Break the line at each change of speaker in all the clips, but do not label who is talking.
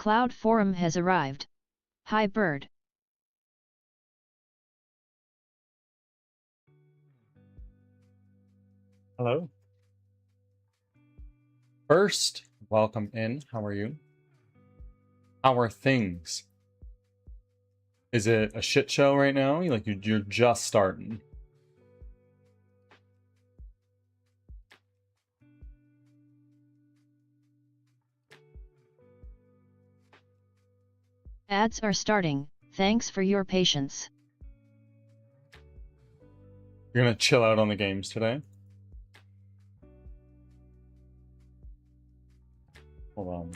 cloud forum has arrived. Hi bird.
Hello. First, welcome in. How are you? How are things? Is it a shit show right now? You're just starting.
Ads are starting. Thanks for your patience.
You're gonna chill out on the games today? Hold on.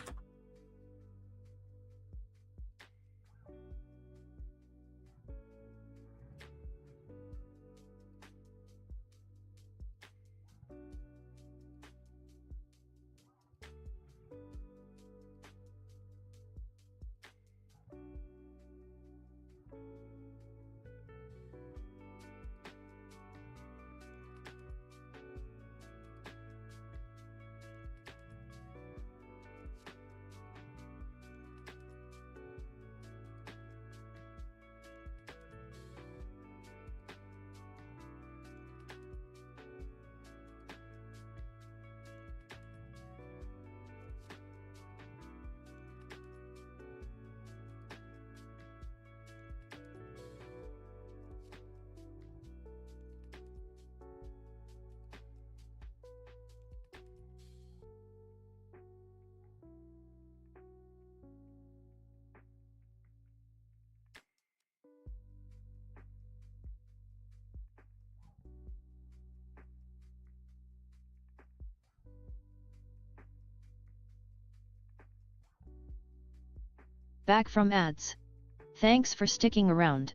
Back from ads. Thanks for sticking around.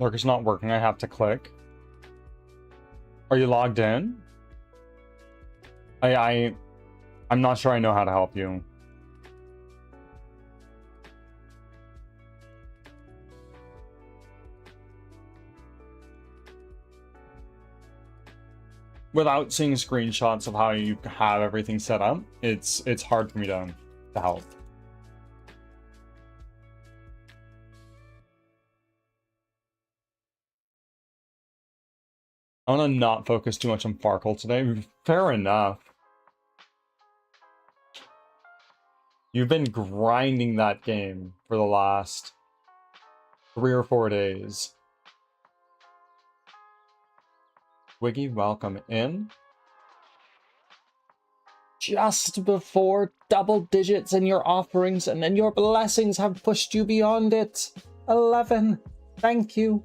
Lurker's not working. I have to click. Are you logged in? I'm not sure I know how to help you. Without seeing screenshots of how you have everything set up, it's hard for me to help. I want to not focus too much on Farkle today. Fair enough. You've been grinding that game for the last 3 or 4 days. Wiggy, welcome in. Just before double digits in your offerings, and then your blessings have pushed you beyond it. 11. Thank you.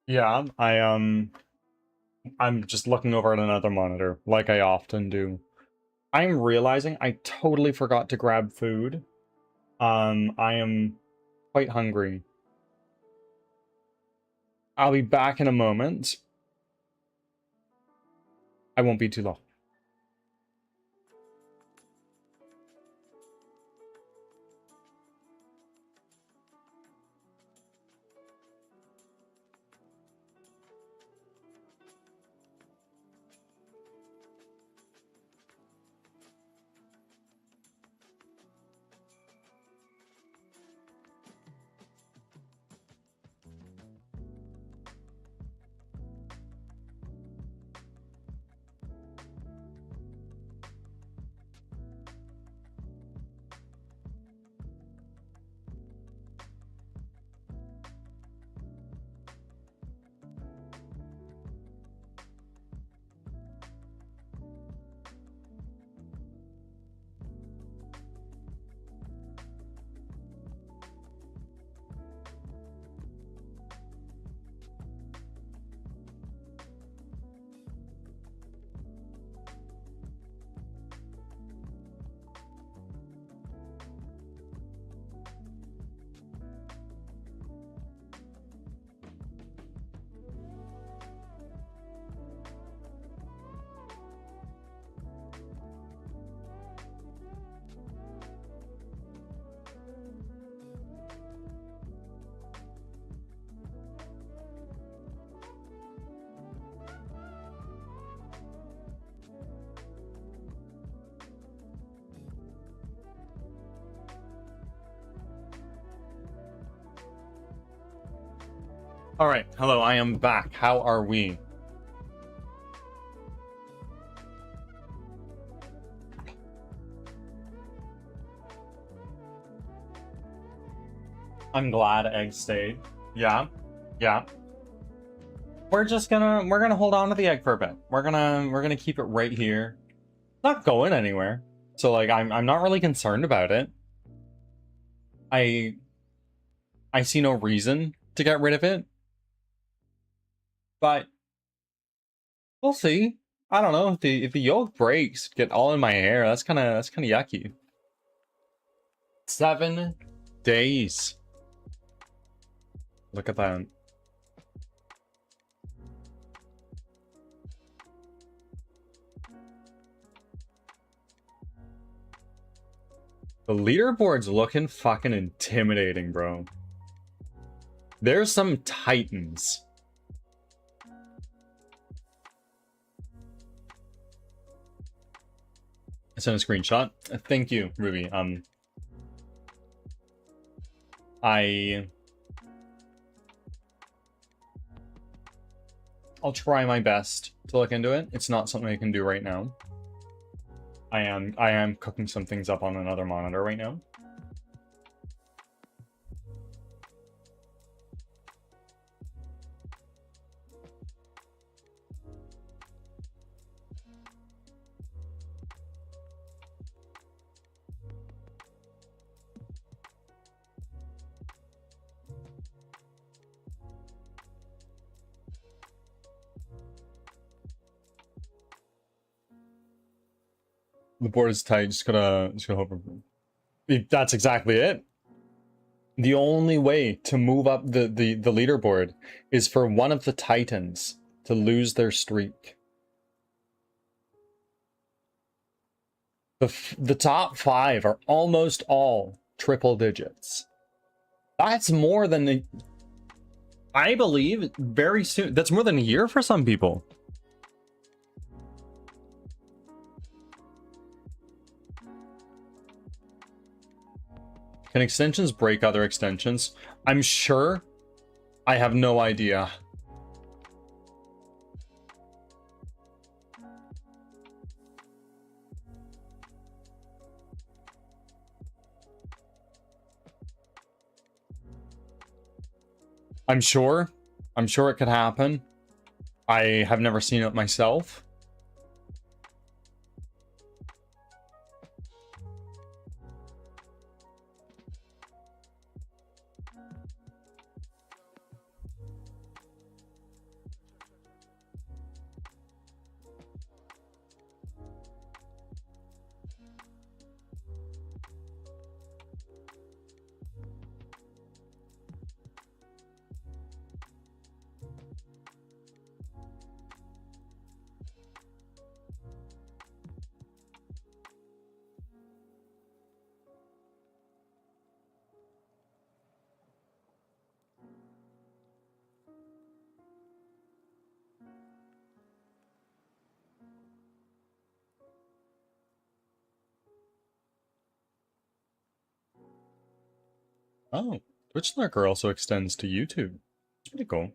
Yeah, I'm just looking over at another monitor, like I often do. I'm realizing I totally forgot to grab food. I am quite hungry. I'll be back in a moment. I won't be too long. All right, hello, I am back. How are we? I'm glad Egg stayed. Yeah, yeah. We're gonna hold on to the egg for a bit. We're gonna keep it right here. It's not going anywhere. So like I'm not really concerned about it. I see no reason to get rid of it. But we'll see. I don't know if the yolk breaks, get all in my hair. That's kind of yucky. 7 days. Look at that. The leaderboard's looking fucking intimidating, bro. There's some titans. I sent a screenshot. Thank you, Ruby. I'll try my best to look into it. It's not something I can do right now. I am cooking some things up on another monitor right now. The board is tight. Just gotta hope. That's exactly it. The only way to move up the leaderboard is for one of the titans to lose their streak. The top 5 are almost all triple digits. That's more than I believe very soon. That's more than a year for some people. Can extensions break other extensions? I'm sure. I have no idea. I'm sure it could happen. I have never seen it myself. Oh, Twitch Lurker also extends to YouTube. It's pretty cool.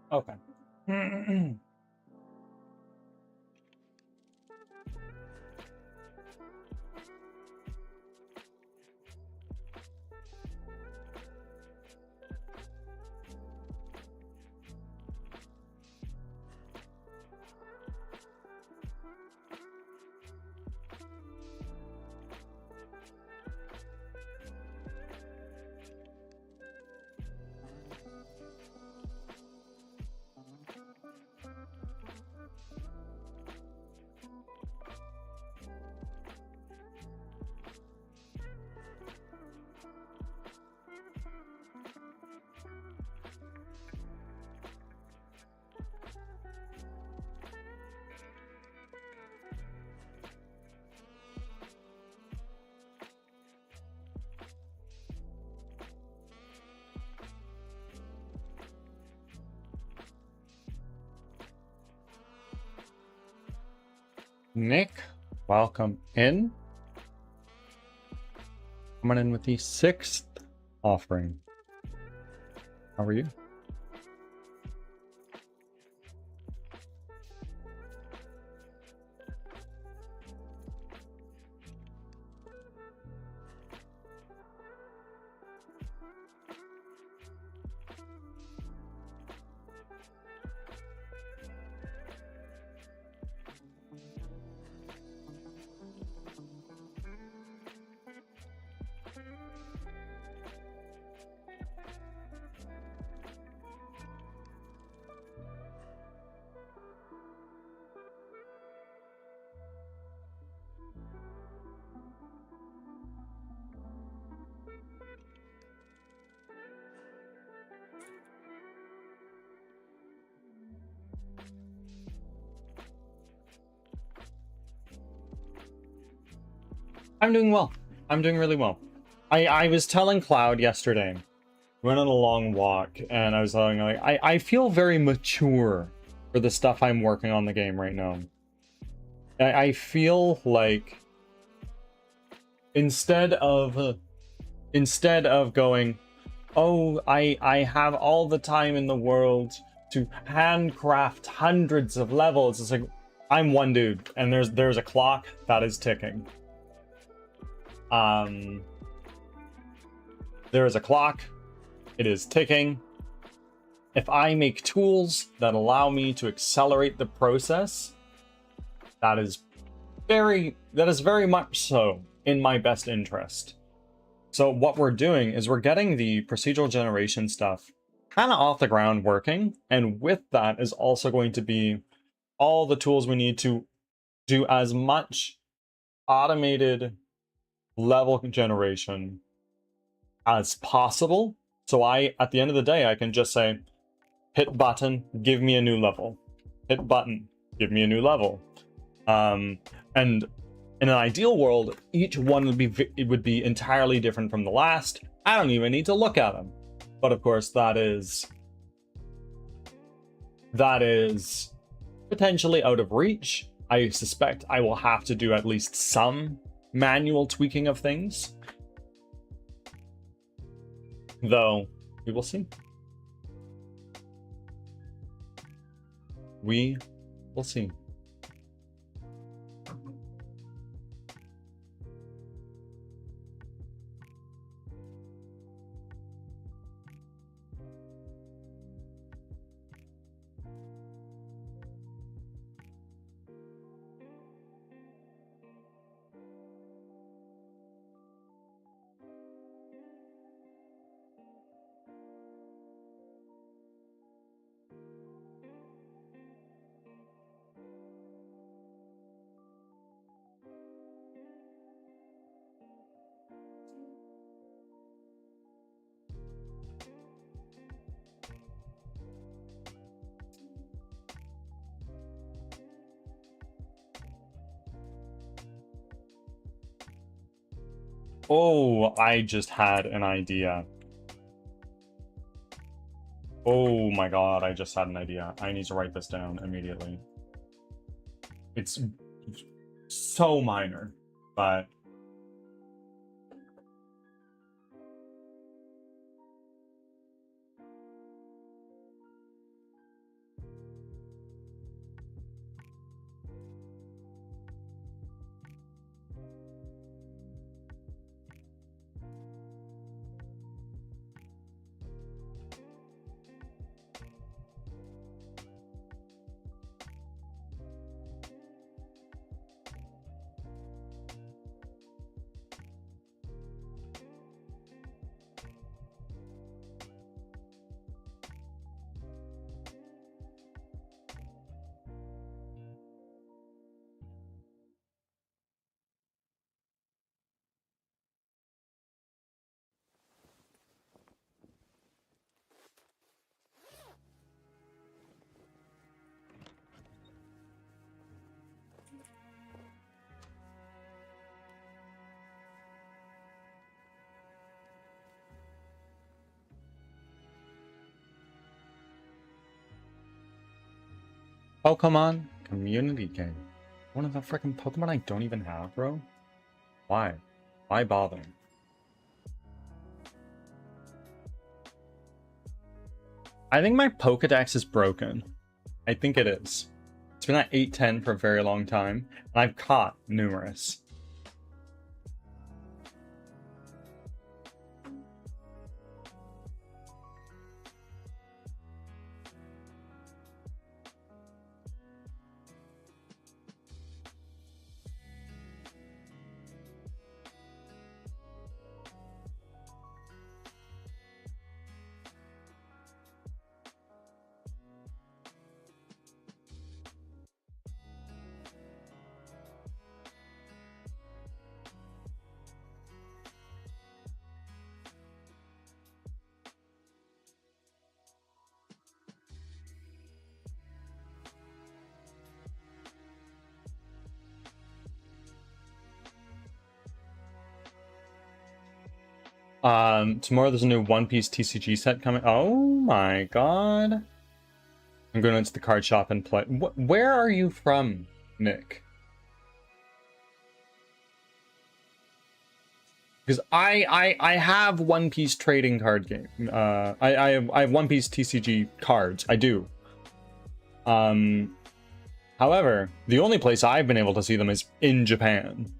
Okay. Nick, welcome in. Coming in with the 6th offering. How are you? I'm doing well. I'm doing really well. I was telling Cloud yesterday, went on a long walk, and I was telling like I feel very mature for the stuff I'm working on the game right now. I feel like instead of going, oh, I have all the time in the world to handcraft hundreds of levels. It's like I'm one dude, and there's a clock that is ticking. There is a clock. It is ticking. If I make tools that allow me to accelerate the process, that is very much so in my best interest. So what we're doing is we're getting the procedural generation stuff kind of off the ground working, and with that is also going to be all the tools we need to do as much automated level generation as possible. So at the end of the day, I can just say, hit button, give me a new level. Hit button, give me a new level. And in an ideal world, each one would be entirely different from the last. I don't even need to look at them. But of course, that is potentially out of reach. I suspect I will have to do at least some manual tweaking of things. Though, we will see. We will see. Oh, I just had an idea. Oh my god, I just had an idea. I need to write this down immediately. It's so minor, but... Pokemon community game. One of the freaking Pokemon I don't even have, bro? Why? Why bother? I think my Pokedex is broken. I think it is. It's been at 810 for a very long time, and I've caught numerous. Tomorrow there's a new One Piece TCG set coming. Oh my god. I'm going into the card shop and play. Where are you from, Nick? Because I have One Piece trading card game. I have One Piece TCG cards. I do. However, the only place I've been able to see them is in Japan.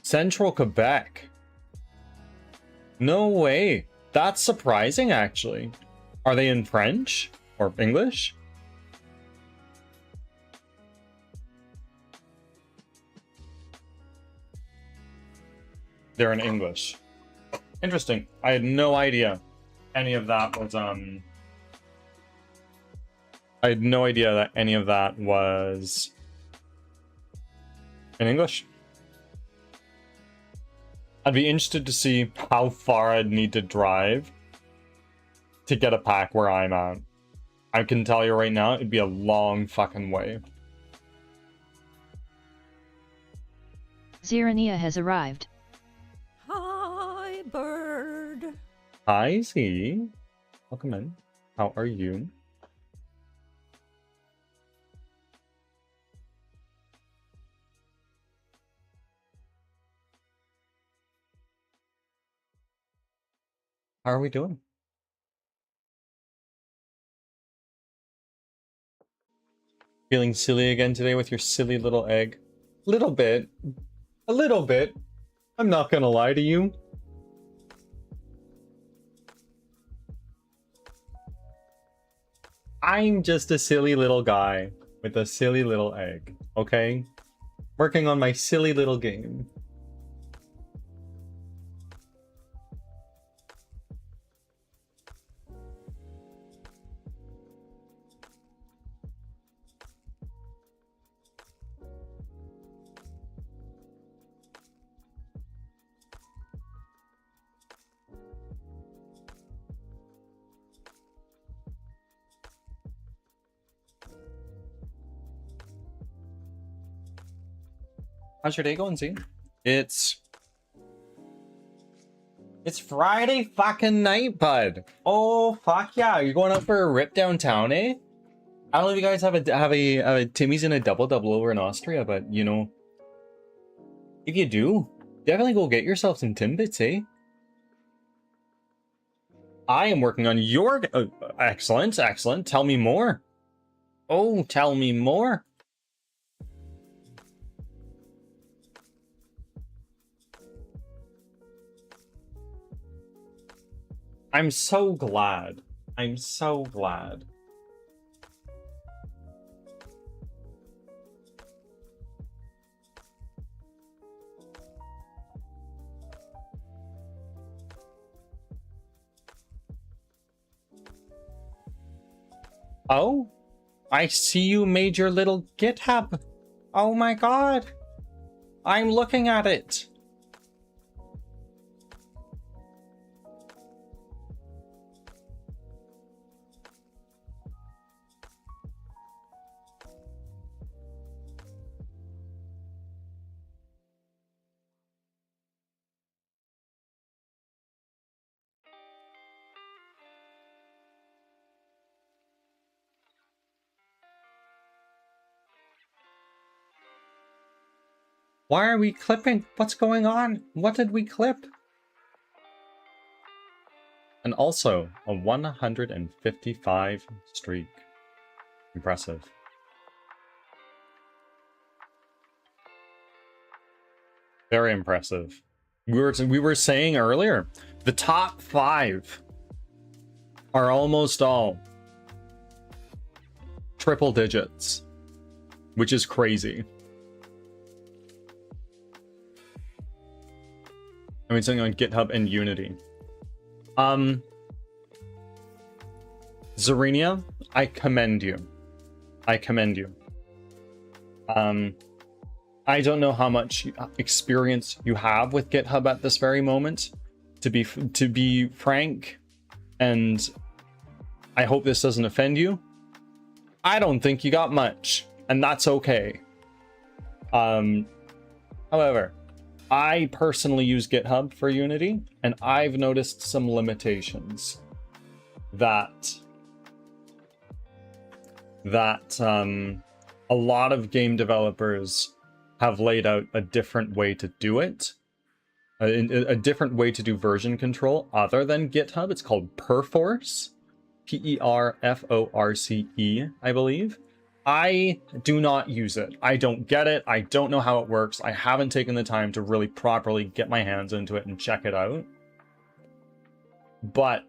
Central Quebec. No way. That's surprising, actually. Are they in French or English? They're in English. Interesting. I had no idea any of that was I had no idea that any of that was in English. I'd be interested to see how far I'd need to drive to get a pack where I'm at. I can tell you right now, it'd be a long fucking way.
Zirania has arrived.
Hi, bird.
Hi, Z. Welcome in. How are you? How are we doing? Feeling silly again today with your silly little egg? Little bit. A little bit. I'm not gonna lie to you. I'm just a silly little guy with a silly little egg, okay? Working on my silly little game. How's your day going, Z? It's Friday fucking night, bud. Oh fuck yeah! You're going out for a rip downtown, eh? I don't know if you guys have a Timmy's and a double over in Austria, but you know, if you do, definitely go get yourself some Timbits, eh? I am working on your excellent. Tell me more. Oh, tell me more. I'm so glad. I'm so glad. Oh, I see you made your little GitHub. Oh my god. I'm looking at it. Why are we clipping? What's going on? What did we clip? And also, a 155 streak. Impressive. Very impressive. We were saying earlier, the top 5 are almost all triple digits, which is crazy. I mean, something on GitHub and Unity. Zarenia, I commend you. I commend you. I don't know how much experience you have with GitHub at this very moment, to be frank, and I hope this doesn't offend you. I don't think you got much, and that's okay. However, I personally use GitHub for Unity, and I've noticed some limitations that a lot of game developers have laid out a different way to do it, a different way to do version control other than GitHub. It's called Perforce, Perforce, I believe. I do not use it. I don't get it. I don't know how it works. I haven't taken the time to really properly get my hands into it and check it out. But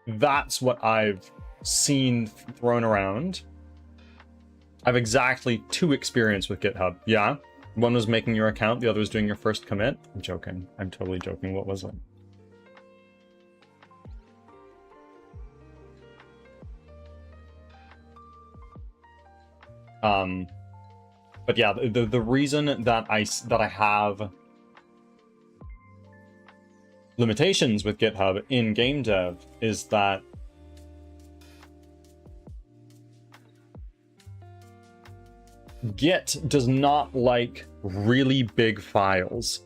that's what I've seen thrown around. I've exactly 2 experience with GitHub. Yeah, one was making your account, the other was doing your first commit. I'm joking. I'm totally joking. What was it? But yeah, the reason that I have limitations with GitHub in game dev is that Git does not like really big files.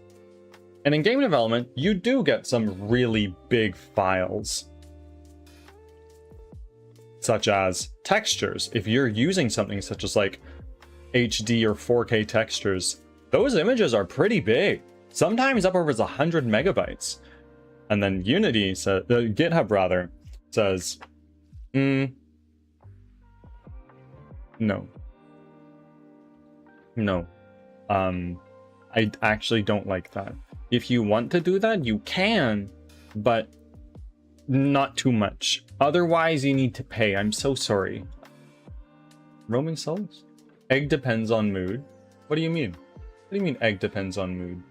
And in game development, you do get some really big files. Such as textures. If you're using something such as like HD or 4K textures, those images are pretty big. Sometimes upwards 100 megabytes. And then Unity says, GitHub rather, says, no. No. I actually don't like that. If you want to do that, you can, but not too much. Otherwise, you need to pay. I'm so sorry. Roaming souls? Egg depends on mood. What do you mean? What do you mean egg depends on mood?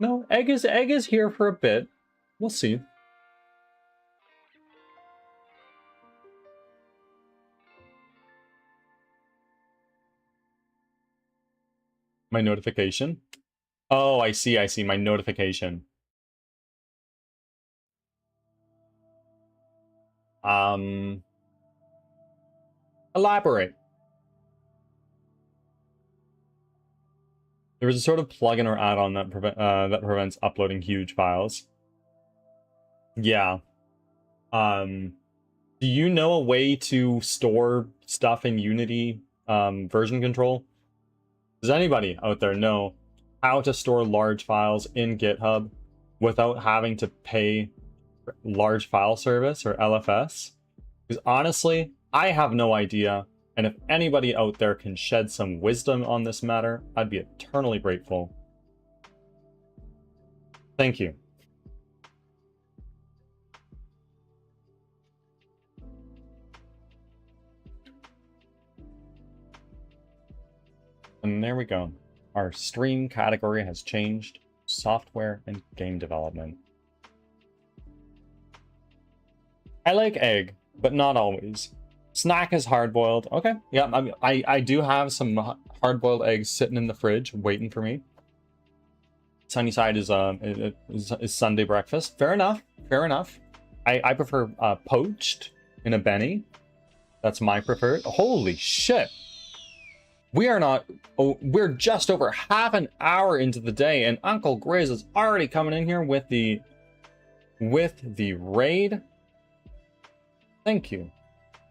No, egg is here for a bit. We'll see. My notification? Oh, I see, my notification. Elaborate. There is a sort of plugin or add-on that prevents uploading huge files. Yeah. Do you know a way to store stuff in Unity version control? Does anybody out there know how to store large files in GitHub without having to pay large file service or LFS? Because honestly, I have no idea. And if anybody out there can shed some wisdom on this matter, I'd be eternally grateful. Thank you. And there we go. Our stream category has changed. Software and game development. I like egg, but not always. Snack is hard-boiled. Okay, yeah, I do have some hard-boiled eggs sitting in the fridge waiting for me. Sunnyside is Sunday breakfast. Fair enough. Fair enough. I prefer poached in a Benny. That's my preferred. Holy shit! We're just over half an hour into the day, and Uncle Grizz is already coming in here with the raid. Thank you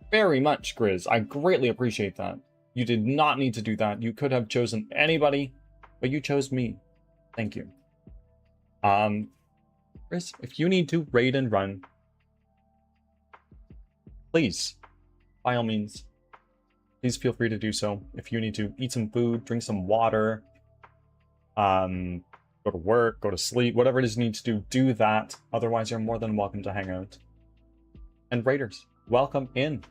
very much, Grizz. I greatly appreciate that. You did not need to do that. You could have chosen anybody, but you chose me. Thank you. Grizz, if you need to raid and run, please, by all means, please feel free to do so. If you need to eat some food, drink some water, go to work, go to sleep, whatever it is you need to do, do that. Otherwise, you're more than welcome to hang out. And raiders, welcome in.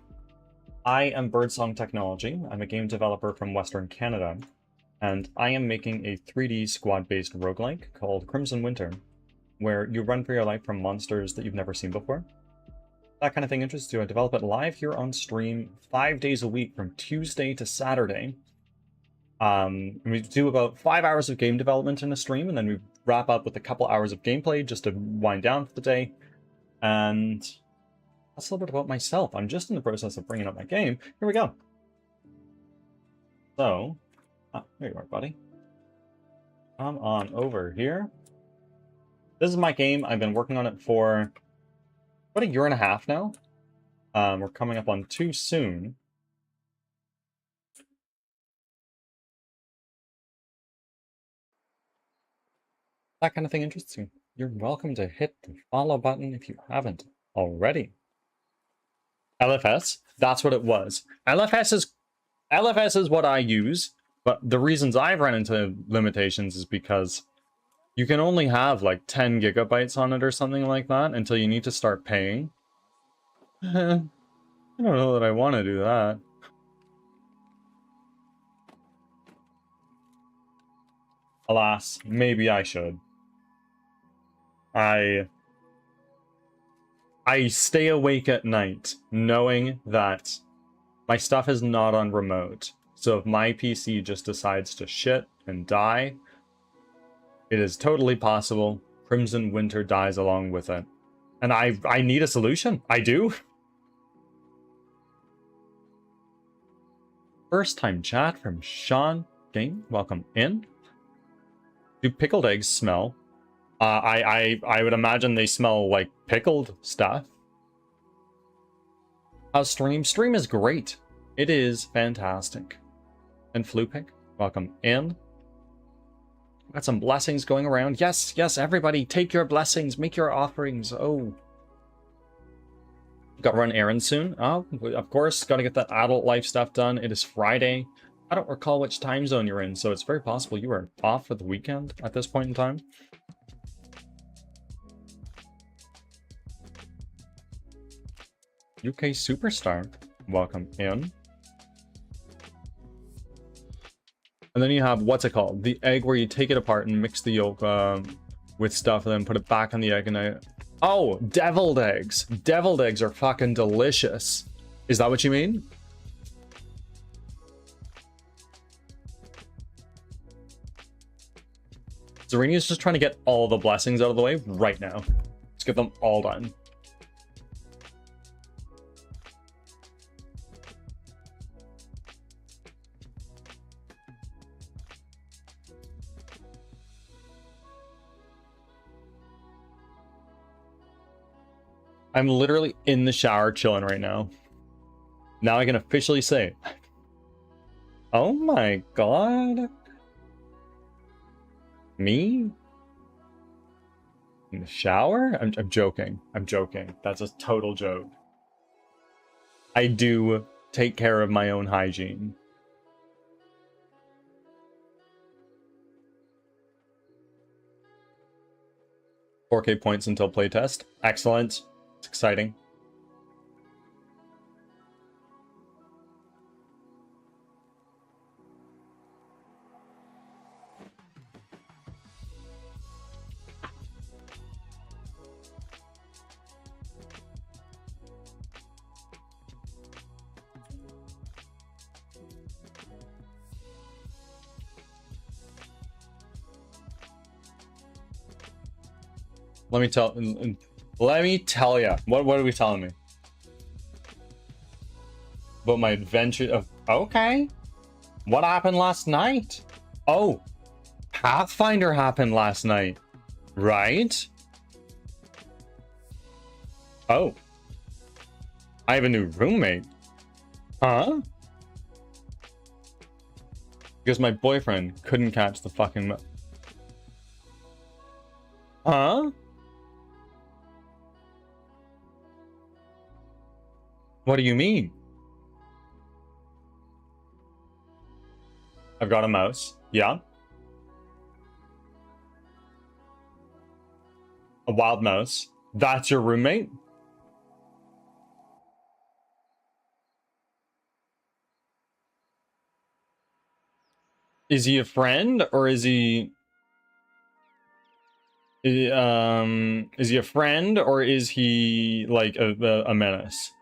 I am Birdsong Technology. I'm a game developer from Western Canada, and I am making a 3D squad-based roguelike called Crimson Winter, where you run for your life from monsters that you've never seen before. That kind of thing interests you. I develop it live here on stream 5 days a week from Tuesday to Saturday. We do about 5 hours of game development in a stream, and then we wrap up with a couple hours of gameplay just to wind down for the day. And that's a little bit about myself. I'm just in the process of bringing up my game. Here we go. So, Ah, there you are, buddy. Come on over here. This is my game. I've been working on it for about a year and a half now. We're coming up on 2 soon. That kind of thing interests you. You're welcome to hit the follow button if you haven't already. LFS, that's what it was. LFS is what I use, but the reasons I've run into limitations is because you can only have like 10 gigabytes on it or something like that until you need to start paying. I don't know that I want to do that. Alas, maybe I should. I stay awake at night knowing that my stuff is not on remote. So if my PC just decides to shit and die, it is totally possible Crimson Winter dies along with it. And I need a solution. I do. First time chat from Sean Game. Welcome in. Do pickled eggs smell? I would imagine they smell like pickled stuff. How's stream? Stream is great. It is fantastic. And Flupick, welcome in. Got some blessings going around. Yes, yes, everybody, take your blessings, make your offerings. Oh. Got to run errands soon. Oh, of course, got to get that adult life stuff done. It is Friday. I don't recall which time zone you're in, so it's very possible you are off for the weekend at this point in time. UK Superstar, welcome in. And then you have, what's it called? The egg where you take it apart and mix the yolk with stuff and then put it back on the egg and oh, deviled eggs. Deviled eggs are fucking delicious. Is that what you mean? Zarini's just trying to get all the blessings out of the way right now. Let's get them all done. I'm literally in the shower chilling right now. Now I can officially say, oh my god. Me? In the shower? I'm joking. I'm joking. That's a total joke. I do take care of my own hygiene. $4K points until playtest. Excellent. It's exciting. Let me tell you. What are we telling me? About my adventure of... Okay. What happened last night? Oh. Pathfinder happened last night. Right? Oh. I have a new roommate. Huh? Because my boyfriend couldn't catch the fucking... Huh? What do you mean? I've got a mouse. Yeah. A wild mouse. That's your roommate? Is he a friend or is he... Is he a friend or is he like a menace?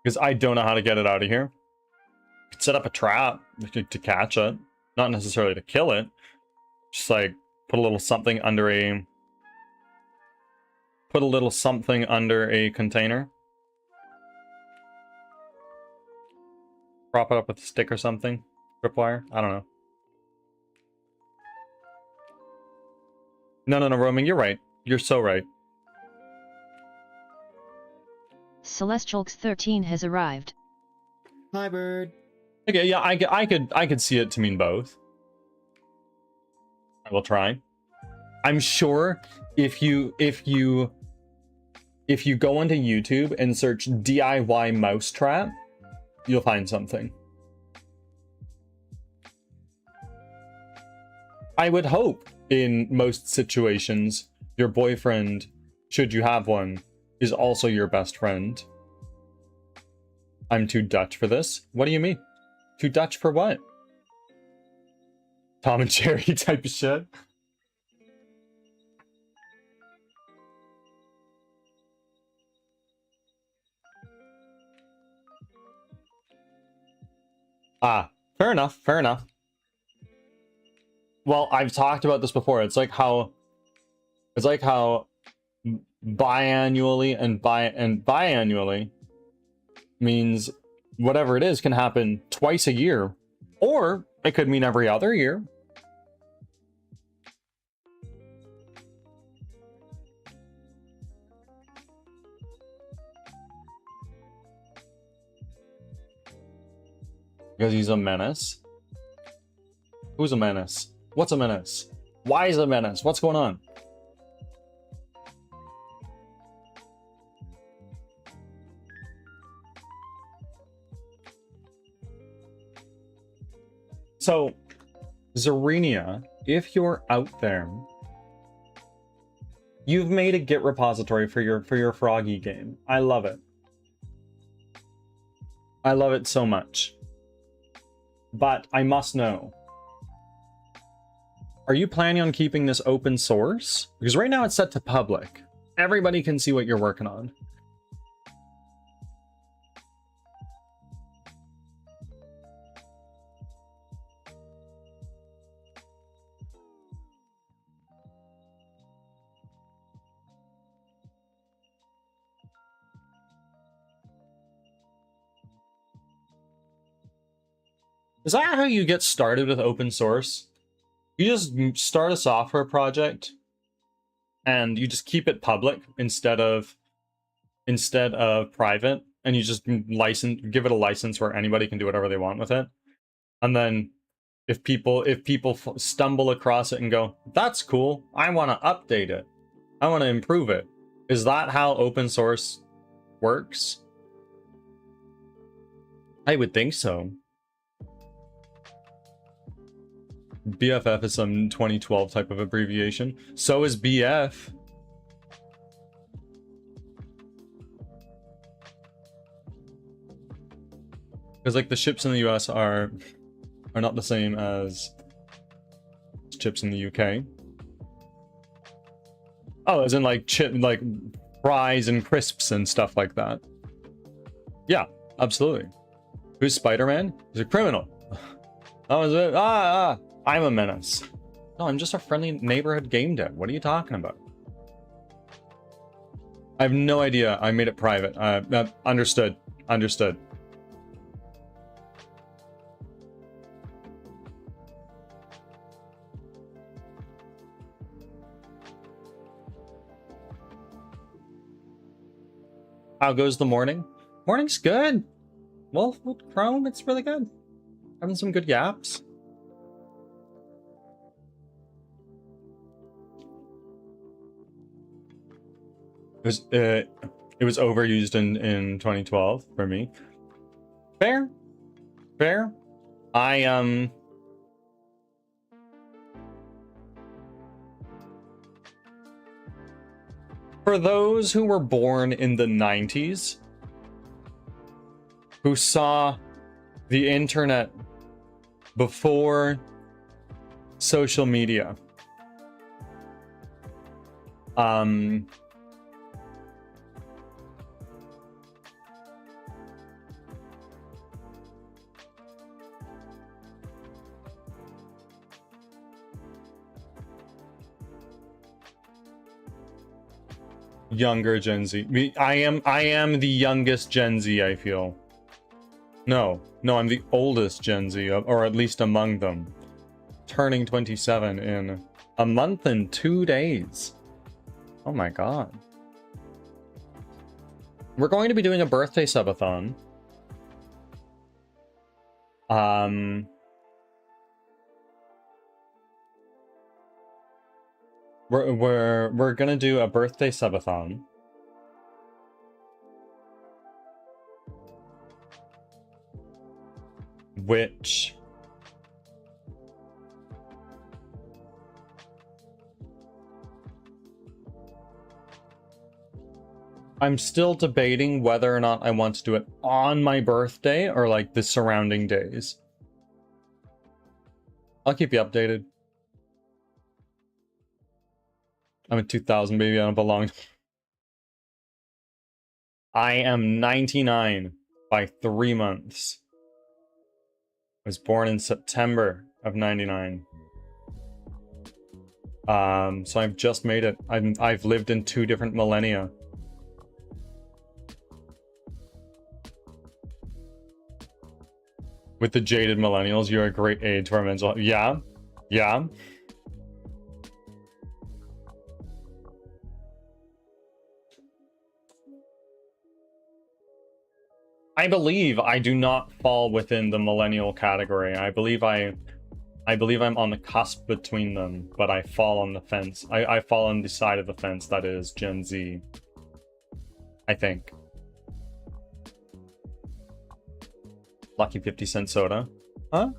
Because I don't know how to get it out of here. Could set up a trap to catch it, not necessarily to kill it. Just like put a little something under a container. Prop it up with a stick or something. Tripwire? I don't know. No, roaming, you're right. You're so right.
Celestialx 13 has arrived.
Hi, bird.
Okay, yeah, I could see it to mean both. I will try. I'm sure if you go into YouTube and search DIY mousetrap, you'll find something. I would hope in most situations your boyfriend, should you have one, is also your best friend. I'm too Dutch for this. What do you mean? Too Dutch for what? Tom and Jerry type of shit. Ah, fair enough, fair enough. Well, I've talked about this before. It's like how biannually and biannually means whatever it is can happen twice a year, or it could mean every other year. Because he's a menace. Who's a menace? What's a menace? Why is a menace? What's going on? So, Zarenia, if you're out there, you've made a Git repository for your Froggy game. I love it. I love it so much. But I must know, are you planning on keeping this open source? Because right now it's set to public. Everybody can see what you're working on. Is that how you get started with open source? You just start a software project and you just keep it public instead of private, and you just give it a license where anybody can do whatever they want with it. And then if people stumble across it and go, that's cool, I want to update it, I want to improve it. Is that how open source works? I would think so. BFF is some 2012 type of abbreviation. So is BF. Because like the ships in the US are not the same as chips in the UK. Oh, as in like fries and crisps and stuff like that. Yeah, absolutely. Who's Spider-Man? He's a criminal. That was it. I'm a menace. No, I'm just a friendly neighborhood game dev. What are you talking about? I have no idea. I made it private. Understood. Understood. How goes the morning? Morning's good. Well, with Chrome, it's really good. Having some good yaps. It was overused in 2012 for me. Fair. For those who were born in the 90s, who saw the internet before social media, younger Gen Z. I am the youngest Gen Z, I feel. No, I'm the oldest Gen Z, or at least among them. Turning 27 in a month and 2 days. Oh my god. We're going to be doing a birthday subathon. We're gonna do a birthday subathon. Which I'm still debating whether or not I want to do it on my birthday or like the surrounding days. I'll keep you updated. I'm a 2000 baby, I don't belong. I am 99 by 3 months. I was born in September of 99. So I've just made it. I've lived in 2 different millennia. With the jaded millennials, you're a great aid to our mental health. Yeah. I believe I do not fall within the millennial category. I believe I'm on the cusp between them, but I fall on the fence. I fall on the side of the fence that is Gen Z. I think. Lucky 50-cent soda. Huh?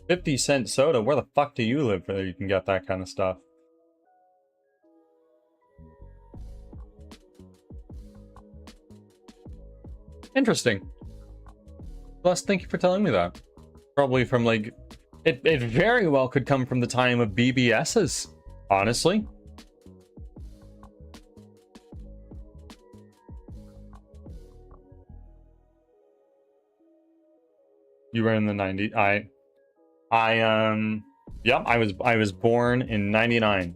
50-cent soda? Where the fuck do you live where you can get that kind of stuff? Interesting. Plus, thank you for telling me that. Probably from like... It very well could come from the time of BBS's, honestly. You were in the 90s. Yeah, I was born in 99.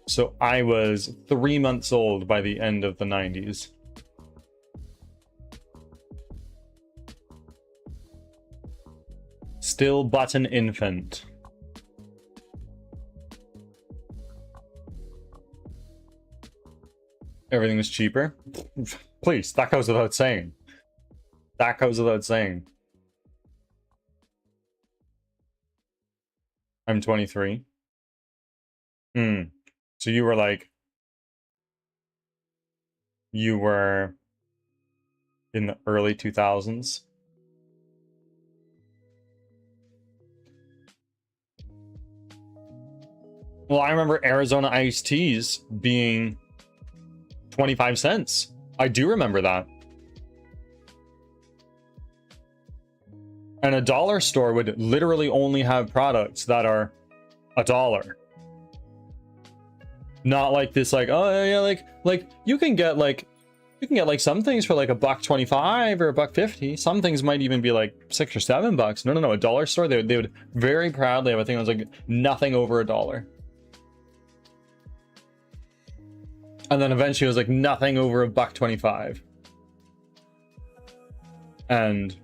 So I was 3 months old by the end of the 90s. Still but an infant. Everything was cheaper. Please, that goes without saying. That goes without saying. I'm 23. So you were like... You were... in the early 2000s? Well, I remember Arizona iced teas being 25 cents. I do remember that. And a dollar store would literally only have products that are $1. Not like this, like, oh yeah, like you can get like some things for like $1.25 or $1.50. Some things might even be like $6 or $7. No, a dollar store, they would very proudly have a thing that was like nothing over $1. And then eventually it was like nothing over $1.25. And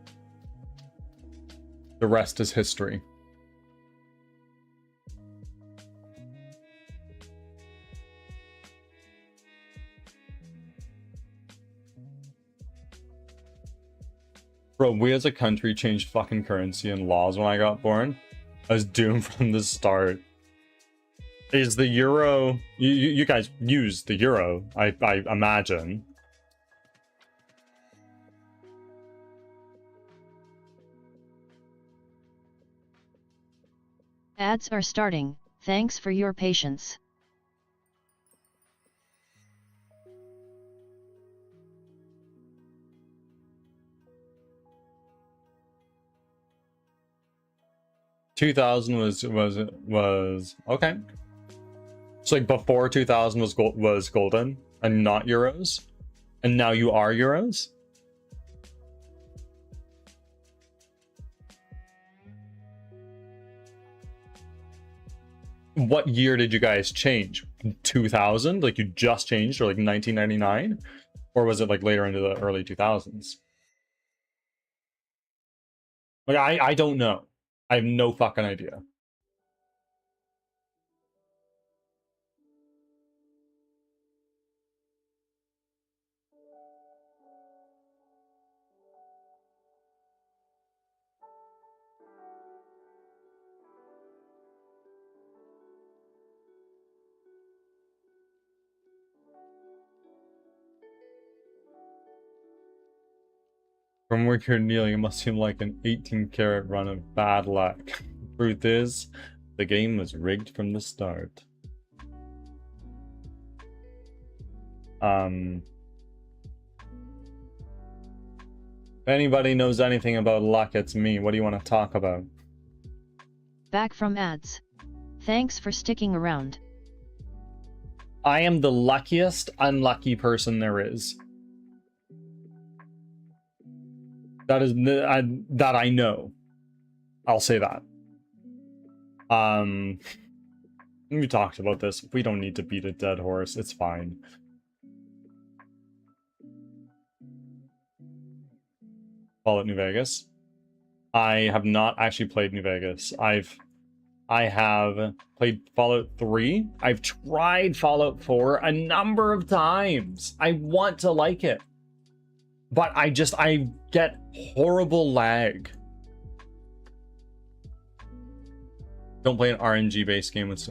the rest is history. Bro, we as a country changed fucking currency and laws when I got born. I was doomed from the start. Is the euro... You guys use the euro, I imagine.
Ads are starting. Thanks for your patience.
$2000 was okay. So like before 2000 was golden and not euros, and now you are euros. What year did you guys change? 2000? Like you just changed, or like 1999, or was it like later into the early 2000s? Like, I don't know. I have no fucking idea. From where you're kneeling, it must seem like an 18-karat run of bad luck. Truth is, the game was rigged from the start. If anybody knows anything about luck, it's me. What do you want to talk about?
Back from ads. Thanks for sticking around.
I am the luckiest unlucky person there is. That is that I know. I'll say that. We talked about this. We don't need to beat a dead horse. It's fine. Fallout New Vegas. I have not actually played New Vegas. I have played Fallout 3. I've tried Fallout 4 a number of times. I want to like it. But I get horrible lag. Don't play an RNG-based game with...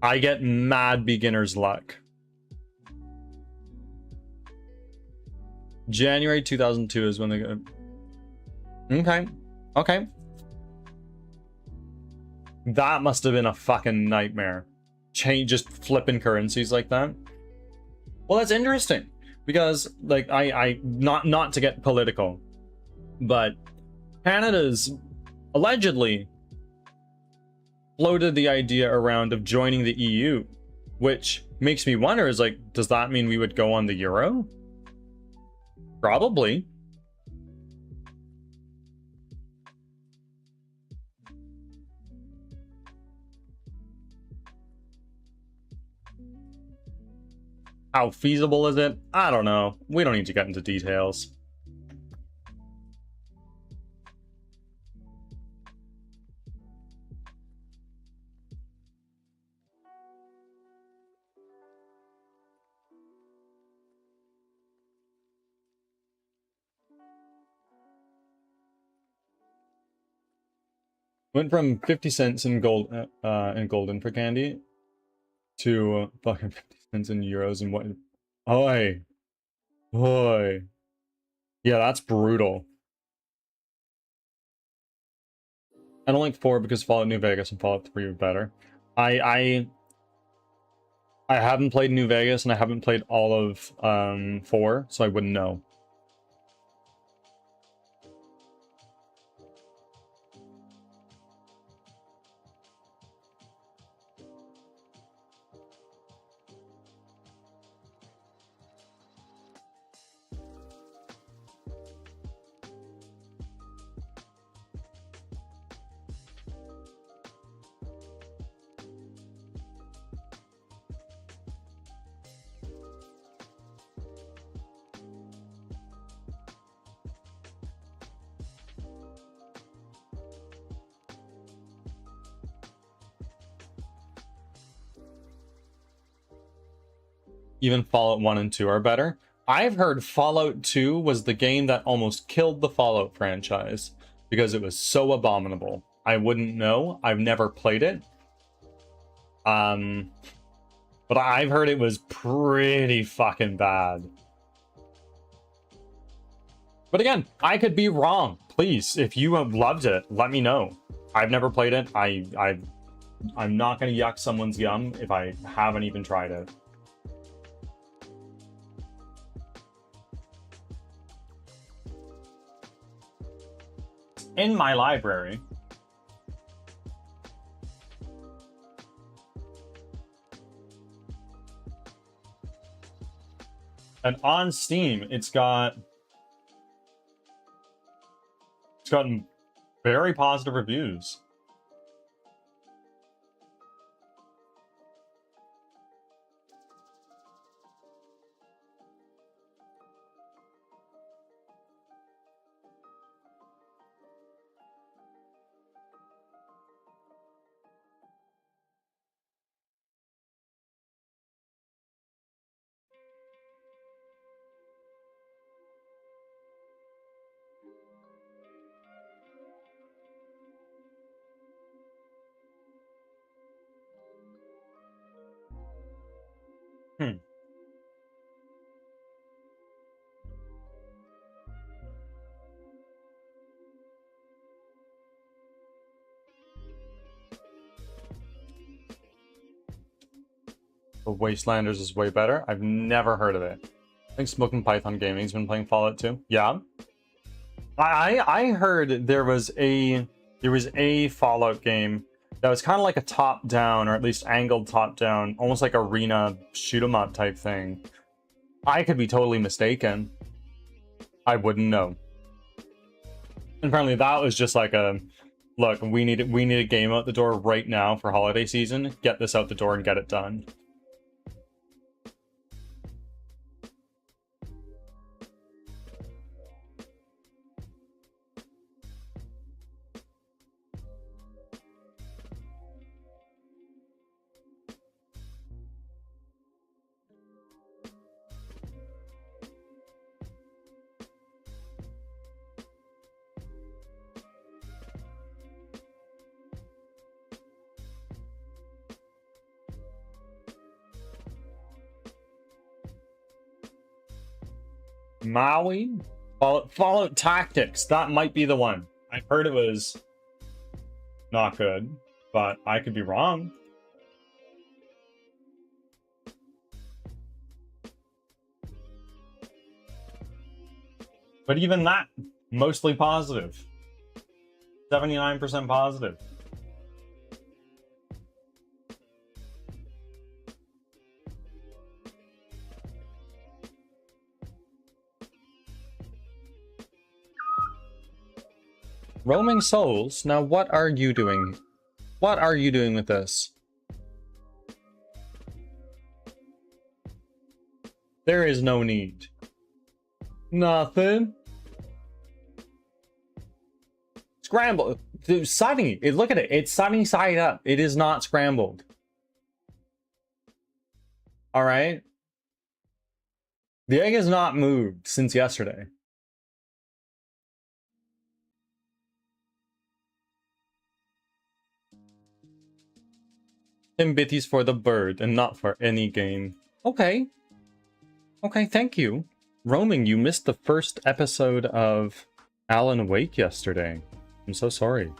I get mad beginner's luck. January 2002 is when they go... Okay. Okay. That must have been a fucking nightmare. Just flipping currencies like that. Well, that's interesting. Because, like, I not to get political, but Canada's allegedly floated the idea around of joining the EU, which makes me wonder, is like, does that mean we would go on the euro? Probably. How feasible is it? I don't know. We don't need to get into details. Went from 50 cents in gold in golden for candy to fucking 50 cents in euros and what? Oi. Oi. Yeah, that's brutal. I don't like 4 because Fallout New Vegas and Fallout 3 are better. I haven't played New Vegas and I haven't played all of 4, so I wouldn't know. Even Fallout 1 and 2 are better. I've heard Fallout 2 was the game that almost killed the Fallout franchise because it was so abominable. I wouldn't know. I've never played it. But I've heard it was pretty fucking bad. But again, I could be wrong. Please, if you have loved it, let me know. I've never played it. I'm not going to yuck someone's yum if I haven't even tried it. In my library. And on Steam, it's gotten very positive reviews. But Wastelanders is way better. I've never heard of it. I think Smoking Python Gaming's been playing Fallout 2. Yeah. I heard there was a Fallout game that was kind of like a top-down, or at least angled top-down, almost like arena shoot-'em-up type thing. I could be totally mistaken. I wouldn't know. And apparently that was just like a, look, we need a game out the door right now for holiday season. Get this out the door and get it done. Maui? Fallout Tactics. That might be the one. I heard it was not good, but I could be wrong. But even that, mostly positive. 79% positive. Roaming Souls? Now what are you doing? What are you doing with this? There is no need. Nothing. Scramble. Dude, sunny. Look at it. It's sunny side up. It is not scrambled. Alright? The egg has not moved since yesterday. Tim Bitties for the bird and not for any game. Okay. Okay, thank you. Roaming, you missed the first episode of Alan Wake yesterday. I'm so sorry.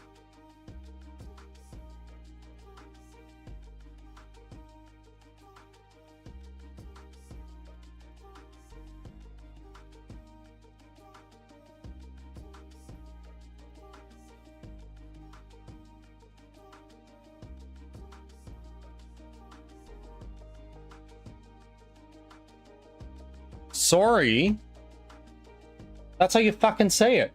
Sorry? That's how you fucking say it.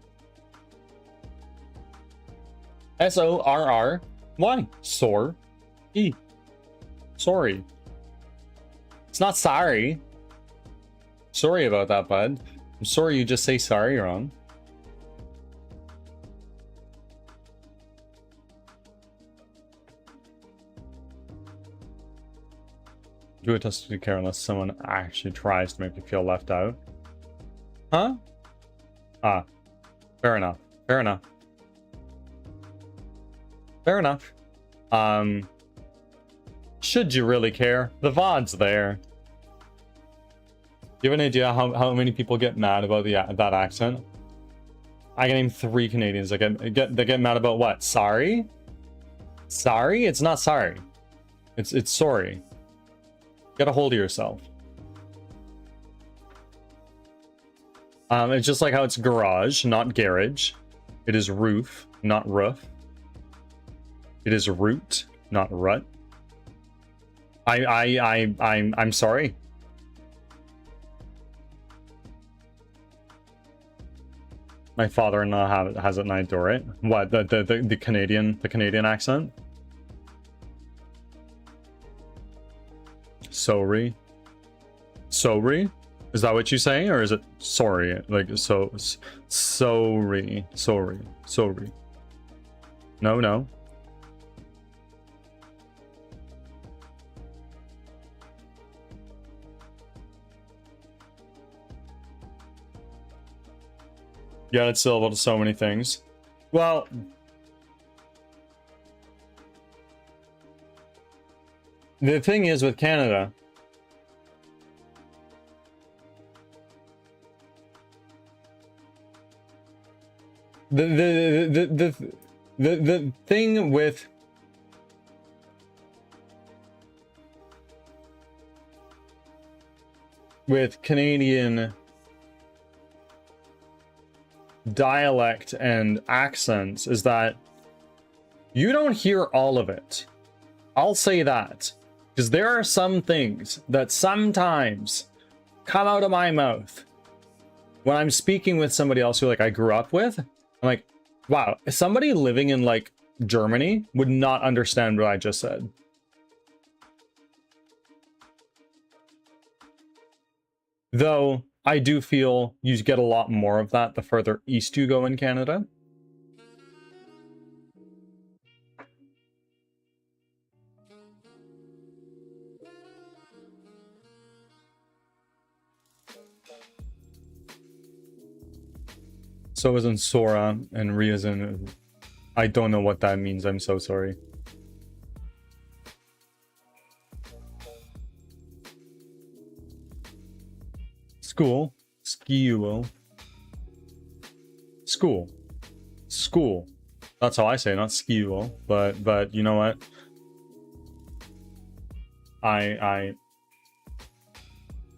S-O-R-R-Y. Sore. E. Sorry. It's not sorry. Sorry about that, bud. I'm sorry you just say sorry wrong. Do it just to care unless someone actually tries to make you feel left out. Huh? Ah. Fair enough. Fair enough. Fair enough. Should you really care? The VOD's there. Do you have an idea how many people get mad about that accent? I can name 3 Canadians that get mad about what? Sorry? Sorry? It's not sorry. It's sorry. Get a hold of yourself. It's just like how it's garage, not garage. It is roof, not roof. It is root, not rut. I'm sorry. My father-in-law has it and I adore it. What, the Canadian accent? Sorry. Sorry? Is that what you say, or is it sorry? Like sorry. No. Yeah, it's syllable to so many things. Well, the thing is with Canada, the thing with with Canadian dialect and accents is that you don't hear all of it. I'll say that. Because there are some things that sometimes come out of my mouth when I'm speaking with somebody else who like I grew up with. I'm like, wow, somebody living in like Germany would not understand what I just said. Though I do feel you get a lot more of that the further east you go in Canada. So isn't Sora and Ria's in. I don't know what that means. I'm so sorry. School. Skiuo. School. School. That's how I say it, not skiuo. But you know what? It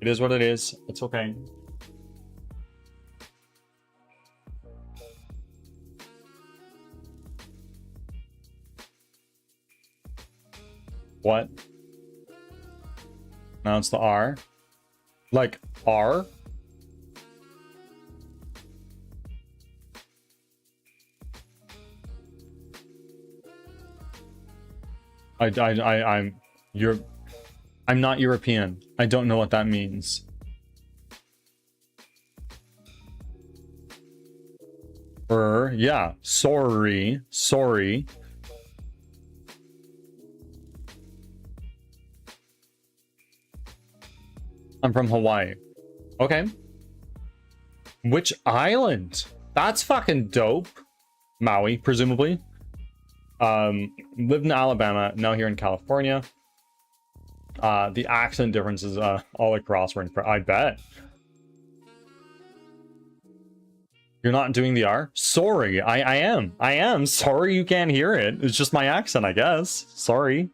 is what it is. It's okay. What? Now it's the R. Like R? I'm not European. I don't know what that means. Yeah. Sorry. Sorry. I'm from Hawaii. Okay. Which island? That's fucking dope. Maui, presumably. Lived in Alabama, now here in California. The accent differences all across were I bet. You're not doing the R? Sorry, I am. Sorry you can't hear it. It's just my accent, I guess. Sorry.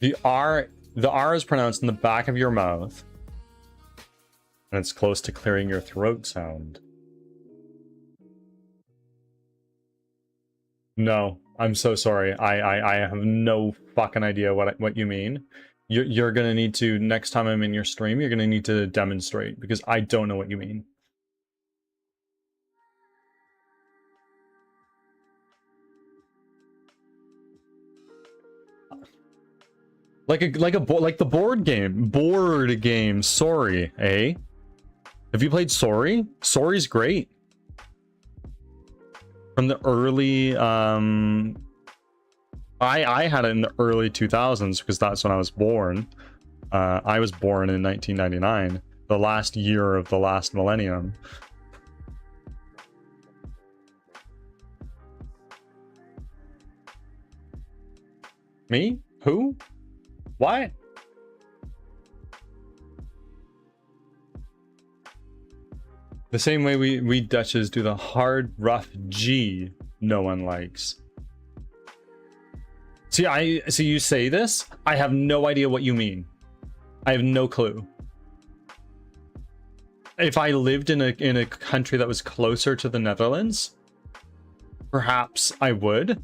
The R is pronounced in the back of your mouth. And it's close to clearing your throat sound. No, I'm so sorry. I have no fucking idea what you mean. You're gonna need to, next time I'm in your stream, you're gonna need to demonstrate, because I don't know what you mean. Like the board game. Sorry, eh? Have you played Sorry? Sorry's great. From the early I had it in the early 2000s because that's when I was born. I was born in 1999, the last year of the last millennium. Me? Who? What? The same way we Dutches do the hard, rough G no one likes. See, you say this, I have no idea what you mean. I have no clue. If I lived in a country that was closer to the Netherlands, perhaps I would.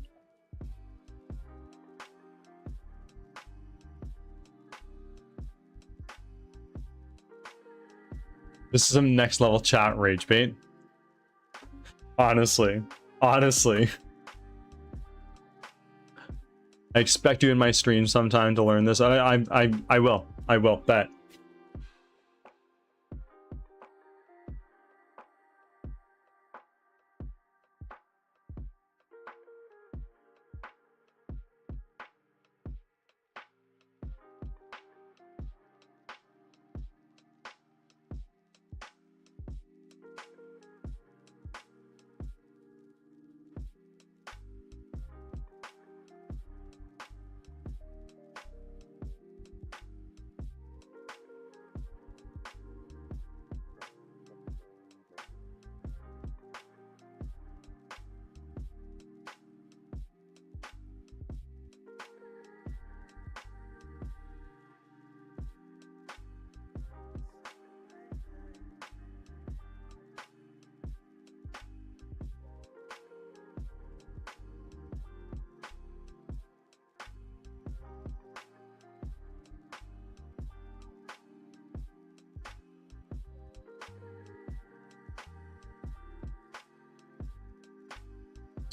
This is some next level chat rage bait. Honestly. I expect you in my stream sometime to learn this. I will bet.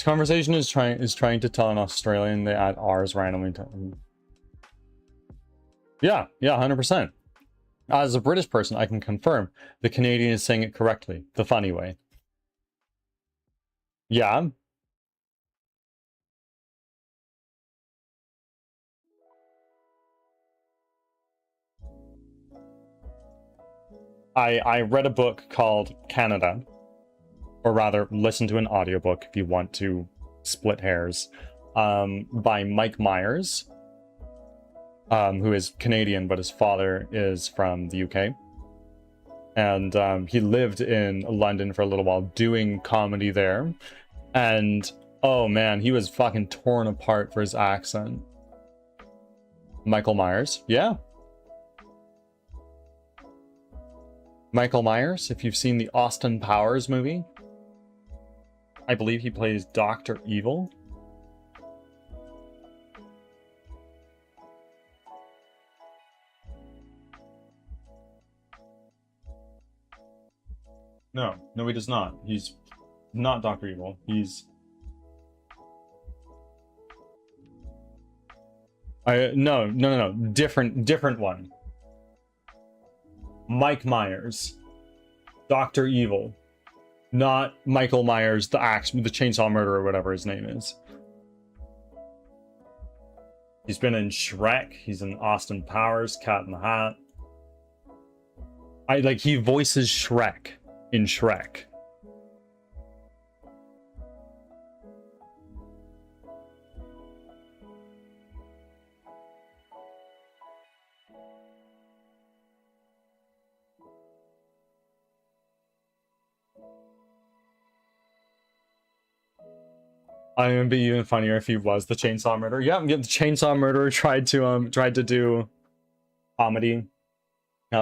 conversation is trying to tell an Australian they add R's randomly to... Yeah, 100%. As a British person, I can confirm the Canadian is saying it correctly, the funny way. Yeah. I read a book called Canada, or rather, listen to an audiobook if you want to split hairs, by Mike Myers, who is Canadian, but his father is from the UK. And he lived in London for a little while doing comedy there. And, oh man, he was fucking torn apart for his accent. Michael Myers, yeah. Michael Myers, if you've seen the Austin Powers movie, I believe he plays Dr. Evil. No, he does not. He's not Dr. Evil. He's... No. Different one. Mike Myers. Dr. Evil. Not Michael Myers, the chainsaw murderer, whatever his name is. He's been in Shrek. He's in Austin Powers, Cat in the Hat. He voices Shrek in Shrek. I mean, it'd be even funnier if he was the chainsaw murderer. Yeah, the chainsaw murderer tried to do comedy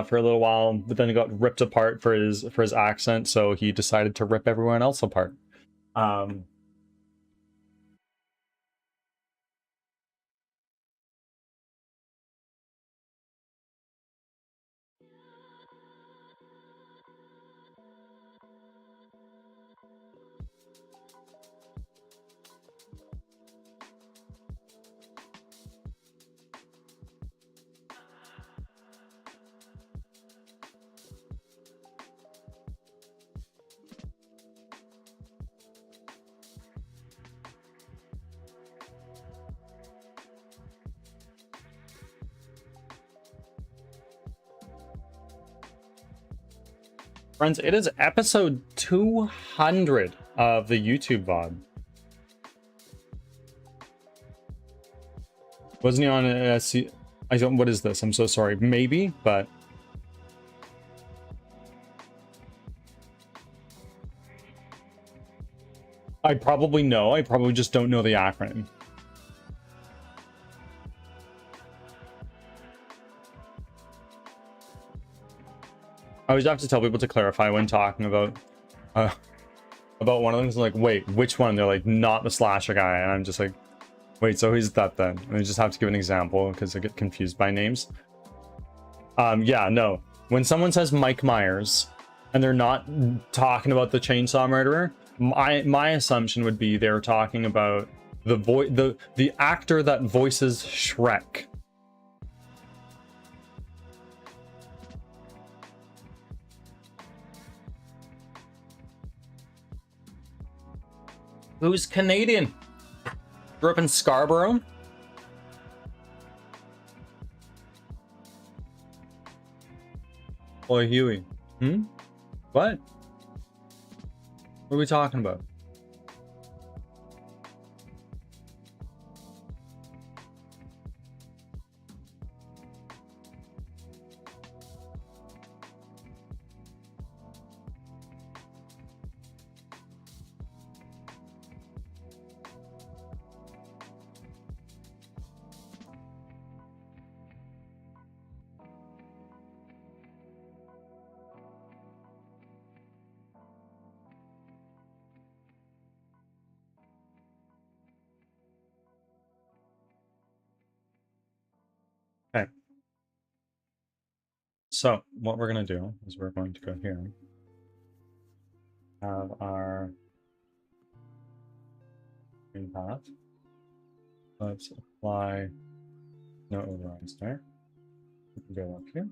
for a little while, but then he got ripped apart for his accent, so he decided to rip everyone else apart. Friends, it is episode 200 of the YouTube VOD. Wasn't he on I don't, what is this? I'm so sorry. Maybe, but... I probably know. I probably just don't know the acronym. I always have to tell people to clarify when talking about one of them. It's like, wait, which one? They're like, not the slasher guy, and I'm just like, wait, so who's that then? And I just have to give an example because I get confused by names. Yeah, no. When someone says Mike Myers and they're not talking about the chainsaw murderer, my assumption would be they're talking about the actor that voices Shrek. Who's Canadian? Grew up in Scarborough? Boy, Huey. What? What are we talking about? Okay. So what we're going to do is we're going to go here. Have our Green path. Let's apply no overrides there. We can go up here.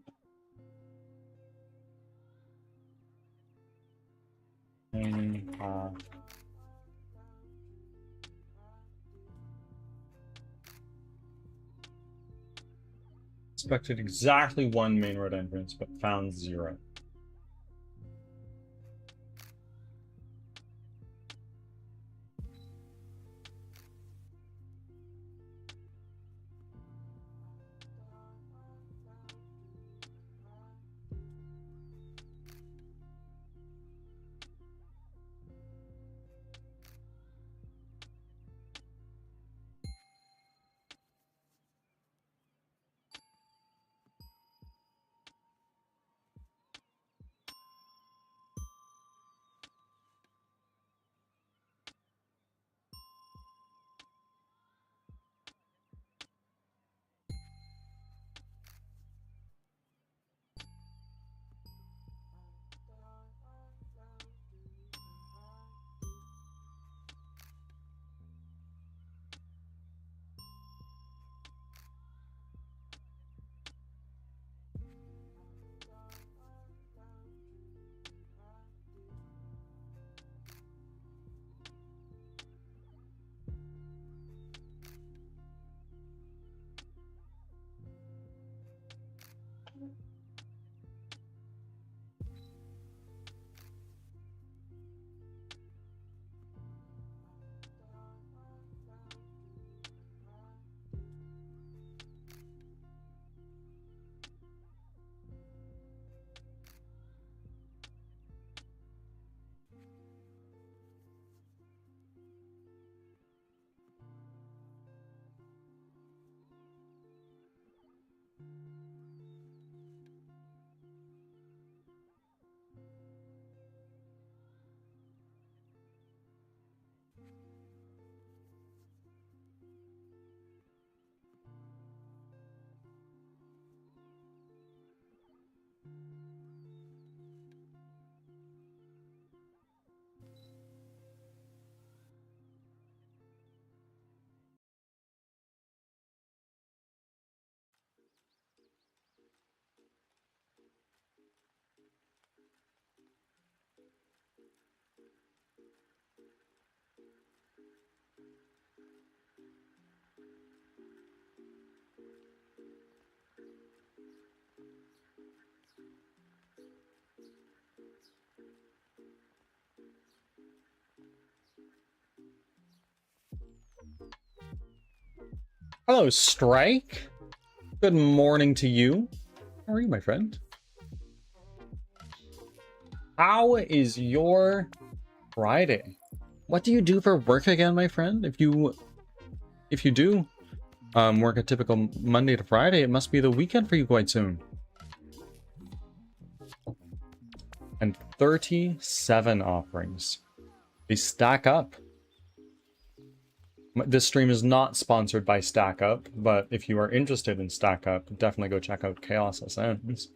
Green path. Expected exactly one main road entrance, but found 0. Hello, Strike. Good morning to you. How are you, my friend? How is your Friday? What do you do for work again, my friend? If you do work a typical Monday to Friday, it must be the weekend for you quite soon. And 37 offerings. They stack up. This stream is not sponsored by Stack Up, but if you are interested in Stack Up, definitely go check out Chaos SNs.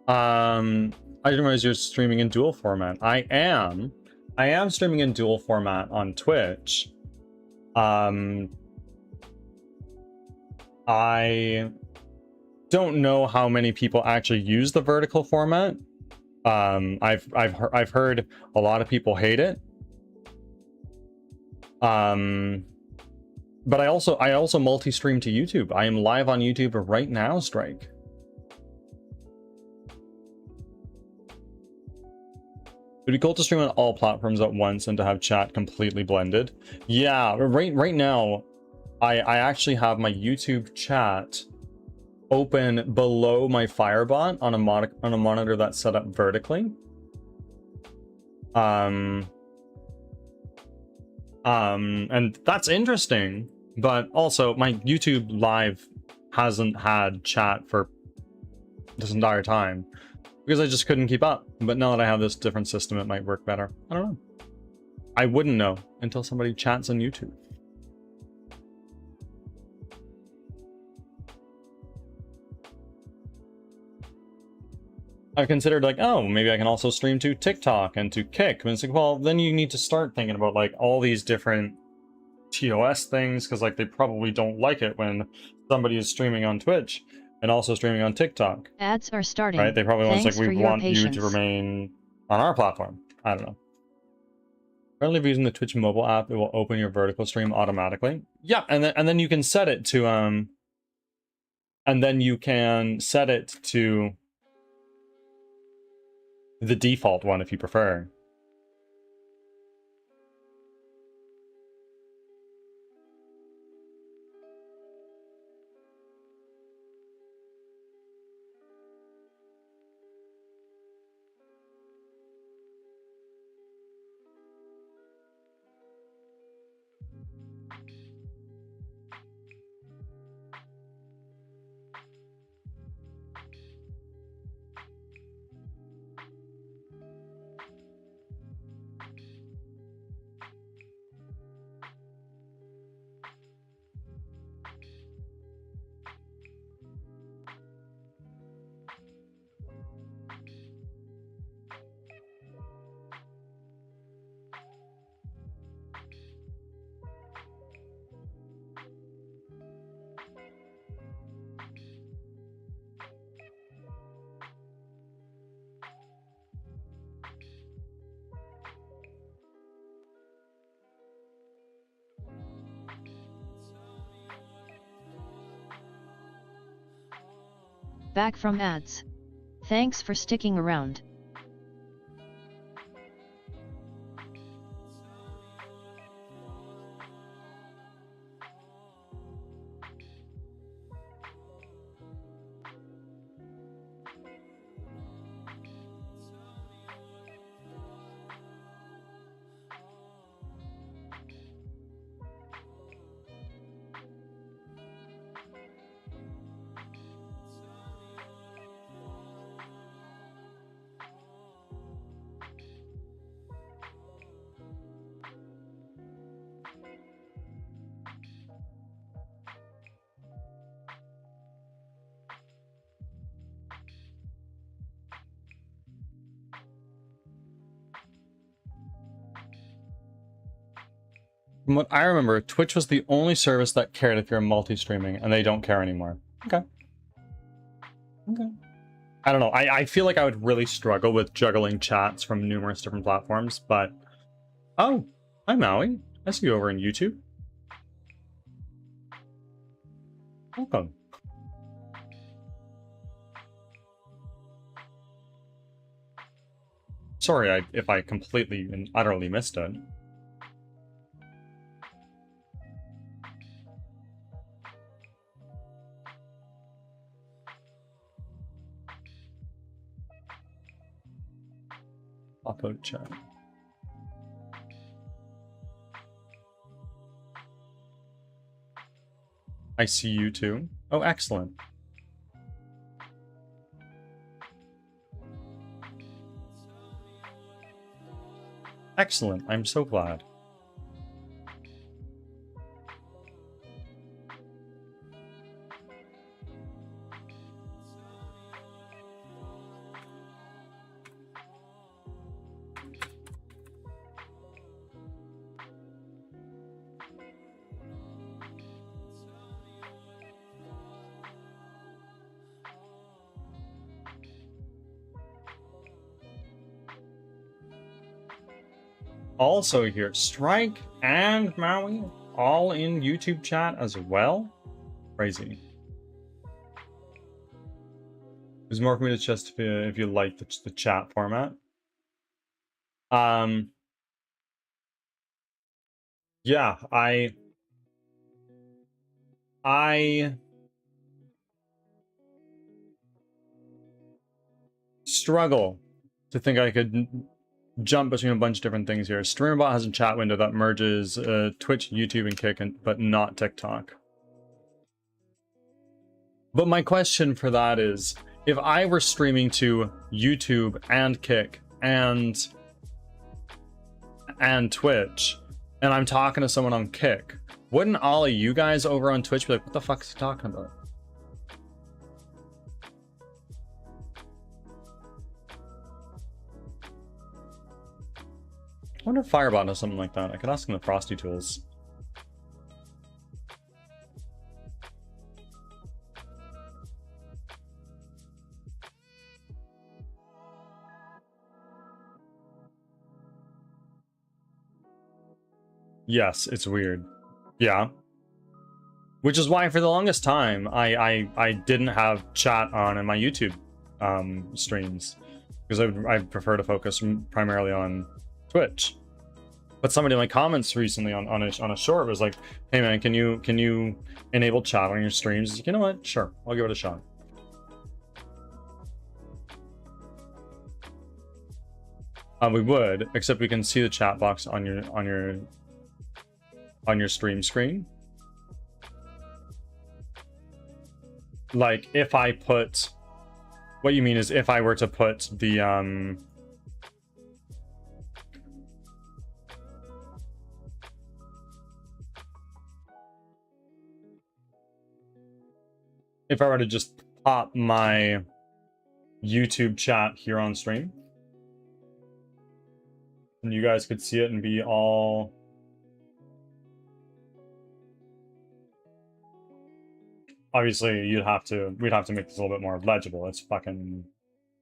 I didn't realize you're streaming in dual format. I am streaming in dual format on Twitch. I don't know how many people actually use the vertical format. I've heard a lot of people hate it. But I also multi-stream to YouTube. I am live on YouTube right now, Strike. It'd be cool to stream on all platforms at once and to have chat completely blended. Yeah, right now, I actually have my YouTube chat open below my Firebot on a monitor that's set up vertically. And that's interesting, but also my YouTube live hasn't had chat for this entire time because I just couldn't keep up. But now that I have this different system, it might work better. I don't know. I wouldn't know until somebody chats on YouTube. I've considered like, oh, maybe I can also stream to TikTok and to Kick. And it's like, well, then you need to start thinking about like all these different TOS things, because like they probably don't like it when somebody is streaming on Twitch and also streaming on TikTok.
Ads are starting.
Right? They probably want
Thanks
like, we
for your
want you
patience.
to remain on our platform. I don't know. Currently, if you're using the Twitch mobile app, it will open your vertical stream automatically. Yeah, and then you can set it to the default one if you prefer.
Back from ads. Thanks for sticking around.
From what I remember, Twitch was the only service that cared if you're multi-streaming, and they don't care anymore. Okay. Okay. I don't know. I feel like I would really struggle with juggling chats from numerous different platforms, but... Oh, hi Maui. I see you over in YouTube. Welcome. Sorry if I completely and utterly missed it. Upload chat. I see you too. Oh, excellent. Excellent. I'm so glad. also here. Strike and Maui all in YouTube chat as well. Crazy. There's more for me to just if you like the chat format. Yeah, I struggle to think I could jump between a bunch of different things here. StreamerBot has a chat window that merges Twitch, YouTube, and Kick, but not TikTok. But my question for that is, if I were streaming to YouTube and Kick and Twitch, and I'm talking to someone on Kick, wouldn't all of you guys over on Twitch be like, what the fuck is he talking about? I wonder if Firebot does something like that. I could ask him the Frosty tools. Yes, it's weird. Yeah. Which is why for the longest time I didn't have chat on in my YouTube streams, because I prefer to focus primarily on Twitch. But somebody in my comments recently on a short was like, "Hey man, can you enable chat on your streams?" Like, you know what? Sure, I'll give it a shot. We would, except we can see the chat box on your stream screen. Like, if I put... What you mean is if I were to put the, if I were to just pop my YouTube chat here on stream, and you guys could see it and be all... Obviously, we'd have to make this a little bit more legible. It's fucking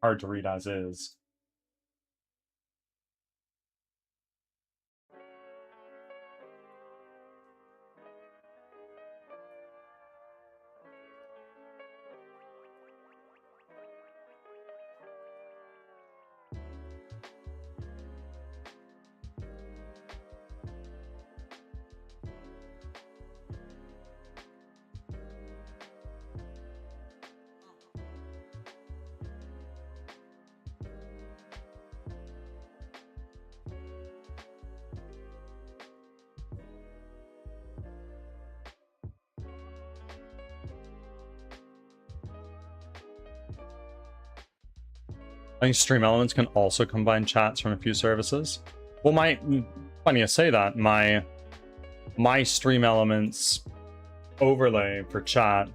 hard to read as is. I think Stream Elements can also combine chats from a few services. Well, funny you say that, my Stream Elements overlay for chat,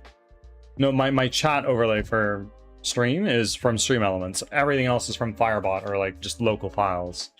no, my chat overlay for stream is from Stream Elements. Everything else is from Firebot or like just local files.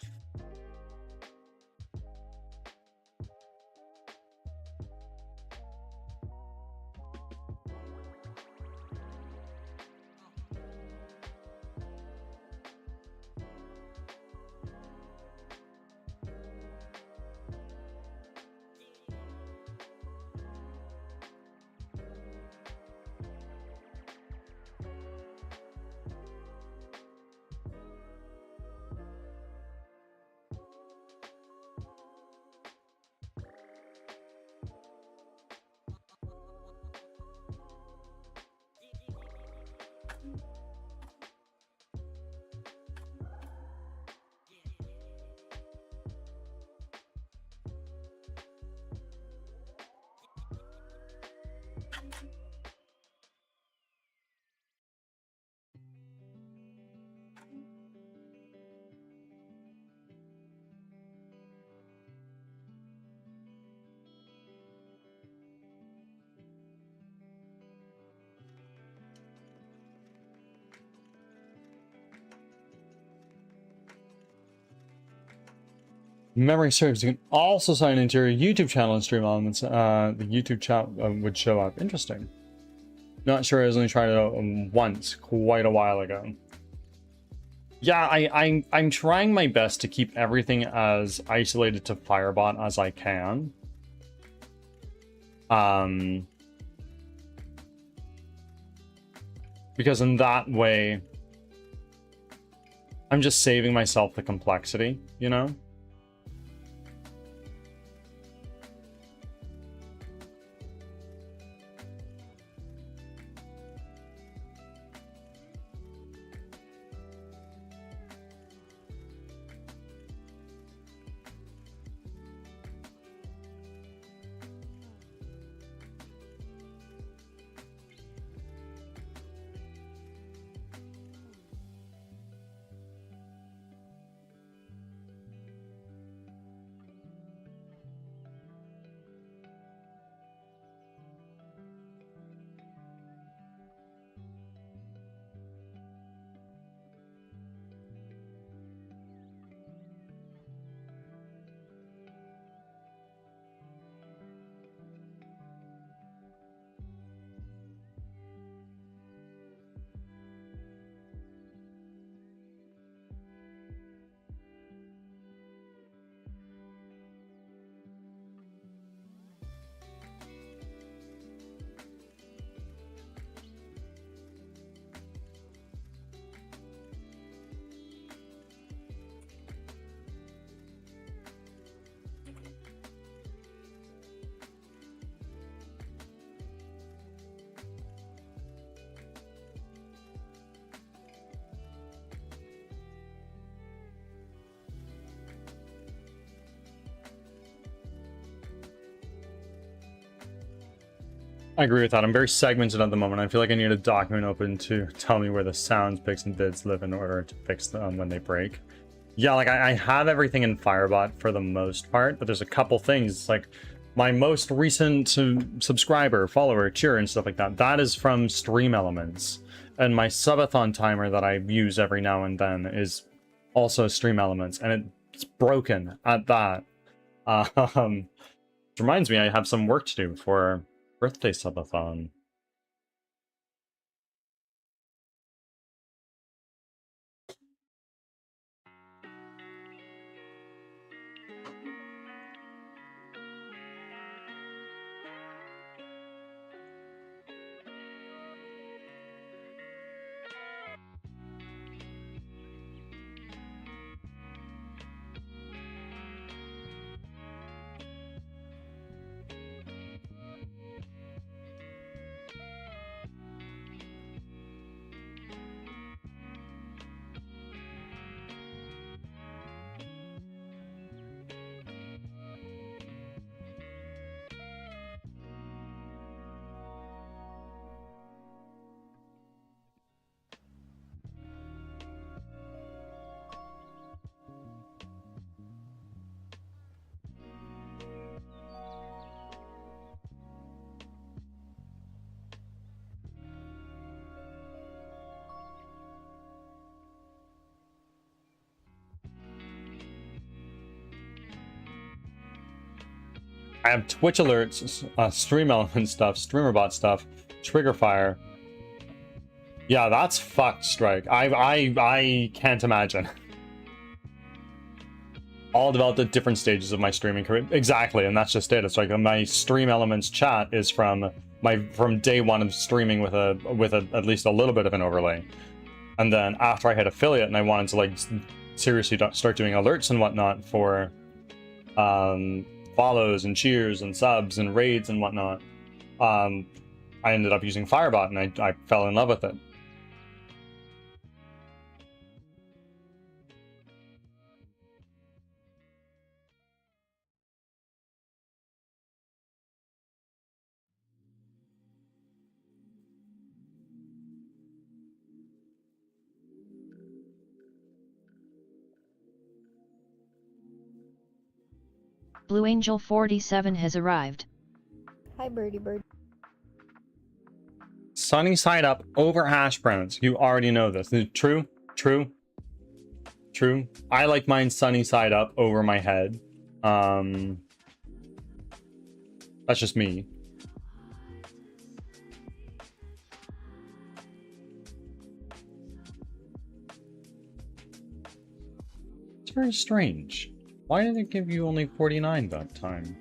Memory serves, you can also sign into your YouTube channel and Stream Elements. The YouTube chat would show up. Interesting. Not sure, I was only tried it out once, quite a while ago. Yeah, I'm trying my best to keep everything as isolated to Firebot as I can. Because in that way, I'm just saving myself the complexity, you know? I agree with that. I'm very segmented at the moment. I feel like I need a document open to tell me where the sounds, picks, and bids live in order to fix them when they break. Yeah, like I have everything in Firebot for the most part, but there's a couple things like my most recent subscriber, follower, cheer, and stuff like that. That is from Stream Elements, and my subathon timer that I use every now and then is also Stream Elements, and it's broken at that. Which reminds me, I have some work to do for birthday subathon. I have Twitch alerts, Stream Element stuff, StreamerBot stuff, Trigger Fire. Yeah, that's fucked, Strike. I can't imagine. All developed at different stages of my streaming career. Exactly, and that's just it. It's like my Stream Elements chat is from day one of streaming with at least a little bit of an overlay. And then after I had affiliate and I wanted to like seriously start doing alerts and whatnot for follows and cheers and subs and raids and whatnot, I ended up using Firebot and I fell in love with it.
Blue Angel 47 has arrived.
Hi, Birdie Bird.
Sunny side up over hash browns. You already know this. True, true, true. I like mine sunny side up over my head. That's just me. It's very strange. Why did it give you only 49 that time?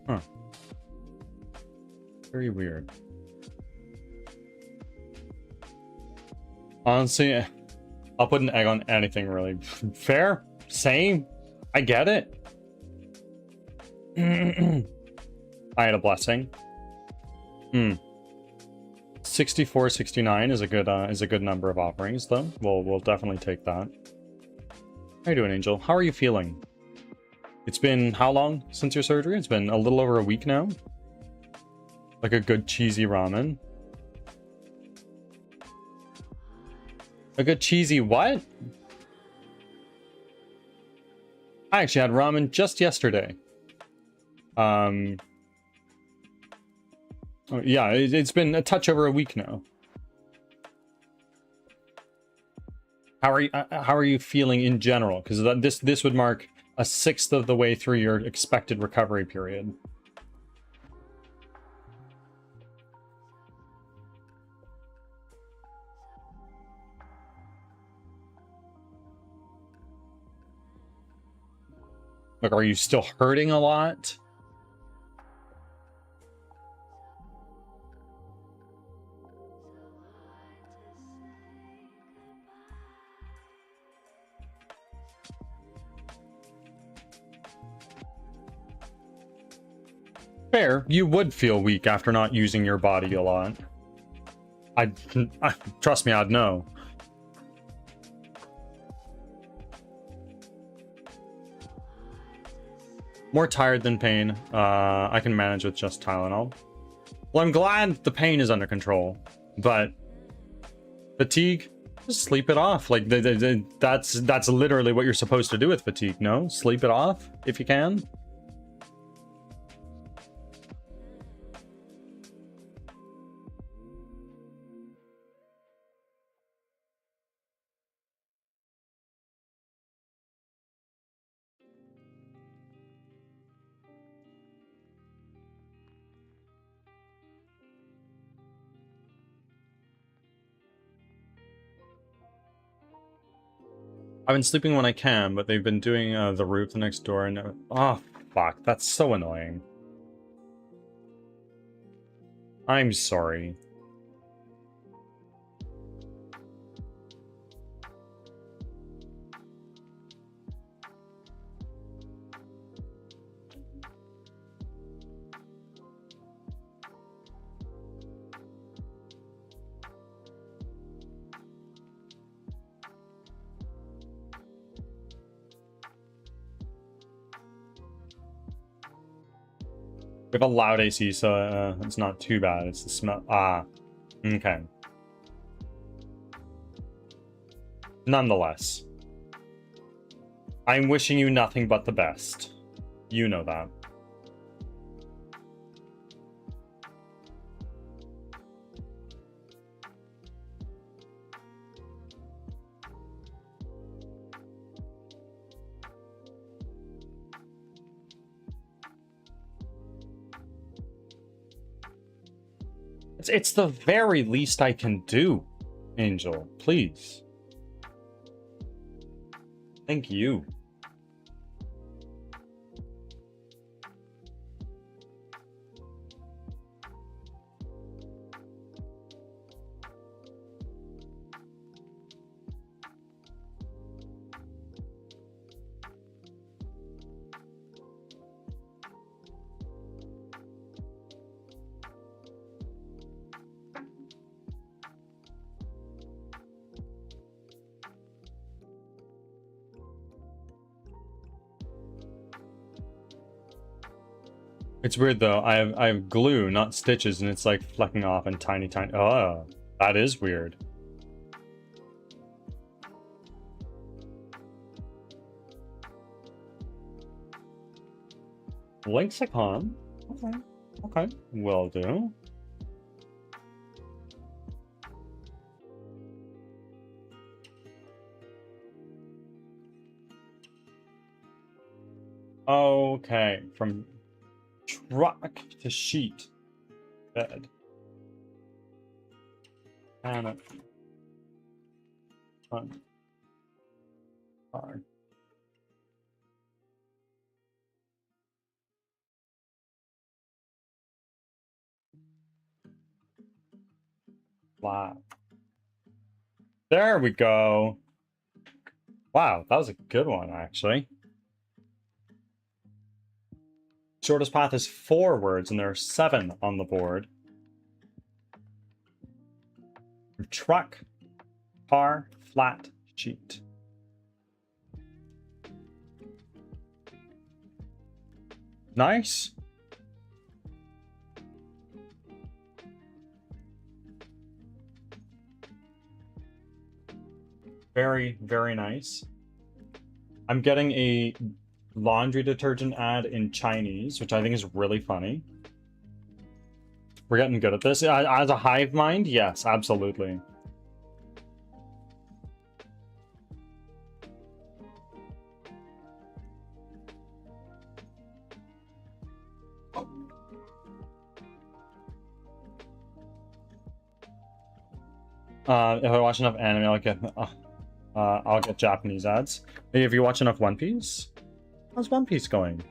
Huh. Very weird. Honestly, I'll put an egg on anything, really. Fair? Same? I get it. I had a blessing. 64, 69 is a good number of offerings, though. We'll definitely take that. How you doing, Angel? How are you feeling? It's been how long since your surgery? It's been a little over a week now. Like a good cheesy ramen. A good cheesy what? I actually had ramen just yesterday. Oh, yeah, it's been a touch over a week now. How are you feeling in general? Because this would mark a sixth of the way through your expected recovery period. Like, are you still hurting a lot? Fair, you would feel weak after not using your body a lot. I trust me, I'd know. More tired than pain. I can manage with just Tylenol. Well, I'm glad the pain is under control, but fatigue, just sleep it off. Like that's literally what you're supposed to do with fatigue. No, sleep it off if you can. I've been sleeping when I can, but they've been doing the roof next door, and oh fuck, that's so annoying. I'm sorry. We have a loud AC, so it's not too bad. It's the smell. Ah, okay. Nonetheless, I'm wishing you nothing but the best. You know that. It's the very least I can do, Angel. Please. Thank you. It's weird though. I have glue, not stitches, and it's like flecking off in tiny. Oh, that is weird. Lexicon. Okay. Okay. Will do. Okay. From truck to sheet. Bed. Planet. Fun. Car. Wow. There we go. Wow, that was a good one, actually. Shortest path is 4 words, and there are 7 on the board. Truck, car, flat, sheet. Nice. Very, very nice. I'm getting a laundry detergent ad in Chinese, which I think is really funny. We're getting good at this. As a hive mind, yes, absolutely. If I watch enough anime, I'll get Japanese ads. Hey, if you watch enough One Piece, how's One Piece going?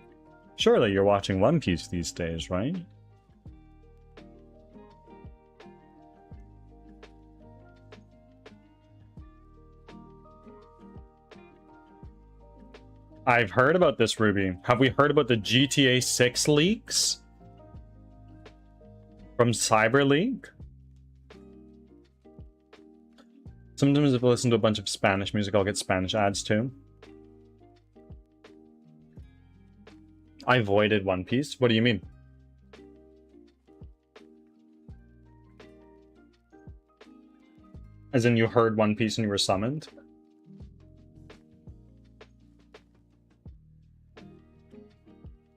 Surely you're watching One Piece these days, right? I've heard about this, Ruby. Have we heard about the GTA 6 leaks? From CyberLeak? Sometimes if I listen to a bunch of Spanish music, I'll get Spanish ads too. I avoided One Piece? What do you mean? As in you heard One Piece and you were summoned?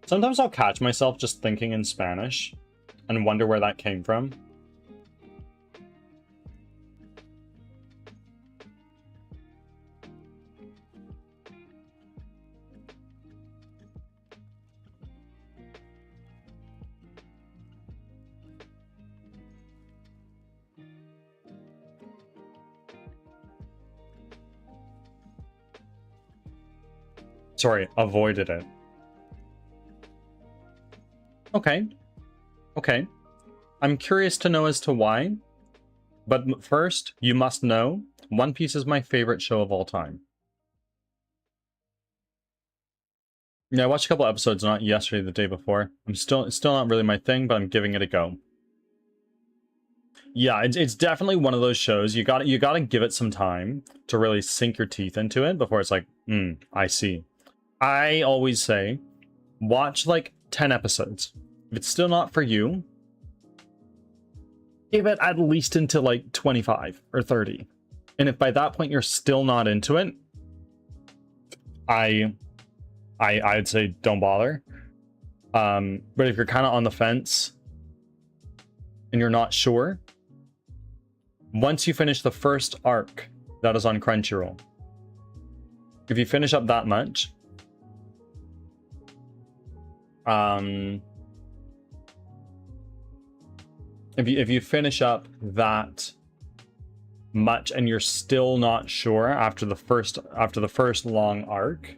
Sometimes I'll catch myself just thinking in Spanish and wonder where that came from. Sorry, avoided it. Okay. Okay. I'm curious to know as to why. But first, you must know, One Piece is my favorite show of all time. Yeah, I watched a couple episodes, not yesterday, the day before. It's still not really my thing, but I'm giving it a go. Yeah, it's definitely one of those shows. You gotta give it some time to really sink your teeth into it before it's like, I see. I always say, watch like 10 episodes. If it's still not for you, give it at least until like 25 or 30. And if by that point you're still not into it, I'd say don't bother. But if you're kind of on the fence and you're not sure, once you finish the first arc that is on Crunchyroll, if you finish up that much, if you finish up that much and you're still not sure after the first long arc,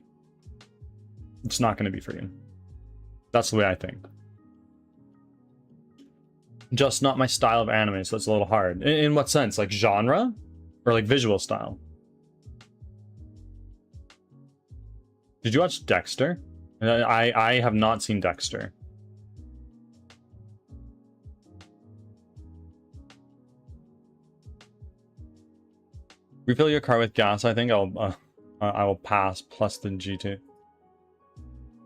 it's not going to be for you. That's the way I think. Just not my style of anime, so it's a little hard. In what sense? Like genre? Or like visual style? Did you watch Dexter? I have not seen Dexter. Refill your car with gas. I think I will pass plus the G2.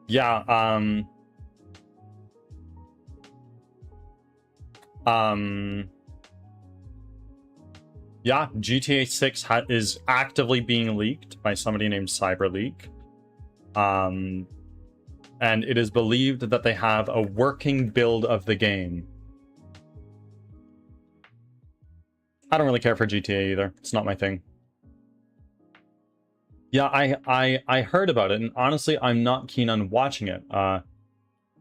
Yeah. Yeah. GTA 6 is actively being leaked by somebody named CyberLeak. And it is believed that they have a working build of the game. I don't really care for GTA either. It's not my thing. Yeah, I heard about it, and honestly, I'm not keen on watching it.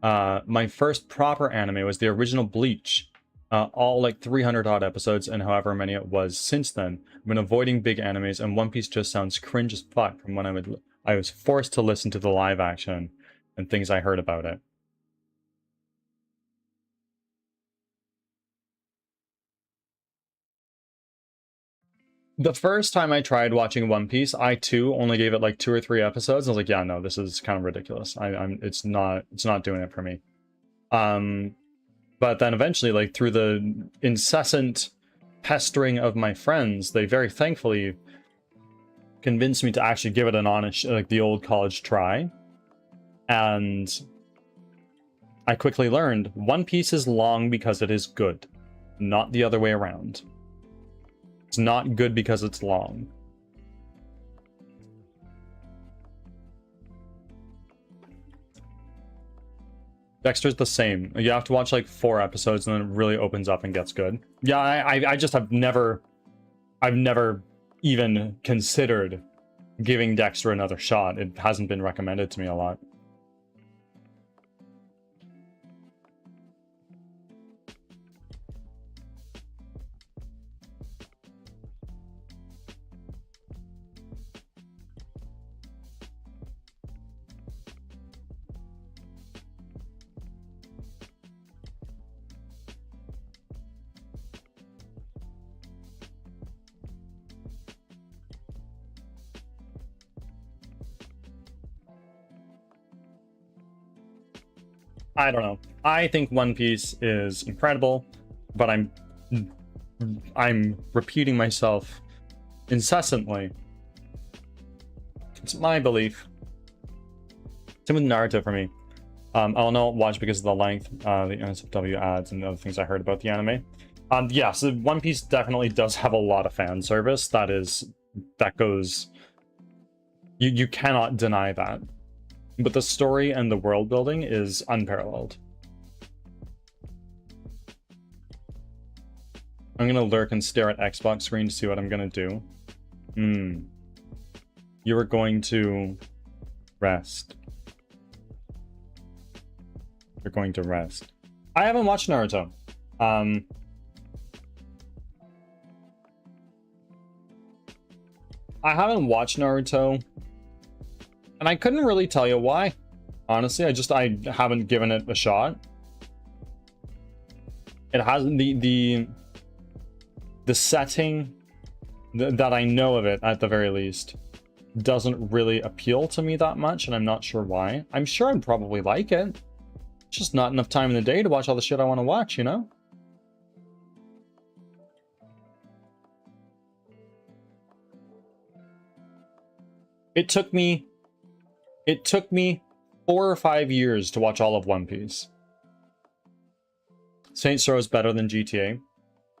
My first proper anime was the original Bleach, all like 300 odd episodes and however many it was since then. I've been avoiding big animes, and One Piece just sounds cringe as fuck from when I was forced to listen to the live action and things I heard about it. The first time I tried watching One Piece, I too only gave it like 2 or 3 episodes. I was like, yeah, no, this is kind of ridiculous. It's not doing it for me. But then eventually, like through the incessant pestering of my friends, they very thankfully convinced me to actually give it an honest, like the old college try. And I quickly learned One Piece is long because it is good, not the other way around. It's not good because it's long. Dexter's the same. You have to watch like 4 episodes and then it really opens up and gets good. Yeah, I just have never... I've never even considered giving Dexter another shot. It hasn't been recommended to me a lot. I don't know. I think One Piece is incredible, but I'm repeating myself incessantly. It's my belief. Same with Naruto for me. I'll not watch because of the length, the NSFW ads, and other things I heard about the anime. Yeah, so One Piece definitely does have a lot of fan service. That goes. You cannot deny that. But the story and the world building is unparalleled. I'm gonna lurk and stare at Xbox screen to see what I'm gonna do. You are going to rest. You're going to rest. I haven't watched Naruto. I haven't watched Naruto. And I couldn't really tell you why. Honestly, I haven't given it a shot. It hasn't the setting that I know of it, at the very least, doesn't really appeal to me that much, and I'm not sure why. I'm sure I'd probably like it. It's just not enough time in the day to watch all the shit I want to watch, you know? It took me 4 or 5 years to watch all of One Piece. Saints Row is better than GTA.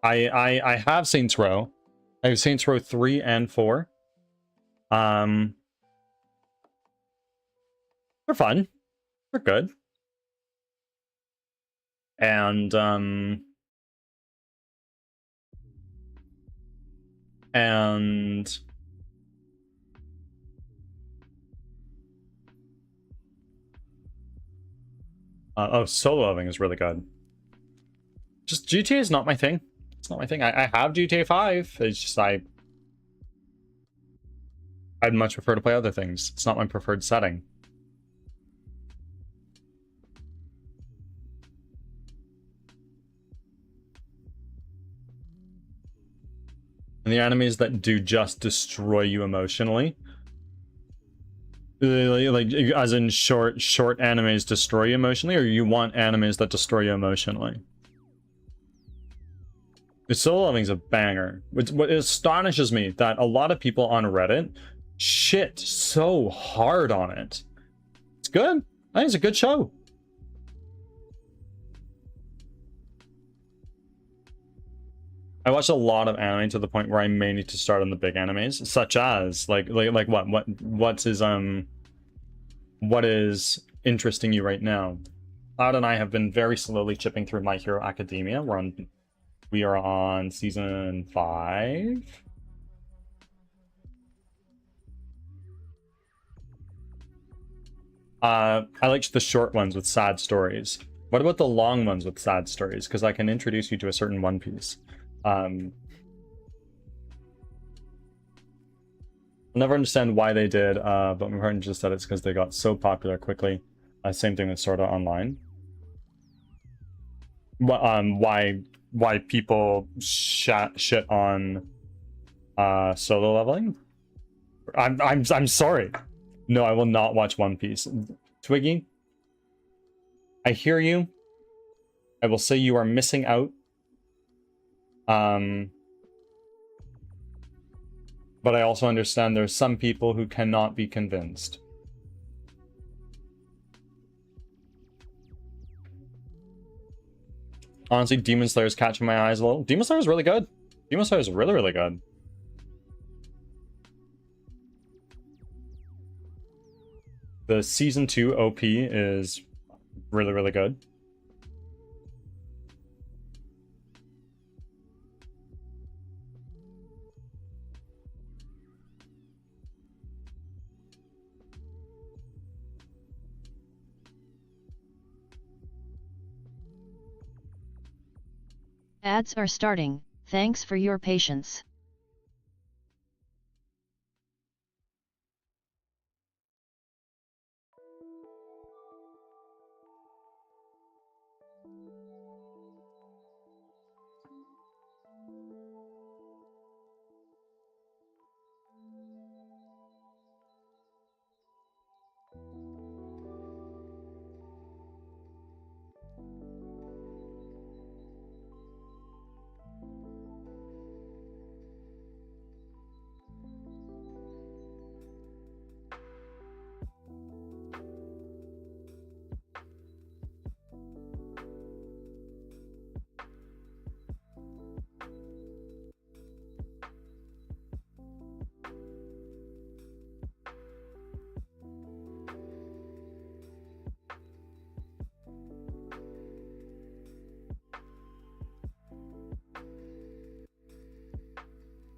I have Saints Row. I have Saints Row 3 and 4. They're fun. They're good. And oh, solo leveling is really good. Just GTA is not my thing. It's not my thing. I have GTA 5. It's just I'd much prefer to play other things. It's not my preferred setting. And the animes that do just destroy you emotionally, like as in short animes destroy you emotionally, or you want animes that destroy you emotionally? The solo leveling is a banger. What astonishes me that a lot of people on Reddit shit so hard on it. It's good. I think it's a good show. I watch a lot of anime to the point where I may need to start on the big animes, such as what is interesting you right now? Cloud and I have been very slowly chipping through My Hero Academia. We are on season 5. I like the short ones with sad stories. What about the long ones with sad stories? Because I can introduce you to a certain One Piece. I'll never understand why they did, but my partner just said it's because they got so popular quickly. Same thing with Sword Art Online. Why people shit on solo leveling? I'm sorry. No, I will not watch One Piece. Twiggy, I hear you. I will say you are missing out. But I also understand there's some people who cannot be convinced. Honestly, Demon Slayer is catching my eyes a little. Demon Slayer is really good. Demon Slayer is really, really good. The season 2 OP is really, really good.
Ads are starting. Thanks for your patience.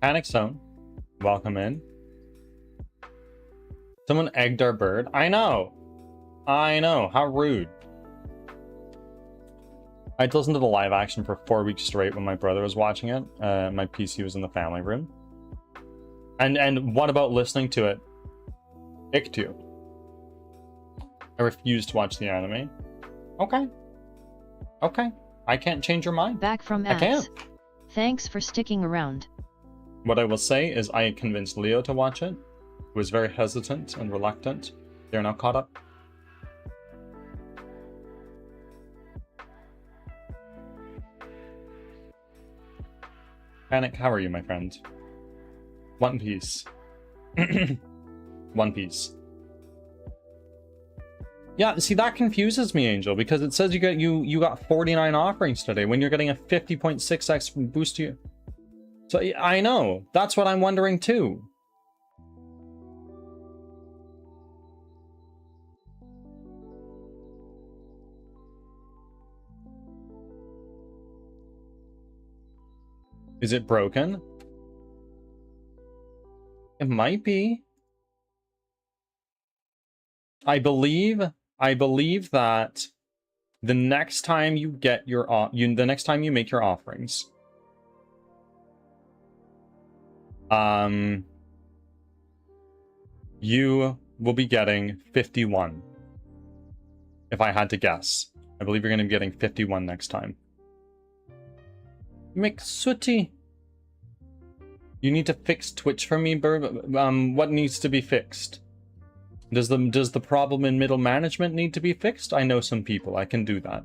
Panic Zone, welcome in. Someone egged our bird. I know. How rude. I listened to the live action for 4 weeks straight when my brother was watching it. My PC was in the family room. And what about listening to it? Ep.200. I refuse to watch the anime. Okay. I can't change your mind.
Back from
I can't.
ads. Thanks for sticking around.
What I will say is I convinced Leo to watch it, who was very hesitant and reluctant. They're now caught up. Panic, how are you, my friend? One Piece. One Piece. Yeah, see, that confuses me, Angel, because it says you got 49 offerings today when you're getting a 50.6x boost to you. So I know. That's what I'm wondering too. Is it broken? It might be. I believe that the next time you get your the next time you make your offerings, you will be getting 51. If I had to guess, I believe you're going to be getting 51 next time. McSooty, you need to fix Twitch for me, Bird. What needs to be fixed? Does the problem in middle management need to be fixed? I know some people. I can do that.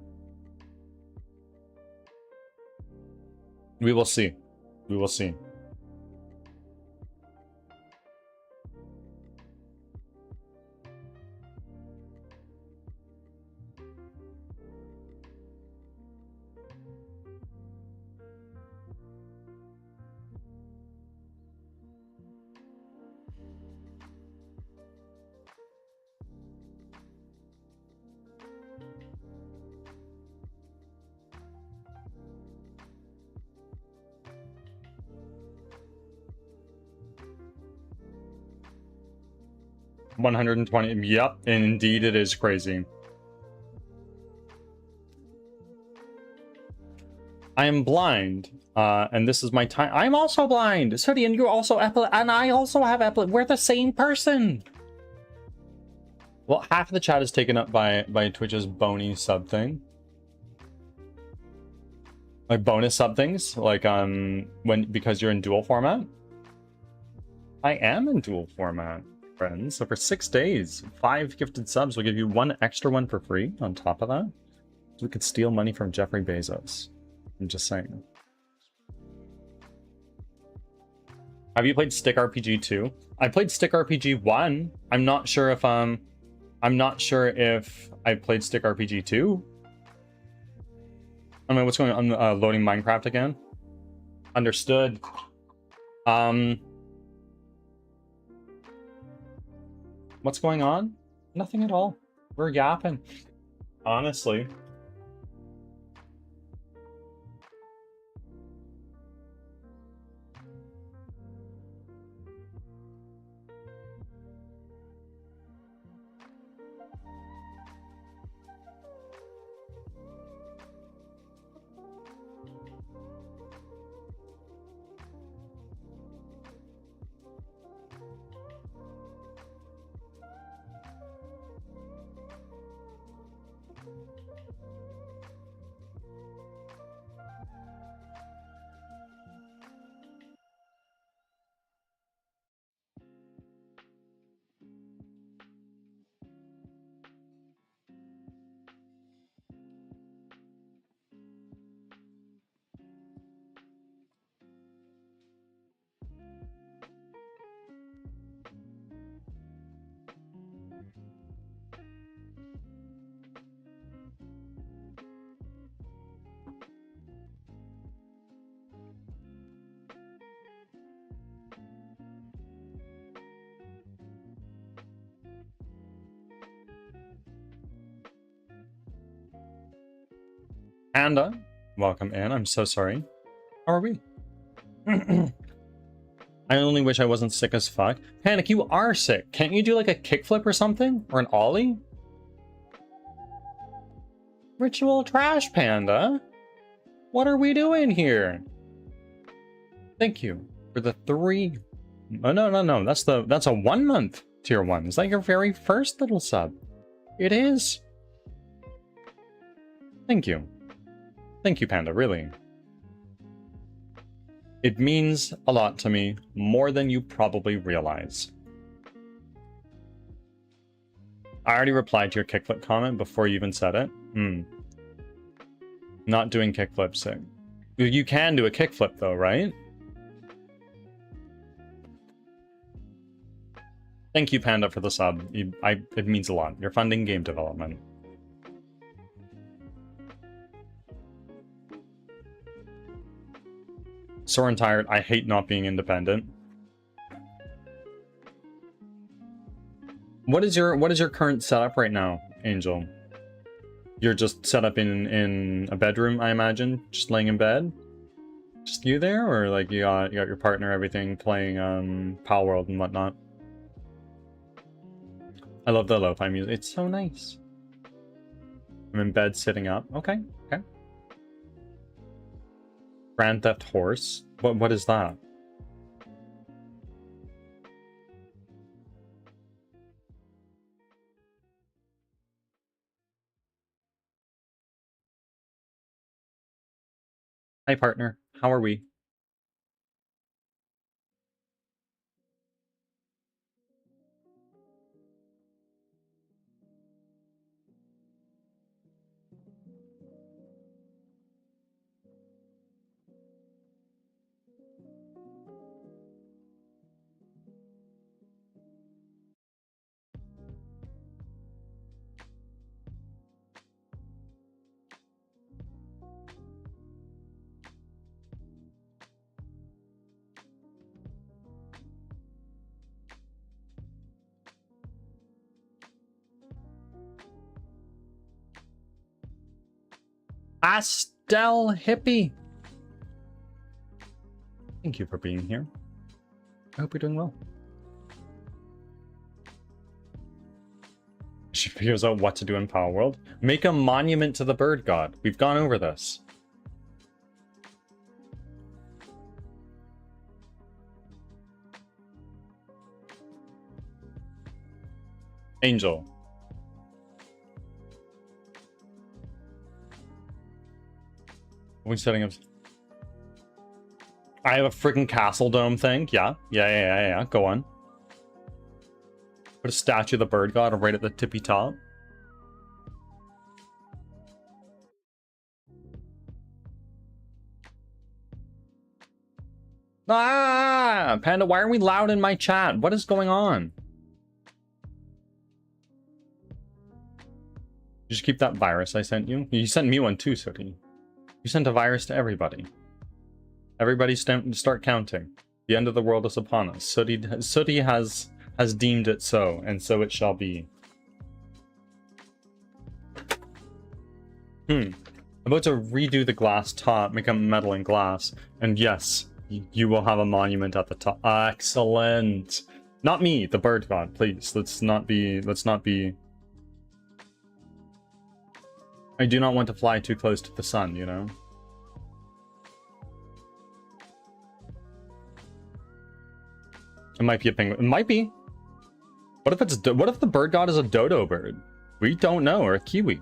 We will see. We will see. $120. Yep, and indeed it is crazy. I am blind, and this is my time. I'm also blind. Sooty, and you're also epileptic, and I also have epilepsy. We're the same person. Well, half of the chat is taken up by Twitch's bony sub thing. Like bonus sub things, like because you're in dual format. I am in dual format, friends. So for 6 days, 5 gifted subs will give you 1 extra one for free on top of that. So we could steal money from Jeffrey Bezos. I'm just saying. Have you played Stick RPG 2? I played Stick RPG 1. I'm not sure if I played Stick RPG 2. I mean, what's going on? Loading Minecraft again. Understood. What's going on? Nothing at all. We're yapping. Honestly. Panda, welcome in. I'm so sorry. How are we? I only wish I wasn't sick as fuck. Panic, you are sick. Can't you do like a kickflip or something? Or an ollie? Ritual trash panda? What are we doing here? Thank you for the 3. Oh, no. That's a 1 month tier 1. Is that your very first little sub? It is. Thank you. Thank you, Panda, really. It means a lot to me, more than you probably realize. I already replied to your kickflip comment before you even said it. Not doing kickflips. You can do a kickflip though, right? Thank you, Panda, for the sub. It means a lot. You're funding game development. Sore and tired. I hate not being independent. What is your current setup right now, Angel? You're just set up in a bedroom, I imagine, just laying in bed. Just you there, or like you got your partner, everything, playing Pal World and whatnot. I love the lo-fi music. It's so nice. I'm in bed, sitting up. Okay. Grand Theft Horse. What is that? Hi, partner. How are we? Pastel Hippie. Thank you for being here. I hope you're doing well. She figures out what to do in Power World. Make a monument to the bird god. We've gone over this. Angel. Are we setting up? I have a freaking castle dome thing. Yeah. Go on. Put a statue of the bird god right at the tippy top. Ah, Panda, why are we loud in my chat? What is going on? Just keep that virus I sent you. You sent me one too, Sooty. You sent a virus to everybody. Everybody start counting. The end of the world is upon us. Sooty has deemed it so, and so it shall be. I'm about to redo the glass top, make a metal and glass, and yes, you will have a monument at the top. Excellent. Not me, the bird god, please. Let's not be. I do not want to fly too close to the sun, you know? It might be a penguin. It might be. What if the bird god is a dodo bird? We don't know, or a kiwi.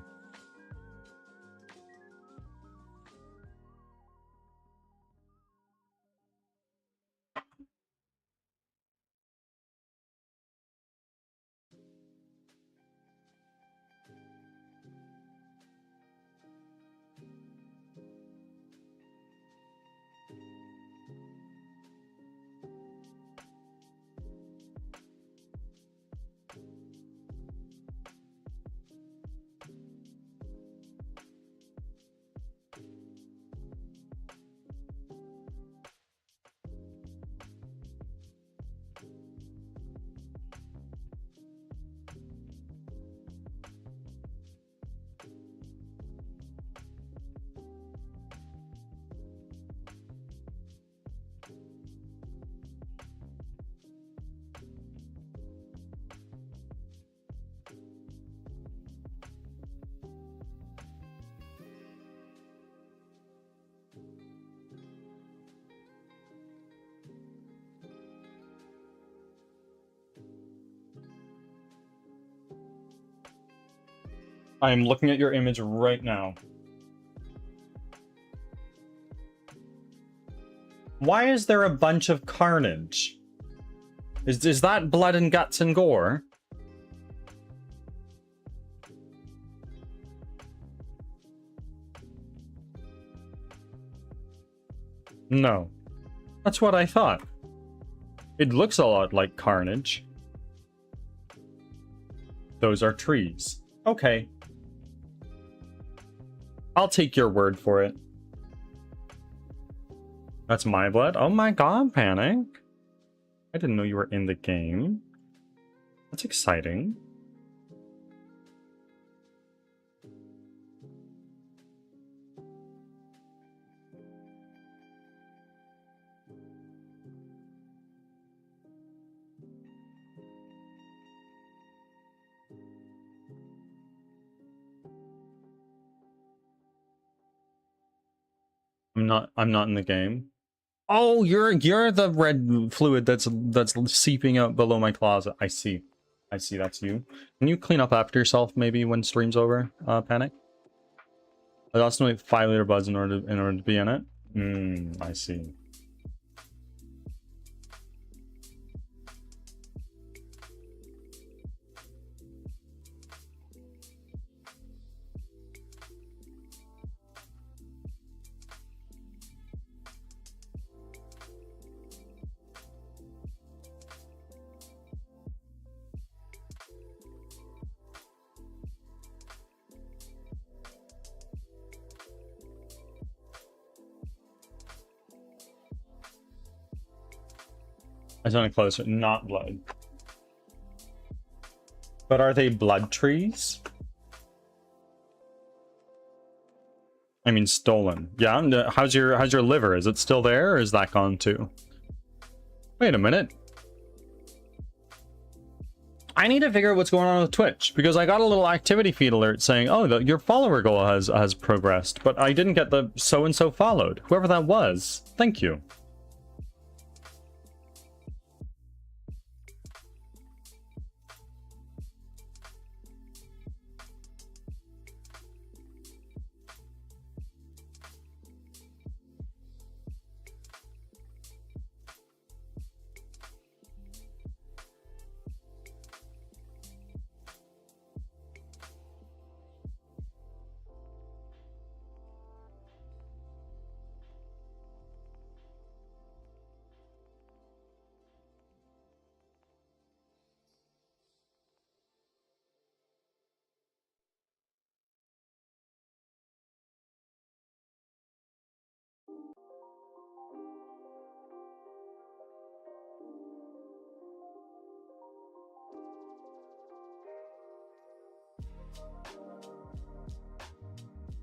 I am looking at your image right now. Why is there a bunch of carnage? Is that blood and guts and gore? No. That's what I thought. It looks a lot like carnage. Those are trees. Okay. I'll take your word for it. That's my blood? Oh my god, Panic. I didn't know you were in the game. That's exciting. I'm not in the game. Oh, you're the red fluid that's seeping out below my closet. I see, that's you. Can you clean up after yourself maybe when stream's over, Panic? I also need 5-liter buds in order to be in it. I see. I sound closer. Not blood. But are they blood trees? I mean, stolen. Yeah. How's your liver? Is it still there, or is that gone too? Wait a minute. I need to figure out what's going on with Twitch, because I got a little activity feed alert saying, "Oh, your follower goal has progressed," but I didn't get the so and so followed. Whoever that was, thank you.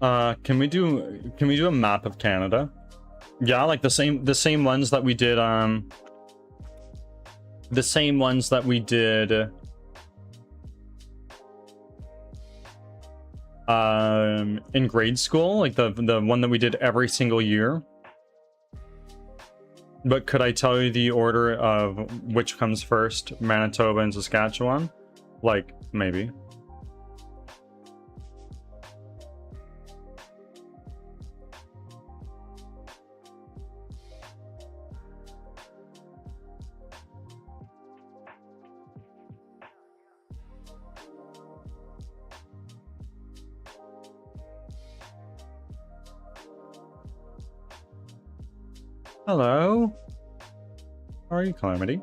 Can we do a map of Canada? Yeah, like the same ones that we did the same ones that we did in grade school, like the one that we did every single year. But could I tell you the order of which comes first, Manitoba and Saskatchewan? Like, maybe. Hello? How are you, Calamity?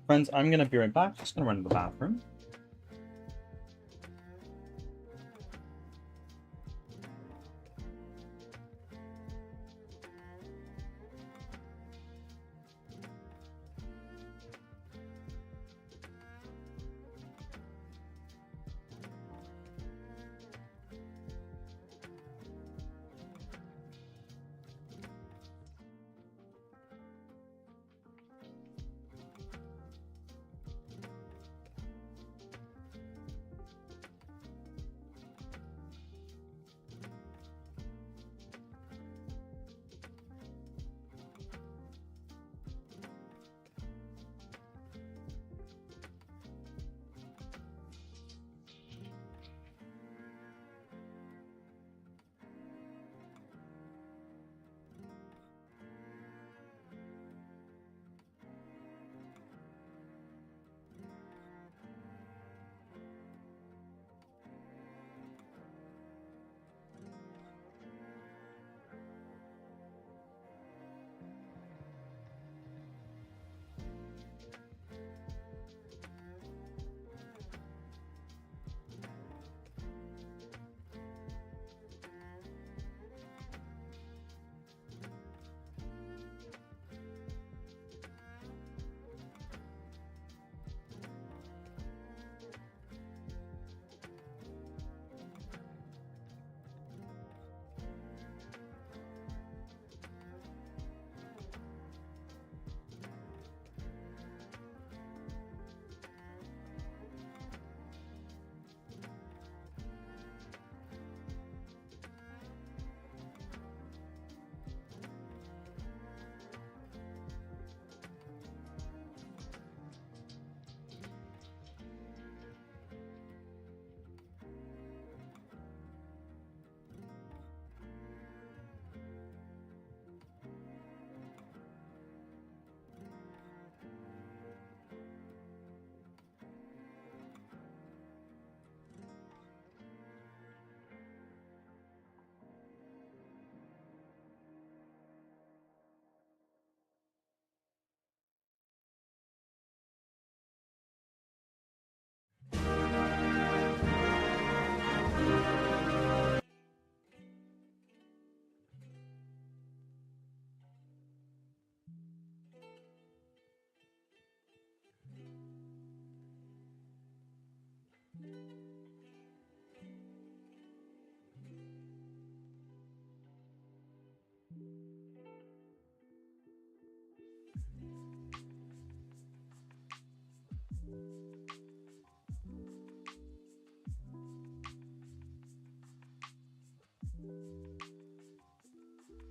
Friends, I'm gonna be right back. Just gonna run to the bathroom.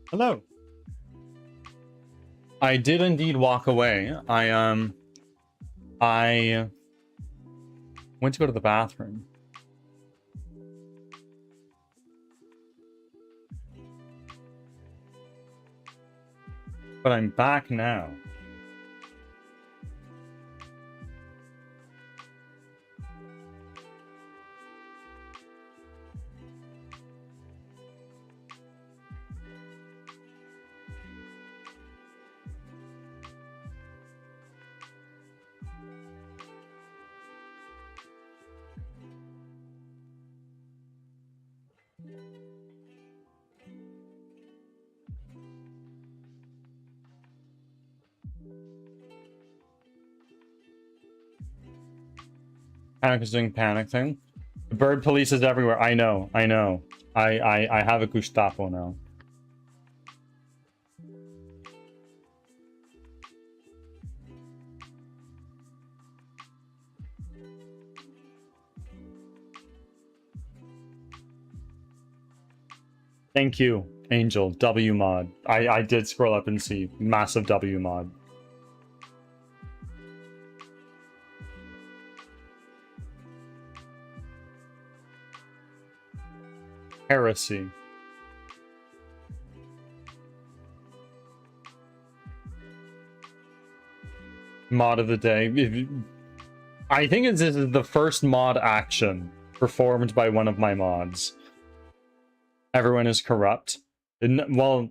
Hello. I did indeed walk away. I went to go to the bathroom. But I'm back now. Panic is doing panic thing. The bird police is everywhere. I know. I have a Gestapo now. Thank you, Angel. W mod. I did scroll up and see massive W mod. Heresy. Mod of the day. I think this is the first mod action performed by one of my mods. Everyone is corrupt. Well,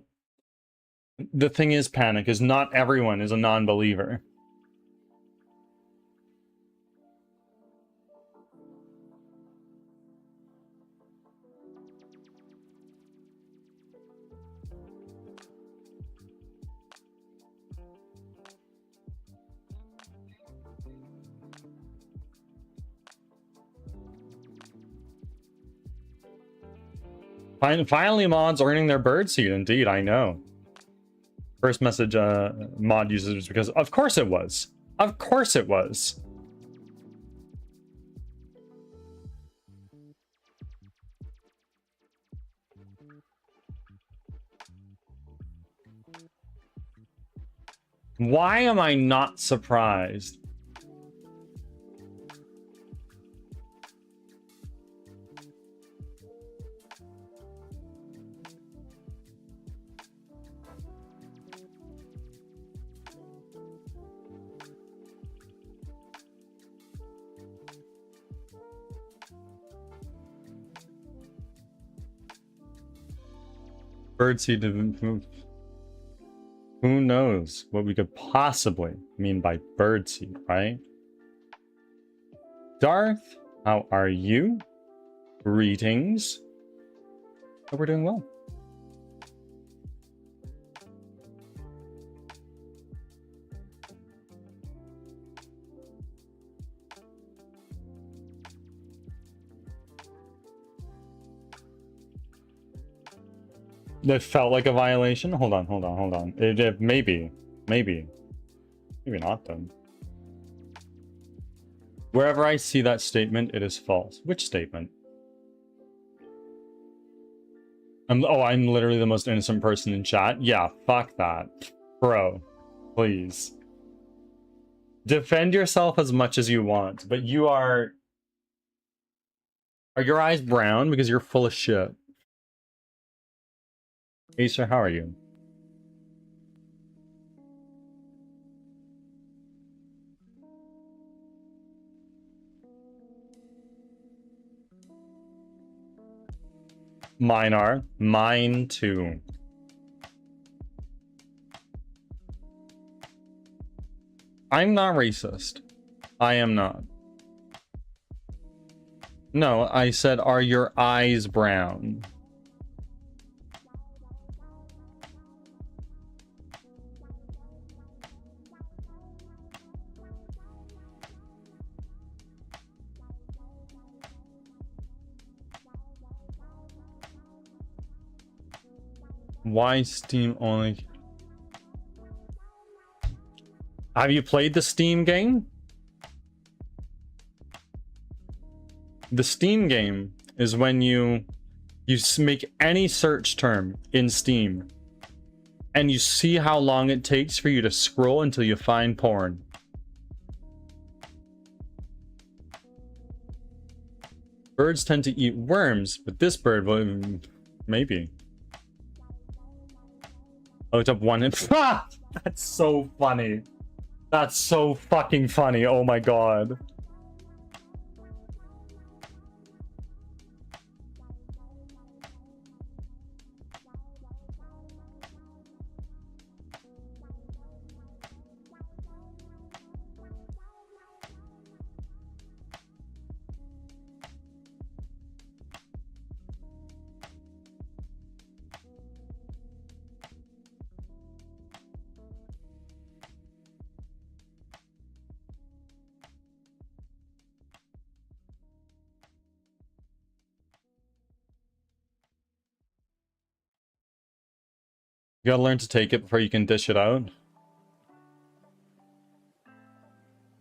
the thing is, Panic, is not everyone is a non-believer. Finally, mods earning their birdseed. Indeed, I know. First message mod uses was because, of course it was. Of course it was. Why am I not surprised? Birdseed didn't move. Who knows what we could possibly mean by birdseed, right? Darth, how are you? Greetings. Hope we're doing well. That felt like a violation. Hold on. Maybe not then. Wherever I see that statement, it is false. Which statement? I'm literally the most innocent person in chat. Yeah, fuck that. Bro, please. Defend yourself as much as you want, but you are your eyes brown because you're full of shit? Hey sir, how are you? Mine are. Mine too. I'm not racist. I am not. No, I said, are your eyes brown? Why Steam only? Have you played the Steam game? The Steam game is when you make any search term in Steam and you see how long it takes for you to scroll until you find porn. Birds tend to eat worms, but this bird will maybe. I looked up one and that's so funny. That's so fucking funny. Oh my god. You gotta learn to take it before you can dish it out.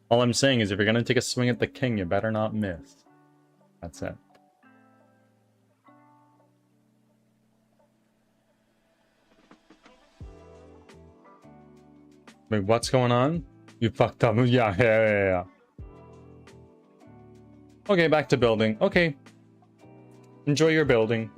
All I'm saying is if you're gonna take a swing at the king, you better not miss. That's it. Wait, what's going on? You fucked up. Yeah. Okay, back to building. Okay. Enjoy your building.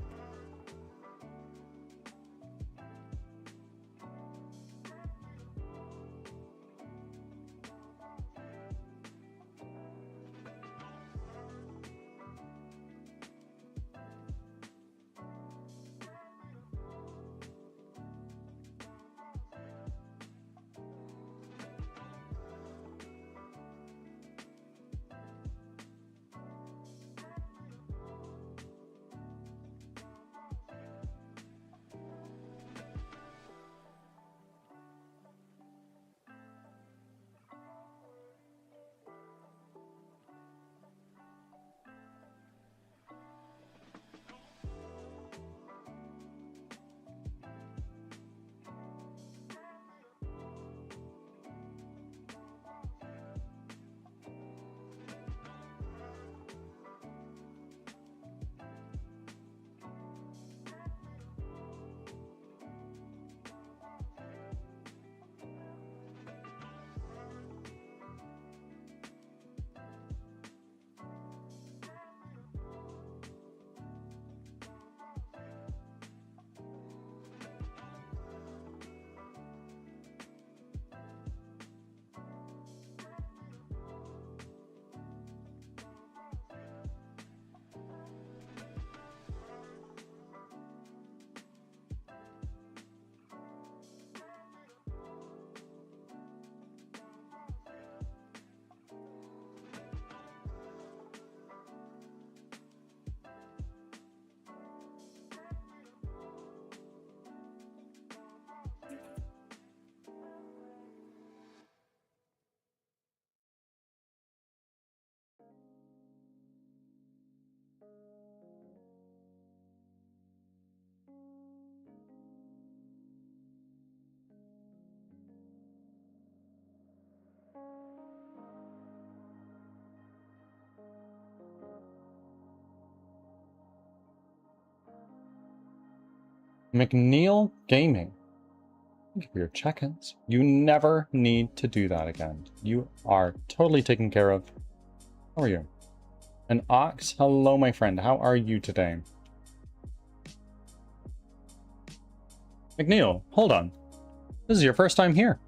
McNeil Gaming. Thank you for your check-ins. You never need to do that again. You are totally taken care of. How are you? And Ox, hello my friend. How are you today? McNeil, hold on. This is your first time here.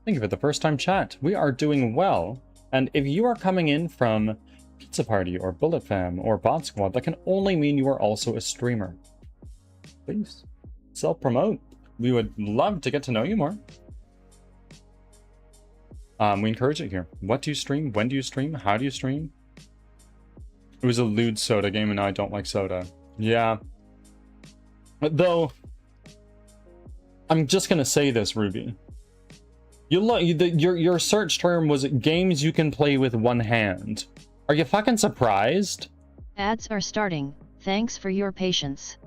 Thank you for the first time chat. We are doing well. And if you are coming in from Pizza Party or Bullet Fam or Bot Squad, that can only mean you are also a streamer. Please self-promote. We would love to get to know you more. We encourage it here. What do you stream? When do you stream? How do you stream? It was a lewd soda game and now I don't like soda. Yeah. Though, I'm just gonna say this, Ruby. You look, your search term was games you can play with one hand. Are you fucking surprised?
Ads are starting. Thanks for your patience.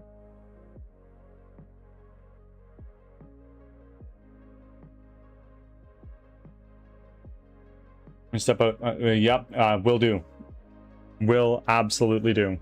Step out. Yep, will do. Will absolutely do.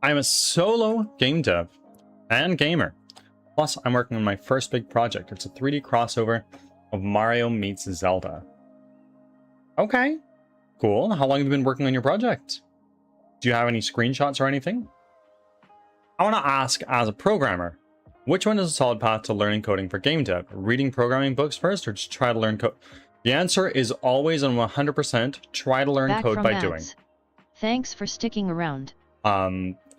I'm a solo game dev and gamer. Plus, I'm working on my first big project. It's a 3D crossover of Mario meets Zelda. Okay, cool. How long have you been working on your project? Do you have any screenshots or anything? I want to ask, as a programmer, which one is a solid path to learning coding for game dev? Reading programming books first, or just try to learn code? The answer is always and 100% try to learn code by doing.
Thanks for sticking around.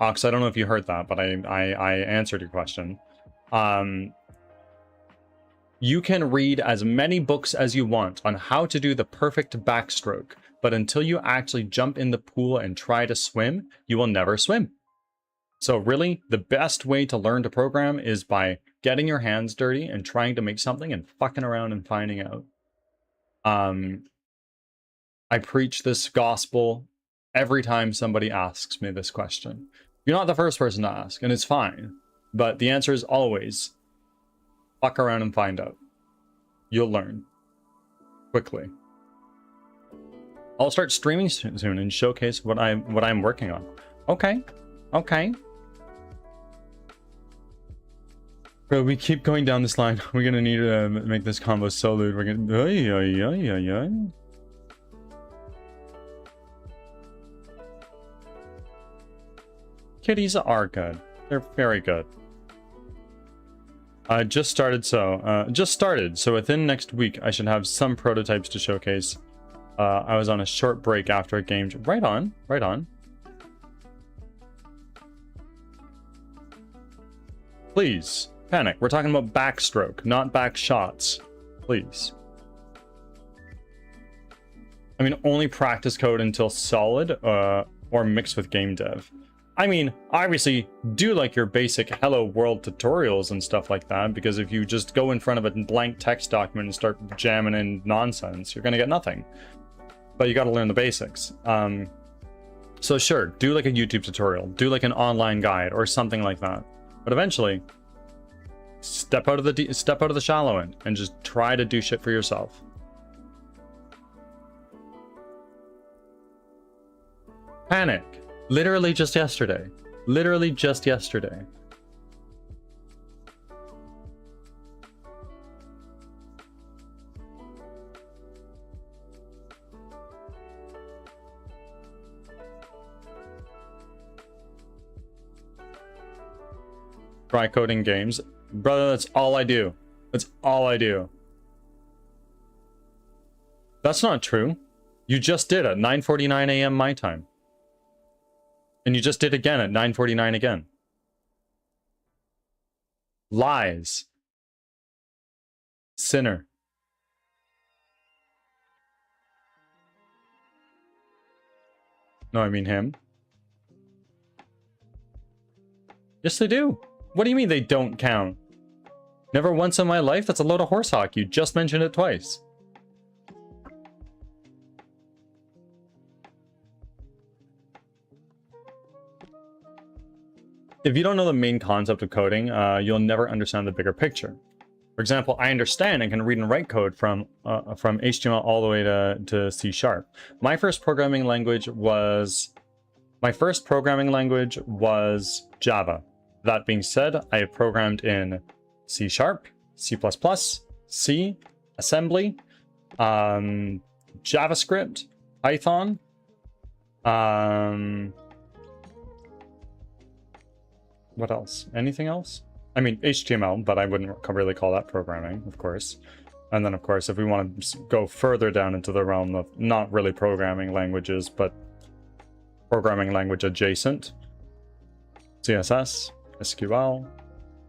Ox, I don't know if you heard that, but I answered your question. You can read as many books as you want on how to do the perfect backstroke, but until you actually jump in the pool and try to swim, you will never swim. So really, the best way to learn to program is by getting your hands dirty and trying to make something and fucking around and finding out. I preach this gospel every time somebody asks me this question. You're not the first person to ask, and it's fine. But the answer is always, fuck around and find out. You'll learn. Quickly. I'll start streaming soon and showcase what I'm working on. Okay. Okay. Bro, we keep going down this line. We're gonna need to make this combo so lewd. We're gonna... Kitties are good. They're very good. Just started, so within next week I should have some prototypes to showcase. I was on a short break after a game. Right on, right on. Please, panic. We're talking about backstroke, not back shots. Please. I mean, only practice code until solid, or mixed with game dev. I mean, obviously, do like your basic hello world tutorials and stuff like that, because if you just go in front of a blank text document and start jamming in nonsense, you're gonna get nothing. But you gotta learn the basics. So sure, do like a YouTube tutorial, do like an online guide or something like that. But eventually, step out of the shallow end and just try to do shit for yourself. Panic. Literally just yesterday. Literally just yesterday. Try coding games. Brother, that's all I do. That's all I do. That's not true. You just did at 9:49 a.m. my time. And you just did again at 9:49 again. Lies. Sinner. No, I mean him. Yes, they do. What do you mean they don't count? Never once in my life? That's a load of horse hawk. You just mentioned it twice. If you don't know the main concept of coding, you'll never understand the bigger picture. For example, I understand and can read and write code from HTML all the way to C#. My first programming language was Java. That being said, I have programmed in C#, C++, C, assembly, JavaScript, Python, what else? Anything else? I mean, HTML, but I wouldn't really call that programming, of course. And then, of course, if we want to go further down into the realm of not really programming languages, but programming language adjacent, CSS, SQL,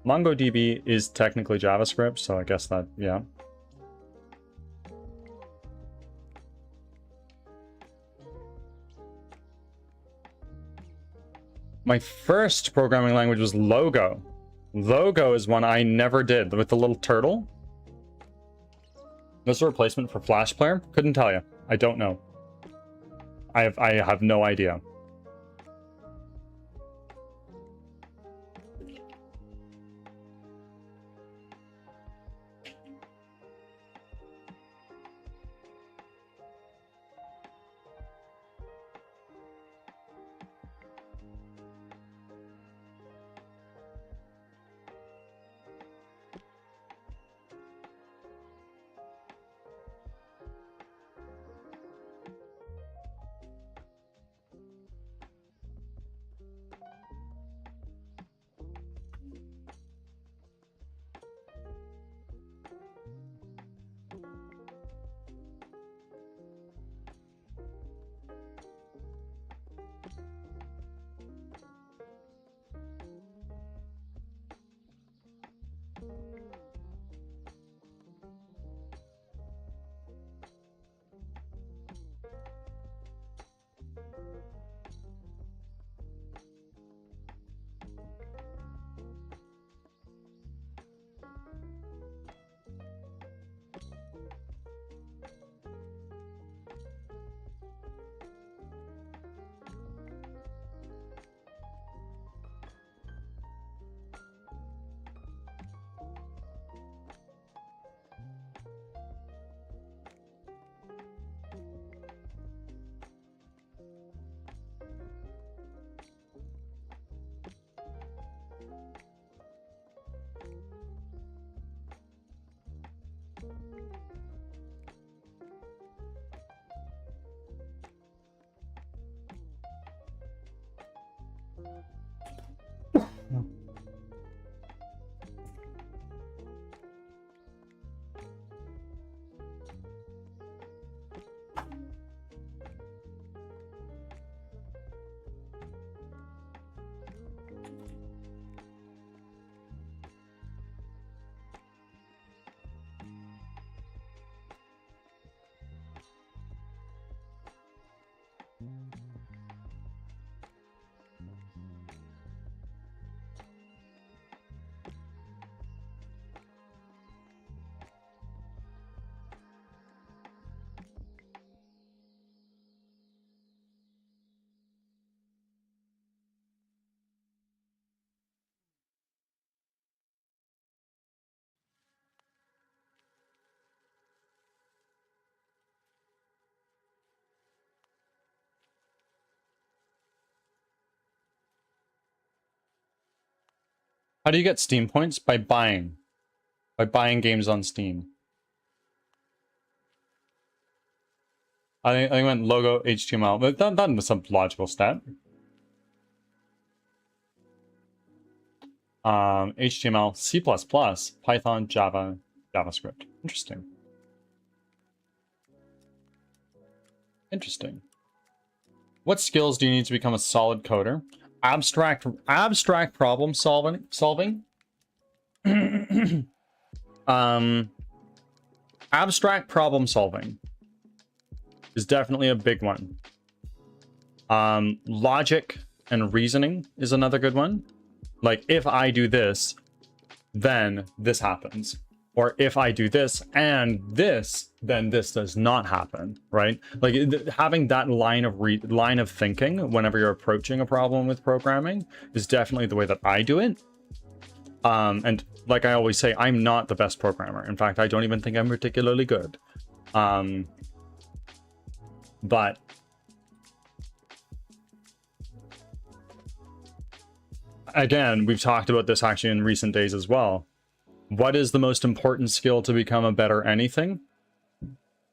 MongoDB is technically JavaScript, so I guess that, yeah. My first programming language was Logo. Logo is one I never did, with the little turtle. This is a replacement for Flash Player? Couldn't tell you. I don't know. I have no idea. How do you get Steam points? By buying. By buying games on Steam. I went logo HTML, but that was a logical step. HTML, C++, Python, Java, JavaScript. Interesting. Interesting. What skills do you need to become a solid coder? Abstract problem solving. Abstract problem solving is definitely a big one. Logic and reasoning is another good one. Like, if I do this, then this happens. Or if I do this and this, then this does not happen, right? Like, having that line of thinking whenever you're approaching a problem with programming is definitely the way that I do it. And like I always say, I'm not the best programmer. In fact, I don't even think I'm particularly good. But again, we've talked about this actually in recent days as well. What is the most important skill to become a better anything?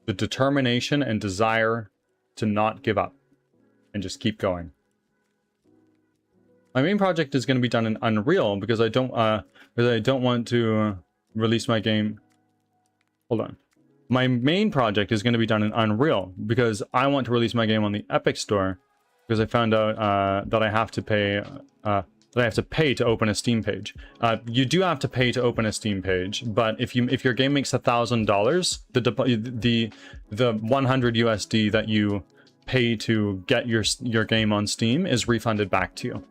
The determination and desire to not give up and just keep going. My main project is going to be done in Unreal because I don't want to release my game hold on. My main project is going to be done in Unreal because I want to release my game on the Epic Store because I found out that I have to pay to open a Steam page. You do have to pay to open a Steam page, but if your game makes $1,000, the 100 USD that you pay to get your game on Steam is refunded back to you.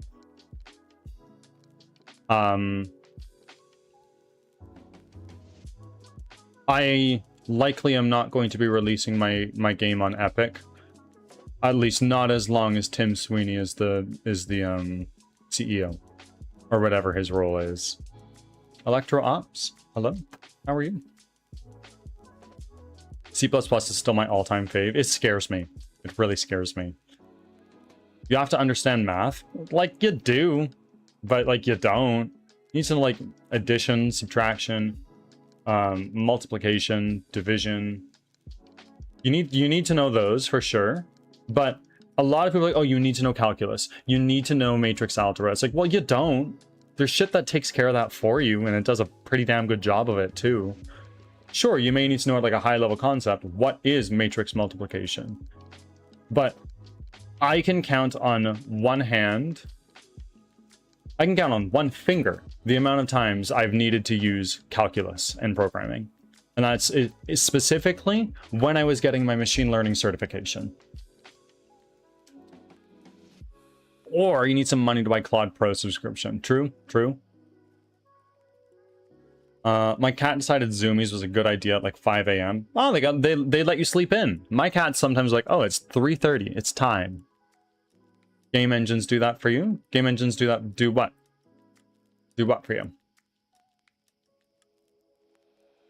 I likely am not going to be releasing my game on Epic, at least not as long as Tim Sweeney is the CEO or whatever his role is. Electro Ops, hello, how are you? C++ is still my all-time fave. It scares me. It really scares me. You have to understand math, like you do, but like you don't. You need to know like addition, subtraction, multiplication, division. You need to know those for sure, but a lot of people are like, oh, you need to know calculus, you need to know matrix algebra. It's like, well, you don't. There's shit that takes care of that for you, and it does a pretty damn good job of it too. Sure, you may need to know like a high level concept, what is matrix multiplication, but I can count on one hand, I can count on one finger the amount of times I've needed to use calculus in programming. And that's it, specifically when I was getting my machine learning certification. Or you need some money to buy Claude Pro subscription. True, true. My cat decided Zoomies was a good idea at like 5 a.m. Oh, they let you sleep in. My cat's sometimes like, oh, it's 3:30, it's time. Game engines do that for you? Game engines do that, do what? Do what for you?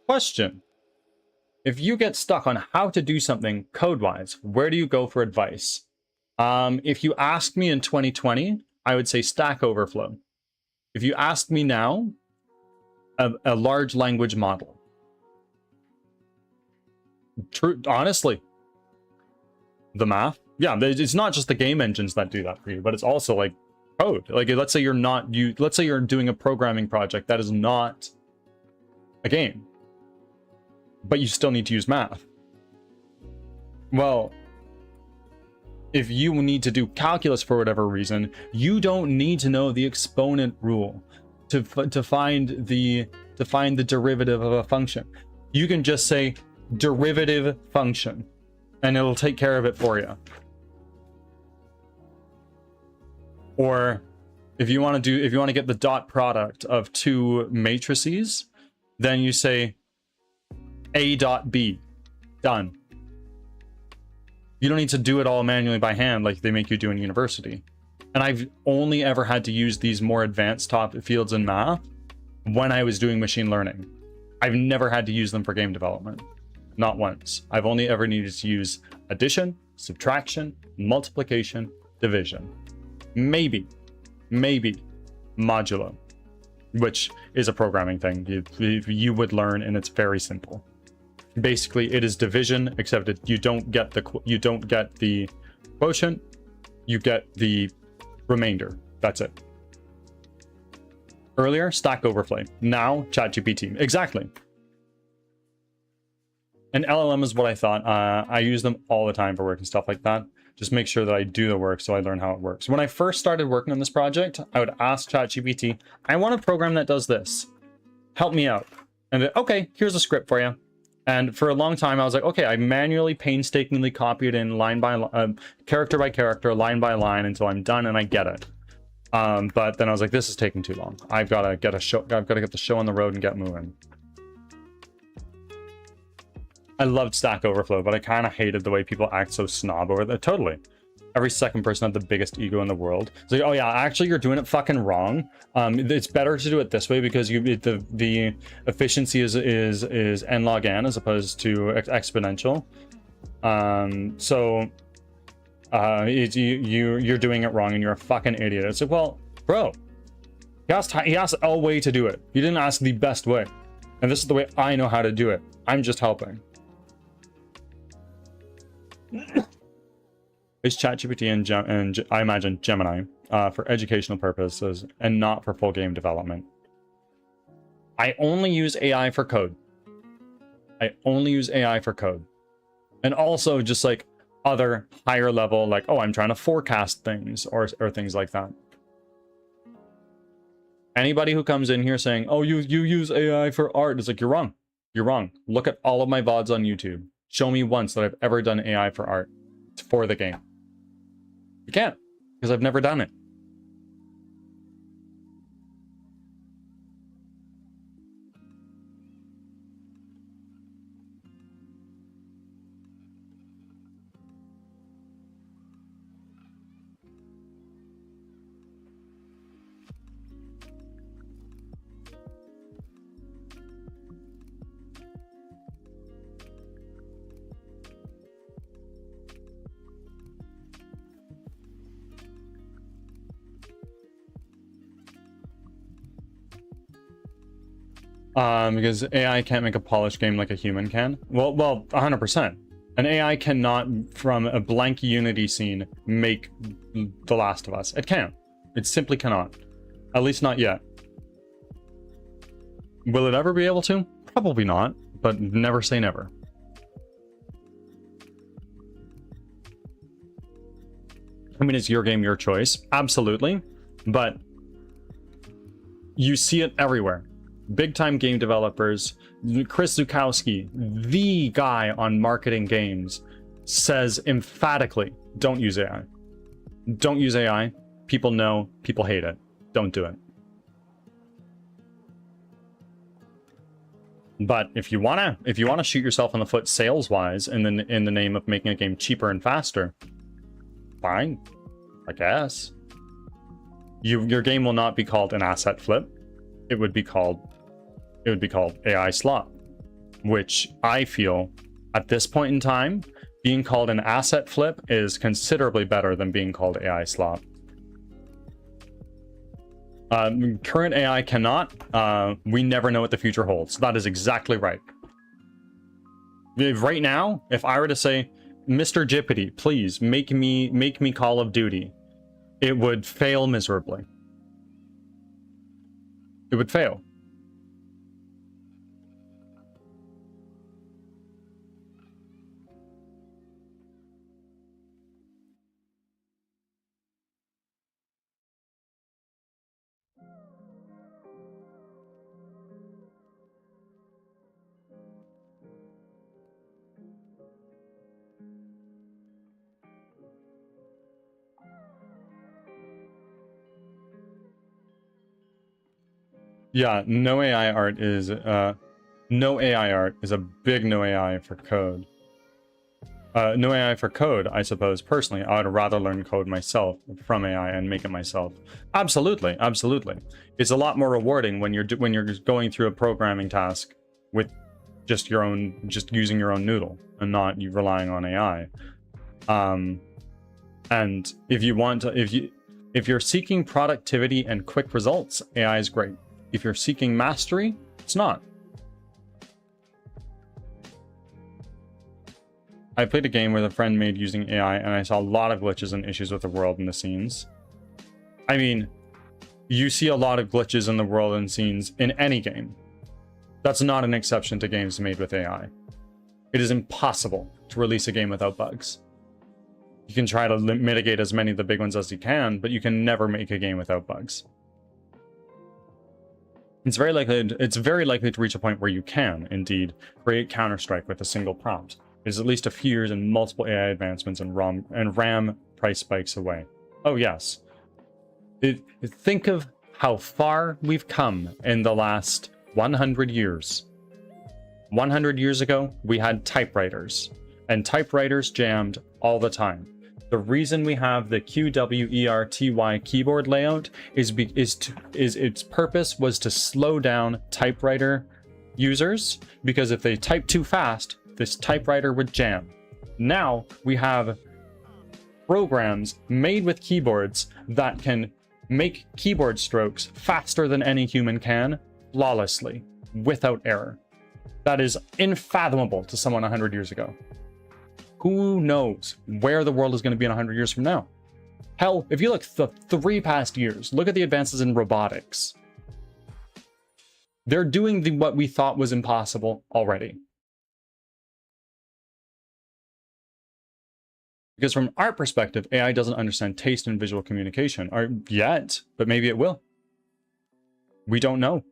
Question. If you get stuck on how to do something code-wise, where do you go for advice? If you asked me in 2020, I would say Stack Overflow. If you asked me now, a large language model. True, honestly. The math. Yeah, it's not just the game engines that do that for you, but it's also like code. Like, let's say let's say you're doing a programming project that is not a game, but you still need to use math. Well, if you need to do calculus for whatever reason, you don't need to know the exponent rule to find the derivative of a function. You can just say derivative function, and it'll take care of it for you. Or if you want to get the dot product of two matrices, then you say A dot B. Done. You don't need to do it all manually by hand like they make you do in university. And I've only ever had to use these more advanced top fields in math when I was doing machine learning. I've never had to use them for game development. Not once. I've only ever needed to use addition, subtraction, multiplication, division. Maybe modulo, which is a programming thing you would learn, and it's very simple. Basically, it is division, except you don't get the quotient, you get the remainder. That's it. Earlier, Stack Overflow. Now, ChatGPT. Exactly. And LLM is what I thought. I use them all the time for work and stuff like that. Just make sure that I do the work so I learn how it works. When I first started working on this project, I would ask ChatGPT, I want a program that does this. Help me out. And okay, here's a script for you. And for a long time, I was like, okay, I manually, painstakingly copy it in line by character by character, line by line until I'm done and I get it. But then I was like, this is taking too long. I've got to get the show on the road and get moving. I loved Stack Overflow, but I kind of hated the way people act so snob over it. Totally. Every second person had the biggest ego in the world. It's like, oh yeah, actually you're doing it fucking wrong. It's better to do it this way because the efficiency is n log n as opposed to exponential. You're doing it wrong and you're a fucking idiot. It's like, well, bro, he asked a way to do it. He didn't ask the best way. And this is the way I know how to do it. I'm just helping. It's ChatGPT and I imagine Gemini for educational purposes and not for full game development. I only use AI for code. I only use AI for code. And also just like other higher level, like, oh, I'm trying to forecast things or things like that. Anybody who comes in here saying, oh, you use AI for art, it's like, you're wrong. You're wrong. Look at all of my VODs on YouTube. Show me once that I've ever done AI for art for the game. You can't, because I've never done it. Because AI can't make a polished game like a human can. Well, 100%. An AI cannot, from a blank Unity scene, make The Last of Us. It can't. It simply cannot. At least not yet. Will it ever be able to? Probably not, but never say never. I mean, it's your game, your choice. Absolutely. But you see it everywhere. Big-time game developers, Chris Zukowski, the guy on marketing games, says emphatically, don't use AI. Don't use AI. People know, people hate it. Don't do it. But if you wanna shoot yourself in the foot sales-wise in the name of making a game cheaper and faster, fine, I guess. Your game will not be called an asset flip. It would be called AI slop, which I feel at this point in time, being called an asset flip is considerably better than being called AI slop. Current AI cannot. We never know what the future holds. That is exactly right. Right now, if I were to say, Mr. Jippity, please make me Call of Duty, it would fail miserably. It would fail. Yeah, no AI art is no AI art is a big no AI for code. No AI for code, I suppose. Personally, I would rather learn code myself from AI and make it myself. Absolutely, absolutely. It's a lot more rewarding when you're going through a programming task with just using your own noodle and not you relying on AI. And if you're seeking productivity and quick results, AI is great. If you're seeking mastery, it's not. I played a game with a friend made using AI, and I saw a lot of glitches and issues with the world and the scenes. I mean, you see a lot of glitches in the world and scenes in any game. That's not an exception to games made with AI. It is impossible to release a game without bugs. You can try to mitigate as many of the big ones as you can, but you can never make a game without bugs. It's very likely to reach a point where you can, indeed, create Counter-Strike with a single prompt. It is at least a few years and multiple AI advancements and RAM price spikes away. Oh yes. Think of how far we've come in the last 100 years. 100 years ago, we had typewriters, and typewriters jammed all the time. The reason we have the QWERTY keyboard layout is its purpose was to slow down typewriter users, because if they type too fast, this typewriter would jam. Now we have programs made with keyboards that can make keyboard strokes faster than any human can, flawlessly, without error. That is unfathomable to someone 100 years ago. Who knows where the world is going to be in 100 years from now? Hell, if you look the 3 past years, look at the advances in robotics. They're doing what we thought was impossible already. Because from our perspective, AI doesn't understand taste and visual communication, or yet, but maybe it will. We don't know.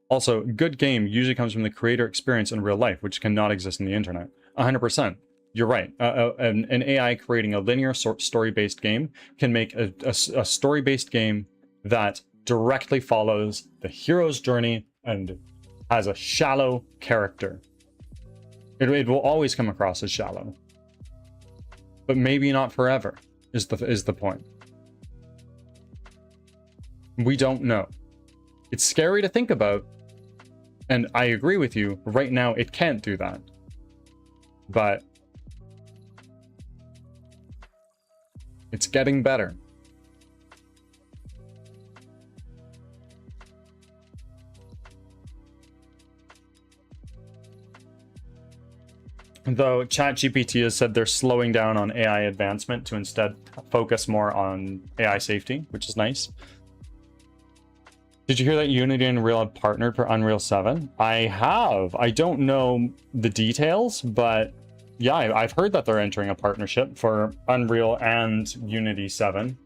Also, good game usually comes from the creator experience in real life, which cannot exist in the internet. 100%. You're right. An AI creating a linear story-based game can make a story-based game that directly follows the hero's journey and has a shallow character. It will always come across as shallow. But maybe not forever, is the point. We don't know. It's scary to think about, and I agree with you, right now it can't do that. But it's getting better. Though ChatGPT has said they're slowing down on AI advancement to instead focus more on AI safety, which is nice. Did you hear that Unity and Unreal have partnered for Unreal 7? I have. I don't know the details, but yeah, I've heard that they're entering a partnership for Unreal and Unity 7.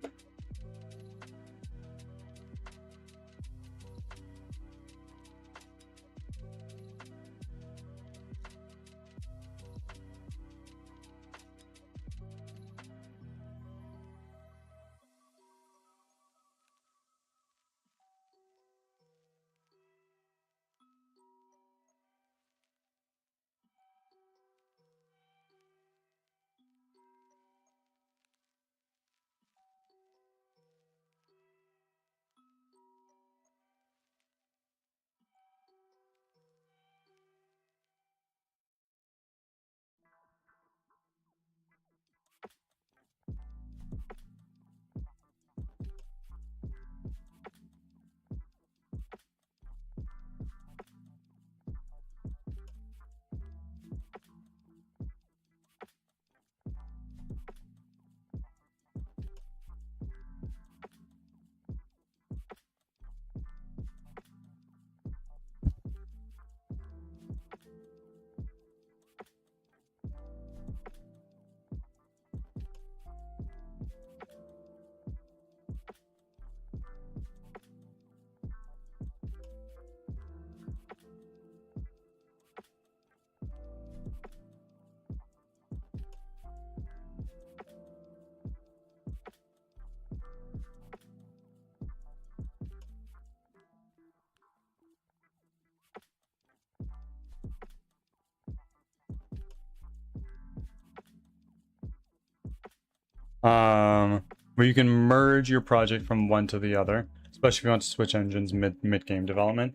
Where you can merge your project from one to the other, especially if you want to switch engines mid-game development.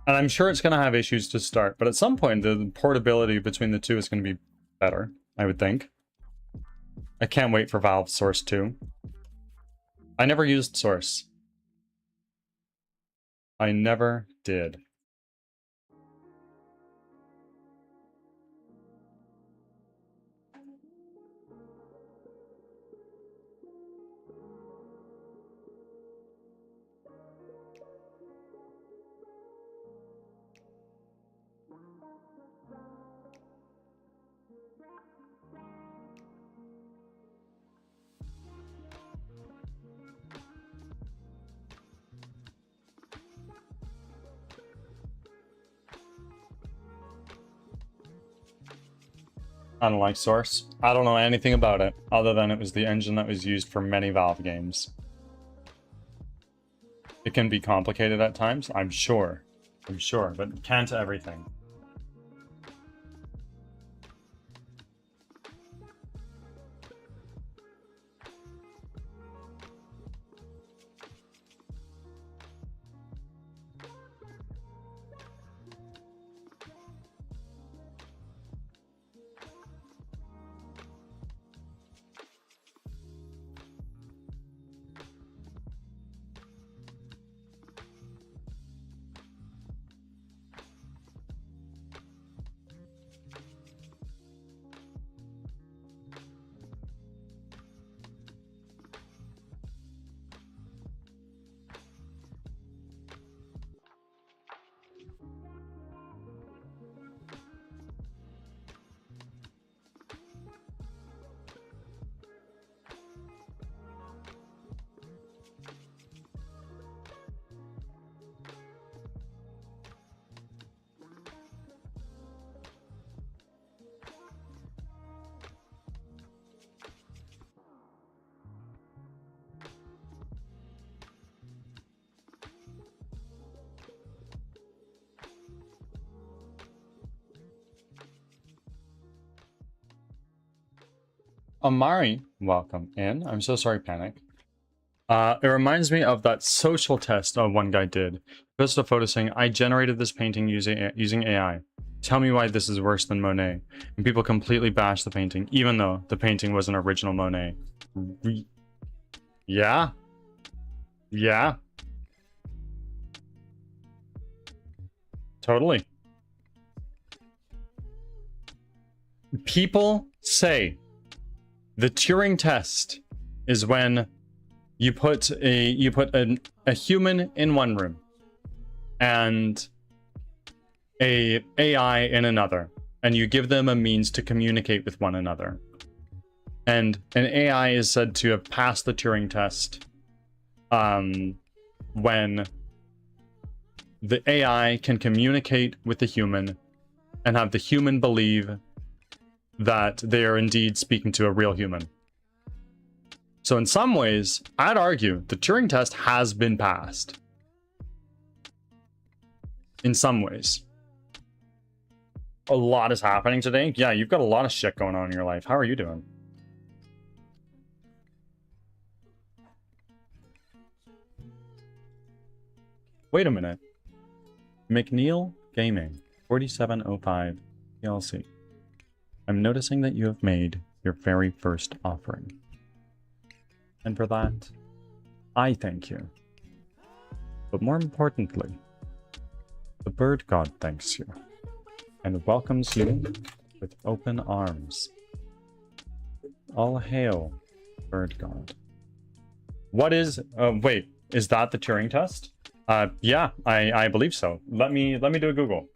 And I'm sure it's going to have issues to start, but at some point the portability between the two is going to be better, I would think. I can't wait for Valve Source 2. I never used Source. I never did. I don't like Source. I don't know anything about it, other than it was the engine that was used for many Valve games. It can be complicated at times, I'm sure. But can't everything. Amari, welcome in. I'm so sorry, Panic. It reminds me of that social test one guy did. He posted a photo saying, I generated this painting using AI. Tell me why this is worse than Monet. And people completely bashed the painting, even though the painting was an original Monet. Yeah? Yeah? Totally. People say the Turing test is when you put a human in one room and a AI in another, and you give them a means to communicate with one another. And an AI is said to have passed the Turing test when the AI can communicate with the human and have the human believe that they are indeed speaking to a real human. So in some ways, I'd argue the Turing test has been passed. In some ways. A lot is happening today. Yeah, you've got a lot of shit going on in your life. How are you doing? Wait a minute. McNeil Gaming, 4705 PLC. I'm noticing that you have made your very first offering. And for that, I thank you. But more importantly, the bird god thanks you and welcomes you with open arms. All hail, bird god. What is... wait, is that the Turing test? Yeah, I believe so. Let me do a Google.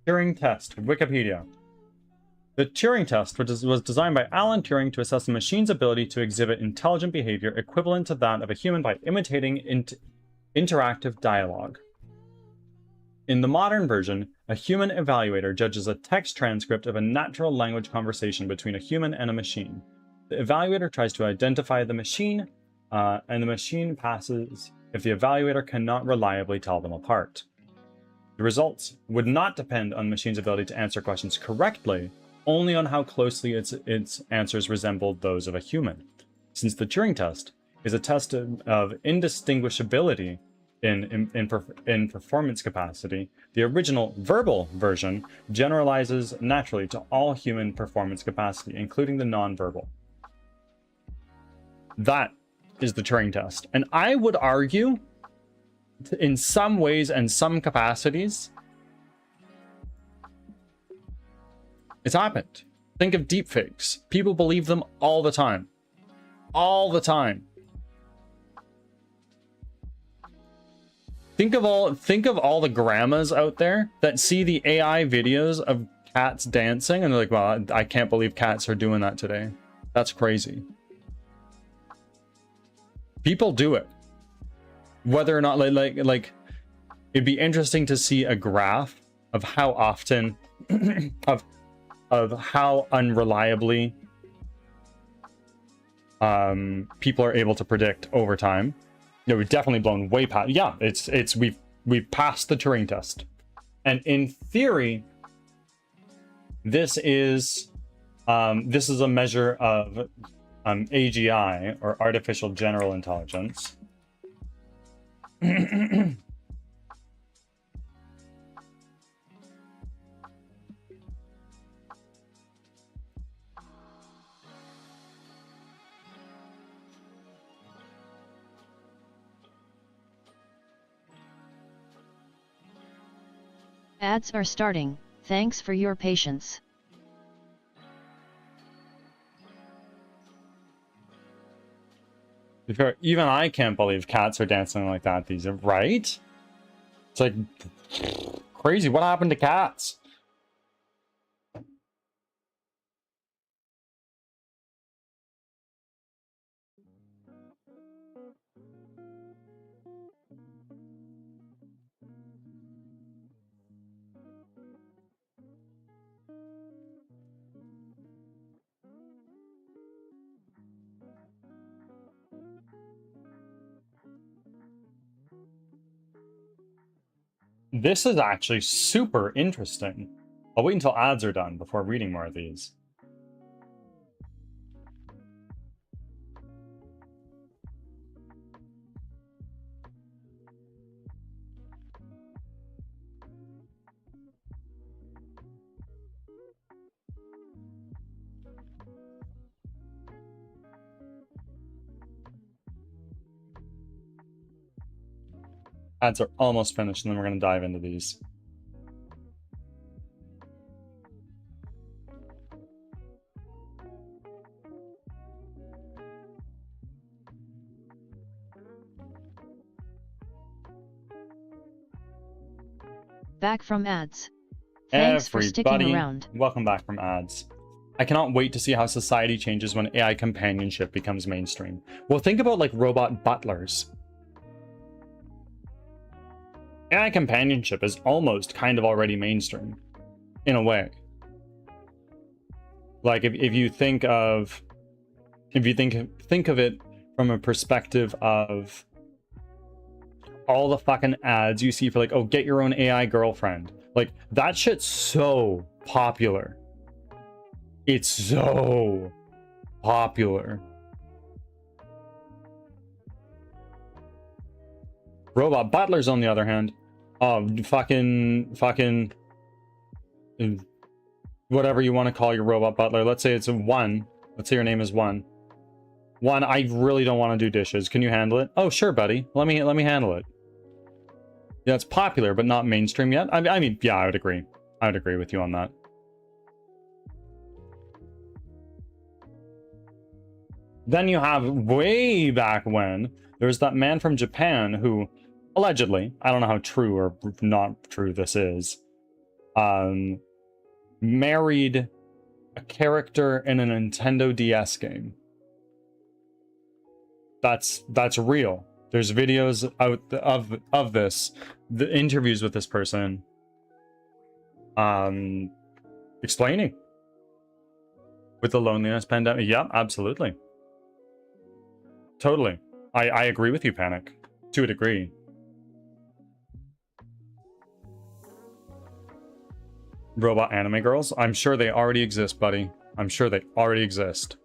Turing test, Wikipedia. The Turing test was designed by Alan Turing to assess a machine's ability to exhibit intelligent behavior equivalent to that of a human by imitating interactive dialogue. In the modern version, a human evaluator judges a text transcript of a natural language conversation between a human and a machine. The evaluator tries to identify the machine, and the machine passes if the evaluator cannot reliably tell them apart. The results would not depend on the machine's ability to answer questions correctly, only on how closely its answers resembled those of a human. Since the Turing test is a test of indistinguishability in performance capacity, the original verbal version generalizes naturally to all human performance capacity, including the non-verbal. That is the Turing test. And I would argue, in some ways and some capacities, it's happened. Think of deepfakes. People believe them all the time. All the time. Think of all the grandmas out there that see the AI videos of cats dancing and they're like, well, I can't believe cats are doing that today. That's crazy. People do it. Whether or not like it'd be interesting to see a graph of how often of how unreliably people are able to predict over time. Yeah, we've definitely blown way past. Yeah, we've passed the Turing test, and in theory, this is a measure of AGI, or artificial general intelligence.
Ads are starting. Thanks for your patience.
Even I can't believe cats are dancing like that these days, right? It's like crazy. What happened to cats? This is actually super interesting. I'll wait until ads are done before reading more of these. Ads are almost finished, and then we're going to dive into these.
Back from ads. Thanks for sticking around.
Welcome back from ads. I cannot wait to see how society changes when AI companionship becomes mainstream. Well, think about like robot butlers. AI companionship is almost kind of already mainstream, in a way. Like if you think of it from a perspective of all the fucking ads you see for like, oh, get your own AI girlfriend. Like that shit's so popular. It's so popular. Robot butlers, on the other hand, fucking, whatever you want to call your robot butler. Let's say it's a 1. Let's say your name is 1. 1, I really don't want to do dishes. Can you handle it? Oh, sure, buddy. Let me handle it. Yeah, it's popular, but not mainstream yet. I mean, yeah, I would agree. I would agree with you on that. Then you have way back when there's that man from Japan who allegedly, I don't know how true or not true this is, married a character in a Nintendo DS game. That's real. There's videos out of this, the interviews with this person, explaining with the loneliness pandemic. Yeah, absolutely. Totally. I agree with you, Panic, to a degree. Robot anime girls? I'm sure they already exist, buddy. I'm sure they already exist.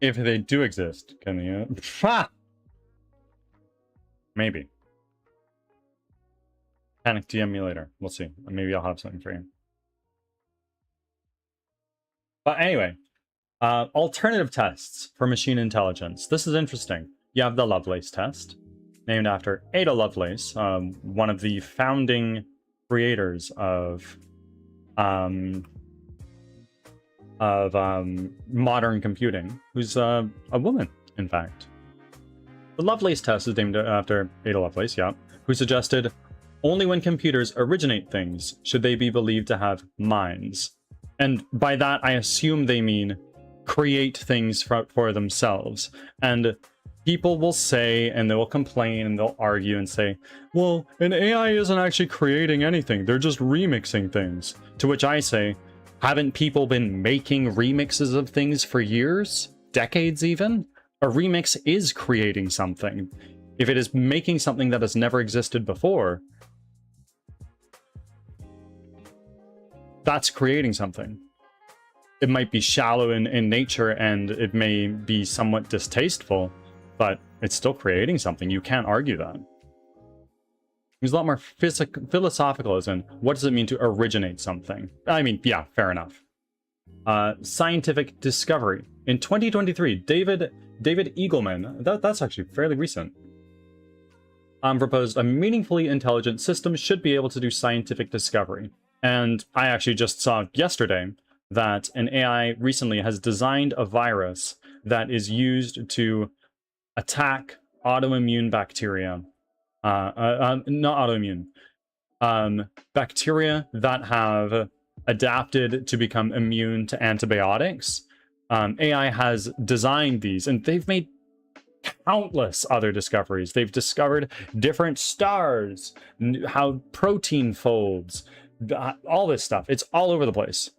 If they do exist, can you? Maybe. Panic, DM me later. We'll see. Maybe I'll have something for you. But anyway, alternative tests for machine intelligence. This is interesting. You have the Lovelace test, named after Ada Lovelace, one of the founding creators of modern computing, who's a woman, in fact. The Lovelace test is named after Ada Lovelace, yeah, who suggested only when computers originate things should they be believed to have minds. And by that, I assume they mean create things for themselves. And people will say, and they will complain, and they'll argue and say, well, an AI isn't actually creating anything. They're just remixing things. To which I say, haven't people been making remixes of things for years? Decades even? A remix is creating something. If it is making something that has never existed before, that's creating something. It might be shallow in nature and it may be somewhat distasteful, but it's still creating something. You can't argue that. He's a lot more philosophical, as in, what does it mean to originate something? I mean, yeah, fair enough. Scientific discovery. In 2023, David Eagleman, that's actually fairly recent, proposed a meaningfully intelligent system should be able to do scientific discovery. And I actually just saw yesterday that an AI recently has designed a virus that is used to attack autoimmune bacteria. Not autoimmune. Bacteria that have adapted to become immune to antibiotics. AI has designed these, and they've made countless other discoveries. They've discovered different stars, how protein folds, all this stuff. It's all over the place.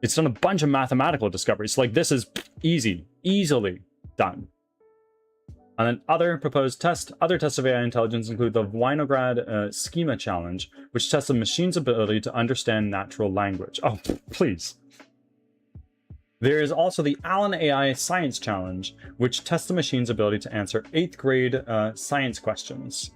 It's done a bunch of mathematical discoveries. Like, this is easily done. And then other tests of AI intelligence include the Winograd Schema Challenge, which tests a machine's ability to understand natural language. Oh, please. There is also the Allen AI Science Challenge, which tests the machine's ability to answer 8th grade science questions.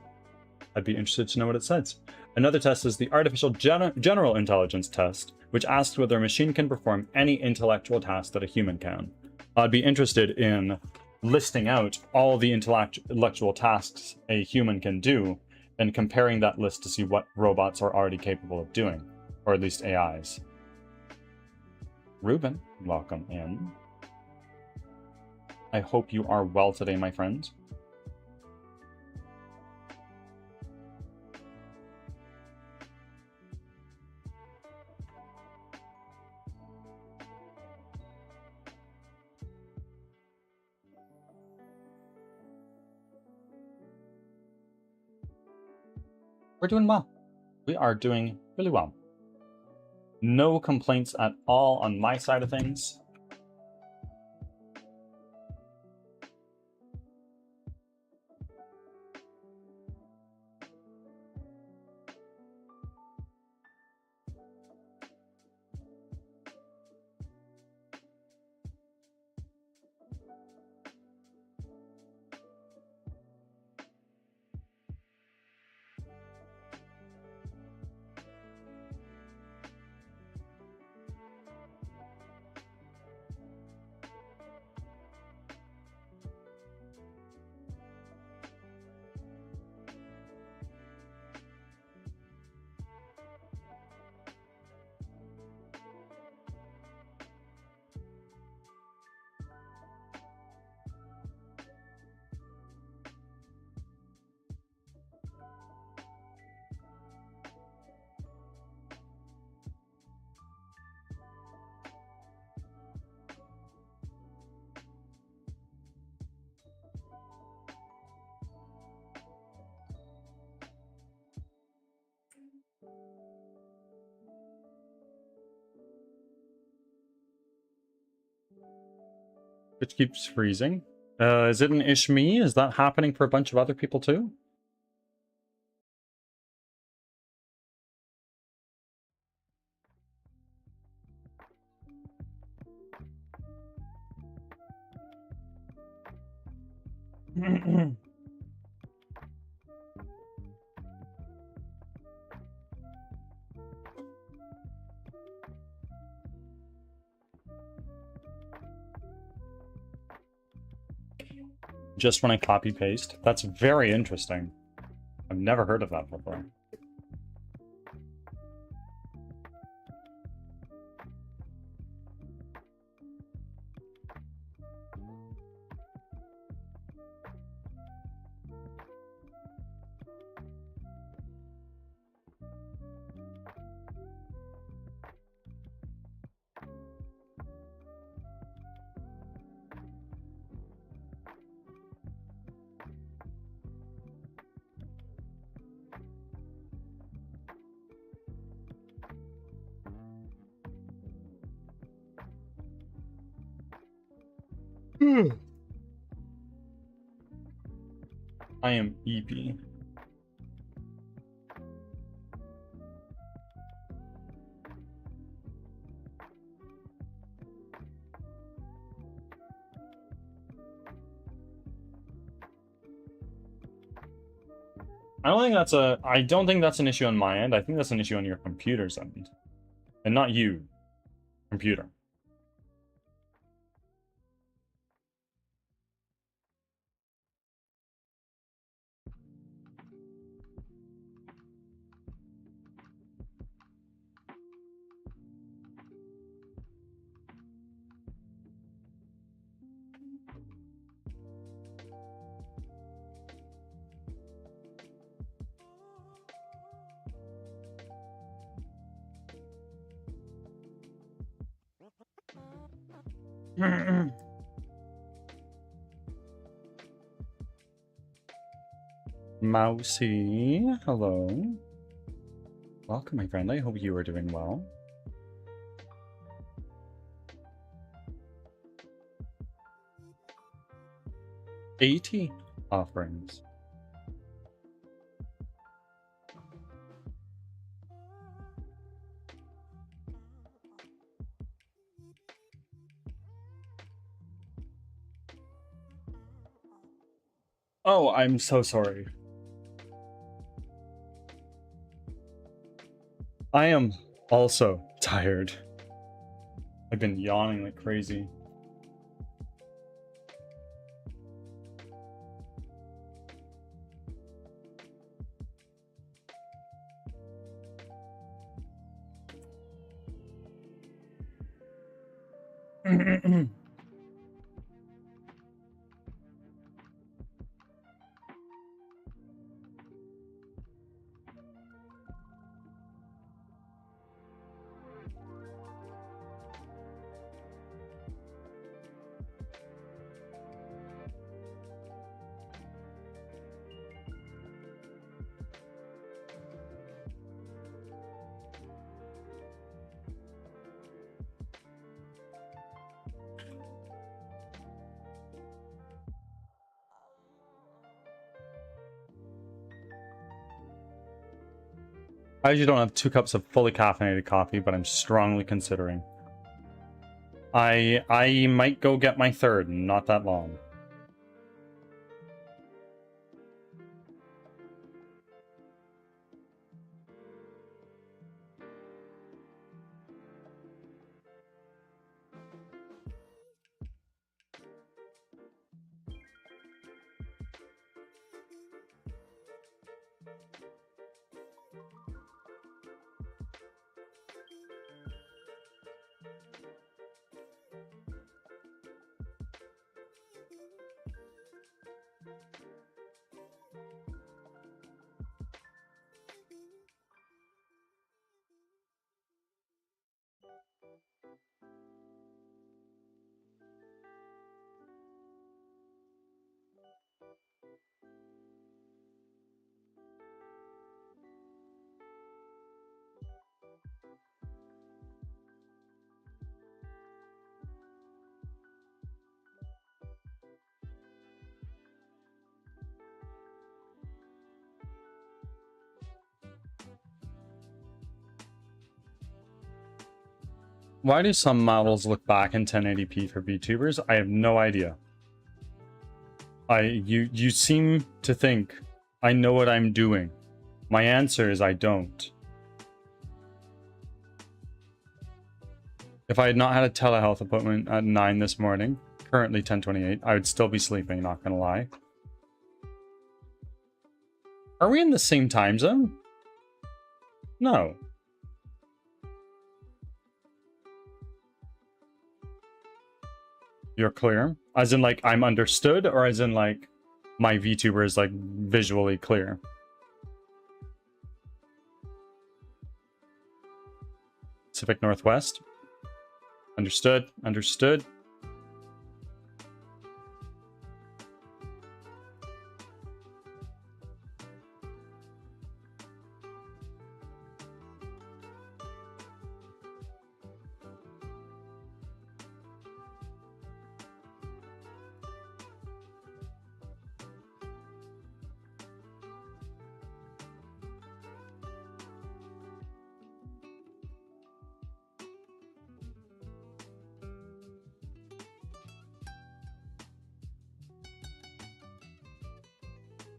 I'd be interested to know what it says. Another test is the Artificial General Intelligence Test, which asks whether a machine can perform any intellectual task that a human can. I'd be interested in listing out all the intellectual tasks a human can do and comparing that list to see what robots are already capable of doing, or at least AIs. Ruben, welcome in. I hope you are well today, my friend. We're doing well. We are doing really well. No complaints at all on my side of things. Which keeps freezing. Is it an Ishmi? Is that happening for a bunch of other people too? Just when I copy paste? That's very interesting. I've never heard of that before. I am EP. I don't think that's an issue on my end. I think that's an issue on your computer's end. And not you. Computer. Mousy, hello. Welcome, my friend. I hope you are doing well. $80 offerings. Oh, I'm so sorry. I am also tired. I've been yawning like crazy. I usually don't have 2 cups of fully caffeinated coffee, but I'm strongly considering. I might go get my 3rd in not that long. Why do some models look back in 1080p for VTubers? I have no idea. You seem to think I know what I'm doing. My answer is I don't. If I had not had a telehealth appointment at 9 this morning, currently 10:28, I would still be sleeping, not gonna lie. Are we in the same time zone? No. You're clear? As in, like, I'm understood, or as in, like, my VTuber is, like, visually clear? Pacific Northwest? Understood, understood.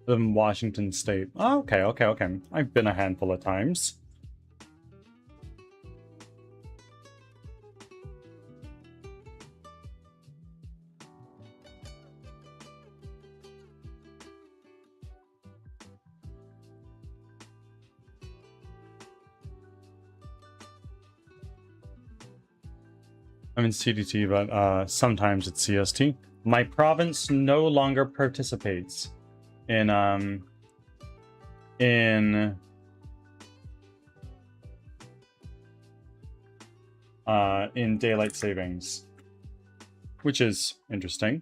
Live in Washington State. Oh, okay. I've been a handful of times. I'm in CDT, but sometimes it's CST. My province no longer participates in daylight savings. which is interesting.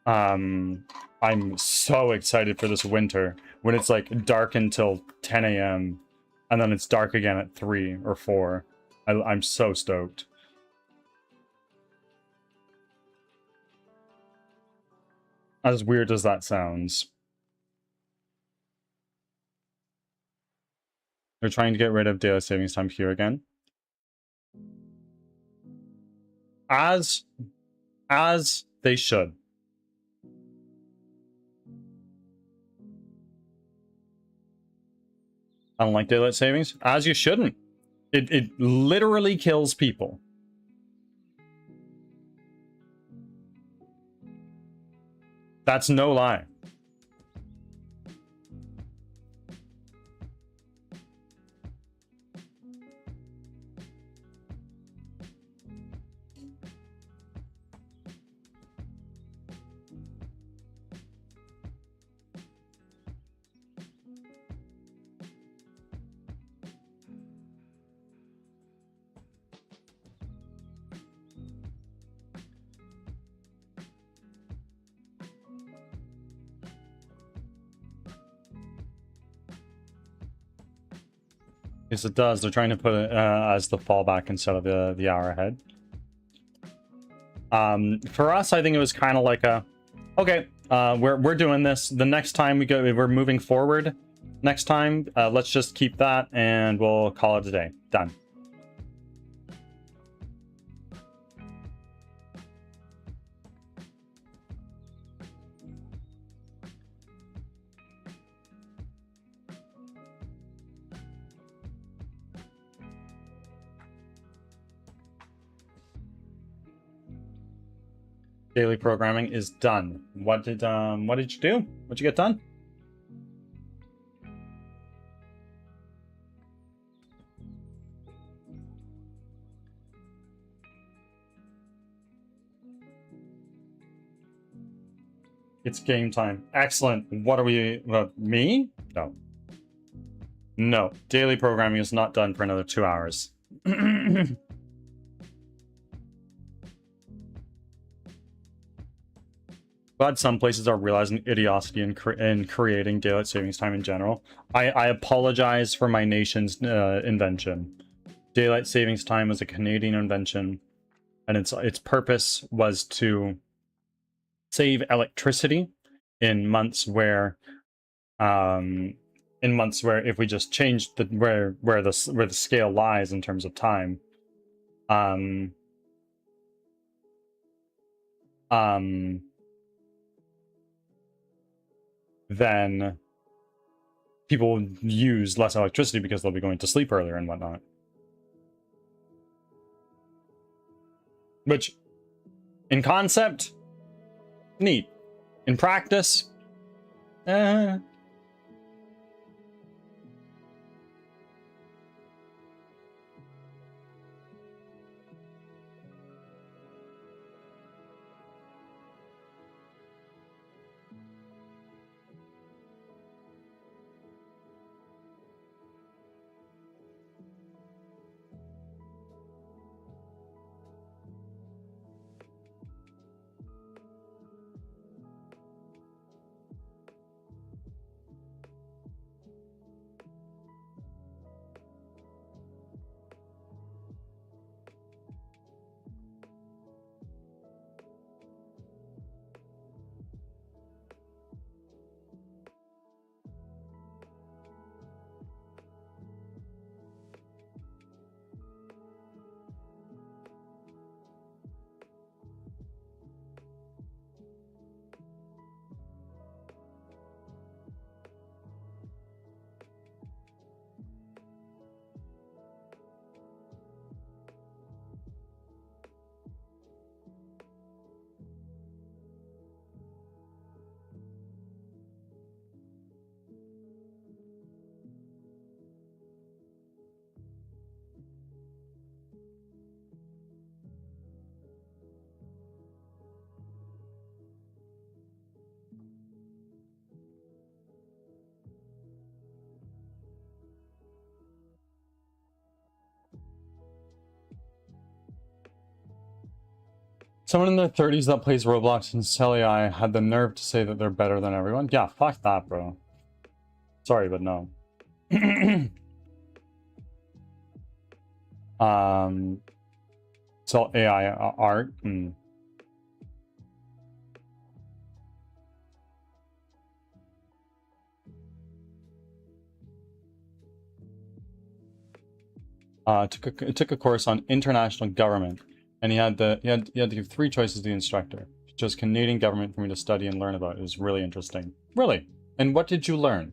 I'm so excited for this winter when it's like dark until 10 a.m. and then it's dark again at 3 or 4. I'm so stoked. As weird as that sounds. They're trying to get rid of daylight savings time here again. As they should. I don't like daylight savings. As you shouldn't. It literally kills people. That's no lie. Yes, it does. They're trying to put it as the fallback instead of the hour ahead. For us, I think it was kind of like a, okay, we're doing this. The next time we're moving forward. Next time, let's just keep that and we'll call it a day. Done. Daily programming is done. What did you do? What'd you get done? It's game time. Excellent. What are we... me? No. No. Daily programming is not done for another 2 hours. Glad some places are realizing idiocy in creating daylight savings time in general. I apologize for my nation's invention. Daylight savings time is a Canadian invention, and its purpose was to save electricity in months where if we just changed where the scale lies in terms of time, then people will use less electricity because they'll be going to sleep earlier and whatnot. Which, in concept, neat. In practice, Someone in their 30s that plays Roblox and Celii had the nerve to say that they're better than everyone. Yeah, fuck that, bro. Sorry, but no. It's all AI art. Took a course on international government, and he had to give 3 choices to the instructor. Just Canadian government for me to study and learn about. It was really interesting. Really? And what did you learn?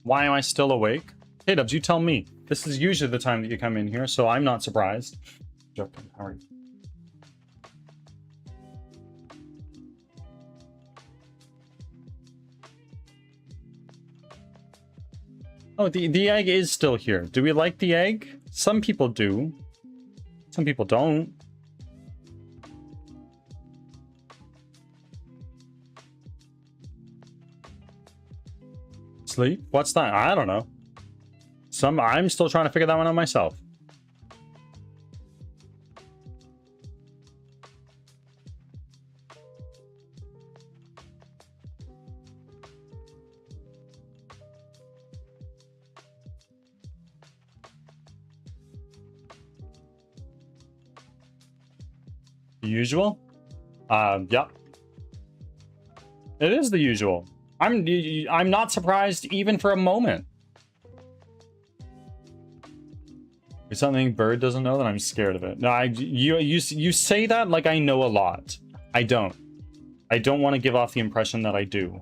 Why am I still awake? Hey Dubs, you tell me. This is usually the time that you come in here, so I'm not surprised. Joking. How are you? Oh, the egg is still here. Do we like the egg? Some people do. Some people don't. Sleep? What's that? I don't know. I'm still trying to figure that one out myself. The usual? Yeah. It is the usual. I'm not surprised even for a moment. There's something Bird doesn't know that I'm scared of it. No, you say that like I know a lot. I don't. I don't want to give off the impression that I do.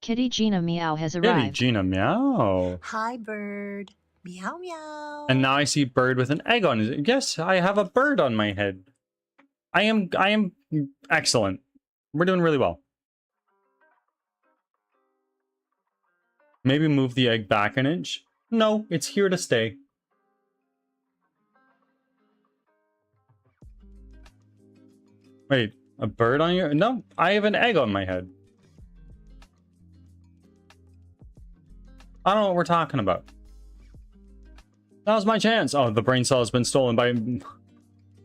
Kitty Gina Meow has
Kitty
arrived.
Gina Meow.
Hi, bird. Meow meow.
And now I see Bird with an egg on his. Yes, I have a bird on my head. I am excellent. We're doing really well. Maybe move the egg back an inch. No, it's here to stay. Wait, a bird on your... No, I have an egg on my head. I don't know what we're talking about. That was my chance. Oh, the brain cell has been stolen by...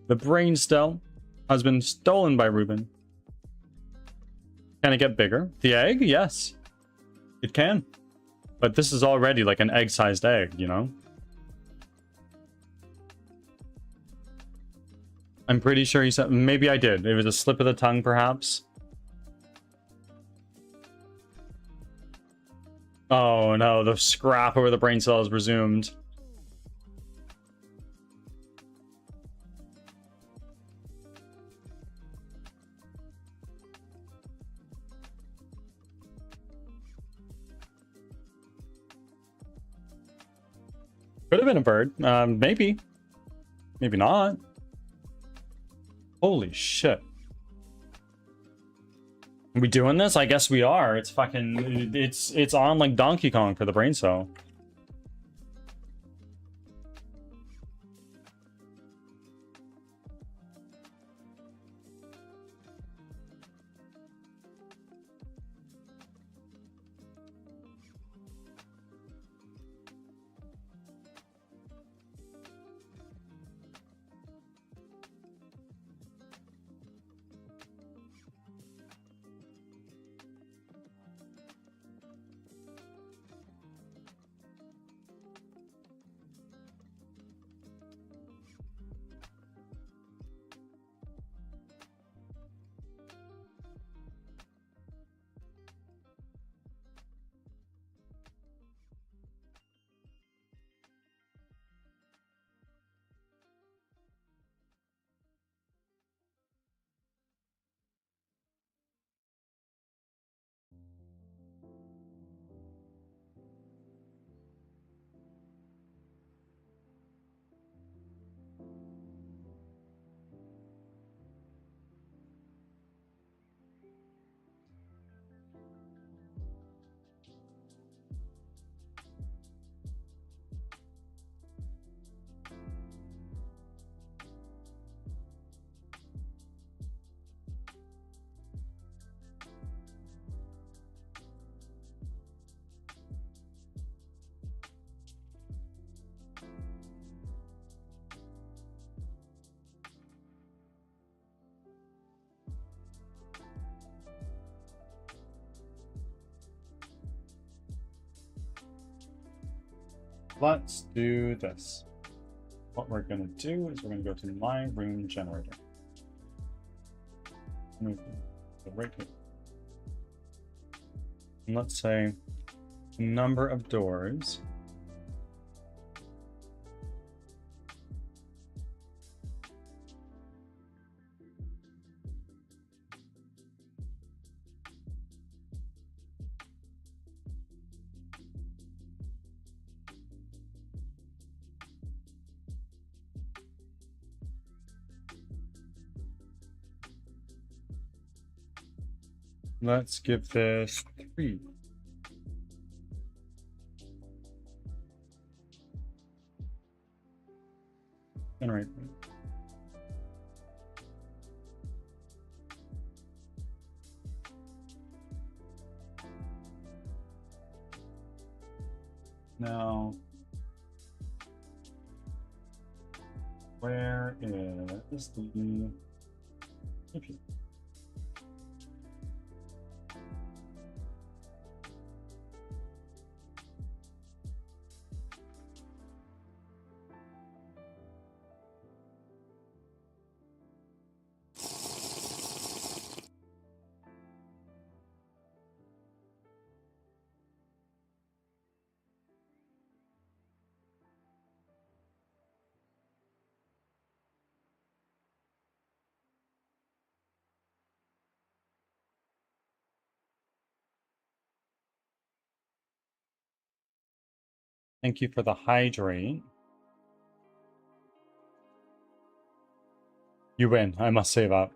The brain cell has been stolen by Ruben. Can it get bigger? The egg? Yes. It can. But this is already like an egg-sized egg, you know? I'm pretty sure he said... Maybe I did. It was a slip of the tongue, perhaps. Oh no, the scrap over the brain cell is resumed. Could have been a bird. Maybe. Maybe not. Holy shit. Are we doing this? I guess we are. It's fucking... It's on like Donkey Kong for the brain cell. Let's do this. What we're gonna do is we're gonna go to my room generator. Move the right here. And let's say number of doors. Let's give this 3. Generate. Now, where is the CPU? Thank you for the hydrate. You win. I must save up.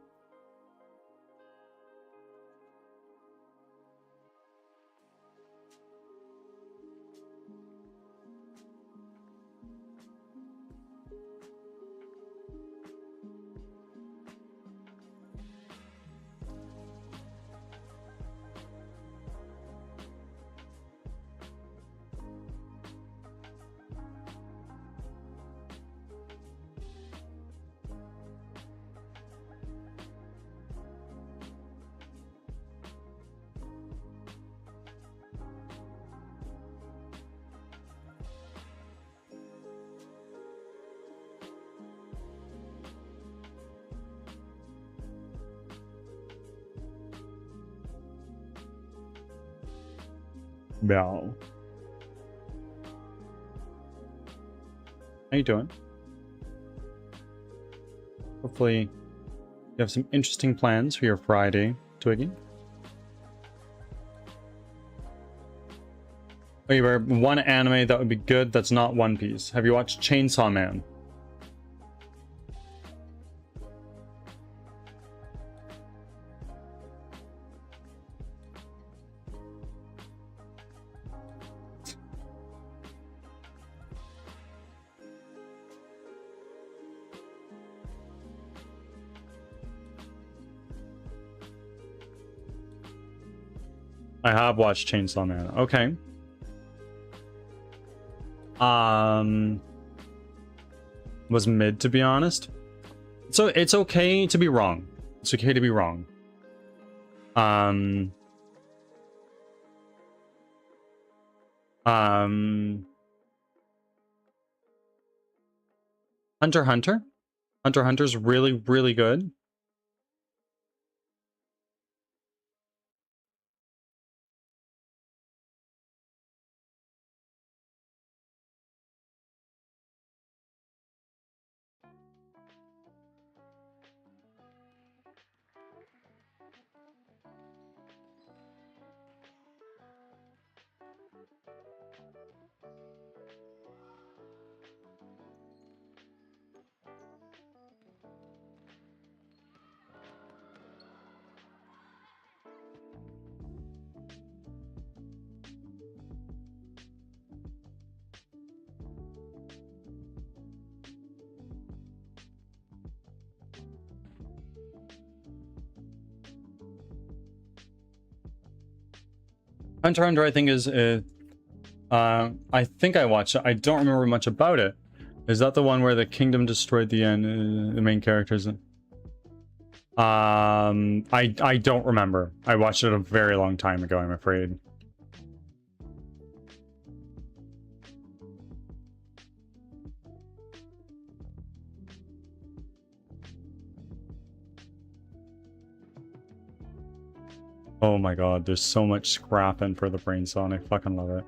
Yeah. How you doing? Hopefully you have some interesting plans for your Friday, Twiggy. Wait, one anime that would be good that's not One Piece. Have you watched Chainsaw Man? I have watched Chainsaw Man. Okay. Was mid, to be honest. So it's okay to be wrong. It's okay to be wrong. Hunter x Hunter? Hunter x Hunter's really, really good. Hunter x Hunter, I think, is... I think I watched it. I don't remember much about it. Is that the one where the kingdom destroyed the end? The main characters? I don't remember. I watched it a very long time ago, I'm afraid. Oh my god, there's so much scrapping for the brain cell, and I fucking love it.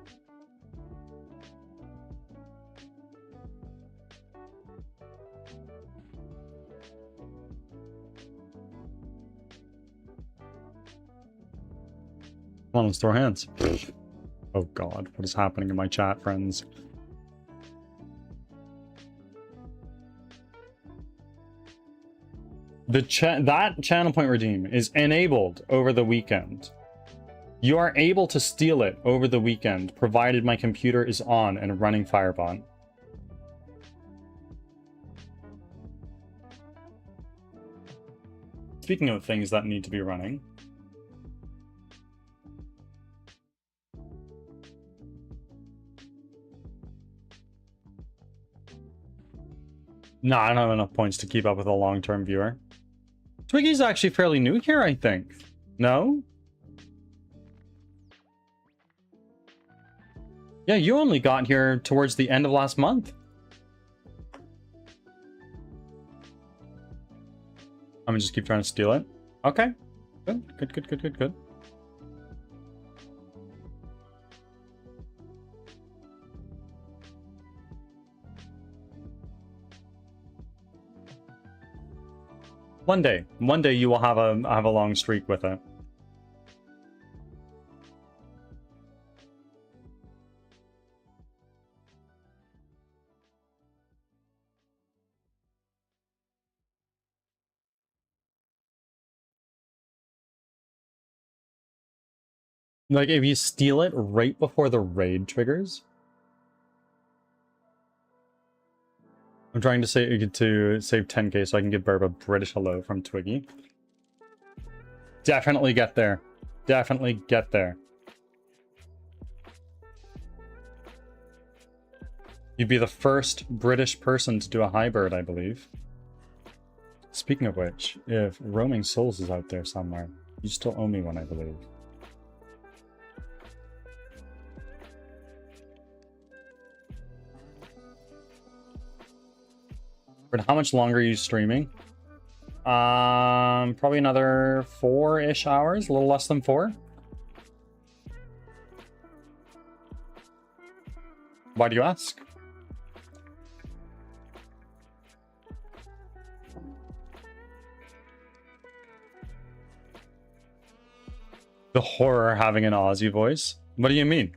Come on, let's throw hands. Oh god, what is happening in my chat, friends? That channel point redeem is enabled over the weekend. You are able to steal it over the weekend, provided my computer is on and running Firebond. Speaking of things that need to be running. No, I don't have enough points to keep up with a long-term viewer. Twiggy's actually fairly new here, I think. No? Yeah, you only got here towards the end of last month. I'm gonna just keep trying to steal it. Okay. Good. One day you will have a long streak with it. Like, if you steal it right before the raid triggers. I'm trying to save 10k so I can give Burb a British hello from Twiggy. Definitely get there. Definitely get there. You'd be the first British person to do a hybrid, I believe. Speaking of which, if Roaming Souls is out there somewhere, you still owe me one, I believe. But how much longer are you streaming? Probably another 4-ish hours, a little less than 4. Why do you ask? The horror having an Aussie voice? What do you mean?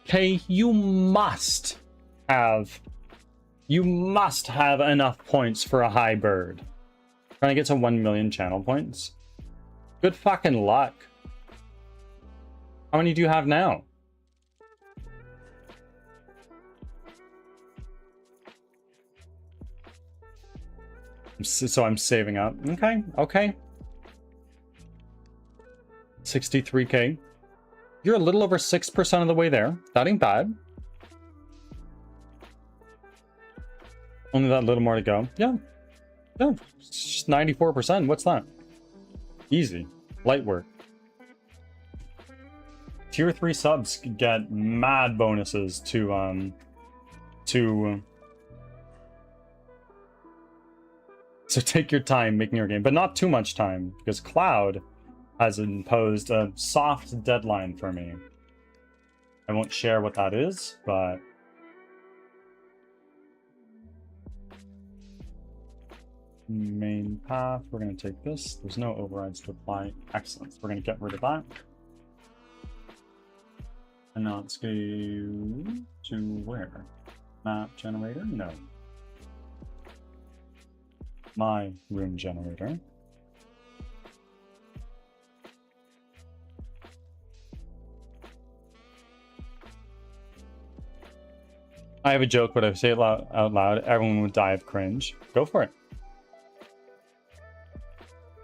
Okay, you must have enough points for a high bird. Trying to get to 1 million channel points. Good fucking luck. How many do you have now? So I'm saving up. Okay. 63k. You're a little over 6% of the way there. That ain't bad. Only that little more to go. Yeah. It's just 94%. What's that? Easy. Light work. Tier 3 subs get mad bonuses to so take your time making your game, but not too much time, because Cloud has imposed a soft deadline for me. I won't share what that is, but main path, we're going to take this. There's no overrides to apply. Excellent. We're going to get rid of that. And now let's go to where? Map generator? No. My room generator. I have a joke, but if I say it out loud, everyone would die of cringe. Go for it.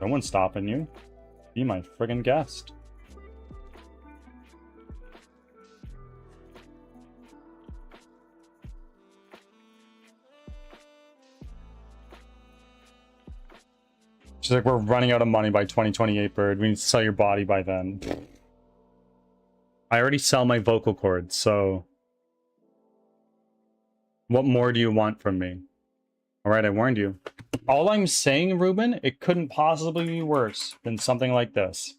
No one's stopping you. Be my friggin' guest. She's like, we're running out of money by 2028, Bird. We need to sell your body by then. I already sell my vocal cords, so... What more do you want from me? Alright, I warned you. All I'm saying, Ruben, it couldn't possibly be worse than something like this.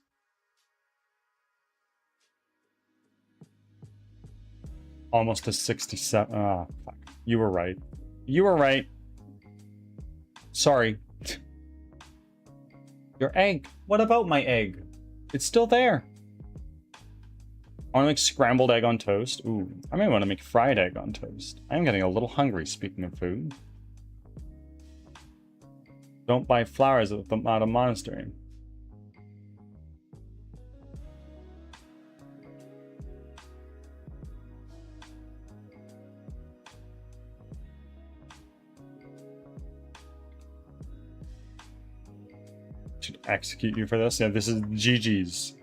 Almost a 67. Ah, fuck. You were right. You were right. Sorry. Your egg. What about my egg? It's still there. I want to make scrambled egg on toast. Ooh, I may want to make fried egg on toast. I'm getting a little hungry, speaking of food. Don't buy flowers at a monastery. Should execute you for this? Yeah, this is GG's.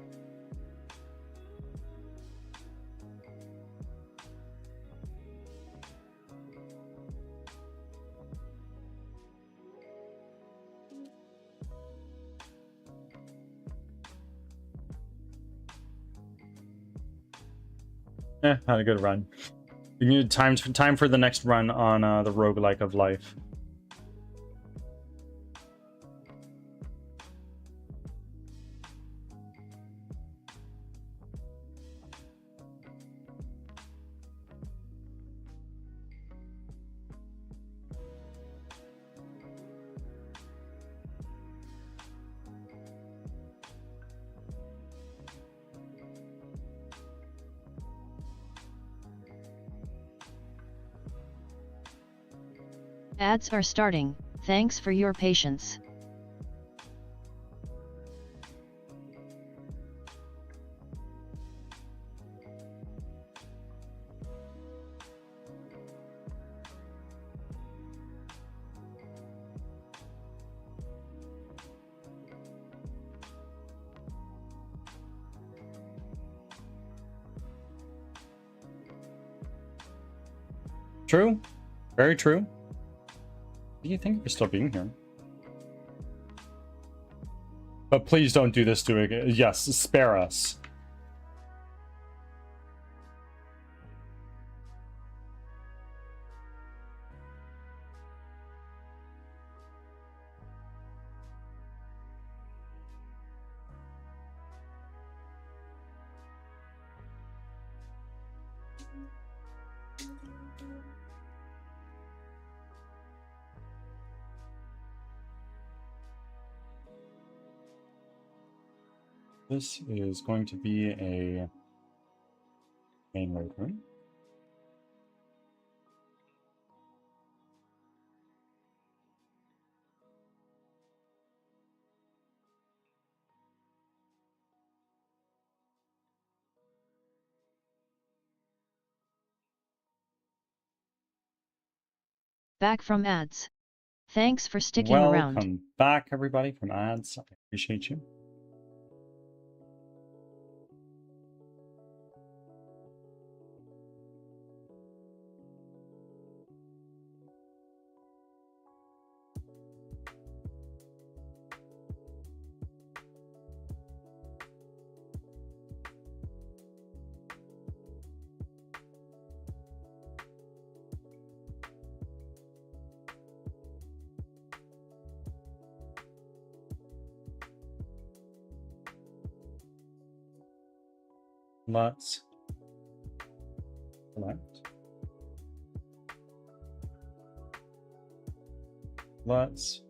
Had a good run. We need time for the next run on the roguelike of life.
Ads are starting. Thanks for your patience.
True. Very true. Do you think we're still being here? But please don't do this to it. Yes, spare us. This is going to be a main load room.
Back from ads. Thanks for sticking around.
Welcome back, everybody, from ads. I appreciate you. Let's select. Let's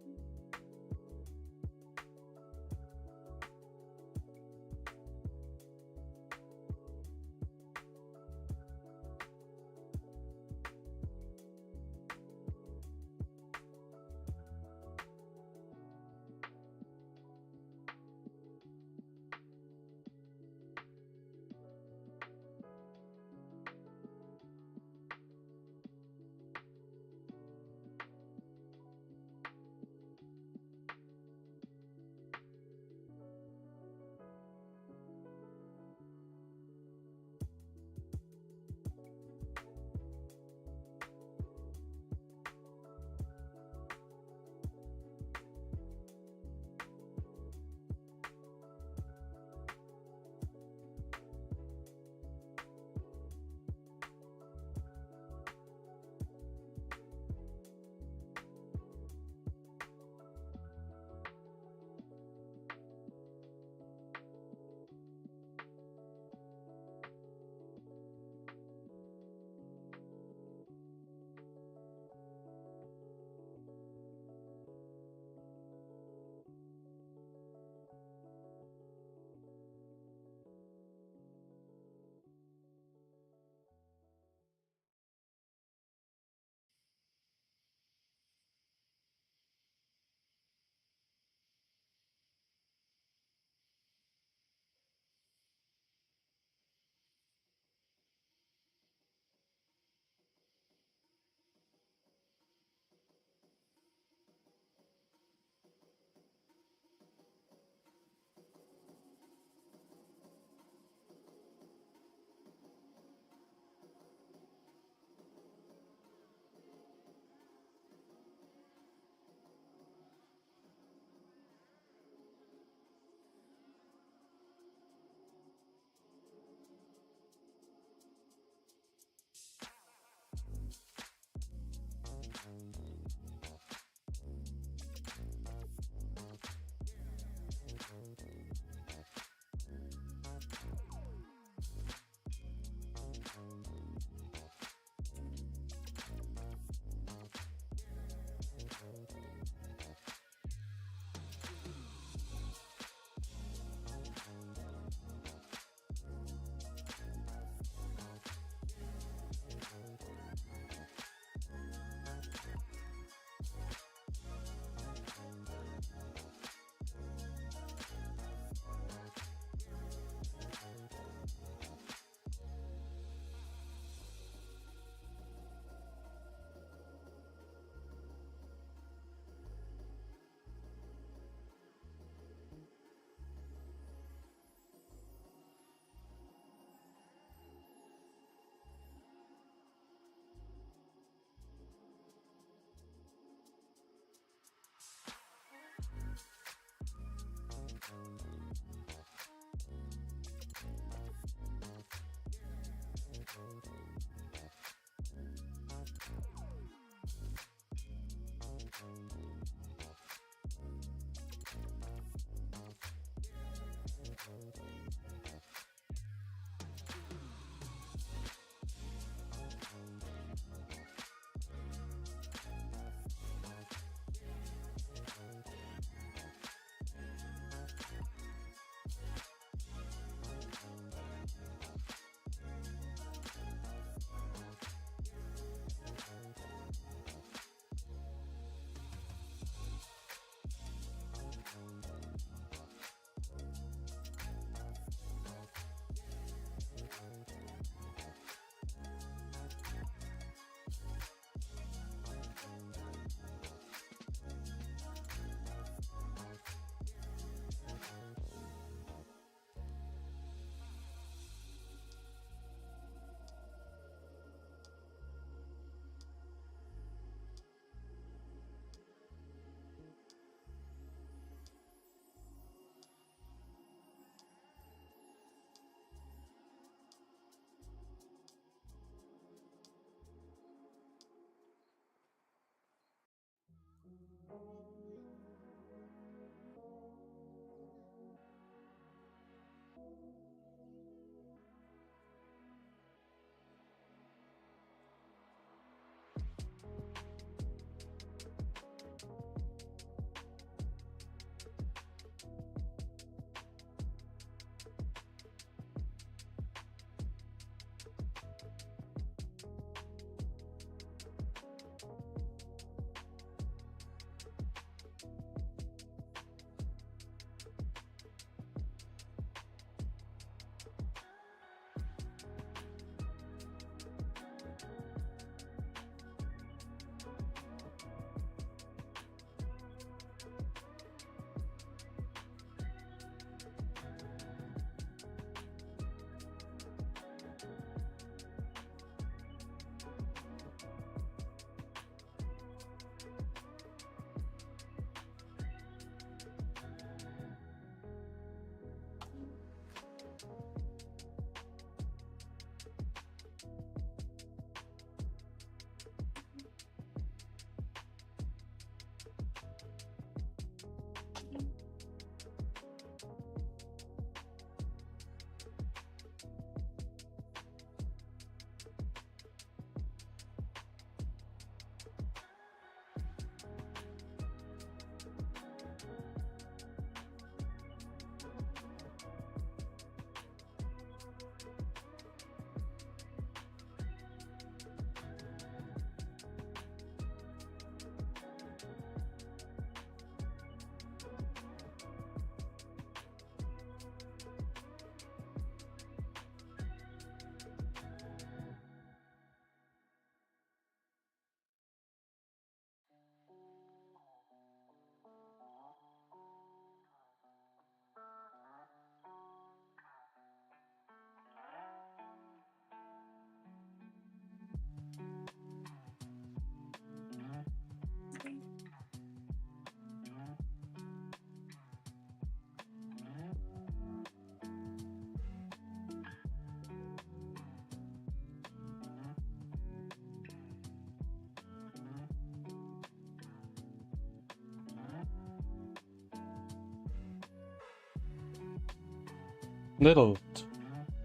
Little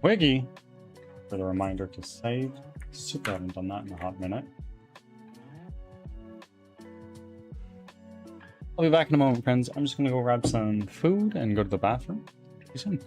Twiggy for the reminder to save. Super, I haven't done that in a hot minute. I'll be back in a moment, friends. I'm just gonna go grab some food and go to the bathroom. See you soon.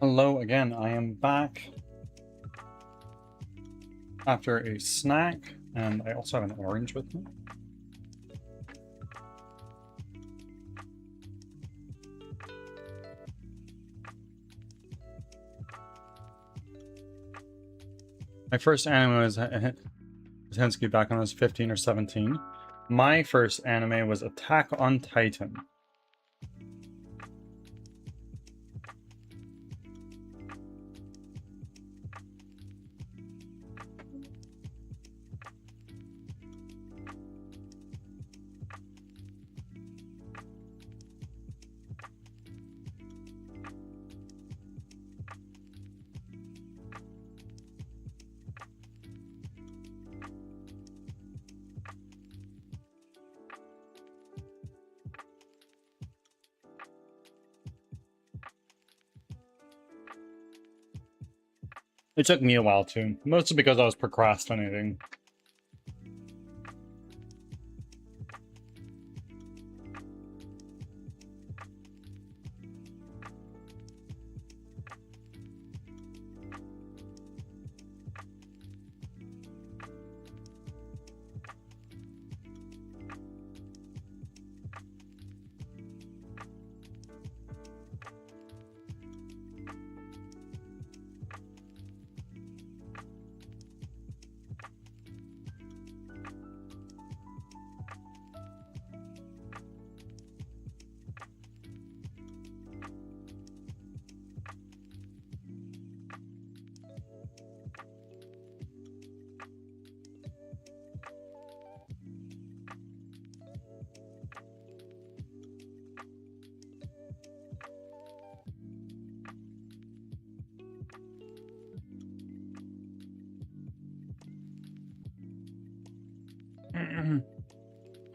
Hello again, I am back after a snack, and I also have an orange with me. My first anime was Hensky back when I was 15 or 17. My first anime was Attack on Titan. It took me a while too, mostly because I was procrastinating.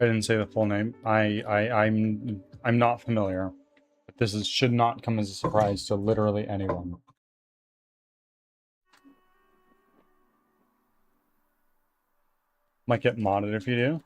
I didn't say the full name. I'm not familiar. But this should not come as a surprise to literally anyone. Might get modded if you do.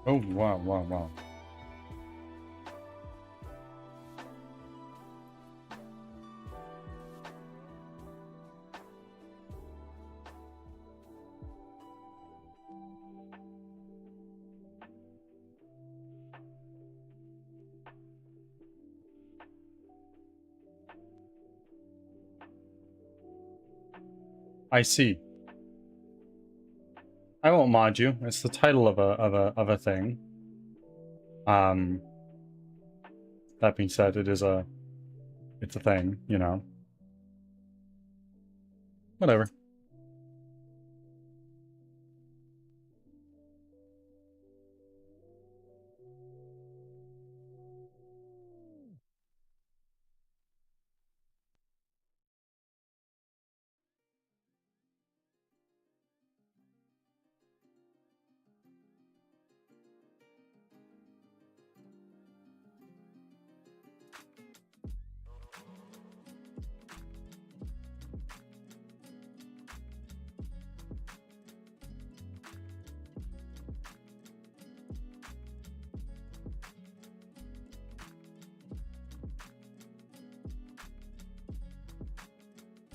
Oh, wow. I see. I won't mod you. It's the title of a thing. That being said, it's a thing, you know. Whatever.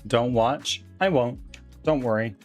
Don't watch? I won't. Don't worry.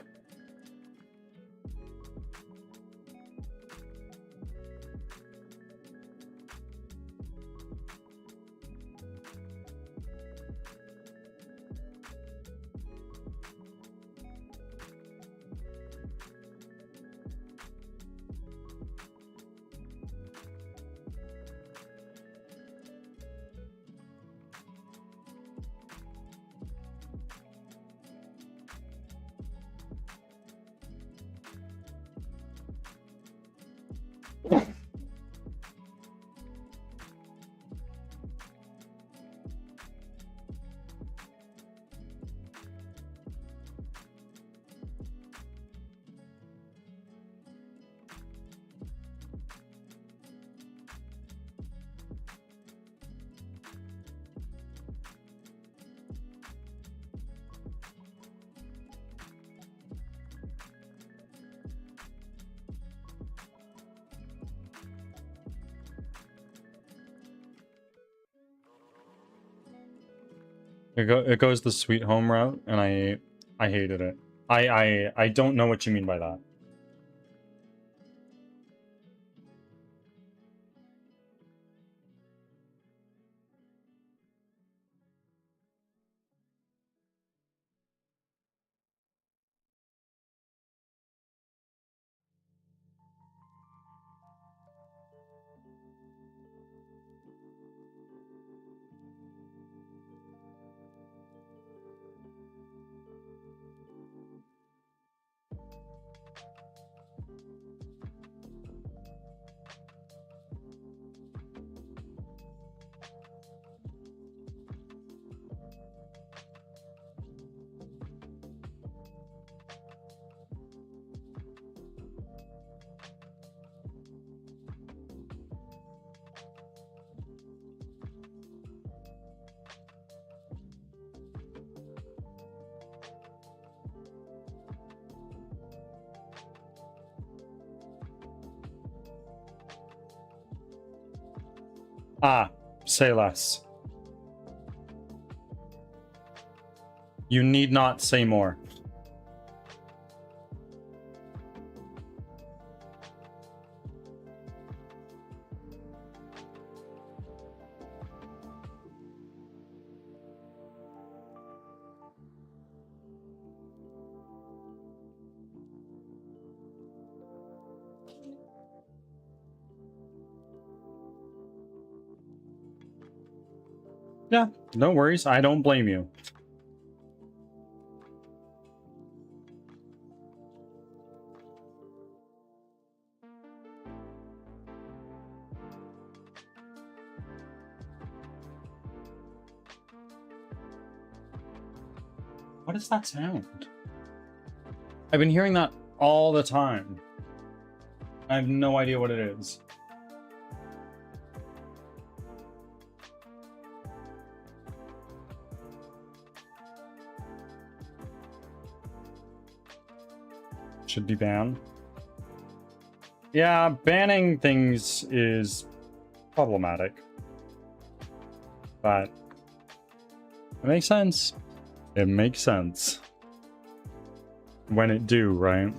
It goes the sweet home route, and I hated it. I don't know what you mean by that. Ah, say less. You need not say more. Yeah, no worries. I don't blame you. What is that sound? I've been hearing that all the time. I have no idea what it is. Should be banned. Yeah, banning things is problematic. But it makes sense. It makes sense. When it do, right?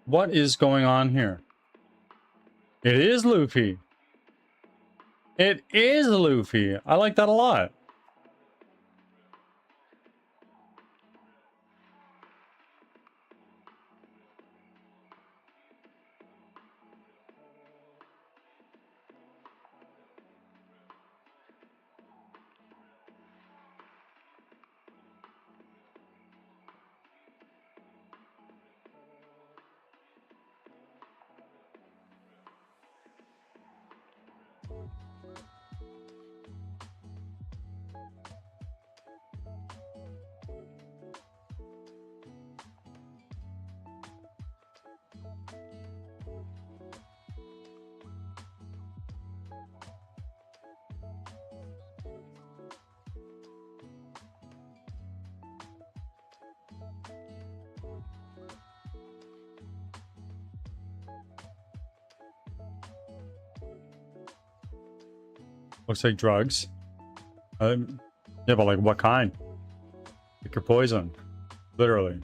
What is going on here? It is Luffy. It is Luffy. I like that a lot. Looks like drugs. Yeah, but like what kind? Pick your poison. Literally.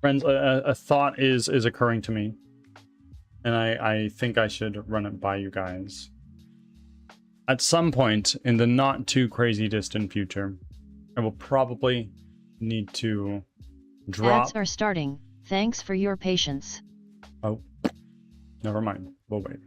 Friends, a thought is occurring to me, and I think I should run it by you guys. At some point in the not too crazy distant future, I will probably need to drop.
Ads are starting. Thanks for your patience.
Oh, never mind. We'll wait.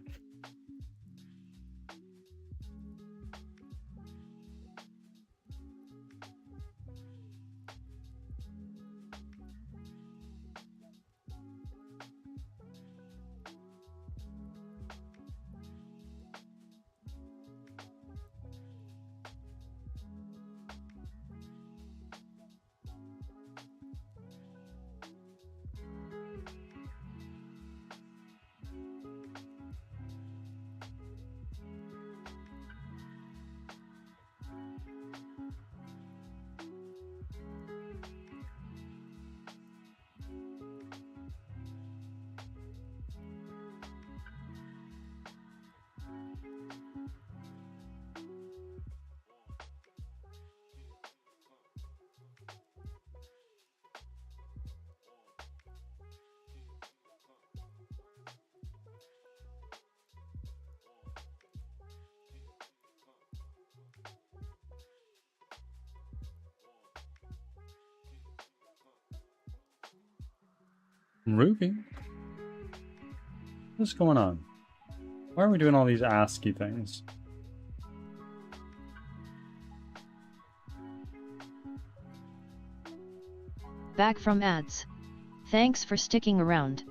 Ruby? What's going on? Why are we doing all these ASCII things?
Back from ads. Thanks for sticking around.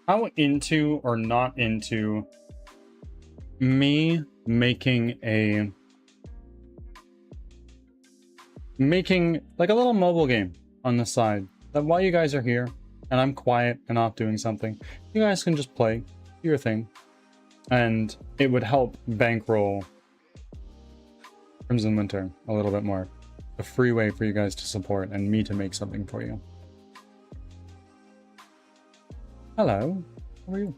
How into or not into me making like a little mobile game on the side that while you guys are here and I'm quiet and off doing something, you guys can just play, do your thing, and it would help bankroll Crimson Winter a little bit more. A free way for you guys to support and me to make something for you. Hello, how are you?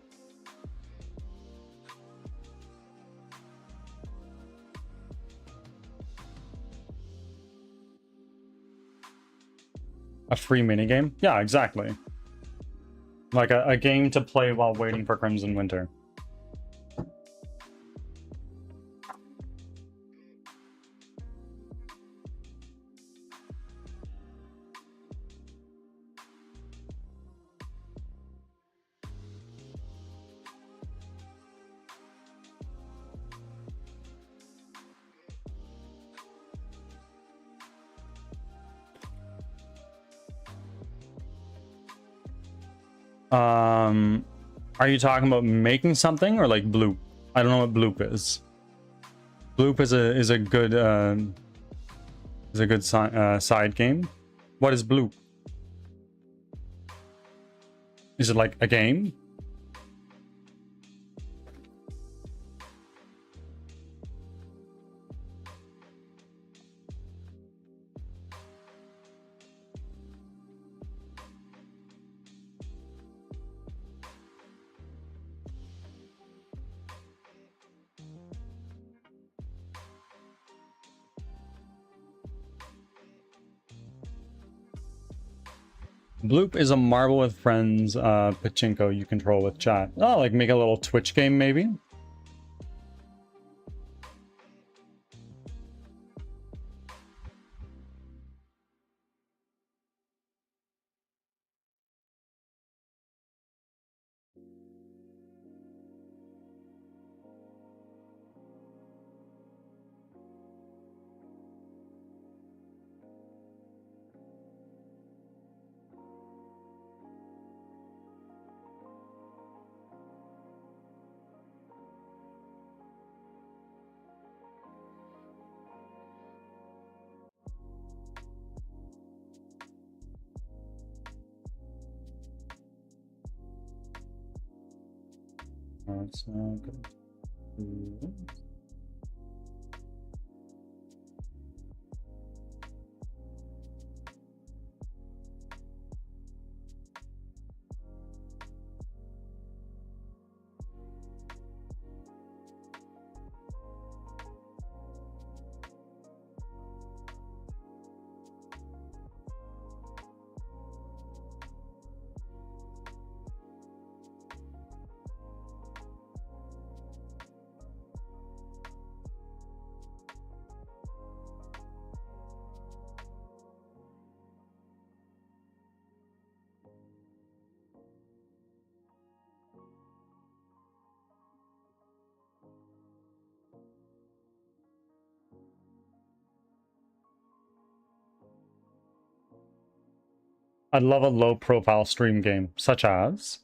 A free minigame? Yeah, exactly. Like a game to play while waiting for Crimson Winter. Are you talking about making something or like bloop? I don't know what bloop is. Bloop is a good side game. What is bloop? Is it like a game? Bloop is a marble with friends pachinko you control with chat. Oh, like make a little Twitch game maybe? That's good. I'd love a low-profile stream game, such as...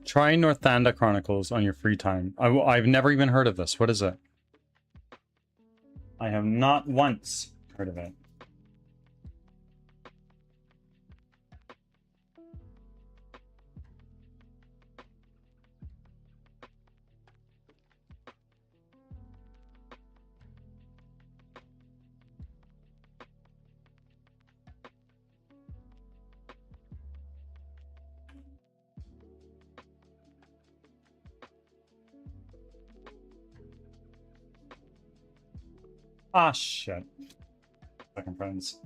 Try Northanda Chronicles on your free time. I've never even heard of this. What is it? I have not once heard of it. Ah, shit. Fucking friends.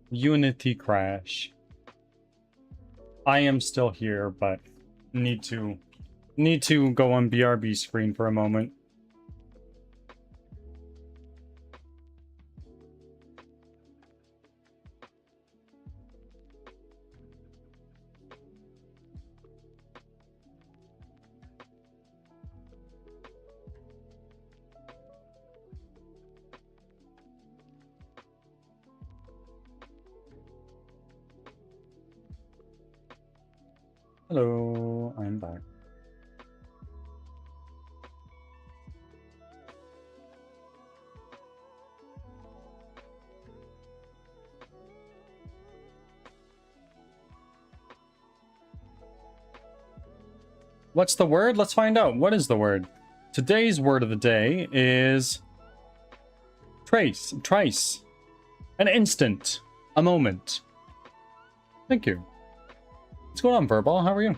Unity crash. I am still here, but need to go on BRB screen for a moment. Hello, I'm back. What's the word? Let's find out. What is the word? Today's word of the day is trice. An instant. A moment. Thank you. What's going on, Verbal? How are you?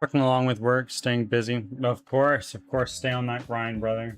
Working along with work, staying busy. Of course, stay on that grind, brother.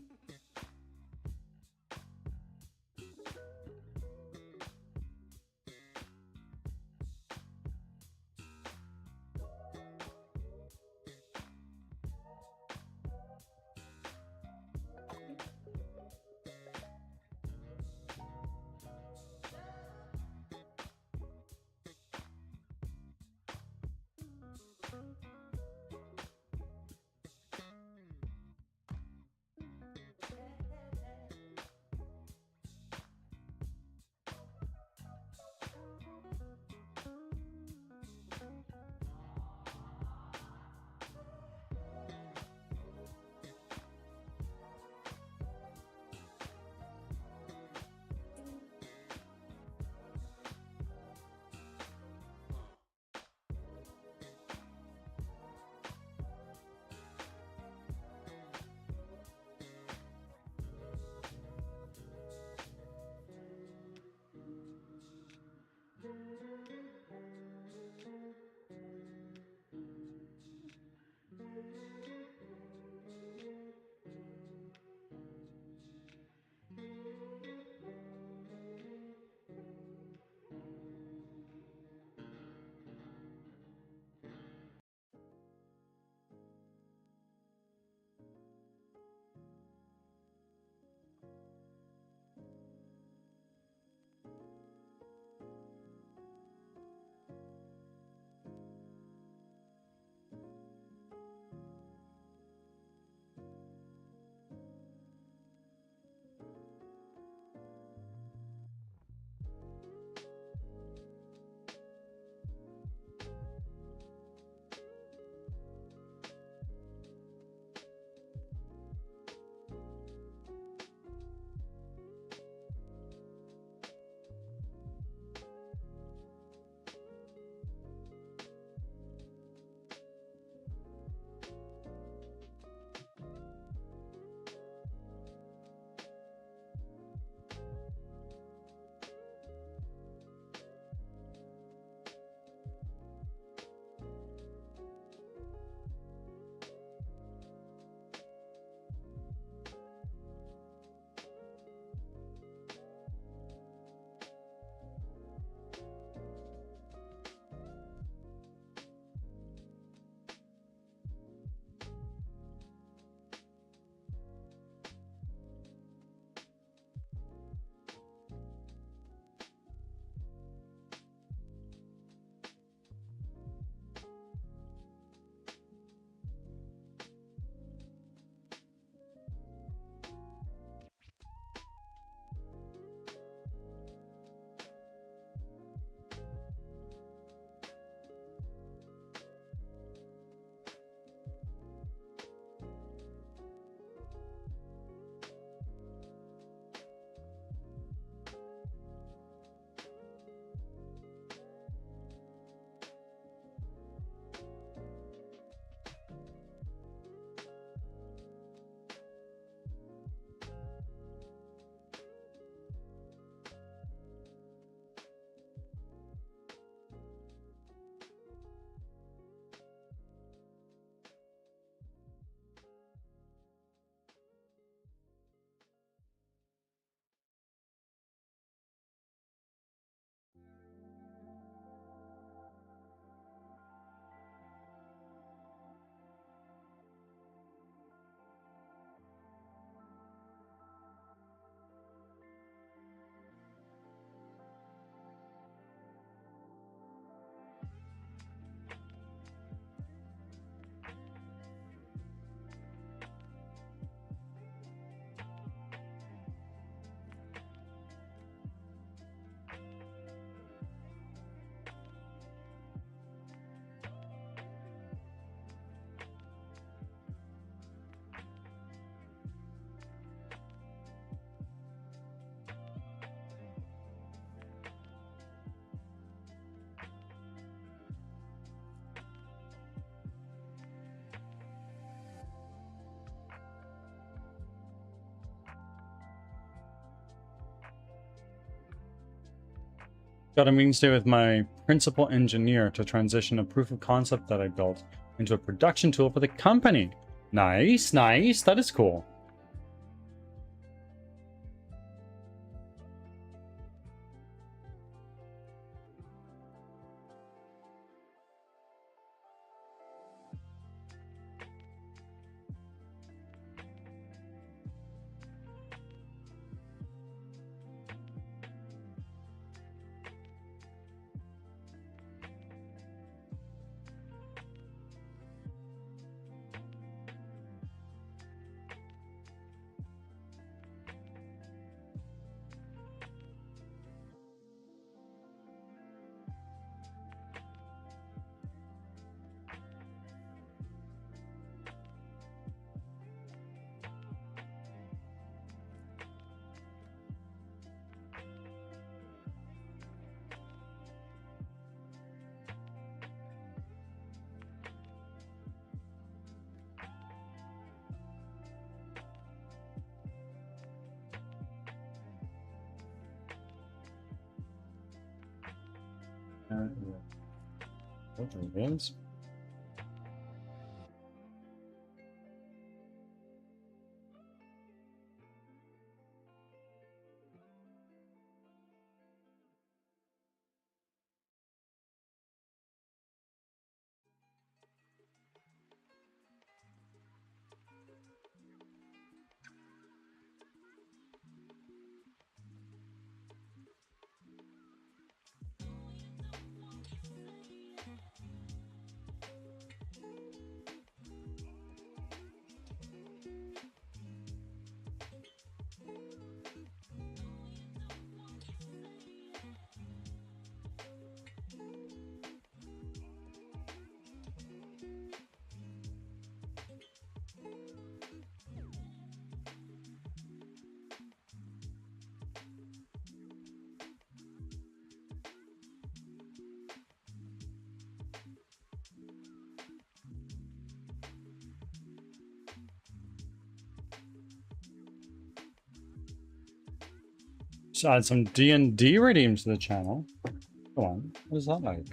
Got a meeting today with my principal engineer to transition a proof of concept that I built into a production tool for the company. Nice, nice. That is cool. Games. Just add some D&D redeems to the channel. Go on. What is that like?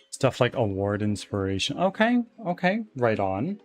Stuff like award inspiration. Okay, okay, right on.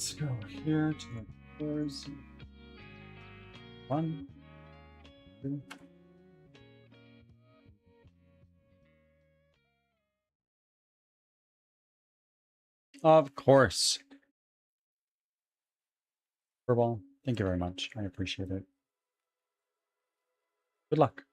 Let's go here to the doors. 1, 2. Of course. Furball, thank you very much. I appreciate it. Good luck.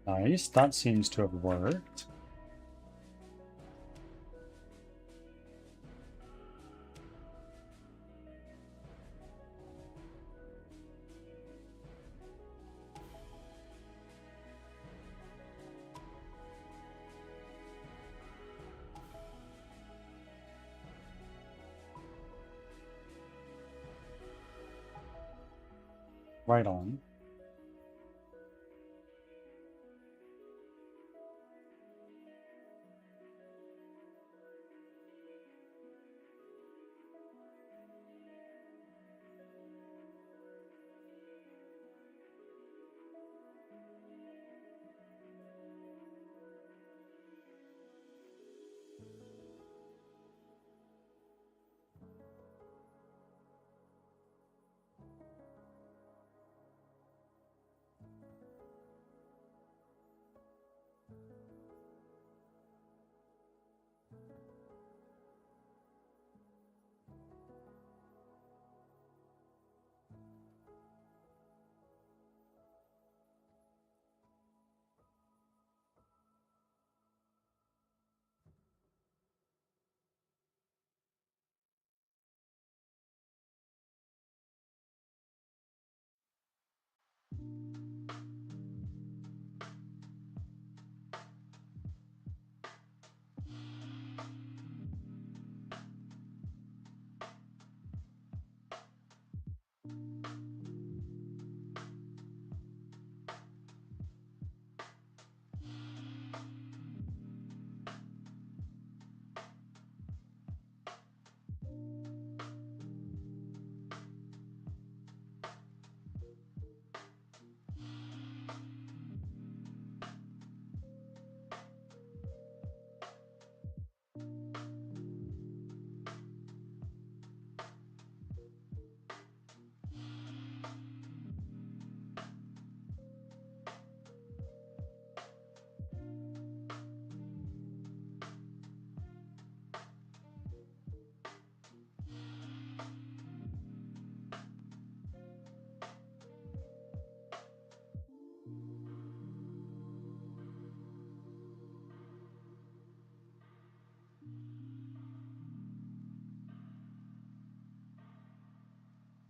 Nice, that seems to have worked. Right on.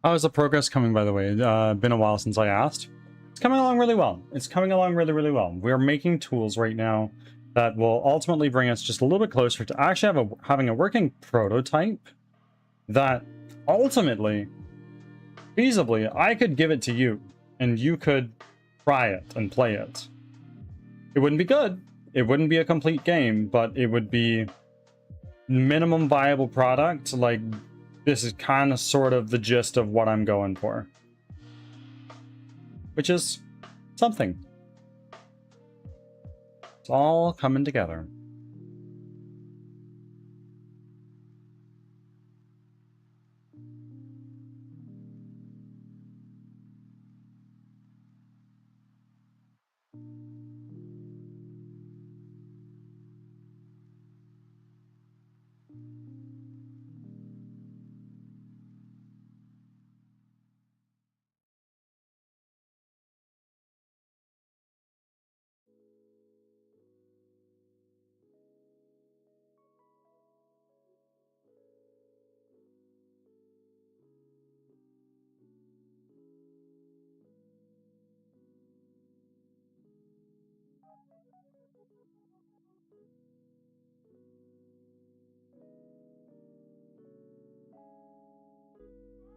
How is the progress coming, by the way? Been a while since I asked. It's coming along really well. It's coming along really, really well. We're making tools right now that will ultimately bring us just a little bit closer to actually having a working prototype that ultimately, feasibly, I could give it to you and you could try it and play it. It wouldn't be good. It wouldn't be a complete game, but it would be minimum viable product. Like, this is kind of sort of the gist of what I'm going for, which is something. It's all coming together.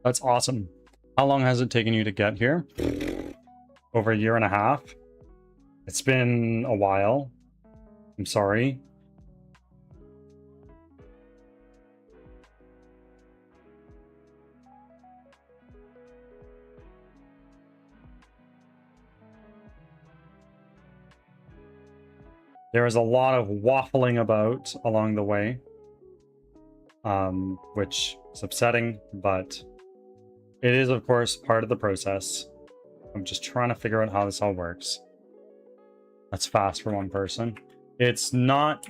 That's awesome. How long has it taken you to get here? Over a year and a half. It's been a while. I'm sorry. There was a lot of waffling about along the way, which is upsetting, but it is, of course, part of the process. I'm just trying to figure out how this all works. That's fast for one person. It's not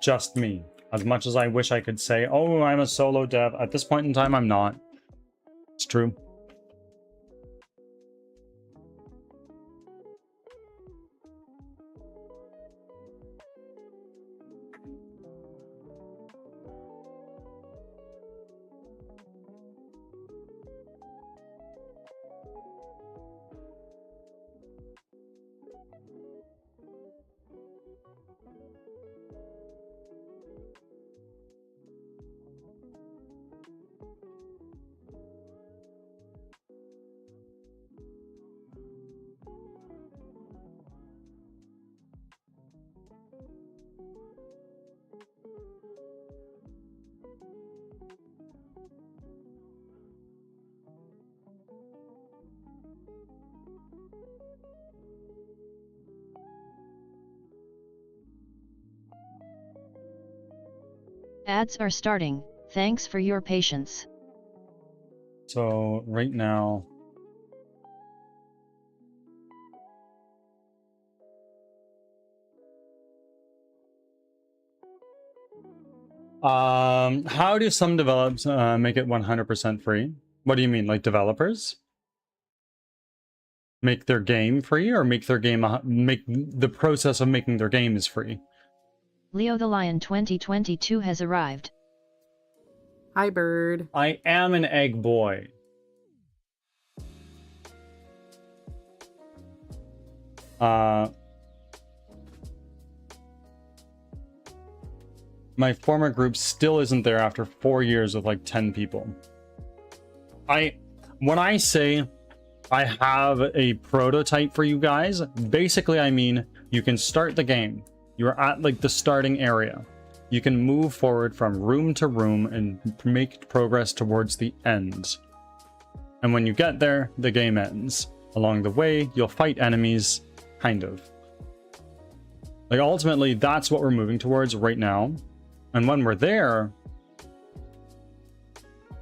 just me. As much as I wish I could say, oh, I'm a solo dev, at this point in time, I'm not. It's true.
Ads are starting. Thanks for your patience.
So right now, how do some developers make it 100% free? What do you mean, like developers? Make their game free, or make their game make the process of making their game is free?
Leo the Lion 2022 has arrived.
Hi, bird.
I am an egg boy. My former group still isn't there after 4 years with like 10 people. When I say I have a prototype for you guys, basically I mean you can start the game. You're at like the starting area. You can move forward from room to room and make progress towards the end. And when you get there, the game ends. Along the way, you'll fight enemies, kind of. Like ultimately, that's what we're moving towards right now. And when we're there,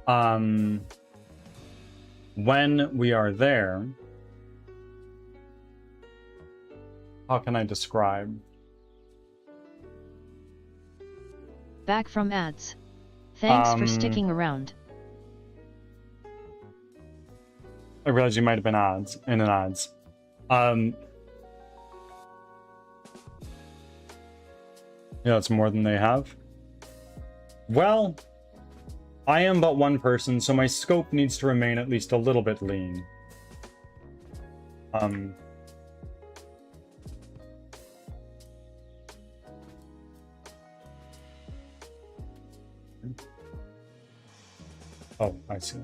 when we are there, how can I describe?
Back from ads. Thanks for sticking around.
I realize you might have been in an ads. Yeah, it's more than they have. Well, I am but one person, so my scope needs to remain at least a little bit lean. Oh, I see.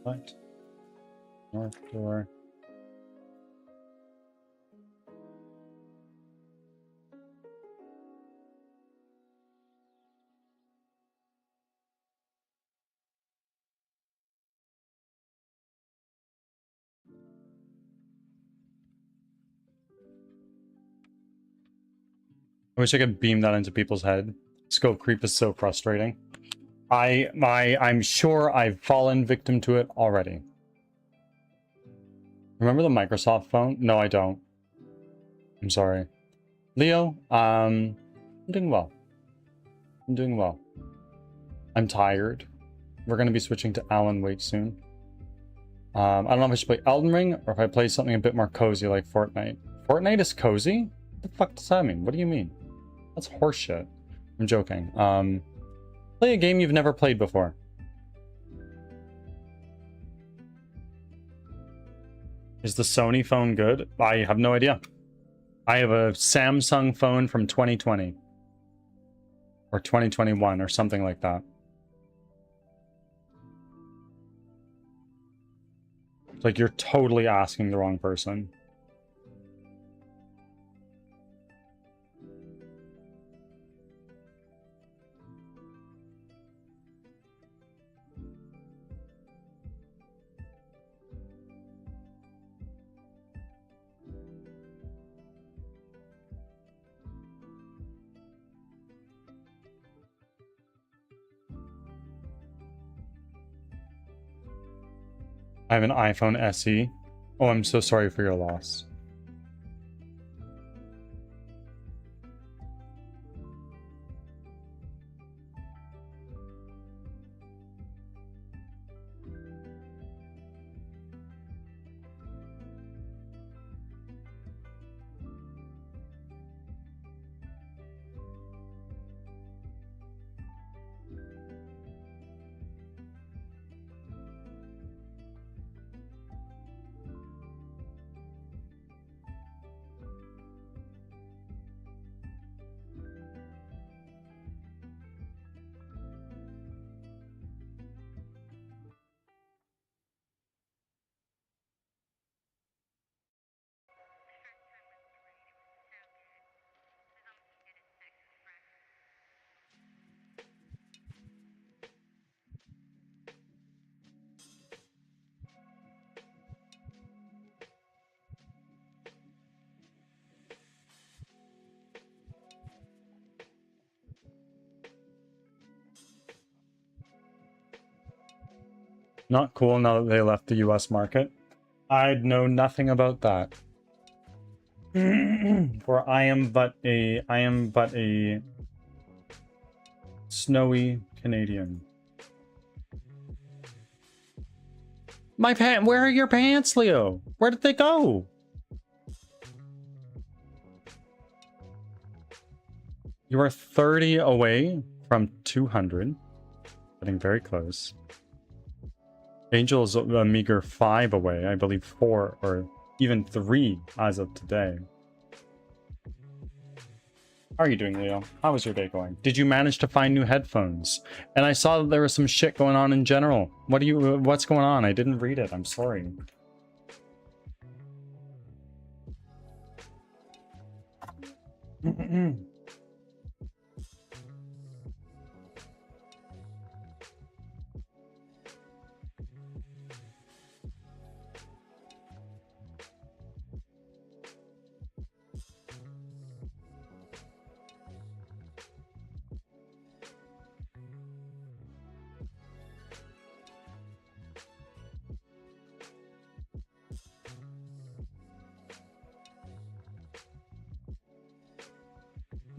What? North door. I wish I could beam that into people's head. Scope creep is so frustrating. I'm sure I've fallen victim to it already. Remember the Microsoft phone? No, I don't. I'm sorry. Leo, I'm doing well. I'm doing well. I'm tired. We're going to be switching to Alan Wake soon. I don't know if I should play Elden Ring or if I play something a bit more cozy like Fortnite. Fortnite is cozy? What the fuck does that mean? What do you mean? That's horseshit. I'm joking. Play a game you've never played before. Is the Sony phone good? I have no idea. I have a Samsung phone from 2020. Or 2021 or something like that. It's like you're totally asking the wrong person. I have an iPhone SE. Oh, I'm so sorry for your loss. Not cool now that they left the US market. I'd know nothing about that. For I am but a snowy Canadian. My pants, where are your pants, Leo? Where did they go? You are 30 away from 200. Getting very close. Angel's a meager 5 away, I believe 4 or even 3 as of today. How are you doing, Leo? How was your day going? Did you manage to find new headphones? And I saw that there was some shit going on in general. What's going on? I didn't read it. I'm sorry.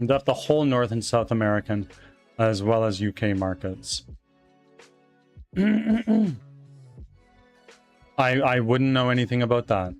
Got the whole North and South American, as well as UK markets. I wouldn't know anything about that.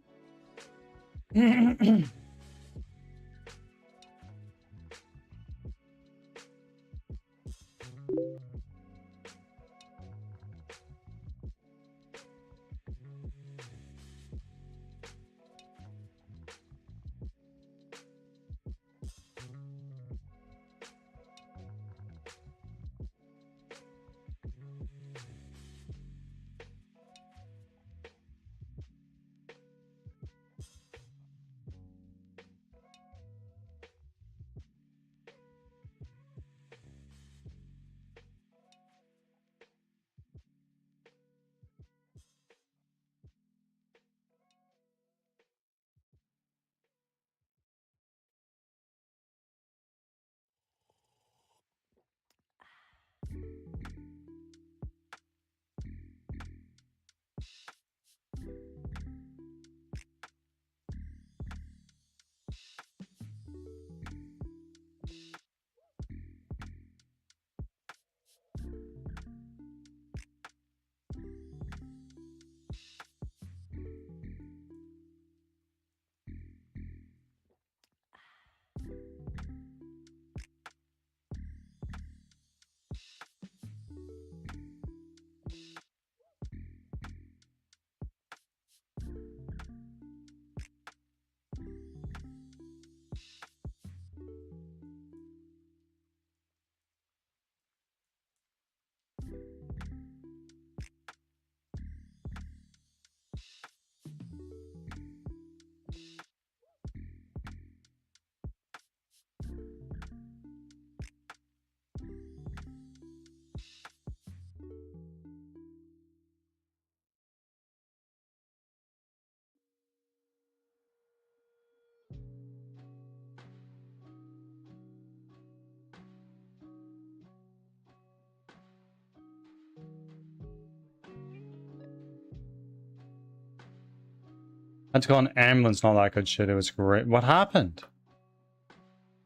Had to call an ambulance and all that good shit. It was great. What happened?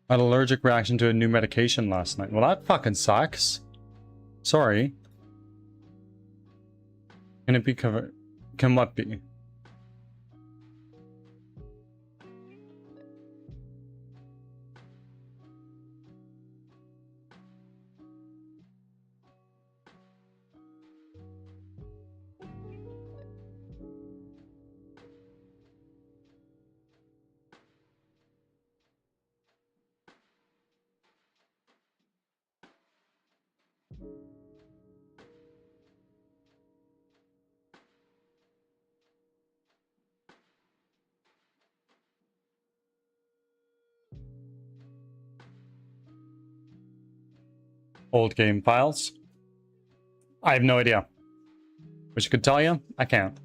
I had an allergic reaction to a new medication last night. Well, that fucking sucks. Sorry. Can it be covered? Can what be? Old game files? I have no idea. Wish I could tell you. I can't.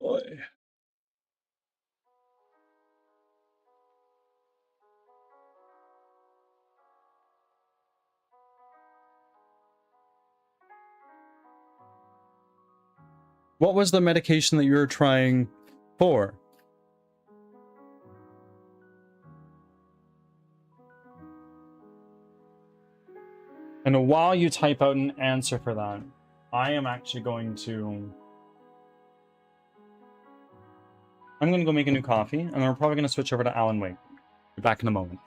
Boy. What was the medication that you were trying for? And while you type out an answer for that, I am actually going to... I'm going to go make a new coffee, and then we're probably going to switch over to Alan Wake. Be back in a moment.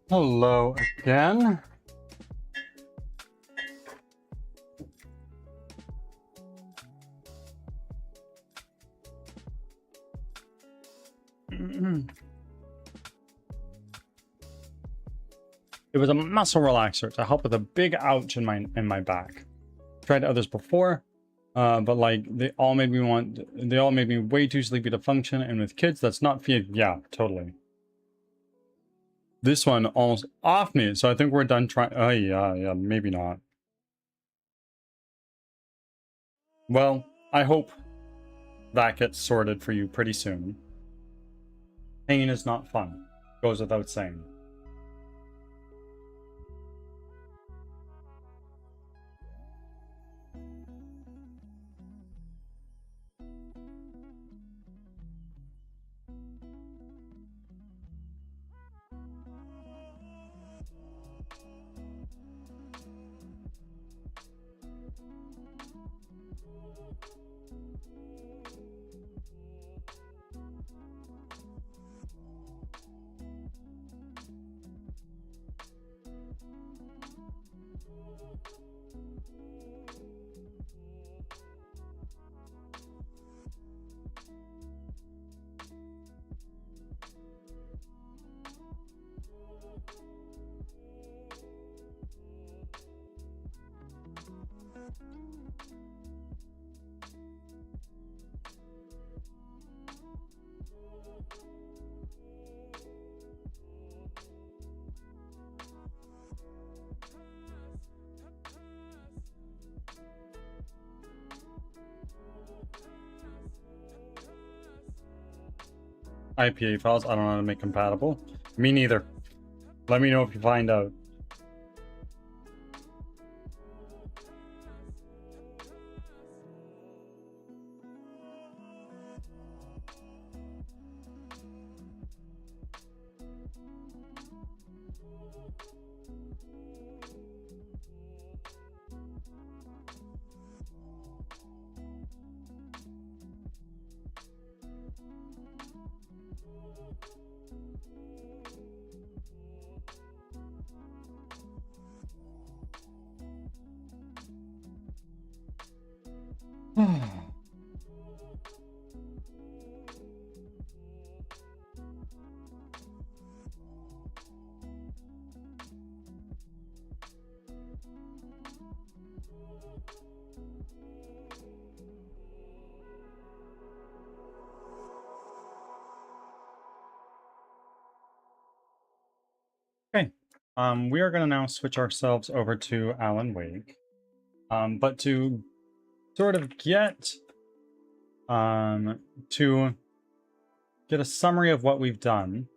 Hello again. It was a muscle relaxer to help with a big ouch in my back. Tried others before, but like they all made me way too sleepy to function, and with kids that's not feasible. Yeah, totally. This one almost off me, so I think we're done trying. Oh yeah, maybe not. Well, I hope that gets sorted for you pretty soon. Pain is not fun. Goes without saying. IPA files, I don't know how to make compatible. Me neither. Let me know if you find out. Okay, we are going to now switch ourselves over to Alan Wake. But to sort of to get a summary of what we've done,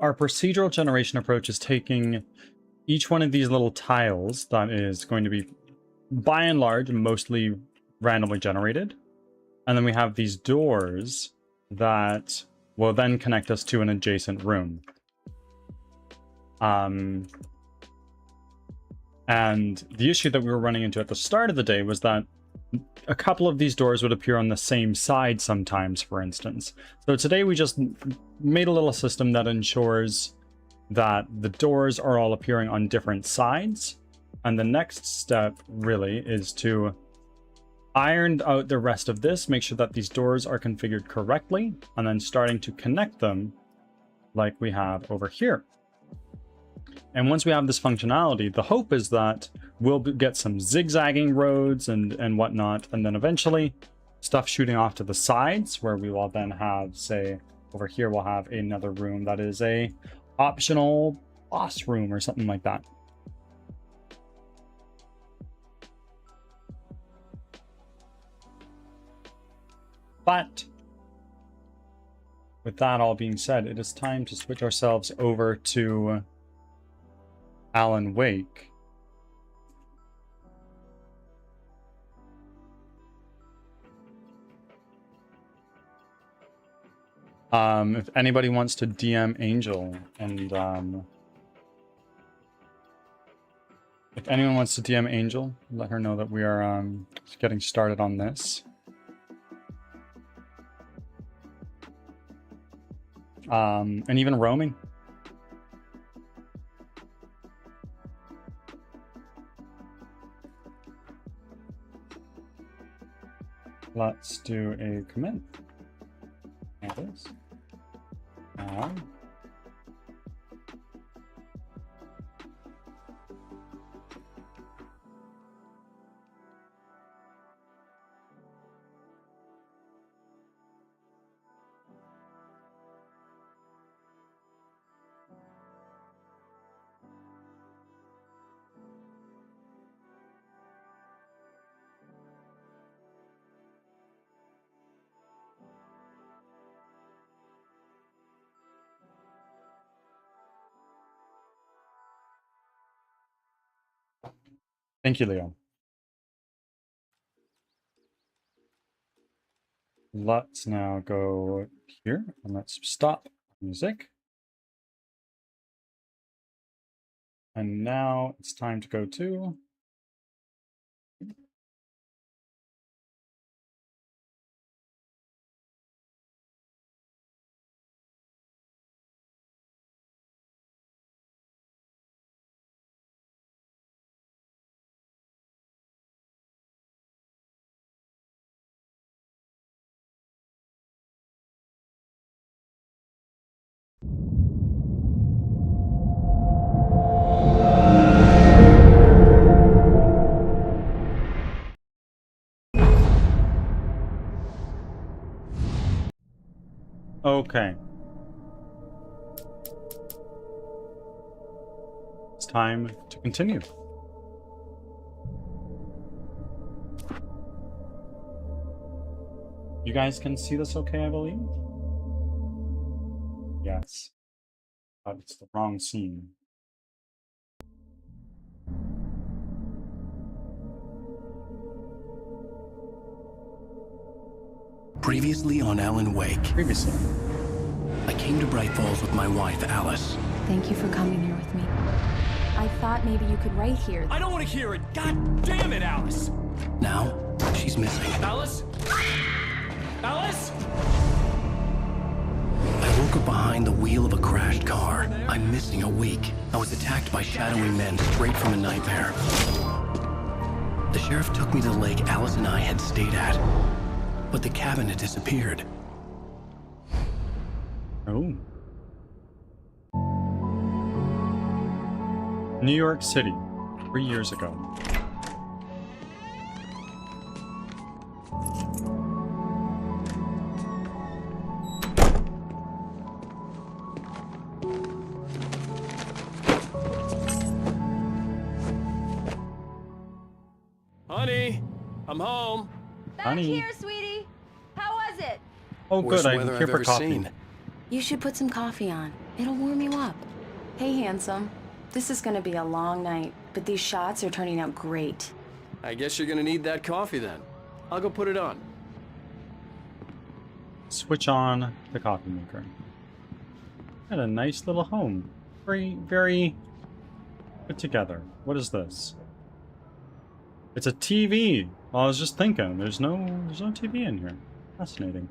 our procedural generation approach is taking each one of these little tiles that is going to be, by and large, mostly randomly generated. And then we have these doors that will then connect us to an adjacent room. And the issue that we were running into at the start of the day was that a couple of these doors would appear on the same side sometimes, for instance. So today we just made a little system that ensures that the doors are all appearing on different sides. And the next step really is to iron out the rest of this, make sure that these doors are configured correctly, and then starting to connect them like we have over here. And once we have this functionality, the hope is that we'll get some zigzagging roads and whatnot, and then eventually stuff shooting off to the sides, where we will then have, say, over here we'll have another room that is a optional boss room or something like that. But with that all being said, it is time to switch ourselves over to Alan Wake. If anybody wants to DM Angel, and if anyone wants to DM Angel, let her know that we are getting started on this. And even roaming. Let's do a commit. Like this. Thank you, Leo. Let's now go here and let's stop music. And now it's time to go to okay. It's time to continue. You guys can see this okay, I believe? Yes. But it's the wrong scene.
Previously on Alan Wake,
Previously.
I came to Bright Falls with my wife, Alice.
Thank you for coming here with me. I thought maybe you could write here.
I don't want to hear it! God damn it, Alice!
Now, she's missing.
Alice? Alice?
I woke up behind the wheel of a crashed car. I'm missing a week. I was attacked by shadowy men straight from a nightmare. The sheriff took me to the lake Alice and I had stayed at, but the cabin had disappeared.
Oh. New York City, 3 years ago.
Honey, I'm home.
Back
Honey.
here, sweetie. How was it?
Oh,
Worst
good. I'm
weather
here
I've
for
ever
coffee.
seen.
You should put some coffee on. It'll warm you up. Hey, handsome. This is gonna be a long night, but these shots are turning out great.
I guess you're gonna need that coffee then. I'll go put it on.
Switch on the coffee maker. Got a nice little home. Very, very put together. What is this? It's a TV. Well, I was just thinking, there's no TV in here. Fascinating.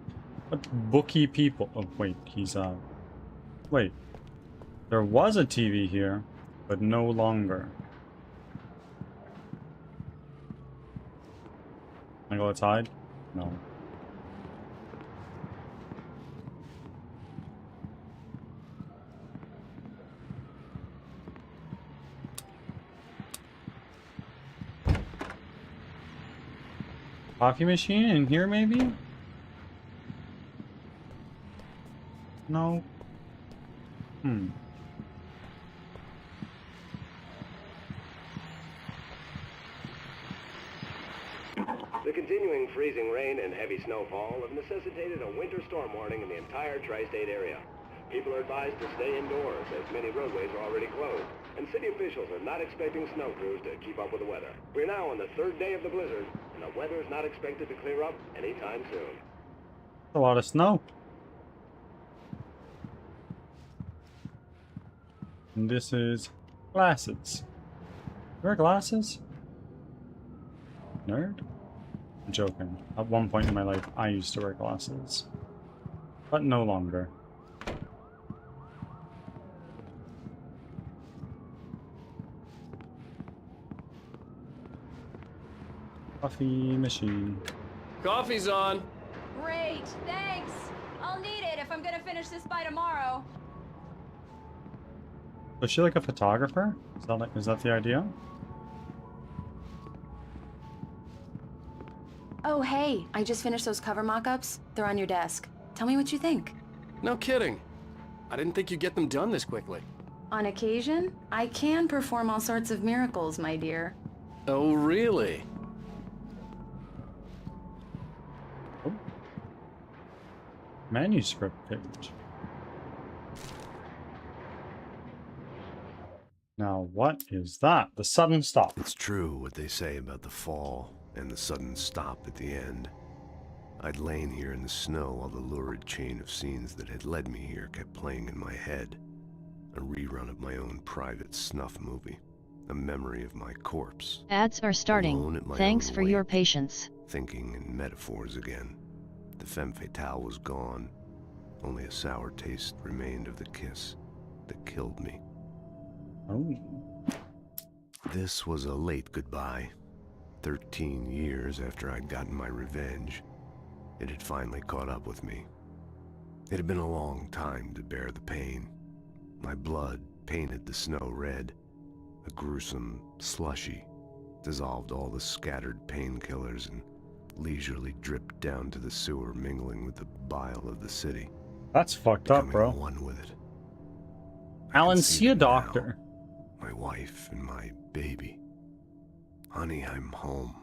What booky people? Oh wait, he's wait. There was a TV here, but no longer. Can I go outside? No. Coffee machine in here, maybe? No.
The continuing freezing rain and heavy snowfall have necessitated a winter storm warning in the entire tri-state area. People are advised to stay indoors as many roadways are already closed, and city officials are not expecting snow crews to keep up with the weather. We're now on the third day of the blizzard, and the weather is not expected to clear up anytime soon.
A lot of snow. And this is glasses. You wear glasses? Nerd? I'm joking. At one point in my life, I used to wear glasses. But no longer. Coffee machine.
Coffee's on.
Great, thanks. I'll need it if I'm gonna finish this by tomorrow.
Is she like a photographer? Is that the idea?
Oh, hey, I just finished those cover mock-ups. They're on your desk. Tell me what you think.
No kidding. I didn't think you'd get them done this quickly.
On occasion, I can perform all sorts of miracles, my dear.
Oh, really?
Oh. Manuscript page. Now, what is that? The sudden stop.
It's true what they say about the fall and the sudden stop at the end. I'd lain here in the snow while the lurid chain of scenes that had led me here kept playing in my head. A rerun of my own private snuff movie. A memory of my corpse.
Ads are starting. Thanks for your patience.
Thinking in metaphors again. The femme fatale was gone. Only a sour taste remained of the kiss that killed me.
Oh.
This was a late goodbye. 13 years after I'd gotten my revenge, it had finally caught up with me. It had been a long time to bear the pain. My blood painted the snow red. A gruesome slushy dissolved all the scattered painkillers and leisurely dripped down to the sewer, mingling with the bile of the city.
That's fucked up, bro.
One with it.
Alan, see a doctor.
Now, my wife and my baby. Honey, I'm home.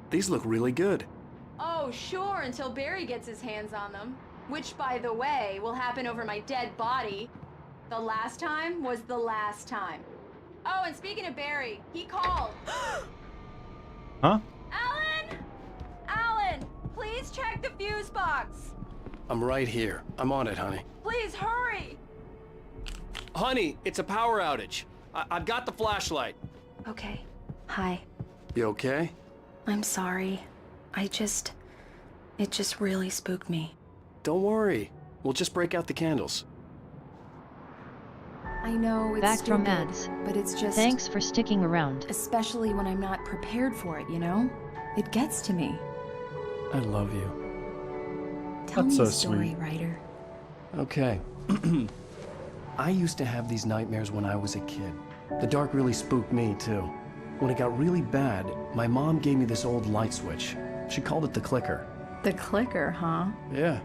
These look really good.
Oh, sure, until Barry gets his hands on them. Which, by the way, will happen over my dead body. The last time was the last time. Oh, and speaking of Barry, he called.
Huh?
Alan! Alan, please check the fuse box.
I'm right here. I'm on it, honey.
Please hurry!
Honey, it's a power outage. I've got the flashlight.
Okay. Hi.
You okay?
I'm sorry. It just really spooked me.
Don't worry. We'll just break out the candles.
I know it's
Back
stupid,
from ads.
but it's just...
Thanks for sticking around.
Especially when I'm not prepared for it, you know? It gets to me.
I love you.
Tell
That's
me
so
a story,
sweet.
writer.
Okay. I used to have these nightmares when I was a kid. The dark really spooked me, too. When it got really bad, my mom gave me this old light switch. She called it the clicker.
The clicker, huh?
Yeah.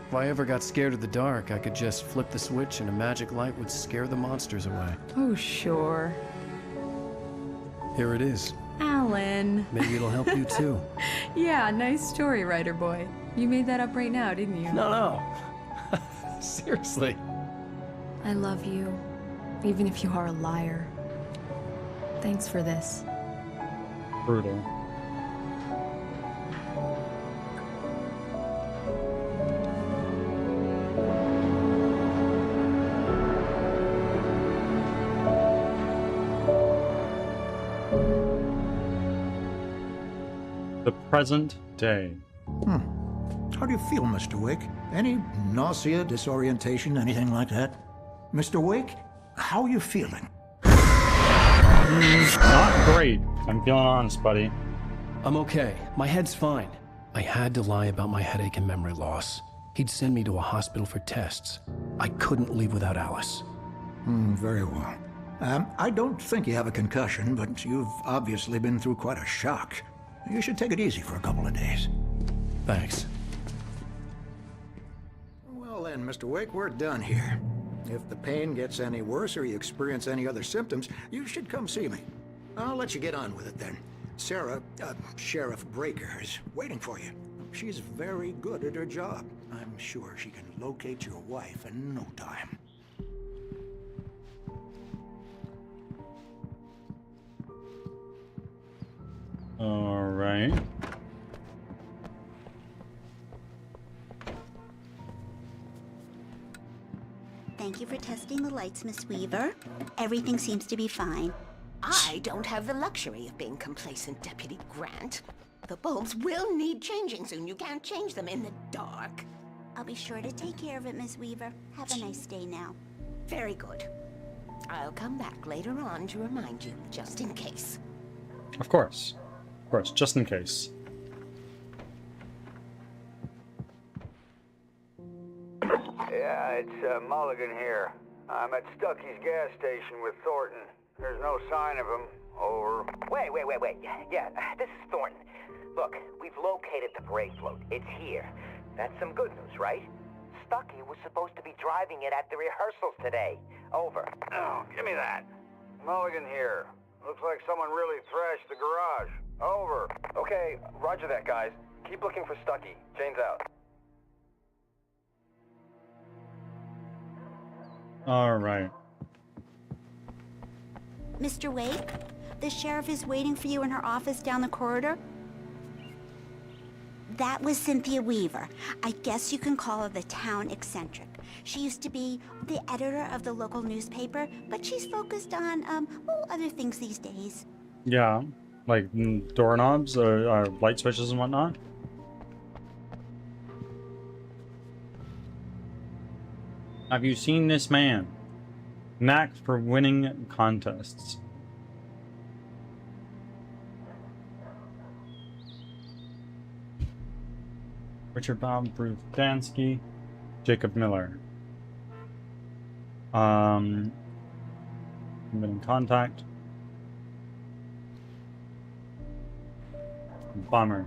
If I ever got scared of the dark, I could just flip the switch and a magic light would scare the monsters away.
Oh, sure.
Here it is.
Alan.
Maybe it'll help you, too.
Yeah, nice story, writer boy. You made that up right now, didn't you?
No. Seriously.
I love you, even if you are a liar. Thanks for this.
Brutal. The present day.
How do you feel, Mr. Wake? Any nausea, disorientation, anything like that? Mr. Wake, how are you feeling?
Not great. I'm feeling honest, buddy.
I'm okay. My head's fine. I had to lie about my headache and memory loss. He'd send me to a hospital for tests. I couldn't leave without Alice.
Very well. I don't think you have a concussion, but you've obviously been through quite a shock. You should take it easy for a couple of days.
Thanks.
Well then, Mr. Wake, we're done here. If the pain gets any worse or you experience any other symptoms, you should come see me. I'll let you get on with it then. Sarah, Sheriff Breaker, is waiting for you. She's very good at her job. I'm sure she can locate your wife in no time.
All right.
Thank you for testing the lights, Miss Weaver. Everything seems to be fine.
I don't have the luxury of being complacent, Deputy Grant. The bulbs will need changing soon. You can't change them in the dark.
I'll be sure to take care of it, Miss Weaver. Have a nice day now.
Very good. I'll come back later on to remind you, just in case.
Of course. Of course, just in case.
Yeah, it's Mulligan here. I'm at Stucky's gas station with Thornton. There's no sign of him. Over.
Wait. Yeah, this is Thornton. Look, we've located the parade float. It's here. That's some good news, right? Stucky was supposed to be driving it at the rehearsals today. Over.
Oh, give me that. Mulligan here. Looks like someone really thrashed the garage. Over.
Okay, roger that, guys. Keep looking for Stucky. Jane's out.
All right.
Mr. Wake, the sheriff is waiting for you in her office down the corridor. That was Cynthia Weaver. I guess you can call her the town eccentric. She used to be the editor of the local newspaper, but she's focused on, other things these days.
Yeah, like doorknobs or light switches and whatnot. Have you seen this man? Knack for winning contests. Richard Bob, Bruce Dansky, Jacob Miller. Been in contact. Bummer.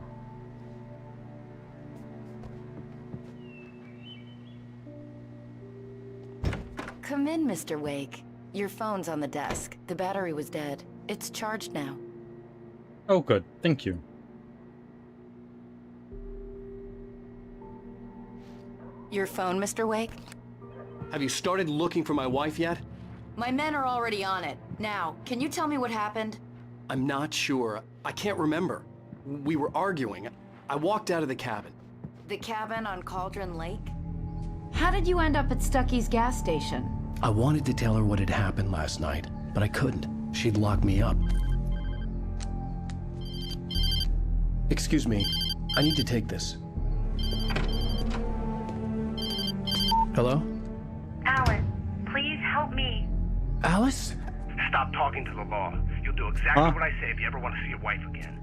Come in, Mr. Wake. Your phone's on the desk. The battery was dead. It's charged now.
Oh, good. Thank you.
Your phone, Mr. Wake?
Have you started looking for my wife yet?
My men are already on it. Now, can you tell me what happened?
I'm not sure. I can't remember. We were arguing. I walked out of the cabin.
The cabin on Cauldron Lake? How did you end up at Stucky's gas station?
I wanted to tell her what had happened last night, but I couldn't. She'd lock me up. Excuse me. I need to take this. Hello?
Alice, please help me.
Alice?
Stop talking to the law. You'll do exactly what I say if you ever want to see your wife again.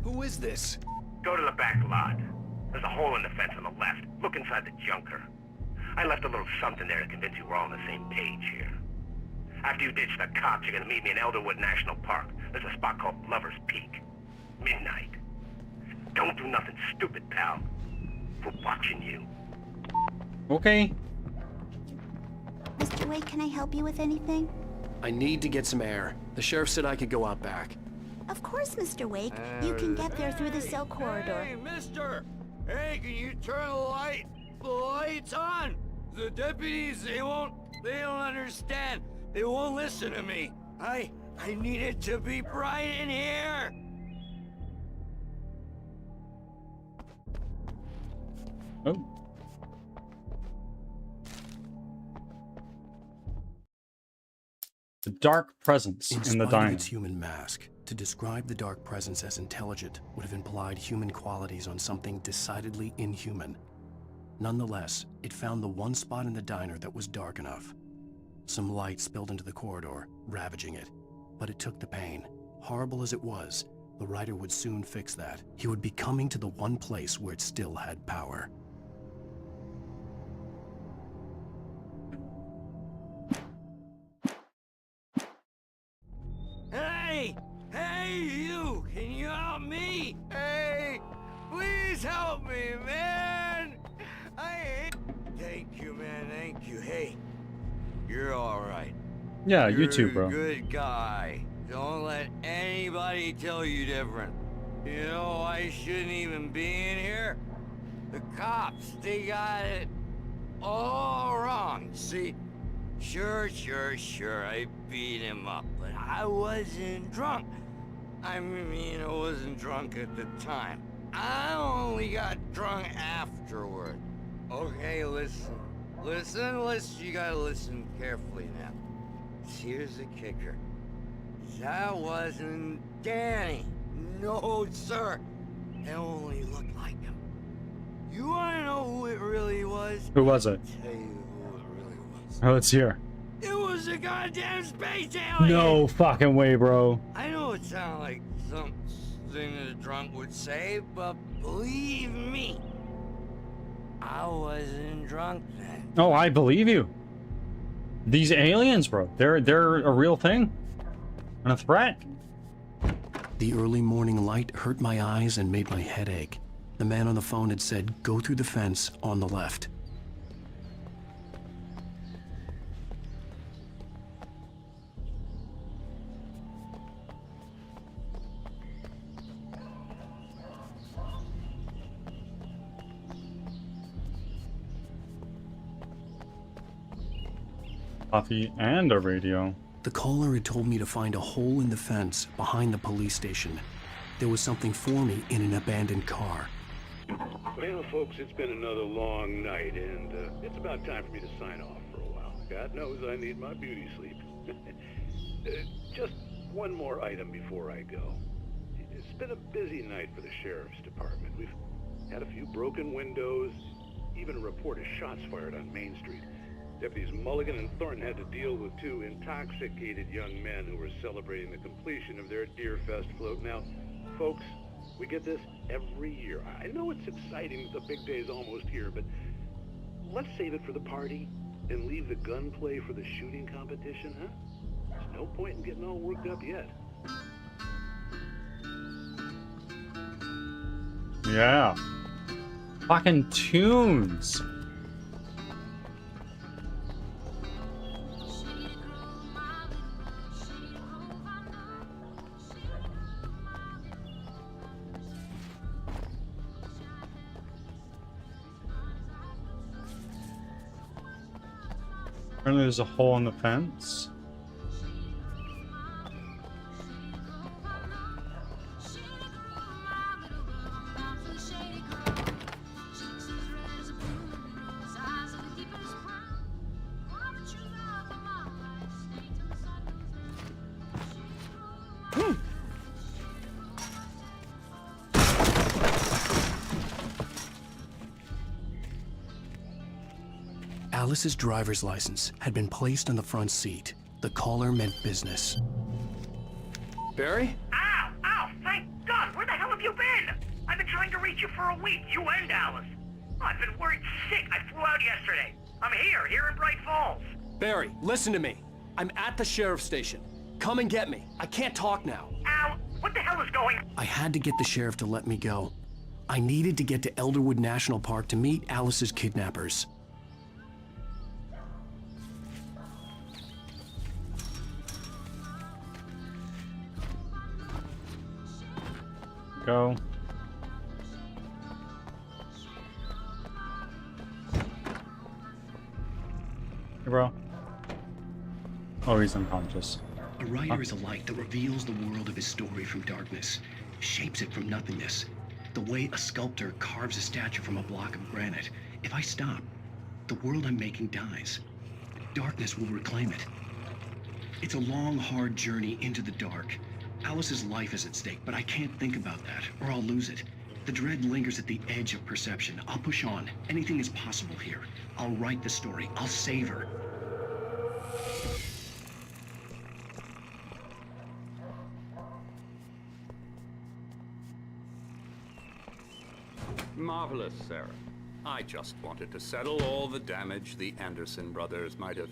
Who is this?
Go to the back lot. There's a hole in the fence on the left. Look inside the junker. I left a little something there to convince you we're all on the same page here. After you ditch the cops, you're gonna meet me in Elderwood National Park. There's a spot called Lover's Peak. Midnight. Don't do nothing stupid, pal. We're watching you.
Okay.
Mr. Wake, can I help you with anything?
I need to get some air. The sheriff said I could go out back.
Of course, Mr. Wake. You can get there through the cell corridor.
Hey, mister! Hey, can you turn the lights on? The deputies, they don't understand. They won't listen to me. I need it to be bright in here.
Oh. The dark presence in the
spite of
diner.
its human mask, to describe the dark presence as intelligent would have implied human qualities on something decidedly inhuman. Nonetheless, it found the one spot in the diner that was dark enough. Some light spilled into the corridor, ravaging it. But it took the pain. Horrible as it was, the writer would soon fix that. He would be coming to the one place where it still had power.
Hey, you! Can you help me? Hey, please help me, man! Thank you, man, thank you. Hey, you're alright.
Yeah, you too, bro.
You're a good guy. Don't let anybody tell you different. You know, I shouldn't even be in here. The cops, they got it all wrong. See, sure, I beat him up, but I wasn't drunk. I mean, I wasn't drunk at the time. I only got drunk afterward. Okay, listen, you gotta listen carefully now. Here's the kicker. That wasn't Danny. No, sir. It only looked like him. You wanna know who it really was?
Who was it?
I'll tell you who it really was.
Oh, let's hear.
It was was a goddamn space alien!
No fucking way, bro.
I know it sounds like something that a drunk would say, but believe me, I wasn't drunk then.
Oh, I believe you. These aliens, bro, they're a real thing. And a threat.
The early morning light hurt my eyes and made my head ache. The man on the phone had said, go through the fence on the left.
Coffee and a radio.
The caller had told me to find a hole in the fence behind the police station. There was something for me in an abandoned car.
Well, folks, it's been another long night, and it's about time for me to sign off for a while. God knows I need my beauty sleep. Just one more item before I go. It's been a busy night for the Sheriff's Department. We've had a few broken windows, even a report of shots fired on Main Street. Deputies Mulligan and Thornton had to deal with two intoxicated young men who were celebrating the completion of their Deer Fest float. Now, folks, we get this every year. I know it's exciting, the big day's almost here, but let's save it for the party and leave the gunplay for the shooting competition, huh? There's no point in getting all worked up yet.
Yeah. Fucking tunes. Apparently there's a hole in the fence.
Alice's driver's license had been placed on the front seat. The caller meant business.
Barry? Ow! Ow! Thank God! Where the hell have you been? I've been trying to reach you for a week, you and Alice. Oh, I've been worried sick. I flew out yesterday. I'm here in Bright Falls.
Barry, listen to me. I'm at the sheriff's station. Come and get me. I can't talk now.
Ow! What the hell is going on?
I had to get the sheriff to let me go. I needed to get to Elderwood National Park to meet Alice's kidnappers.
Go. Hey, bro. Oh, he's unconscious.
A writer is a light that reveals the world of his story from darkness, shapes it from nothingness. The way a sculptor carves a statue from a block of granite. If I stop, the world I'm making dies. Darkness will reclaim it. It's a long, hard journey into the dark. Alice's life is at stake, but I can't think about that, or I'll lose it. The dread lingers at the edge of perception. I'll push on. Anything is possible here. I'll write the story. I'll save her.
Marvelous, Sarah. I just wanted to settle all the damage the Anderson brothers might have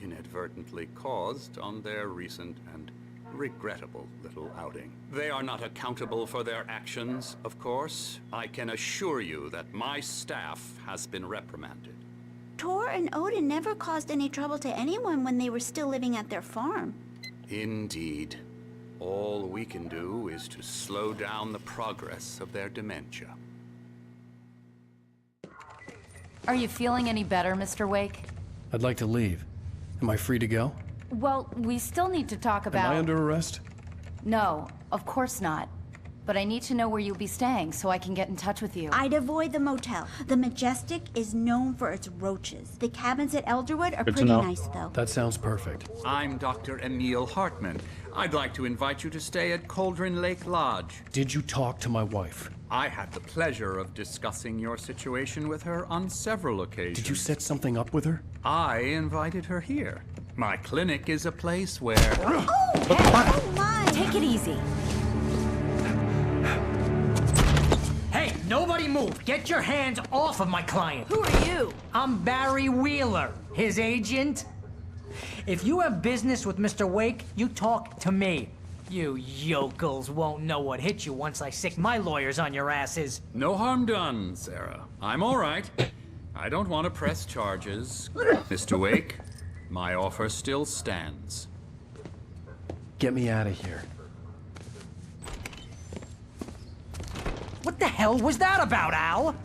inadvertently caused on their recent and regrettable little outing. They are not accountable for their actions, of course. I can assure you that my staff has been reprimanded.
Tor and Odin never caused any trouble to anyone when they were still living at their farm.
Indeed. All we can do is to slow down the progress of their dementia.
Are you feeling any better, Mr. Wake?
I'd like to leave. Am I free to go?
Well, we still need to talk about...
Am I under arrest?
No, of course not. But I need to know where you'll be staying so I can get in touch with you.
I'd avoid the motel. The Majestic is known for its roaches. The cabins at Elderwood are pretty nice, though.
That sounds perfect.
I'm Dr. Emil Hartman. I'd like to invite you to stay at Cauldron Lake Lodge.
Did you talk to my wife?
I had the pleasure of discussing your situation with her on several occasions.
Did you set something up with her?
I invited her here. My clinic is a place where...
Take it easy.
Hey, nobody move! Get your hands off of my client!
Who are you?
I'm Barry Wheeler, his agent. If you have business with Mr. Wake, you talk to me. You yokels won't know what hit you once I sick my lawyers on your asses.
No harm done, Sarah. I'm all right. I don't want to press charges. Mr. Wake, my offer still stands.
Get me out of here.
What the hell was that about, Al?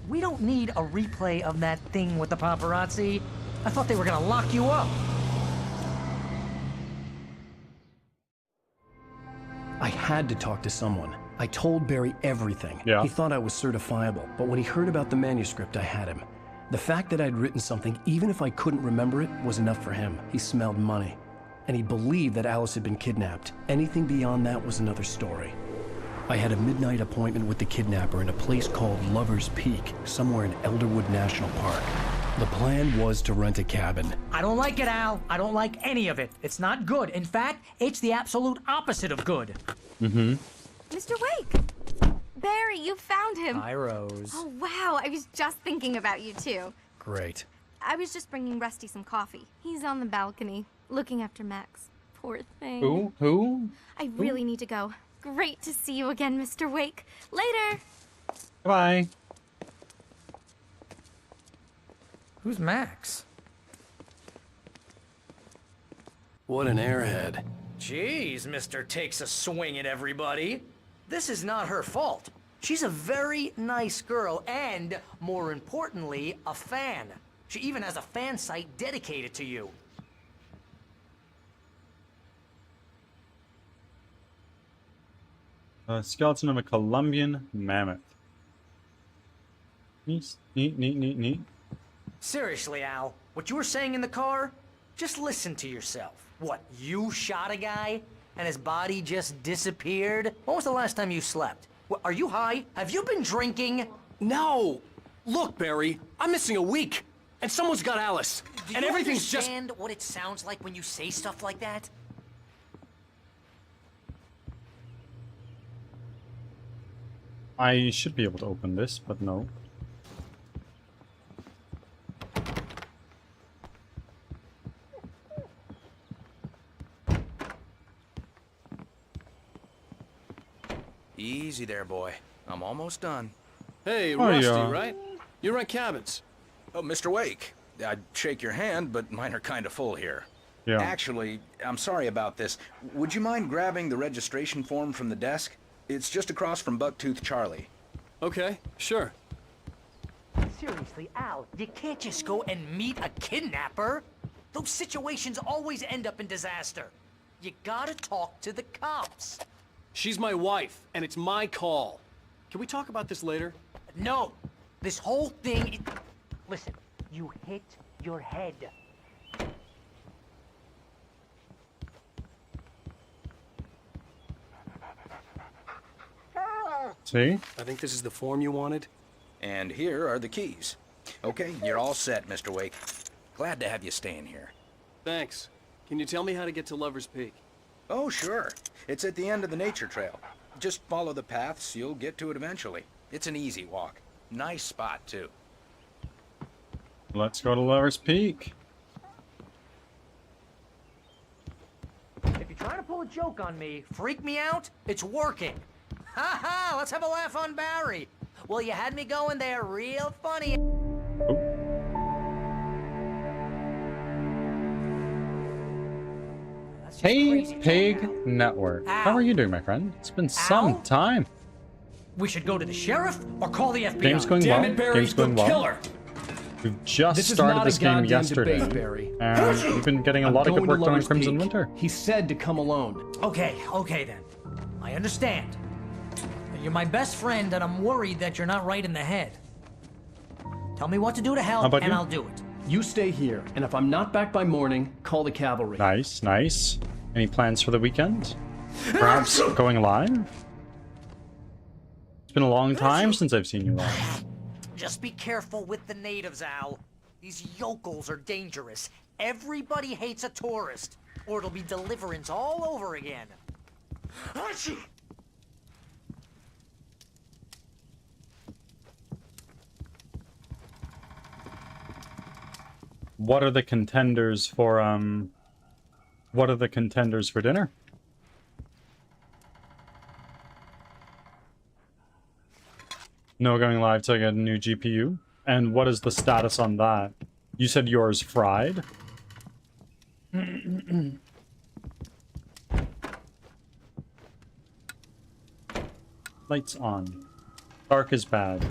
We don't need a replay of that thing with the paparazzi. I thought they were gonna lock you up.
I had to talk to someone. I told Barry everything.
Yeah.
He thought I was certifiable, but when he heard about the manuscript, I had him. The fact that I'd written something, even if I couldn't remember it, was enough for him. He smelled money. And he believed that Alice had been kidnapped. Anything beyond that was another story. I had a midnight appointment with the kidnapper in a place called Lover's Peak, somewhere in Elderwood National Park. The plan was to rent a cabin.
I don't like it, Al. I don't like any of it. It's not good. In fact, it's the absolute opposite of good.
Mm-hmm.
Mr. Wake! Barry, you found him.
Hi, Rose.
Oh, wow. I was just thinking about you, too.
Great.
I was just bringing Rusty some coffee. He's on the balcony, looking after Max. Poor thing.
Who?
I really need to go. Great to see you again, Mr. Wake. Later!
Bye.
Who's Max?
What an airhead.
Jeez, Mr. Takes a swing at everybody. This is not her fault. She's a very nice girl and, more importantly, a fan. She even has a fan site dedicated to you.
A skeleton of a Colombian mammoth. Neat.
Seriously, Al, what you were saying in the car? Just listen to yourself. What, you shot a guy and his body just disappeared? When was the last time you slept? What, are you high? Have you been drinking?
No! Look, Barry, I'm missing a week, and someone's got Alice, and everything's just...
Do you understand what it sounds like when you say stuff like that?
I should be able to open this, but no.
Easy there, boy. I'm almost done.
Hey,
Oh,
Rusty,
yeah.
right? You rent cabins.
Oh, Mr. Wake. I'd shake your hand, but mine are kind of full here.
Yeah.
Actually, I'm sorry about this. Would you mind grabbing the registration form from the desk? It's just across from Bucktooth Charlie.
Okay, sure.
Seriously, Al, you can't just go and meet a kidnapper. Those situations always end up in disaster. You gotta talk to the cops.
She's my wife, and it's my call. Can we talk about this later?
No, this whole thing... Listen, you hit your head.
See?
I think this is the form you wanted.
And here are the keys. Okay, you're all set, Mr. Wake. Glad to have you staying here.
Thanks. Can you tell me how to get to Lover's Peak?
Oh, sure. It's at the end of the nature trail. Just follow the paths, you'll get to it eventually. It's an easy walk. Nice spot, too.
Let's go to Lover's Peak.
If you're trying to pull a joke on me, freak me out, it's working. Ha ha, let's have a laugh on Barry. Well, you had me going there real funny.
Hey, Pig Network. How are you doing, my friend? It's been some time.
We should go to the sheriff or call the FBI.
Game's going well. Game's going well. We've just started this game yesterday, and we've been getting a lot of good work done on Crimson Winter.
He said to come alone.
Okay then. I understand. You're my best friend, and I'm worried that you're not right in the head. Tell me what to do to help, and I'll do it.
You stay here, and if I'm not back by morning, call the cavalry.
Nice, nice. Any plans for the weekend? Perhaps going live? It's been a long time since I've seen you live.
Just be careful with the natives, Al. These yokels are dangerous. Everybody hates a tourist, or it'll be Deliverance all over again. Achoo!
What are the contenders for dinner? No going live till I get a new GPU. And what is the status on that? You said yours fried? Lights on. Dark is bad.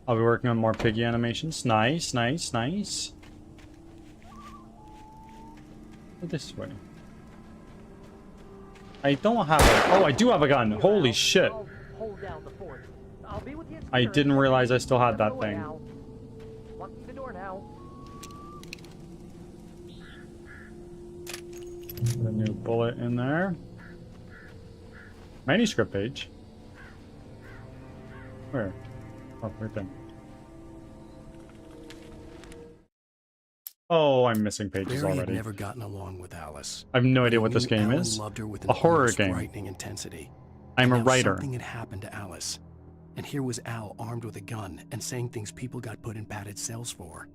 I'll be working on more piggy animations. Nice, nice, nice. Go this way. I don't have a... Oh, I do have a gun. Holy shit. I didn't realize I still had that thing.
Lock the door now.
Put a new bullet in there. Manuscript page. Where? Oh, right there. Oh, I'm missing pages
Barry
already.
had never gotten along with Alice.
I have no idea what this
Knew
game
Alan
is.
loved her with an
A horror
almost
game.
frightening intensity.
I'm a
And now
writer.
Something had happened to Alice. And here was Al armed with a gun and saying things people got put in padded cells for.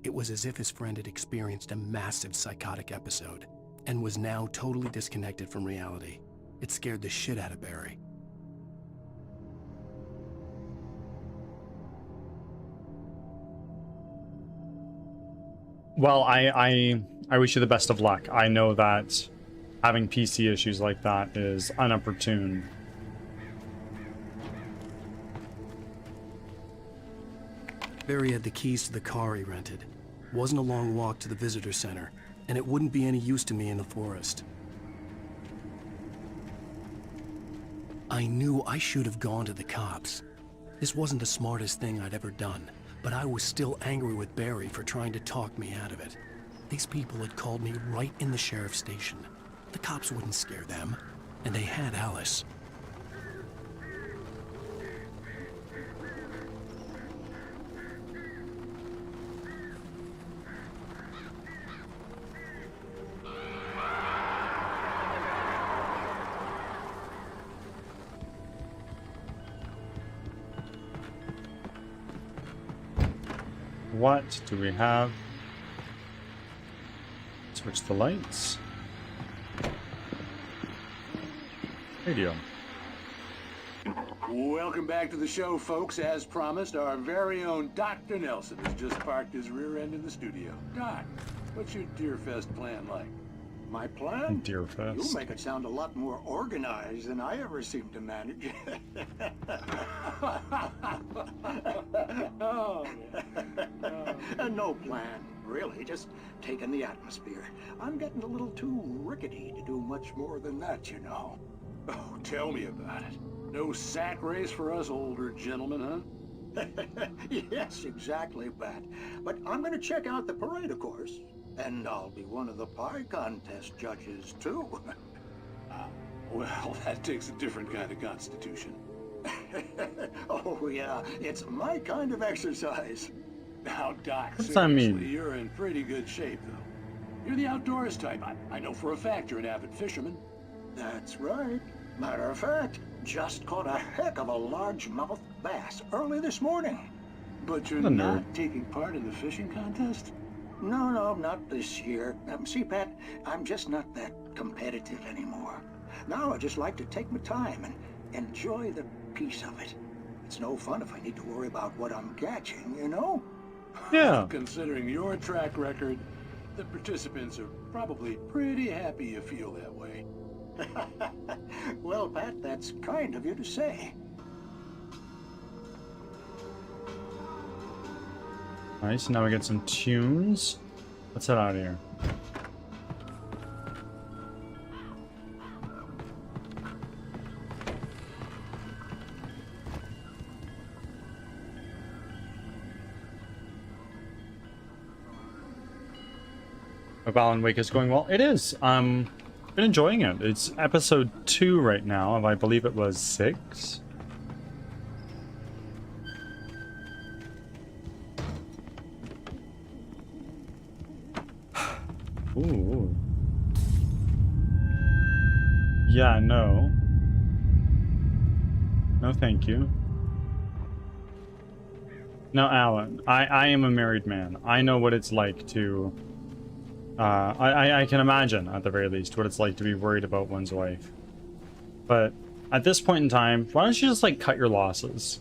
It was as if his friend had experienced a massive psychotic episode and was now totally disconnected from reality. It scared the shit out of Barry.
Well, I wish you the best of luck. I know that having PC issues like that is inopportune.
Barry had the keys to the car he rented. Wasn't a long walk to the visitor center, and it wouldn't be any use to me in the forest. I knew I should have gone to the cops. This wasn't the smartest thing I'd ever done, but I was still angry with Barry for trying to talk me out of it. These people had called me right in the sheriff's station. The cops wouldn't scare them, and they had Alice.
What do we have? Switch the lights. Radio.
Welcome back to the show, folks. As promised, our very own Dr. Nelson has just parked his rear end in the studio. Doc, what's your Deerfest plan like?
My plan?
Deerfest.
You'll make it sound a lot more organized than I ever seem to manage.
Oh,
No plan, really. Just taking the atmosphere. I'm getting a little too rickety to do much more than that, you know.
Oh, tell me about it. No sack race for us older gentlemen, huh?
Yes, exactly, Pat. But I'm gonna check out the parade, of course. And I'll be one of the pie contest judges, too.
Well, that takes a different kind of constitution.
Oh, yeah. It's my kind of exercise.
Now, Doc,
What does that mean?
seriously, you're in pretty good shape, though. You're the outdoors type. I know for a fact you're an avid fisherman.
That's right. Matter of fact, just caught a heck of a largemouth bass early this morning.
But you're
What a
not
nerd.
taking part in the fishing contest?
No, not this year. See, Pat, I'm just not that competitive anymore. Now I just like to take my time and enjoy the peace of it. It's no fun if I need to worry about what I'm catching, you know?
Yeah.
Considering your track record, the participants are probably pretty happy you feel that way.
Well, Pat, that's kind of you to say.
Nice, now we get some tunes. Let's head out of here. Hope Alan Wake is going well. It is. Been enjoying it. It's episode 2 right now, and I believe it was 6. Yeah, no. No, thank you. Now, Alan, I am a married man. I know what it's like to... I can imagine, at the very least, what it's like to be worried about one's wife. But at this point in time, why don't you just, like, cut your losses?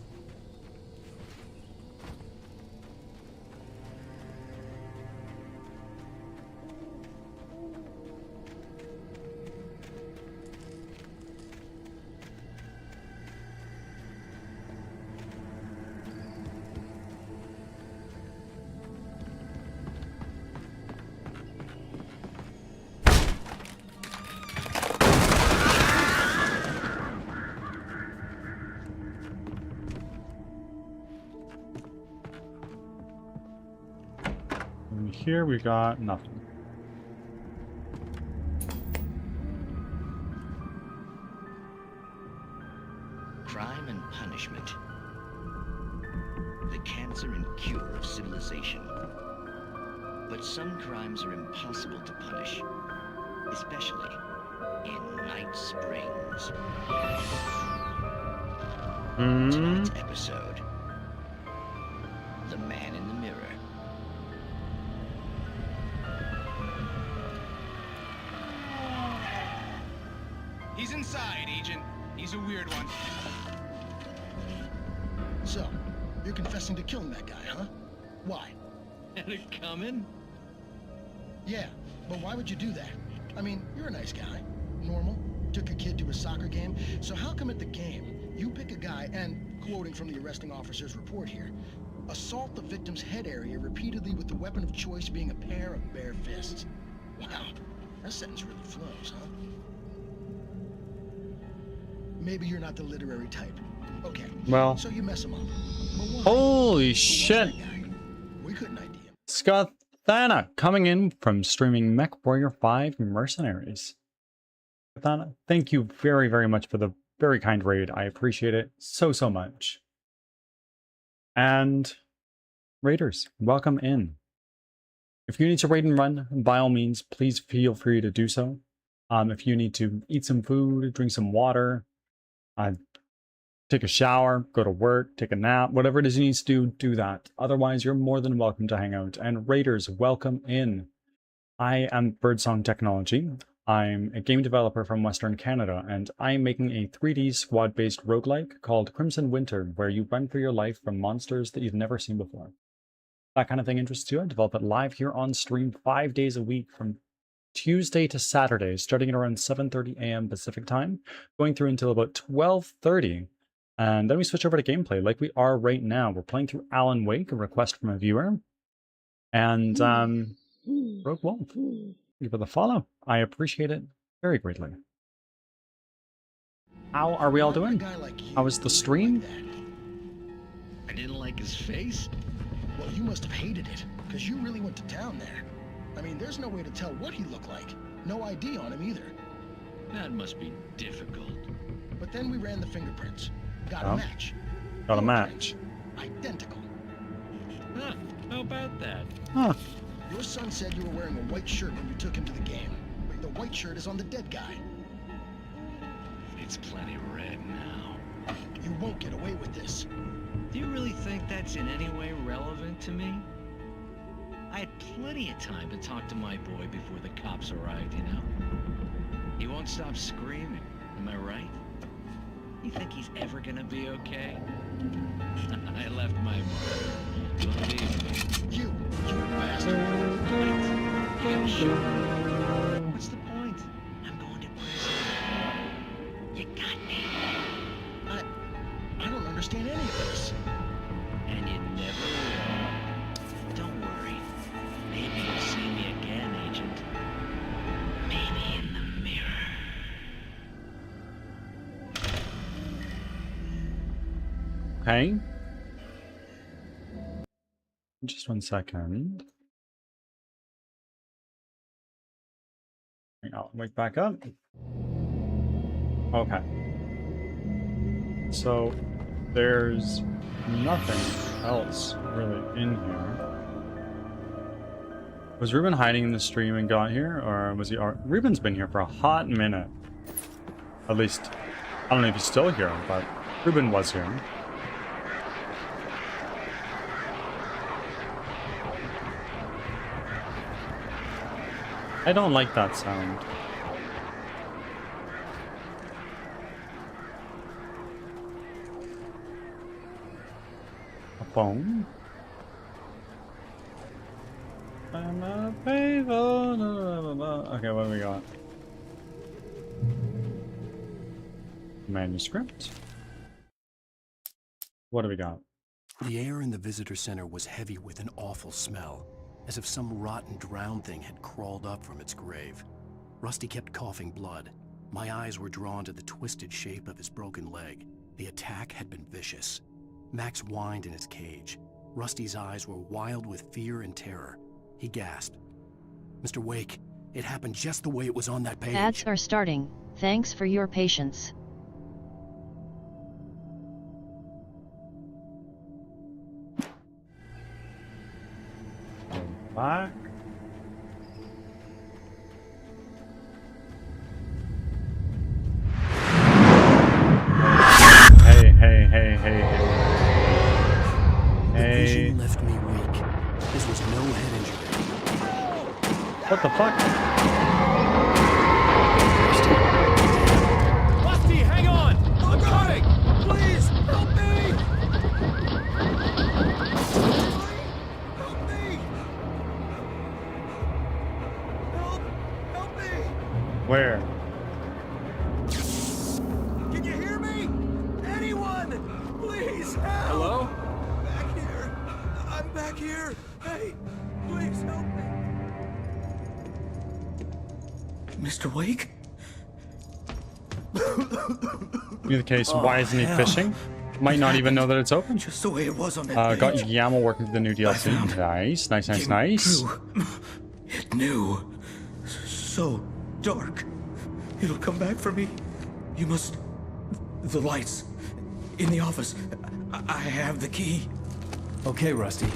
And here we got nothing.
Crime and punishment. The cancer and cure of civilization. But some crimes are impossible to punish, especially in Night Springs. Tonight's episode, The Man in the Mirror.
He's inside, Agent. He's a weird one.
So, you're confessing to killing that guy, huh? Why?
Had it coming?
Yeah, but why would you do that? I mean, you're a nice guy. Normal. Took a kid to a soccer game. So how come at the game, you pick a guy and, quoting from the arresting officer's report here, assault the victim's head area repeatedly with the weapon of choice being a pair of bare fists? Wow, that sentence really flows, huh? Maybe you're not the literary type. Okay,
well,
so you mess him up.
Holy shit!
We couldn't ID him.
Scott Thana coming in from streaming Mech Warrior 5 Mercenaries. Thana, thank you very, very much for the very kind raid. I appreciate it so, so much. And raiders, welcome in. If you need to raid and run, by all means, please feel free to do so. If you need to eat some food, drink some water, take a shower, go to work, take a nap, whatever it is you need to do, do that. Otherwise, you're more than welcome to hang out. And raiders, welcome in. I am Birdsong Technology. I'm a game developer from Western Canada, and I'm making a 3D squad-based roguelike called Crimson Winter, where you run for your life from monsters that you've never seen before. That kind of thing interests you? I develop it live here on stream 5 days a week from Tuesday to Saturday, starting at around 7:30 a.m. Pacific time, going through until about 12:30. And then we switch over to gameplay like we are right now. We're playing through Alan Wake, a request from a viewer. And Rogue Wolf, thank you for the follow. I appreciate it very greatly. How are we all doing? How was the stream?
I didn't like his face?
Well, you must have hated it, because you really went to town there. I mean, there's no way to tell what he looked like. No ID on him either.
That must be difficult.
But then we ran the fingerprints. Got a match.
Got a match.
Identical.
Huh, how about that?
Huh.
Your son said you were wearing a white shirt when you took him to the game. But the white shirt is on the dead guy.
It's plenty red now.
You won't get away with this.
Do you really think that's in any way relevant to me? I had plenty of time to talk to my boy before the cops arrived, you know? He won't stop screaming, am I right? You think he's ever gonna be okay? I left my mark. Believe me.
You bastard.
Wait, you gotta show me. What's the point? I'm going to prison. You got me.
I don't understand any of this.
And you never will. Don't worry. Maybe you'll see me again, Agent. Maybe in the mirror.
Okay. Just 1 second. I'll wake back up. Okay. So there's nothing else really in here. Was Ruben hiding in the stream and got here, or was he? Ruben's been here for a hot minute. At least, I don't know if he's still here, but Ruben was here. I don't like that sound. A phone? I'm a faithful. Okay, what do we got? Manuscript. What do we got?
The air in the visitor center was heavy with an awful smell, as if some rotten drowned thing had crawled up from its grave. Rusty kept coughing blood. My eyes were drawn to the twisted shape of his broken leg. The attack had been vicious. Max whined in his cage. Rusty's eyes were wild with fear and terror. He gasped. Mr. Wake, it happened just the way it was on that page.
Ads are starting. Thanks for your patience.
Back. Hey.
The vision left me weak. This was no head injury.
What the fuck?
Rusty, hang on! I'm coming!
Please, help me! Help me!
Where?
Can you hear me? Anyone? Please help!
Hello?
Back here. I'm back here. Hey, please help me. Mr. Wake?
Be the case, why isn't he fishing? Might not even know that it's open.
Just the way it was on that
Got
page.
YAML working through the new DLC. Nice.
It knew. So dark. It'll come back for me. You must... The lights. In the office. I have the key.
Okay, Rusty.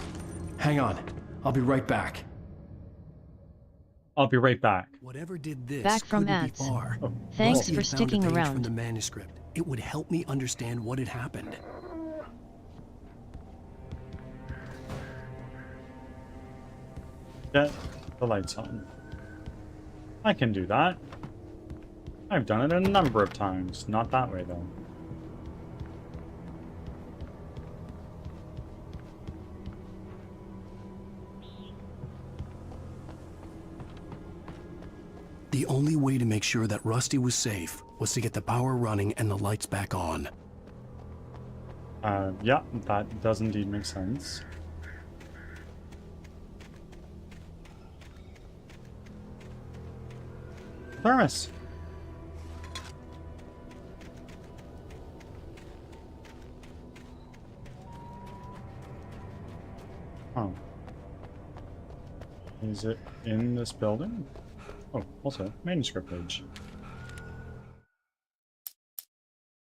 Hang on. I'll be right back.
I'll be right back.
Whatever did this
Back from
couldn't be
ads.
far.
Thanks
Rusty
for
had found a
sticking
page
around.
From the manuscript. It would help me understand what had happened.
Get the lights on. I can do that. I've done it a number of times. Not that way, though.
The only way to make sure that Rusty was safe was to get the power running and the lights back on.
Yeah, that does indeed make sense. Thermos. Oh. Is it in this building? Oh, also, manuscript page.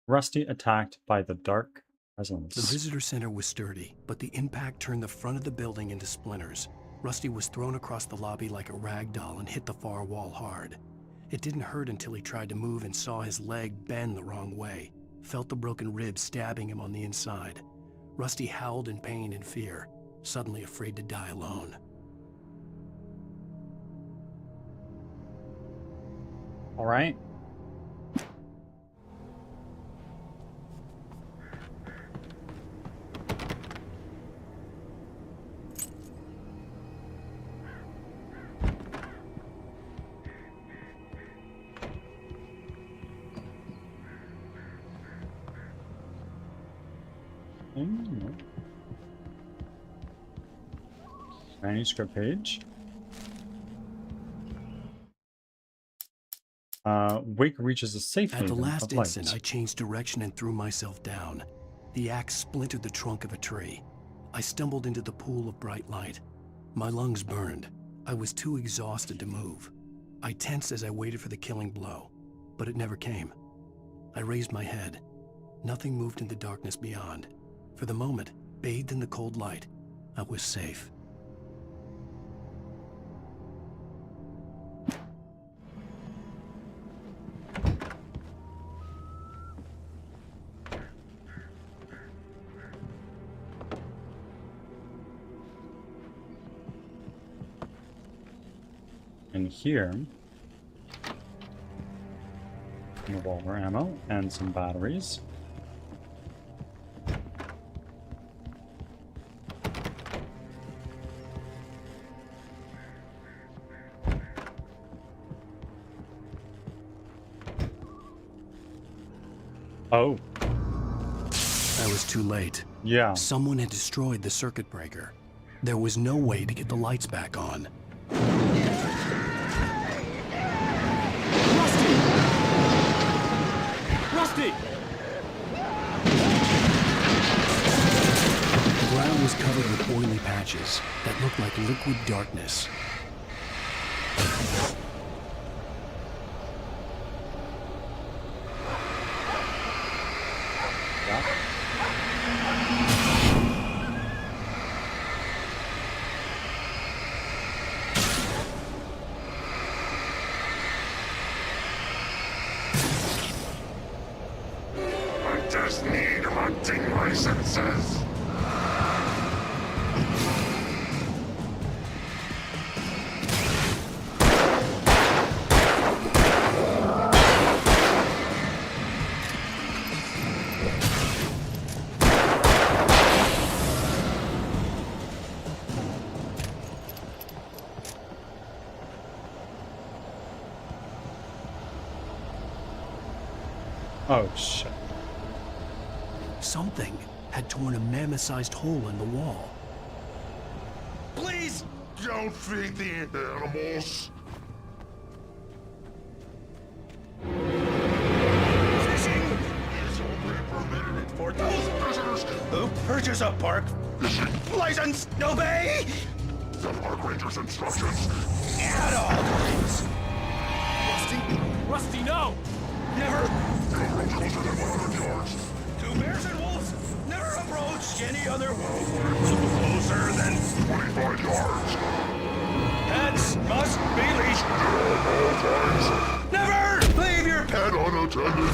Rusty attacked by the dark presence.
The visitor center was sturdy, but the impact turned the front of the building into splinters. Rusty was thrown across the lobby like a rag doll and hit the far wall hard. It didn't hurt until he tried to move and saw his leg bend the wrong way, felt the broken rib stabbing him on the inside. Rusty howled in pain and fear, suddenly afraid to die alone.
All right. Manuscript page. Wake reaches a safe
At the
haven
last
of light.
instant, I changed direction and threw myself down. The axe splintered the trunk of a tree. I stumbled into the pool of bright light. My lungs burned. I was too exhausted to move. I tensed as I waited for the killing blow, but it never came. I raised my head. Nothing moved in the darkness beyond. For the moment, bathed in the cold light, I was safe.
in here. Revolver ammo and some batteries. Oh.
I was too late.
Yeah.
Someone had destroyed the circuit breaker. There was no way to get the lights back on.
Rusty!
The ground was covered with oily patches that looked like liquid darkness.
I just need hunting licenses.
Oh, shit.
Something had torn a mammoth-sized hole in the wall.
Please don't feed the animals. Fishing is only permitted for those visitors who purchase a park license. Obey the park ranger's instructions at all times.
Rusty, no!
Never approach closer than 100 yards. To bears and wolves, never approach any other wolf closer than 25 yards. Pets must be leashed at all times. Never leave your pet unattended.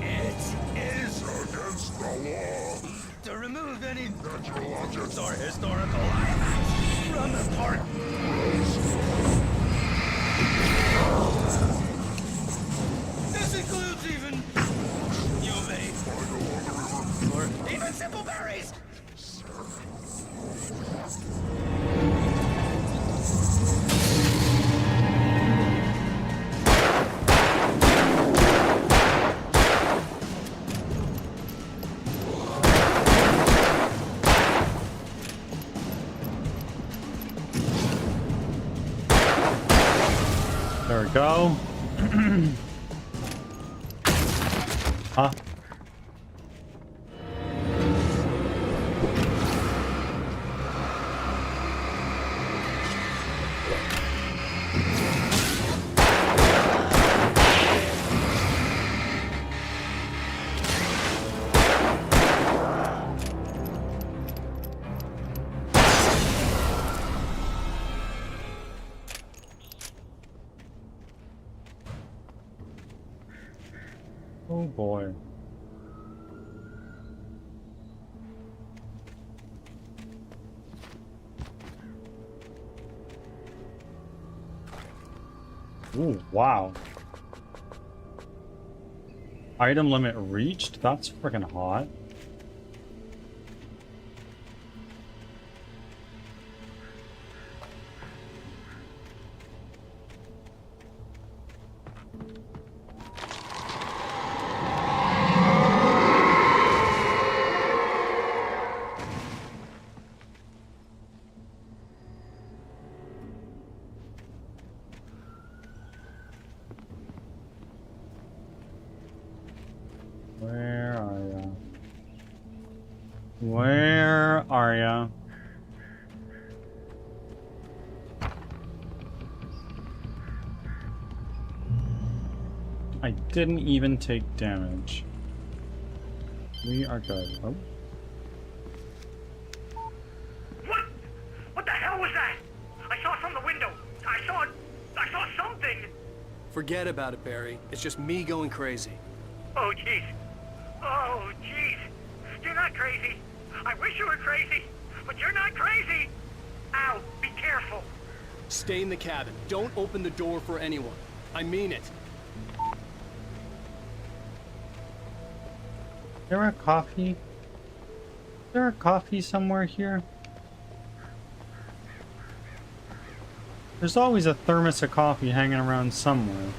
It is against the law to remove any natural objects or historical items from the park. This includes even you may or even simple berries.
There we go. Huh? Oh boy. Ooh, wow. Item limit reached? That's freaking hot. Where are ya? Where are ya? I didn't even take damage. We are good. Oh.
What the hell was that? I saw from the window. I saw something.
Forget about it, Barry. It's just me going crazy.
Oh, jeez. Oh, jeez. You're not crazy. I wish you were crazy, but you're not crazy.
careful.
Stay in the cabin. Don't open the door for anyone. I mean it.
Is there a coffee? Is there a coffee somewhere here? There's always a thermos of coffee hanging around somewhere.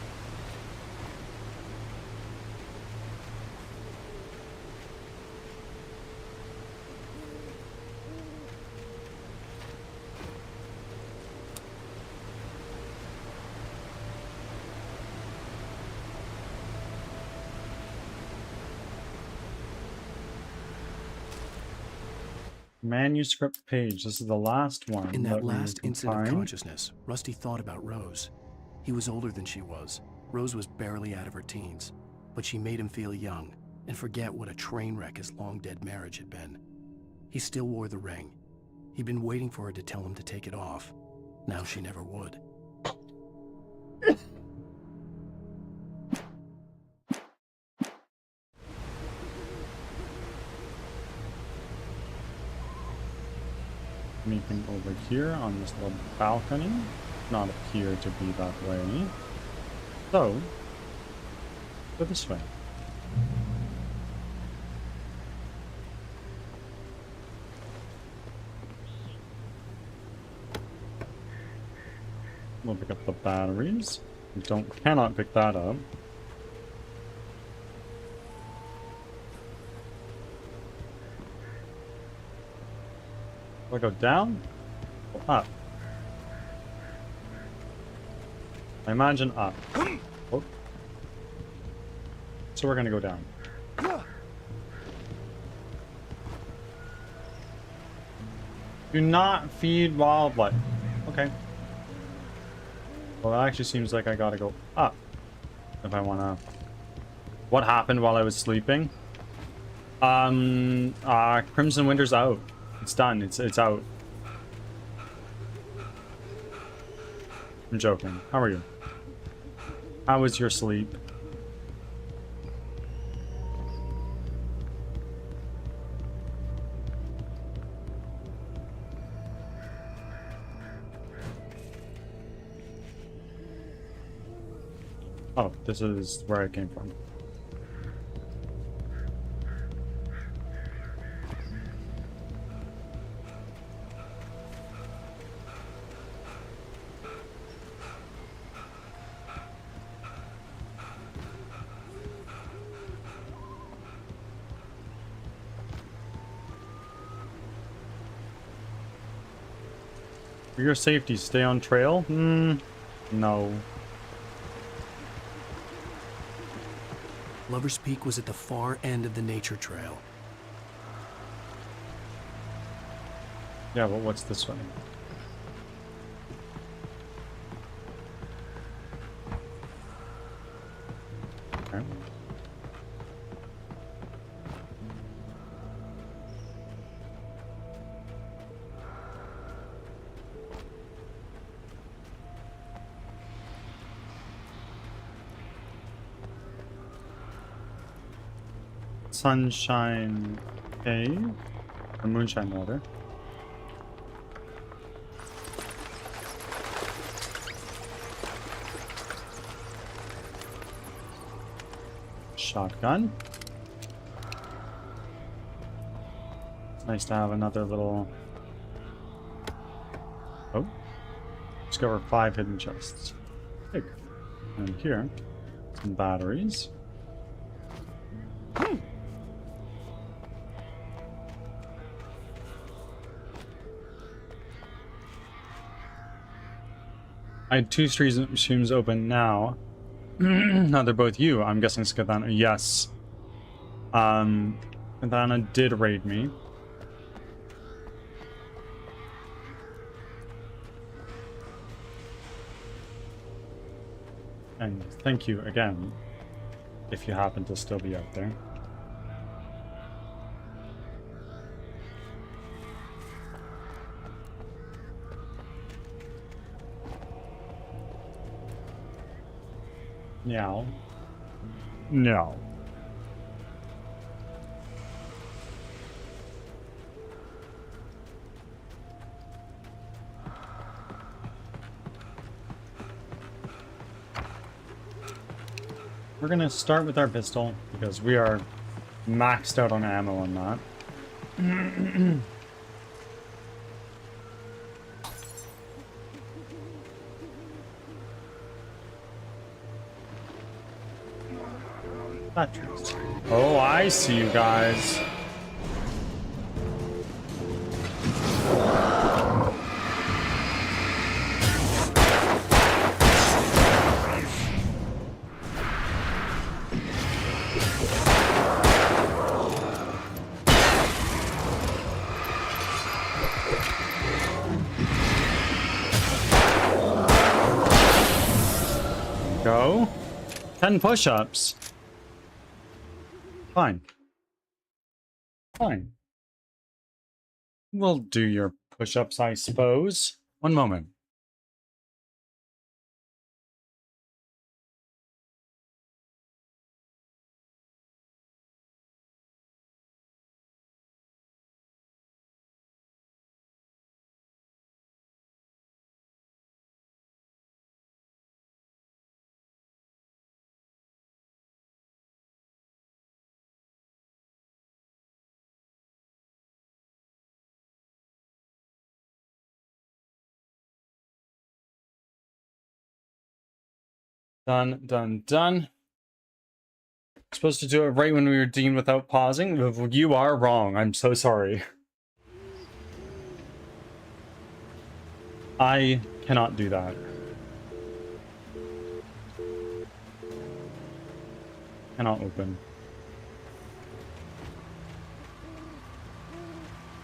Manuscript page. This is the last one.
In that last instant of consciousness, Rusty thought about Rose. He was older than she was. Rose was barely out of her teens, but she made him feel young and forget what a train wreck his long-dead marriage had been. He still wore the ring. He'd been waiting for her to tell him to take it off. Now she never would.
Anything over here on this little balcony? Not appear to be that way. So, go this way. We'll pick up the batteries. Cannot pick that up. Do I go down or up? I imagine up. Oh. So we're gonna go down. Do not feed wildlife. Okay. Well, that actually seems like I gotta go up if I wanna. What happened while I was sleeping? Crimson Winter's out. It's done. It's out. I'm joking. How are you? How was your sleep? Oh, this is where I came from. For your safety, stay on trail? No.
Lover's Peak was at the far end of the nature trail.
Yeah, but what's this way? Okay. Sunshine Cave, or Moonshine Water. Shotgun. It's nice to have another little. Oh, discover 5 hidden chests. Big. And here, some batteries. I had 2 streams open now. No, they're both you. I'm guessing Skathana. Yes. Skathana did raid me. And thank you again, if you happen to still be out there. Meow. No. We're gonna start with our pistol because we are maxed out on ammo on that. Batteries. Oh, I see you guys. Go. 10 push-ups. Fine. Fine. We'll do your push-ups, I suppose. One moment. Done, done, done. Supposed to do it right when we were deemed without pausing? You are wrong. I'm so sorry. I cannot do that. Cannot open.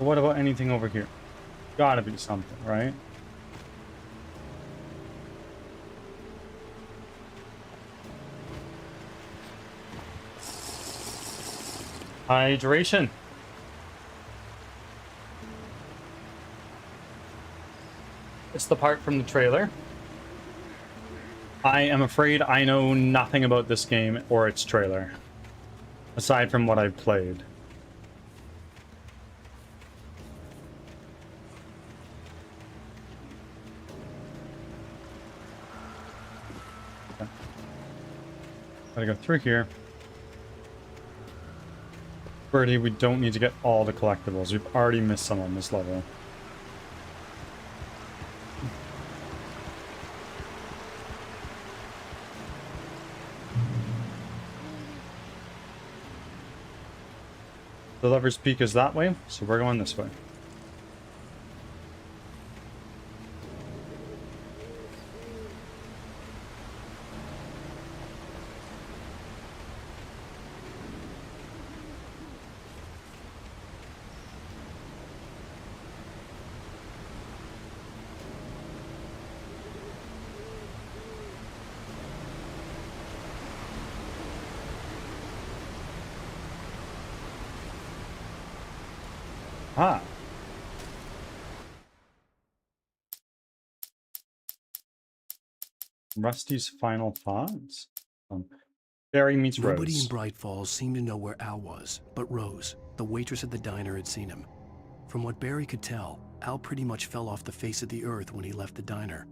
But what about anything over here? Gotta be something, right? Hydration. It's the part from the trailer. I am afraid I know nothing about this game or its trailer, aside from what I've played. Okay. Gotta go through here. Birdie, we don't need to get all the collectibles. We've already missed some on this level. The Lover's Peak is that way, so we're going this way. Ah. Rusty's final thoughts? Barry meets Rose.
Nobody in Bright Falls seemed to know where Al was, but Rose, the waitress at the diner, had seen him. From what Barry could tell, Al pretty much fell off the face of the earth when he left the diner.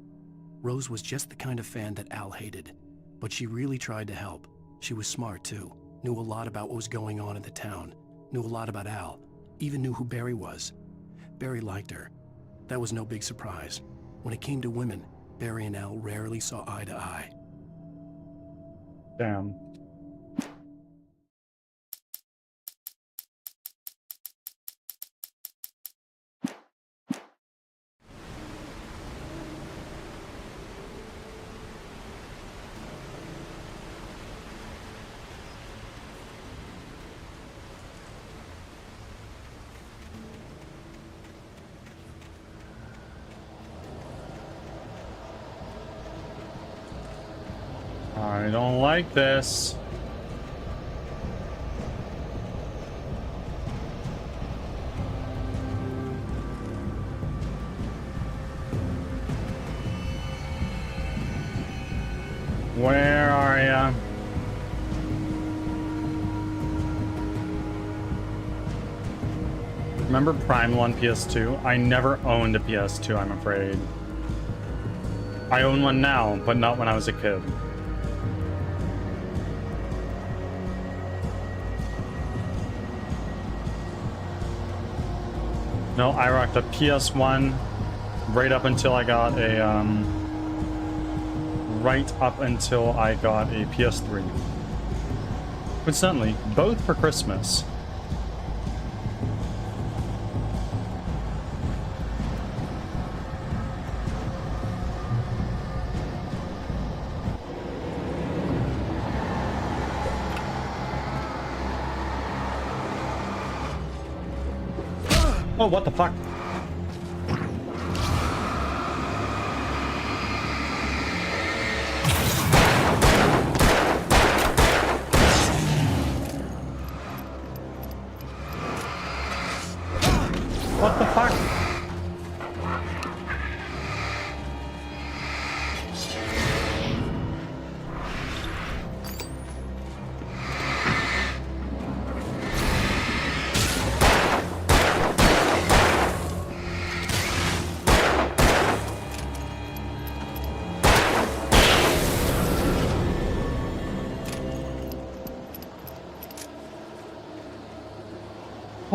Rose was just the kind of fan that Al hated, but she really tried to help. She was smart too, knew a lot about what was going on in the town, knew a lot about Al, even knew who Barry was. Barry liked her. That was no big surprise. When it came to women, Barry and Al rarely saw eye to eye.
Damn. I don't like this. Where are ya? Remember Primal on PS2? I never owned a PS2, I'm afraid. I own one now, but not when I was a kid. No, I rocked a PS1 right up until I got a PS3. Coincidentally, both for Christmas. Oh, what the fuck? What the fuck?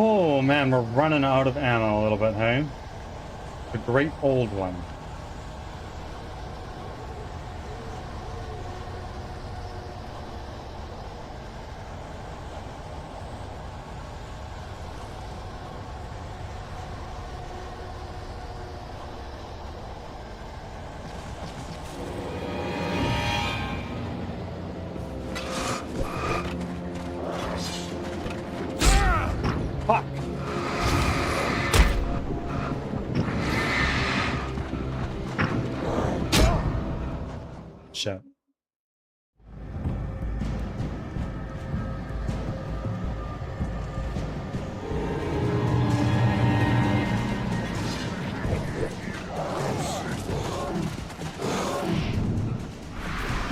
Oh man, we're running out of ammo a little bit, hey? The great old one. Fuck! Shit.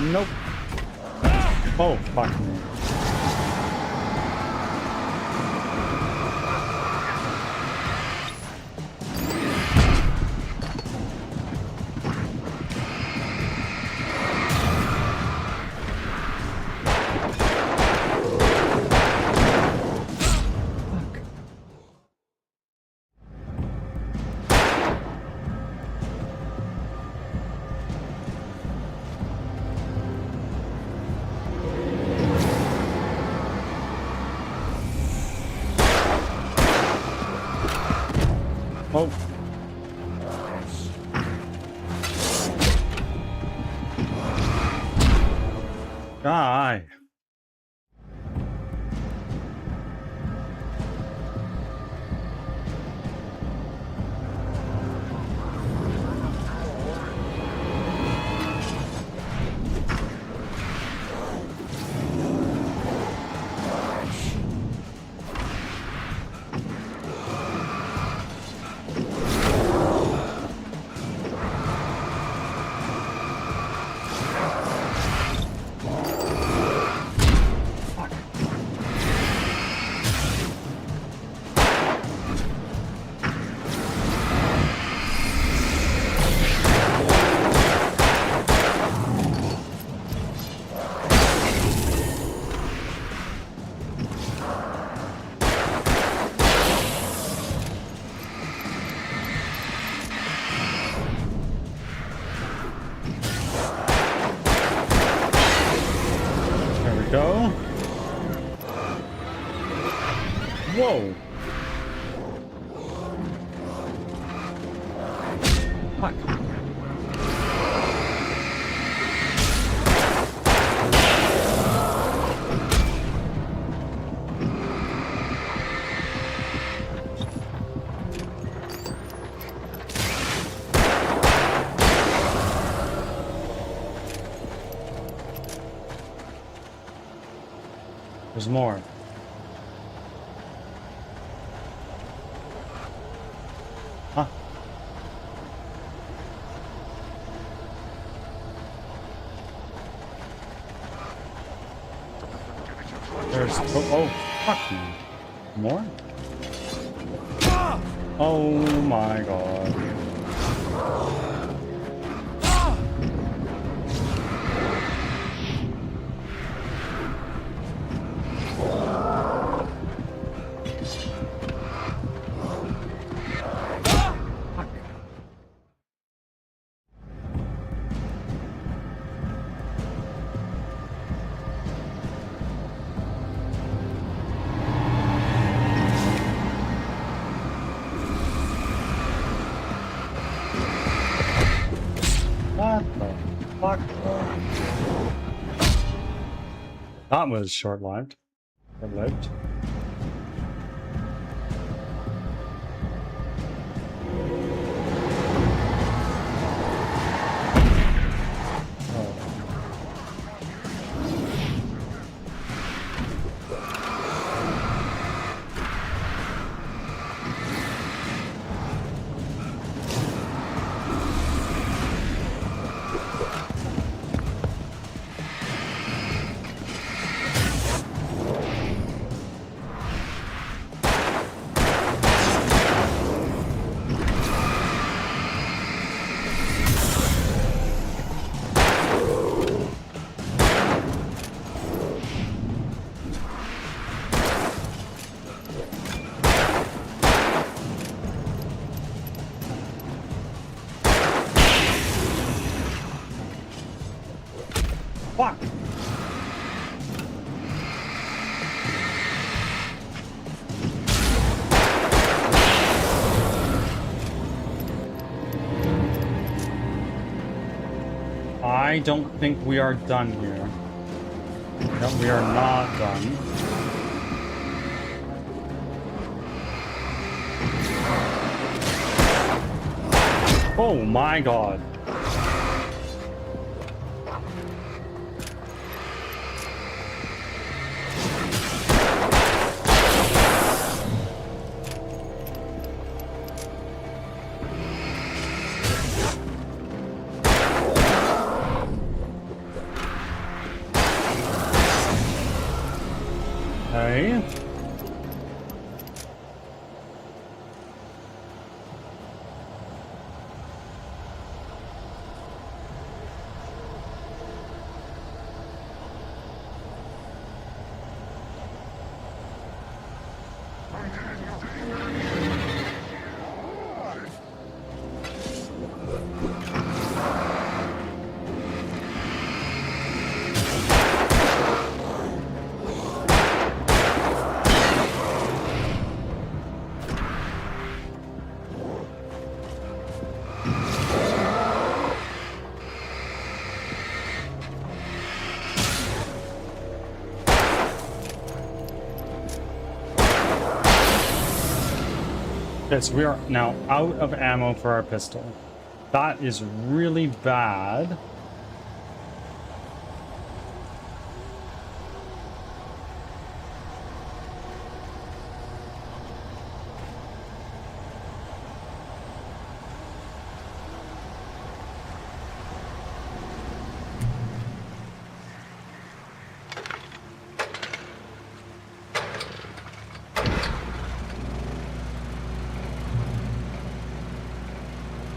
Nope. Oh, fuck me. Oh. Die. Go. Whoa. Fuck. There's more. Huh? There's oh fuck you. More? Oh my god. No. Fuck. That was short-lived. Short-lived. Fuck! I don't think we are done here. No, we are not done. Oh my god. Okay. Okay, so we are now out of ammo for our pistol. That is really bad.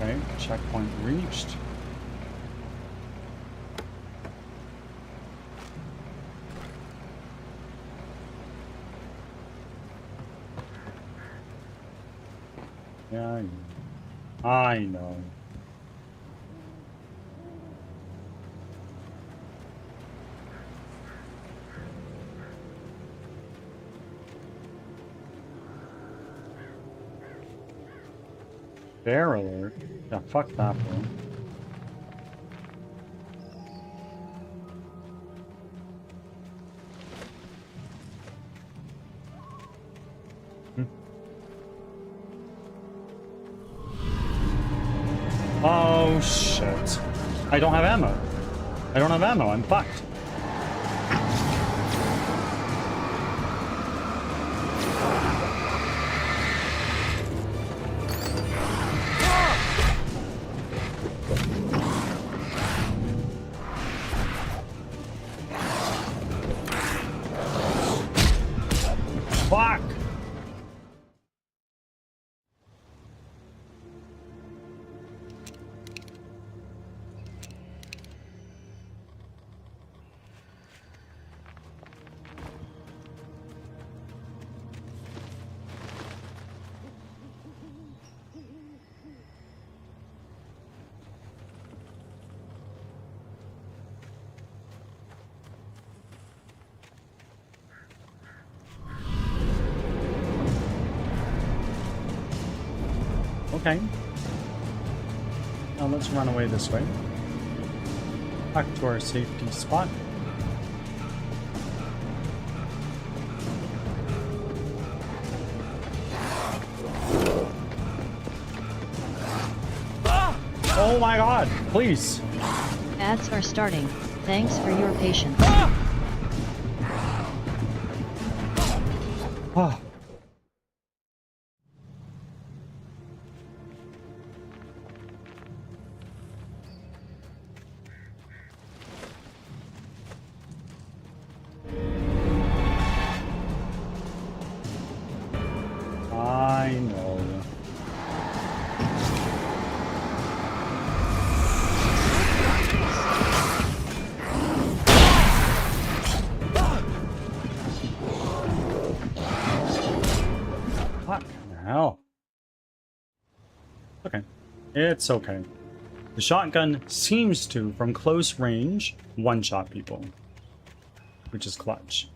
Okay, checkpoint reached. Yeah, I know. I know. Bear alert. Yeah, fuck that one. Oh shit. I don't have ammo. I don't have ammo. I'm fucked. Fuck! Okay. Now let's run away this way. Back to our safety spot. Oh my god, please.
Ads are starting. Thanks for your patience.
Ah. I know. Fuck hell. Okay. It's okay. The shotgun seems to, from close range, one-shot people. Which is clutch.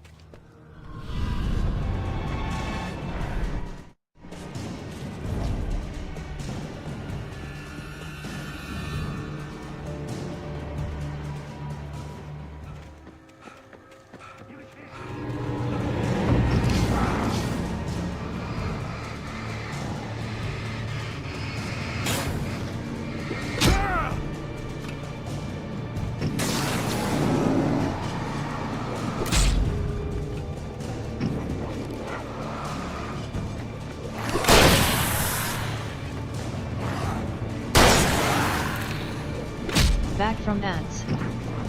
Back from ads.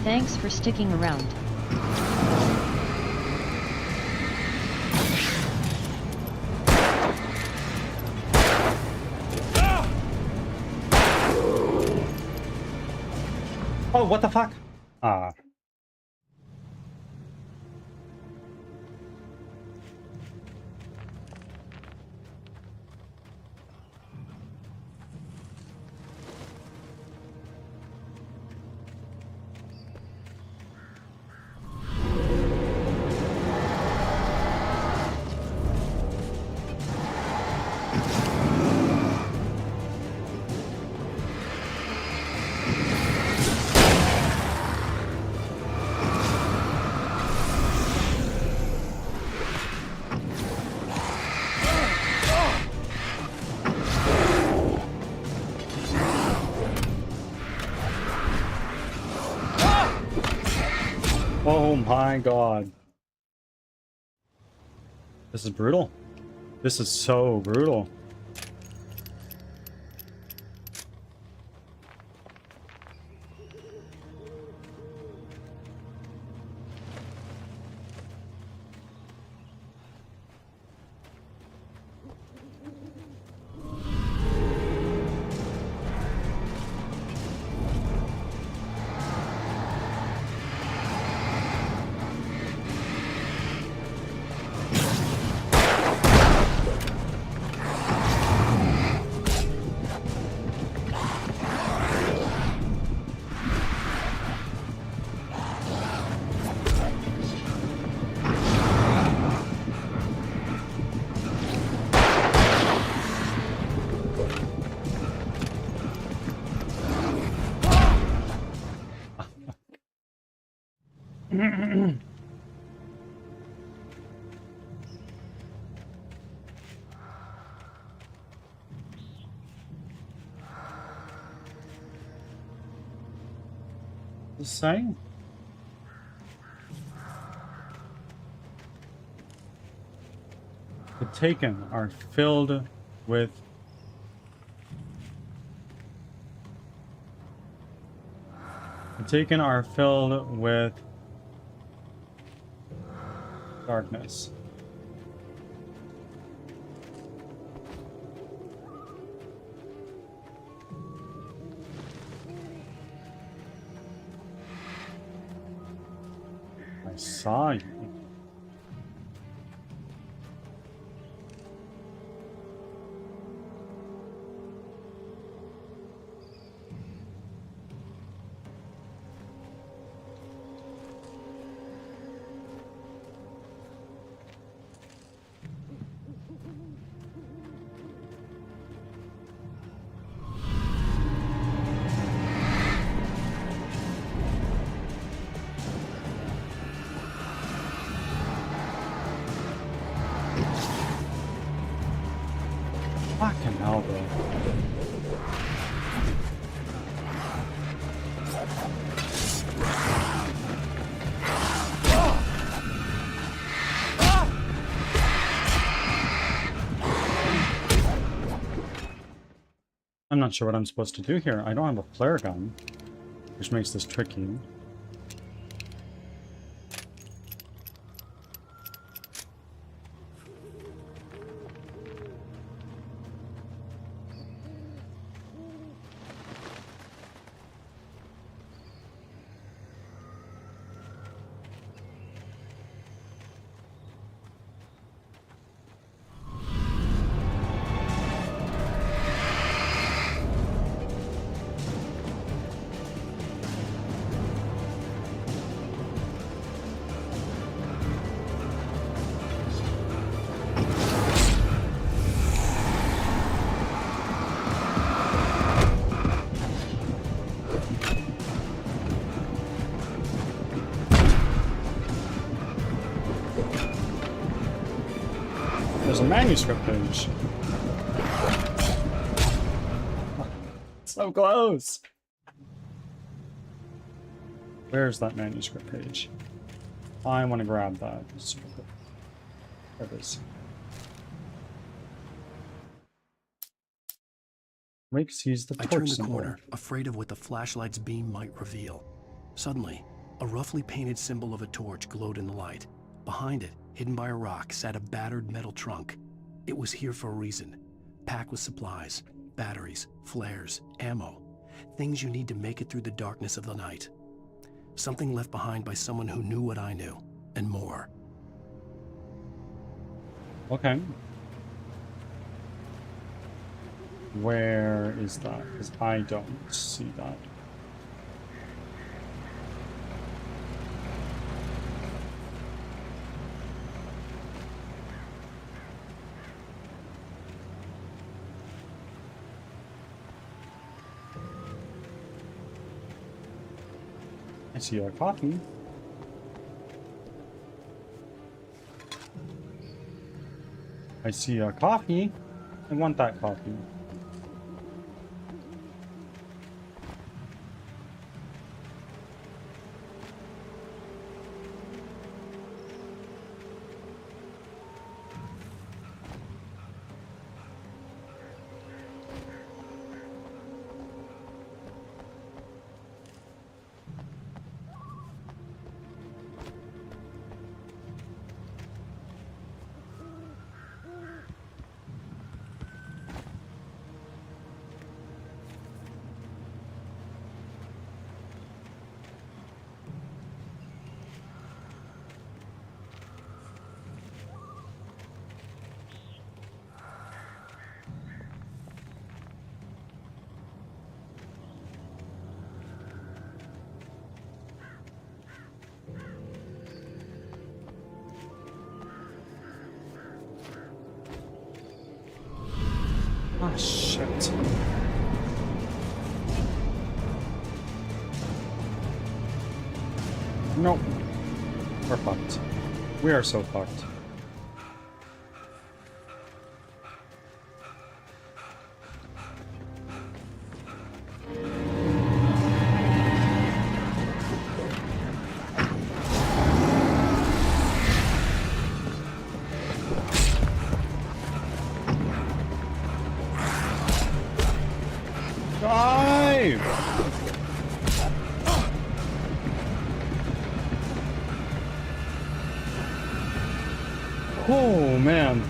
Thanks for sticking around.
Oh, what the fuck? Ah. Oh my god. This is brutal. This is so brutal. The same. The Taken are filled with darkness. I saw you. I'm not sure what I'm supposed to do here. I don't have a flare gun, which makes this tricky. There's a manuscript page. So close. Where's that manuscript page? I want to grab that. There it is. Wake sees the torch
I turned the
symbol.
corner, afraid of what the flashlight's beam might reveal. Suddenly, a roughly painted symbol of a torch glowed in the light. Behind it, hidden by a rock, sat a battered metal trunk. It was here for a reason. Packed with supplies, batteries, flares, ammo. Things you need to make it through the darkness of the night. Something left behind by someone who knew what I knew, and more.
Okay. Where is that? Because I don't see that. I see a coffee. I see a coffee. I want that coffee. Ah, shit. Nope. We're fucked. We are so fucked. Oh, man.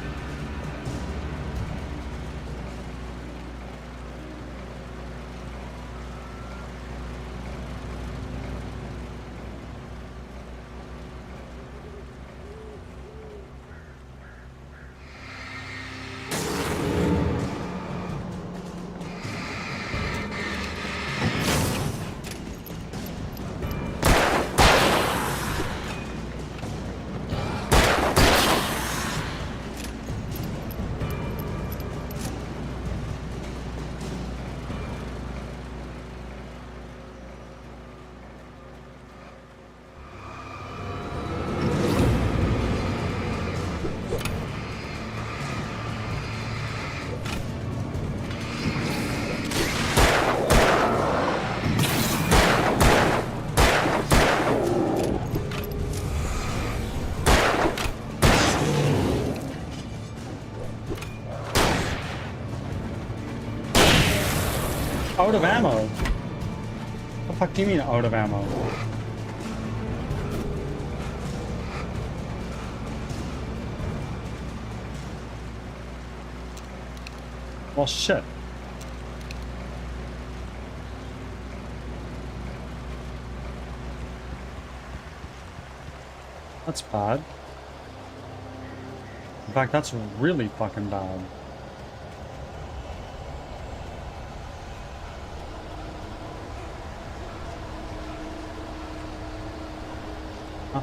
out of ammo. What the fuck do you mean out of ammo? Well, shit. That's bad. In fact, that's really fucking bad. Huh.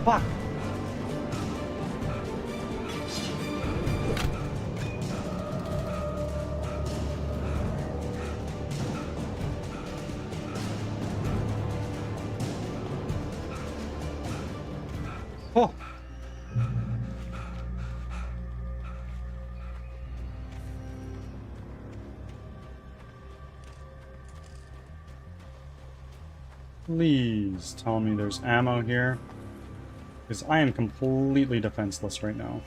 Fuck. Oh. Please tell me there's ammo here. Because I am completely defenseless right now.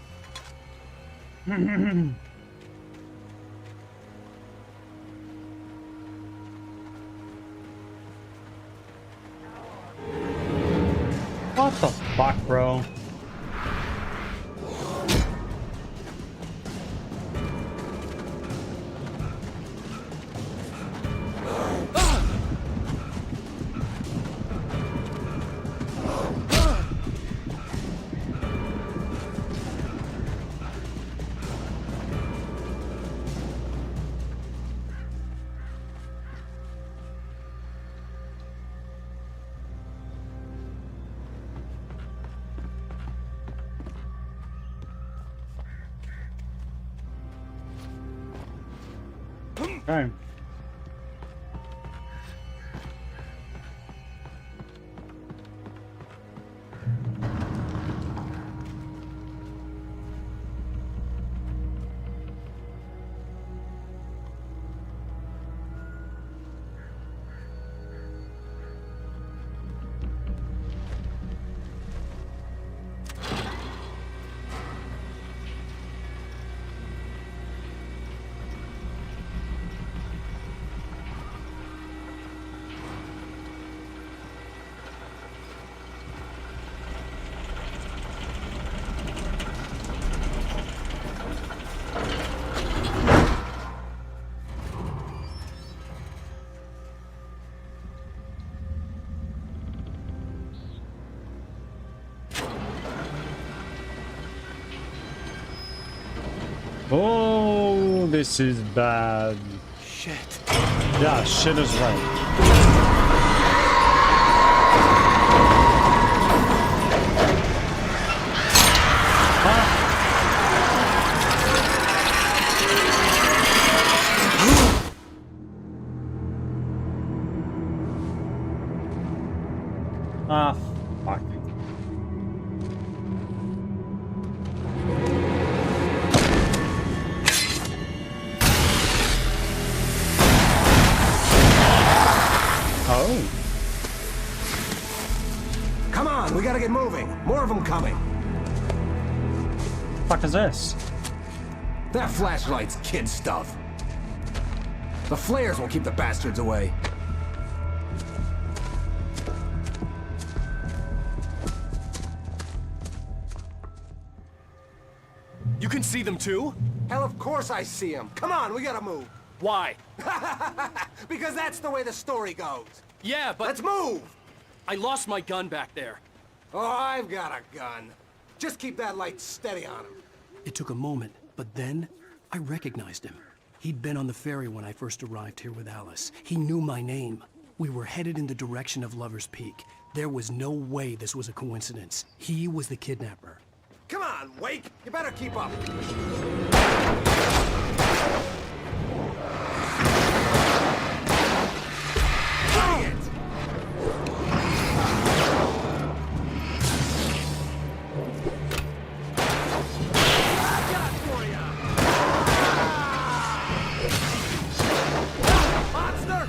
What the fuck, bro? Okay. Oh, this is bad.
Shit.
Yeah, shit is right. Ah, fuck. Oh.
Come on, we gotta get moving. More of them coming.
The fuck is this?
That flashlight's kid stuff. The flares won't keep the bastards away.
You can see them too?
Hell, of course I see them. Come on, we gotta move.
Why?
Because that's the way the story goes.
Yeah, but...
Let's move!
I lost my gun back there.
Oh, I've got a gun. Just keep that light steady on him.
It took a moment, but then I recognized him. He'd been on the ferry when I first arrived here with Alice. He knew my name. We were headed in the direction of Lover's Peak. There was no way this was a coincidence. He was the kidnapper.
Come on, Wake! You better keep up! Bring it! I got for ya! Monster!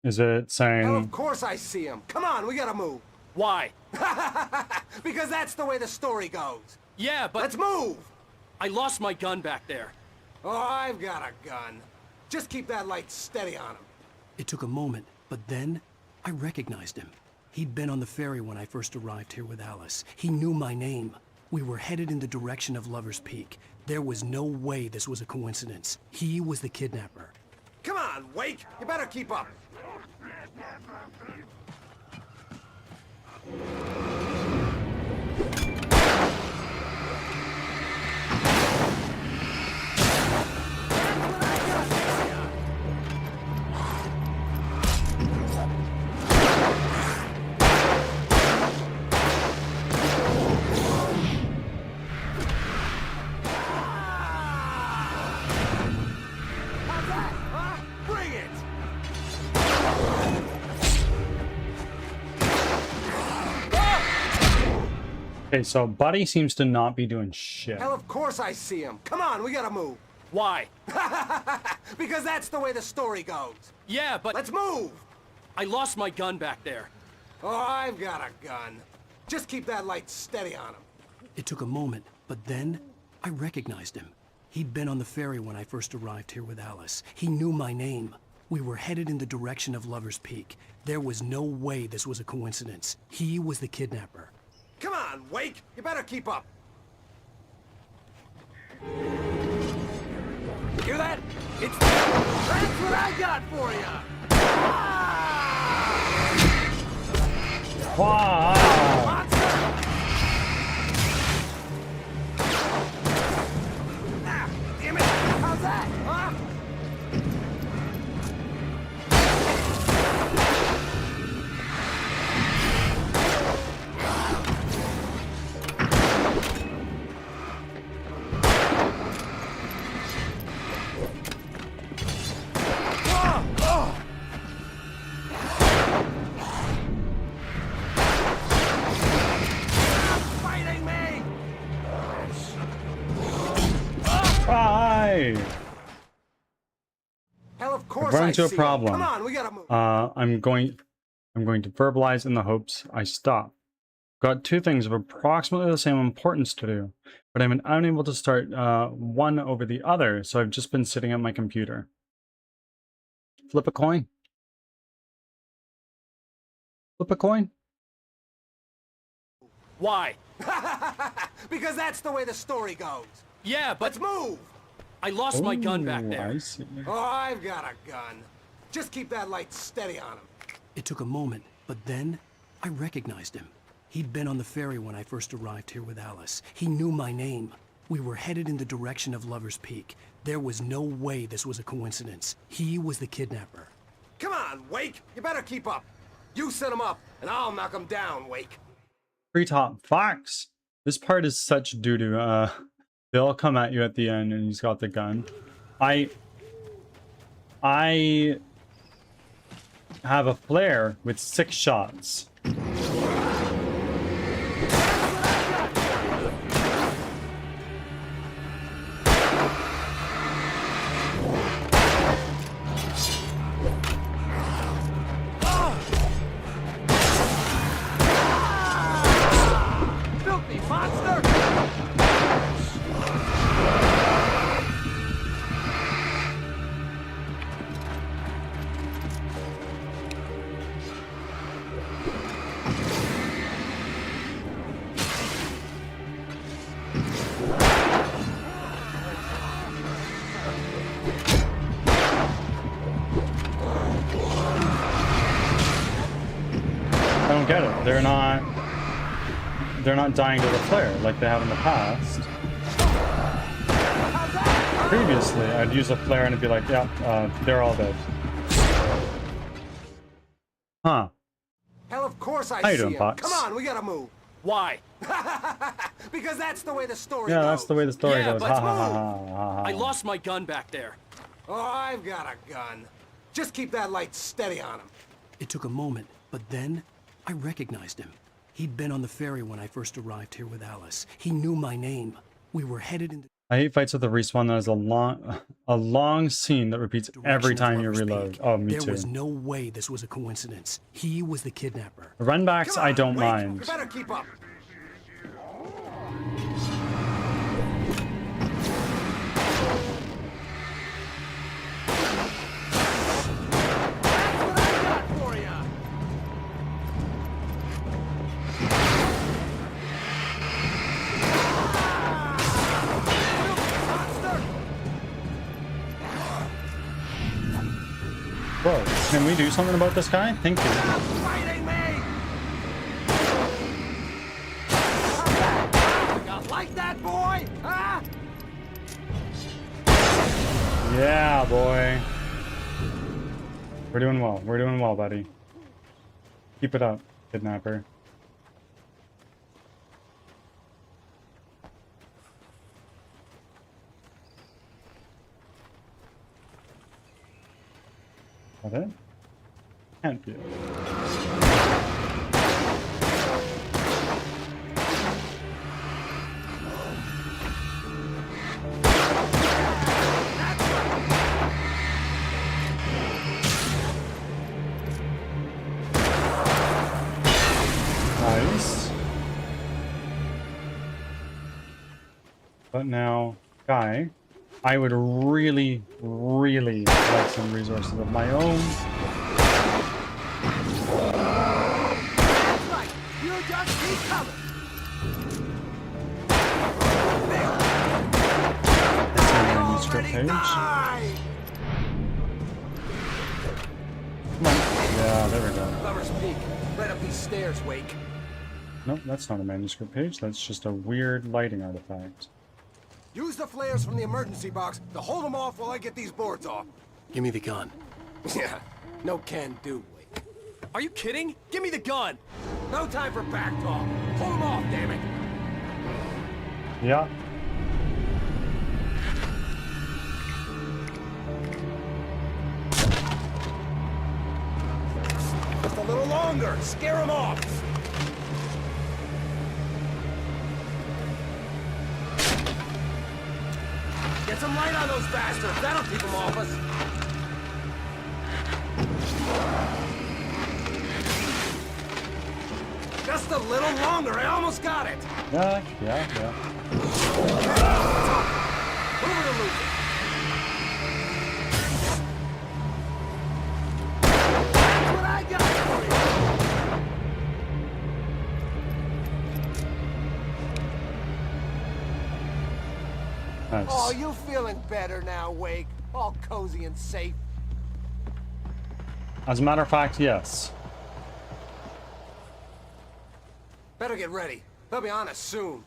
Is it saying...
Hell, of course I see him. Come on, we gotta move.
Why?
Because that's the way the story goes.
Yeah, but...
Let's move!
I lost my gun back there.
Oh, I've got a gun. Just keep that light steady on him.
It took a moment, but then I recognized him. He'd been on the ferry when I first arrived here with Alice. He knew my name. We were headed in the direction of Lover's Peak. There was no way this was a coincidence. He was the kidnapper.
Come on, Wake! You better keep up.
Okay, so Buddy seems to not be doing shit.
Hell, of course I see him. Come on, we gotta move.
Why?
Because that's the way the story goes.
Yeah, but...
Let's move!
I lost my gun back there.
Oh, I've got a gun. Just keep that light steady on him.
It took a moment, but then I recognized him. He'd been on the ferry when I first arrived here with Alice. He knew my name. We were headed in the direction of Lover's Peak. There was no way this was a coincidence. He was the kidnapper.
Come on, Wake! You better keep up. Hear that? It's... That's what I got for you!
Wow!
Monster! Ah, damn it! How's that, huh?
Bye!
Hell, of course
I've run
I
into a
see
problem.
Come on, we gotta move.
I'm going to verbalize in the hopes I stop. Got two things of approximately the same importance to do, but I've been unable to start one over the other, so I've just been sitting at my computer. Flip a coin. Flip a coin.
Why?
Because that's the way the story goes.
Yeah, but...
Let's move!
I lost my gun back there.
I see.
Oh, I've got a gun. Just keep that light steady on him.
It took a moment, but then I recognized him. He'd been on the ferry when I first arrived here with Alice. He knew my name. We were headed in the direction of Lover's Peak. There was no way this was a coincidence. He was the kidnapper.
Come on, Wake! You better keep up. You set him up, and I'll knock him down, Wake.
Treetop Fox. This part is such doo-doo. They'll come at you at the end and he's got the gun. I have a flare with 6 shots.
Filthy monster!
I don't get it. They're not dying to the flare like they have in the past. Previously, I'd use a flare and it'd be like, yeah, they're all dead. Huh.
Hell, of course I
How you
see
doing,
him.
Pox?
Come on, we gotta move.
Why?
Because that's the way the story
Yeah,
goes.
that's the way the story
Yeah,
goes.
but
Ha ha ha ha ha.
I lost my gun back there.
Oh, I've got a gun. Just keep that light steady on him.
It took a moment, but then I recognized him. He'd been on the ferry when I first arrived here with Alice. He knew my name. We were headed into
I hate fights with the respawn that is a long scene that repeats every time you reload. Oh, me
There
too.
was no way this was a coincidence. He was the kidnapper.
Runbacks, I don't
You
mind.
better keep up.
Bro, can we do something about this guy? Thank you.
Fighting me! You like that, boy? Huh?
Yeah, boy. We're doing well. We're doing well, buddy. Keep it up, kidnapper. Is that it? Can't be it. Nice. But now, guy, I would really like some resources of my own.
That's right. You just keep coming.
That's a manuscript page. Come on. Yeah, there we go.
Lover's Peak. Right up these stairs, Wake.
Nope, that's not a manuscript page. That's just a weird lighting artifact.
Use the flares from the emergency box to hold them off while I get these boards off.
Give me the gun.
Yeah, no can do, Wake.
Are you kidding? Give me the gun!
No time for back talk. Hold them off, damn it.
Yeah.
Just a little longer. Scare them off. Get some light on those bastards. That'll keep them off us. Just a little longer. I almost got it.
Yeah.
Move it or lose it. That's what I got for you.
Nice.
Oh, you feeling better now, Wake? All cozy and safe.
As a matter of fact, yes.
Better get ready. They'll be on us soon.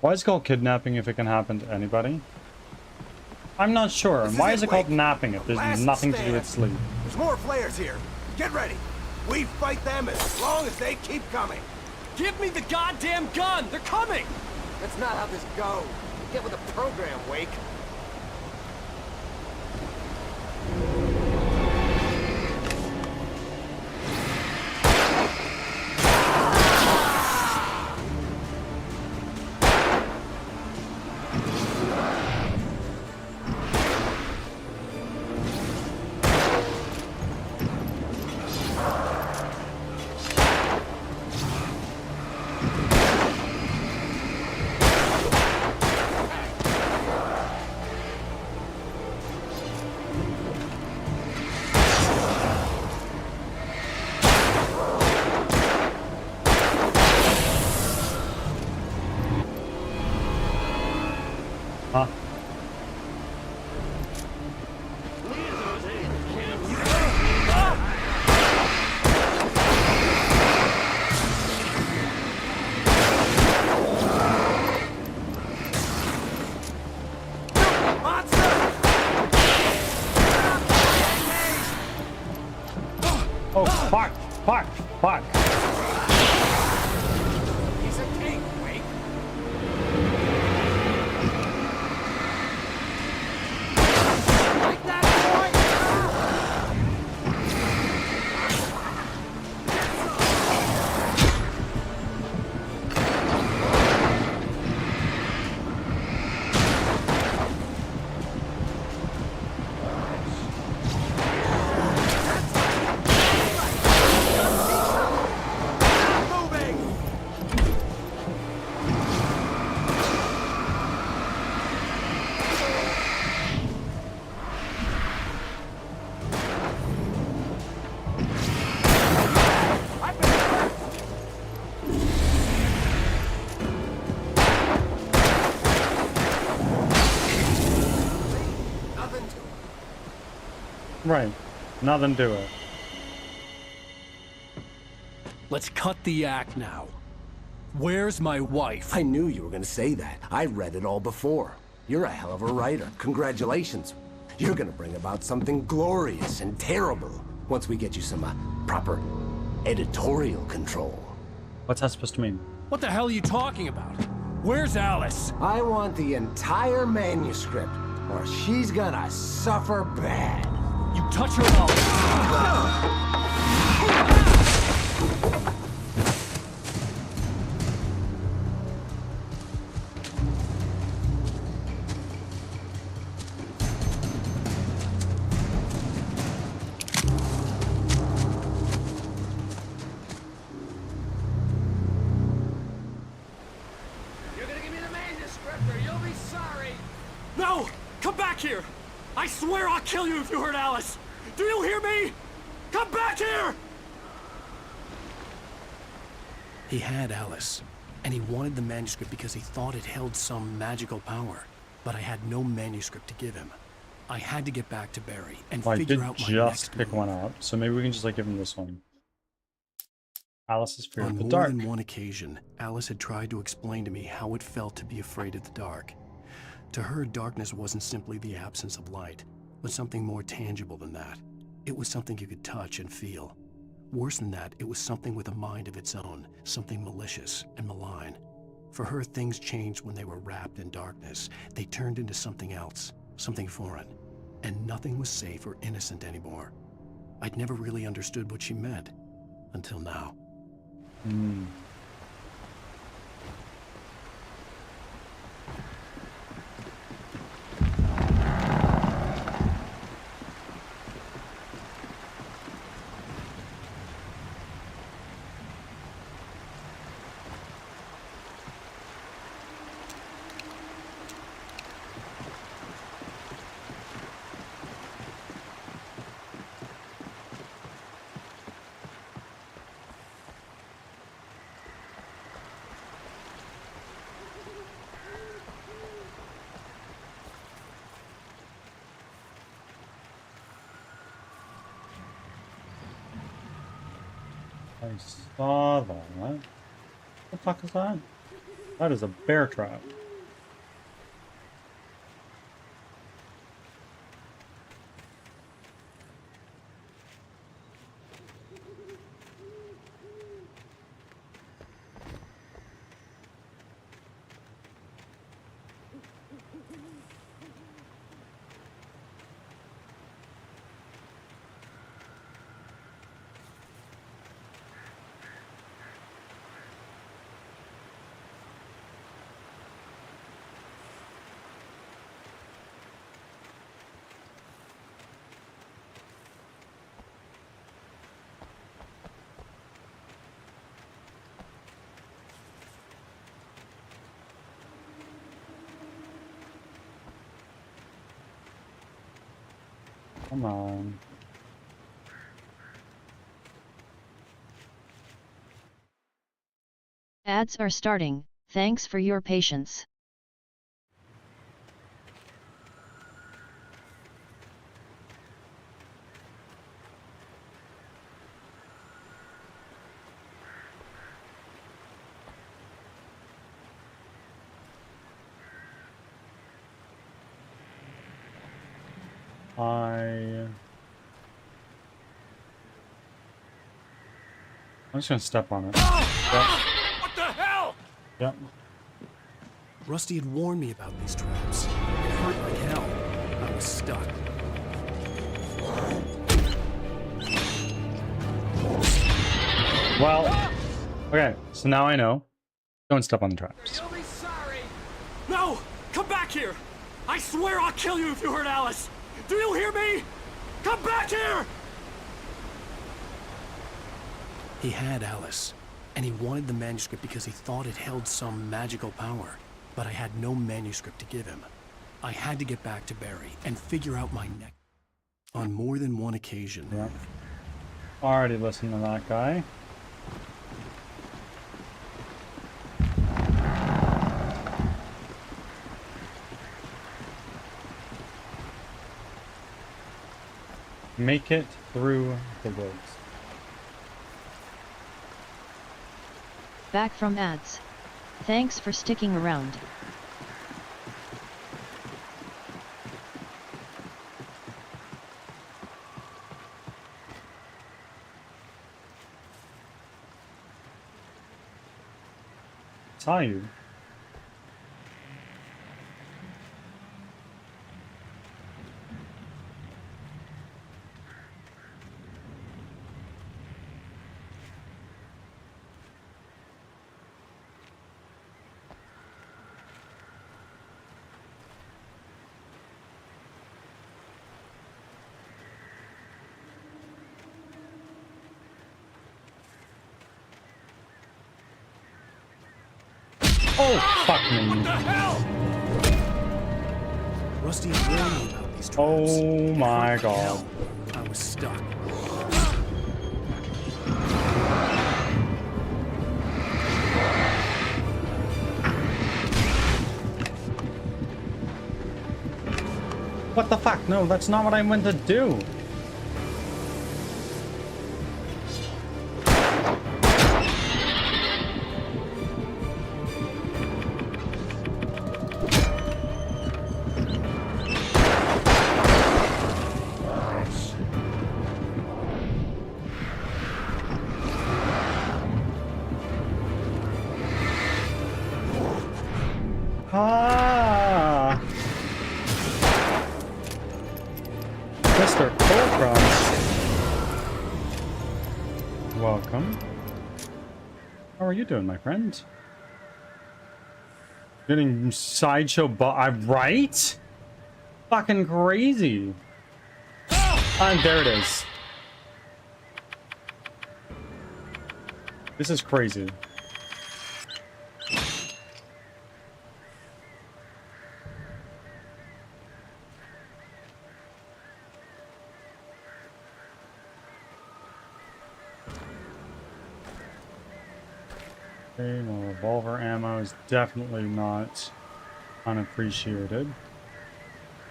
Why is it called kidnapping if it can happen to anybody? I'm not sure. And why is it called napping if there's
Last
nothing to do
stand.
with sleep?
There's more flares here. Get ready. We fight them as long as they keep coming.
Give me the goddamn gun! They're coming!
That's not how this goes. Get with the program, Wake.
Huh? Right. Nothing to it.
Let's cut the act now. Where's my wife?
I knew you were gonna say that. I read it all before. You're a hell of a writer. Congratulations. You're gonna bring about something glorious and terrible once we get you some proper editorial control.
What's that supposed to mean?
What the hell are you talking about? Where's Alice?
I want the entire manuscript, or she's gonna suffer bad.
You touch her up. No! Come back here! I swear I'll kill you if you hurt Alice! Do you hear me? Come back here! He had Alice, and he wanted the manuscript because he thought it held some magical power. But I had no manuscript to give him. I had to get back to Barry and figure out my next
just pick one up, so maybe we can just like give him this one. Alice's fear of the
On
dark.
more than one occasion, Alice had tried to explain to me how it felt to be afraid of the dark. To her, darkness wasn't simply the absence of light, but something more tangible than that. It was something you could touch and feel. Worse than that, it was something with a mind of its own, something malicious and malign. For her, things changed when they were wrapped in darkness. They turned into something else, something foreign, and nothing was safe or innocent anymore. I'd never really understood what she meant, until now.
I saw that. What the fuck is that? That is a bear trap. Come on.
Ads are starting. Thanks for your patience.
I'm just gonna step on it.
What the hell?
Yep.
Rusty had warned me about these traps. It hurt like hell. I was stuck.
Well, okay, so now I know. Don't step on the traps.
You'll be sorry. No! Come back here! I swear I'll kill you if you hurt Alice! Do you hear me? Come back here! He had Alice, and he wanted the manuscript because he thought it held some magical power. But I had no manuscript to give him. I had to get back to Barry and figure out my next. On more than one occasion.
Yep. Already listened to that guy. Make it through the woods.
Back from ads. Thanks for sticking around.
Saw you. Oh, fuck me.
Rusty is worrying about these traps.
Oh my god.
I was stuck.
What the fuck? No, that's not what I meant to do. Ah, Mr. Coldcross. Welcome. How are you doing, my friend? Getting sideshow right? Fucking crazy. Ah, there it is. This is crazy. Okay, well, revolver ammo is definitely not unappreciated.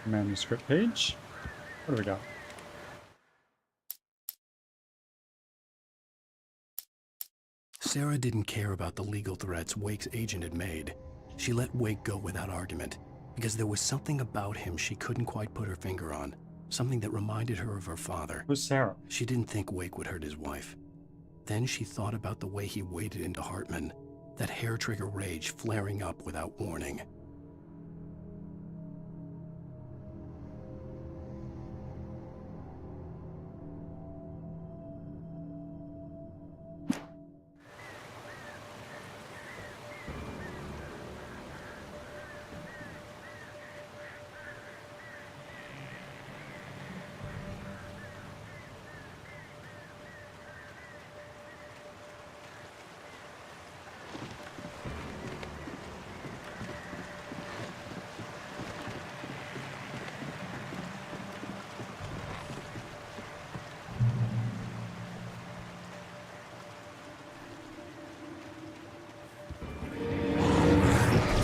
Manuscript page. What do we got?
Sarah didn't care about the legal threats Wake's agent had made. She let Wake go without argument, because there was something about him she couldn't quite put her finger on. Something that reminded her of her father.
Who's Sarah?
She didn't think Wake would hurt his wife. Then she thought about the way he waded into Hartman, that hair-trigger rage flaring up without warning.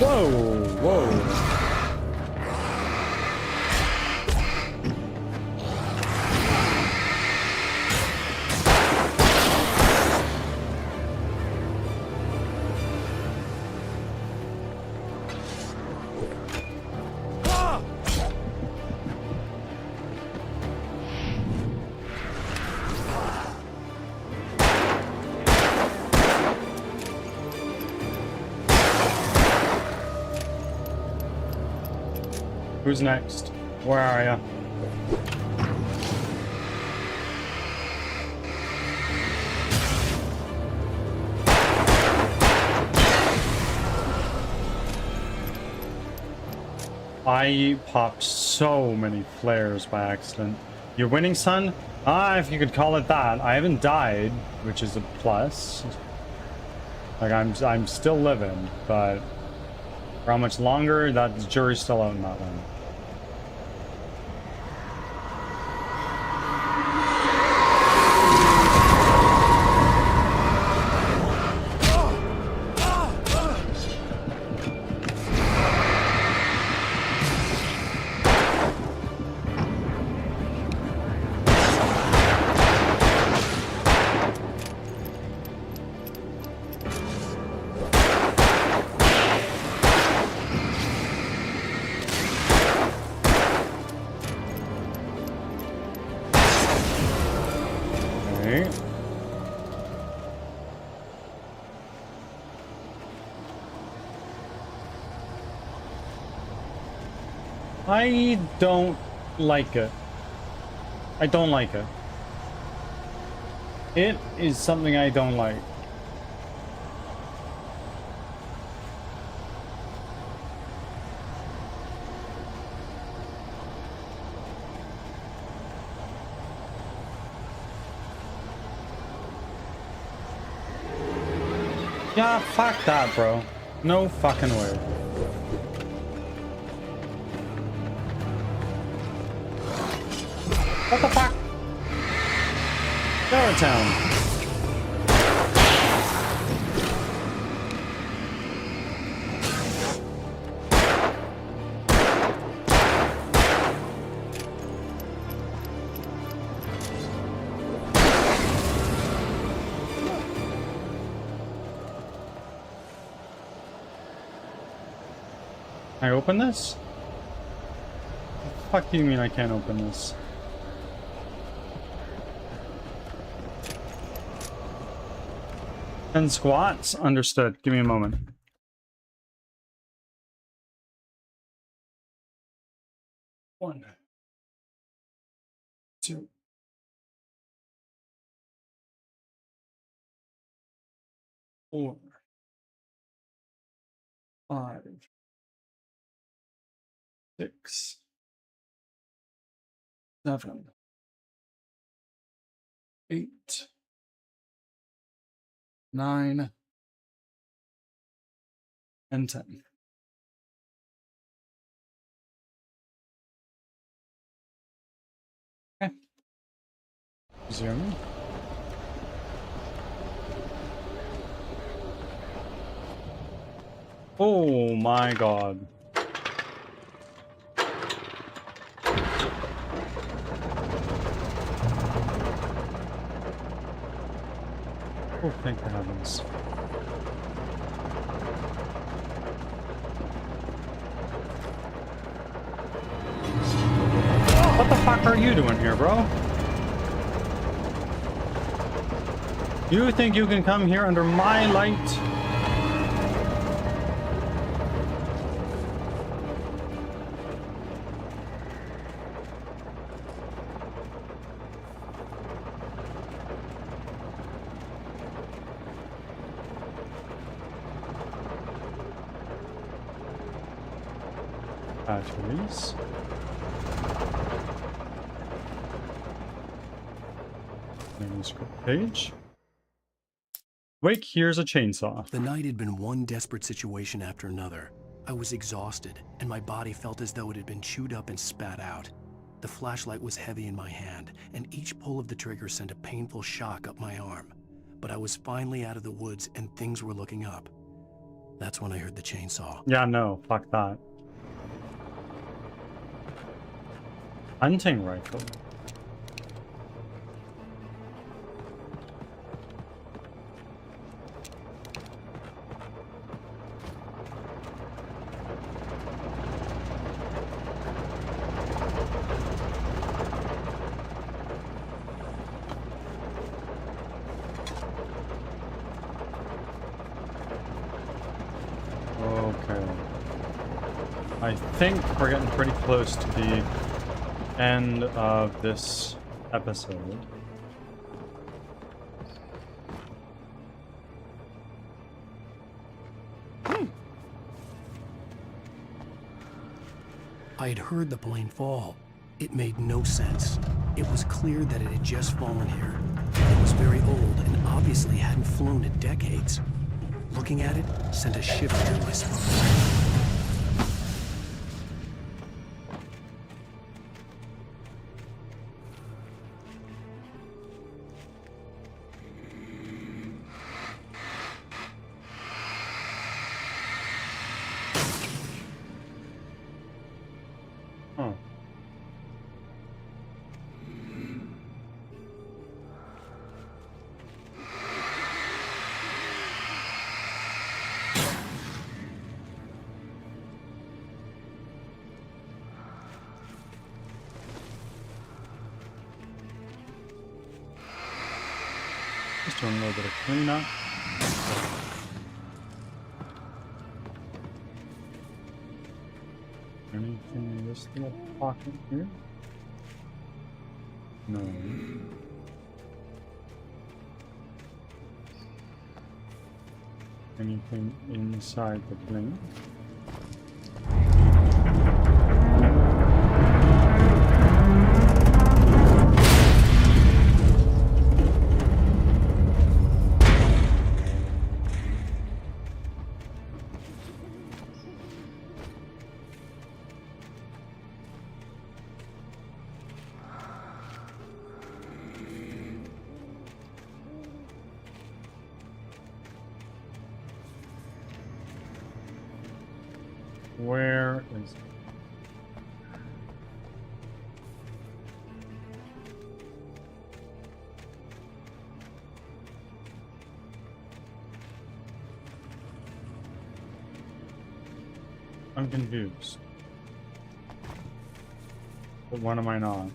Whoa, whoa. Who's next? Where are ya? I popped so many flares by accident. You're winning, son? Ah, if you could call it that. I haven't died, which is a plus. Like, I'm still living, but for how much longer, that the jury's still out on that one. right? I don't like it. I don't like it. It is something I don't like. Yeah, fuck that, bro. No fucking way. What the fuck? Town. Can I open this? What the fuck do you mean I can't open this? 10 squats? Understood. Give me a moment. One, two, four, 5, 6, 7, 8, 9, and 10. Okay. Zoom. Oh my god. Oh, thank the heavens. What the fuck are you doing here, bro? You think you can come here under my light? Batteries. Manuscript page. Wake, here's a chainsaw.
The night had been one desperate situation after another. I was exhausted, and my body felt as though it had been chewed up and spat out. The flashlight was heavy in my hand, and each pull of the trigger sent a painful shock up my arm. But I was finally out of the woods, and things were looking up. That's when I heard the chainsaw.
Yeah, no, fuck that. Hunting rifle. Okay. I think we're getting pretty close to the end of this episode.
I had heard the plane fall. It made no sense. It was clear that it had just fallen here. It was very old and obviously hadn't flown in decades. Looking at it sent a shiver down my spine.
just doing a little bit of cleanup. Anything in this little pocket here? No. Anything inside the plane? Where is it? I'm confused. But when am I not?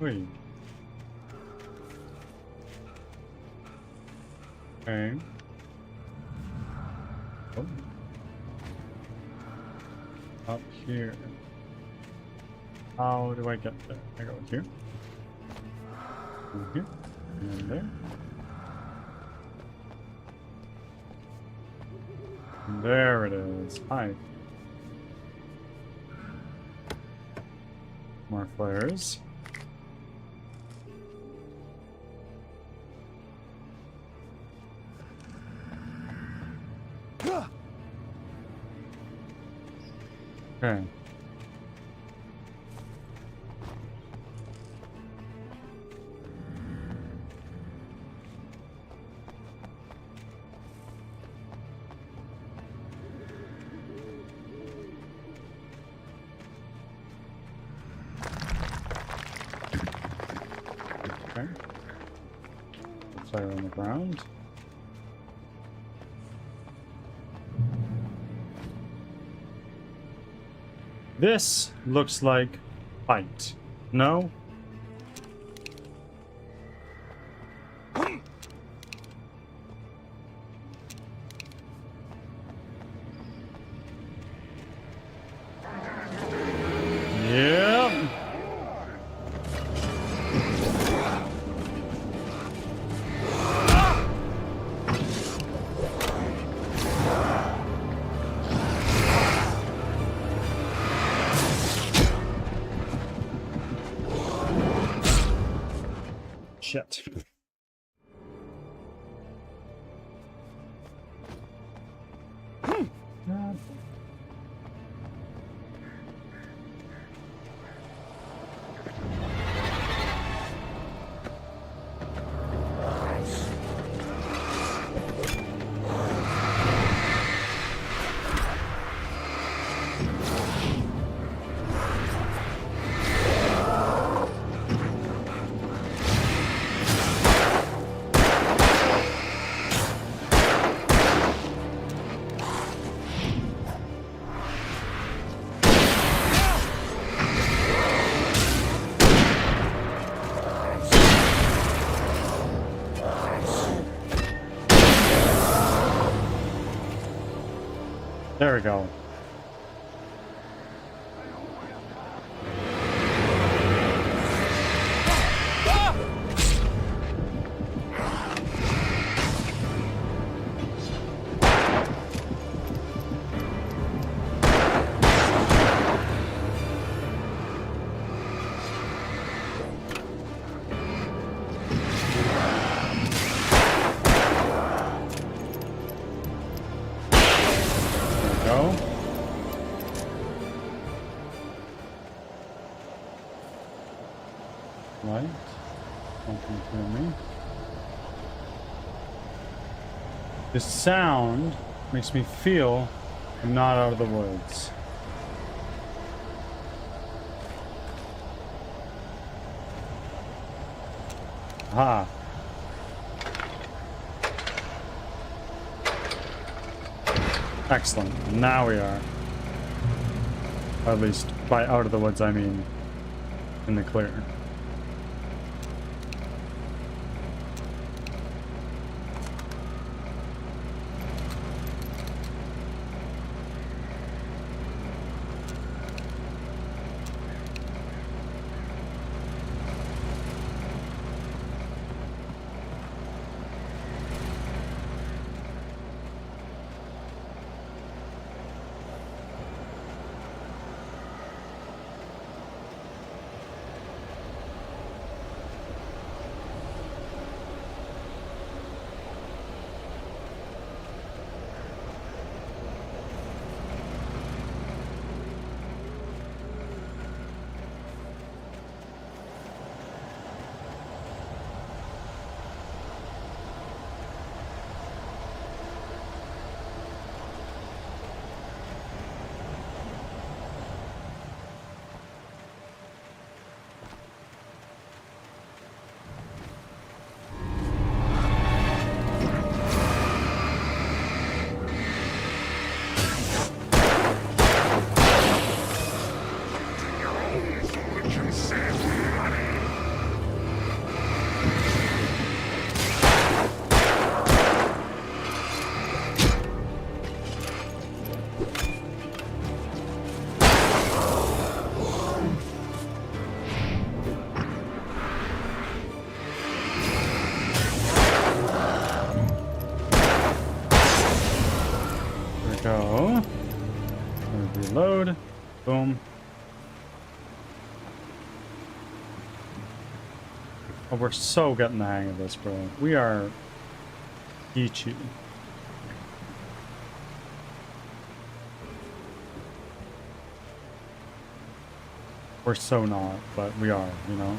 Wait. Okay. Oh. Up here. How do I get there? I go here. Over here. And there. And there it is. Hi. More flares. Okay. Okay. Flare on the ground. This looks like fight. No? Yep. Shit. There we go. Go. Light. Something to me. This sound makes me feel I'm not out of the woods. Ah. Excellent. Now we are. At least by out of the woods, I mean in the clear. Go. Reload. Boom. Oh, we're so getting the hang of this, bro. We are Ichi. We're so not, but we are, you know?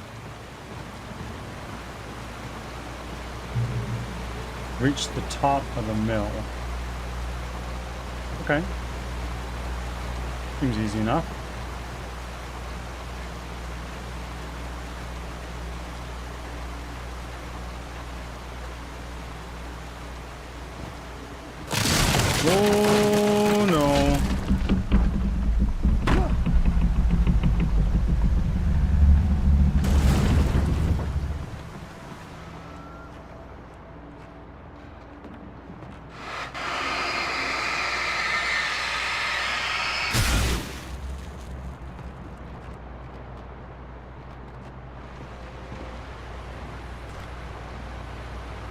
Reach the top of the mill. Okay. Seems easy enough. Oh no.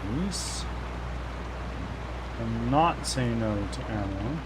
Please. I'm not saying no to ammo.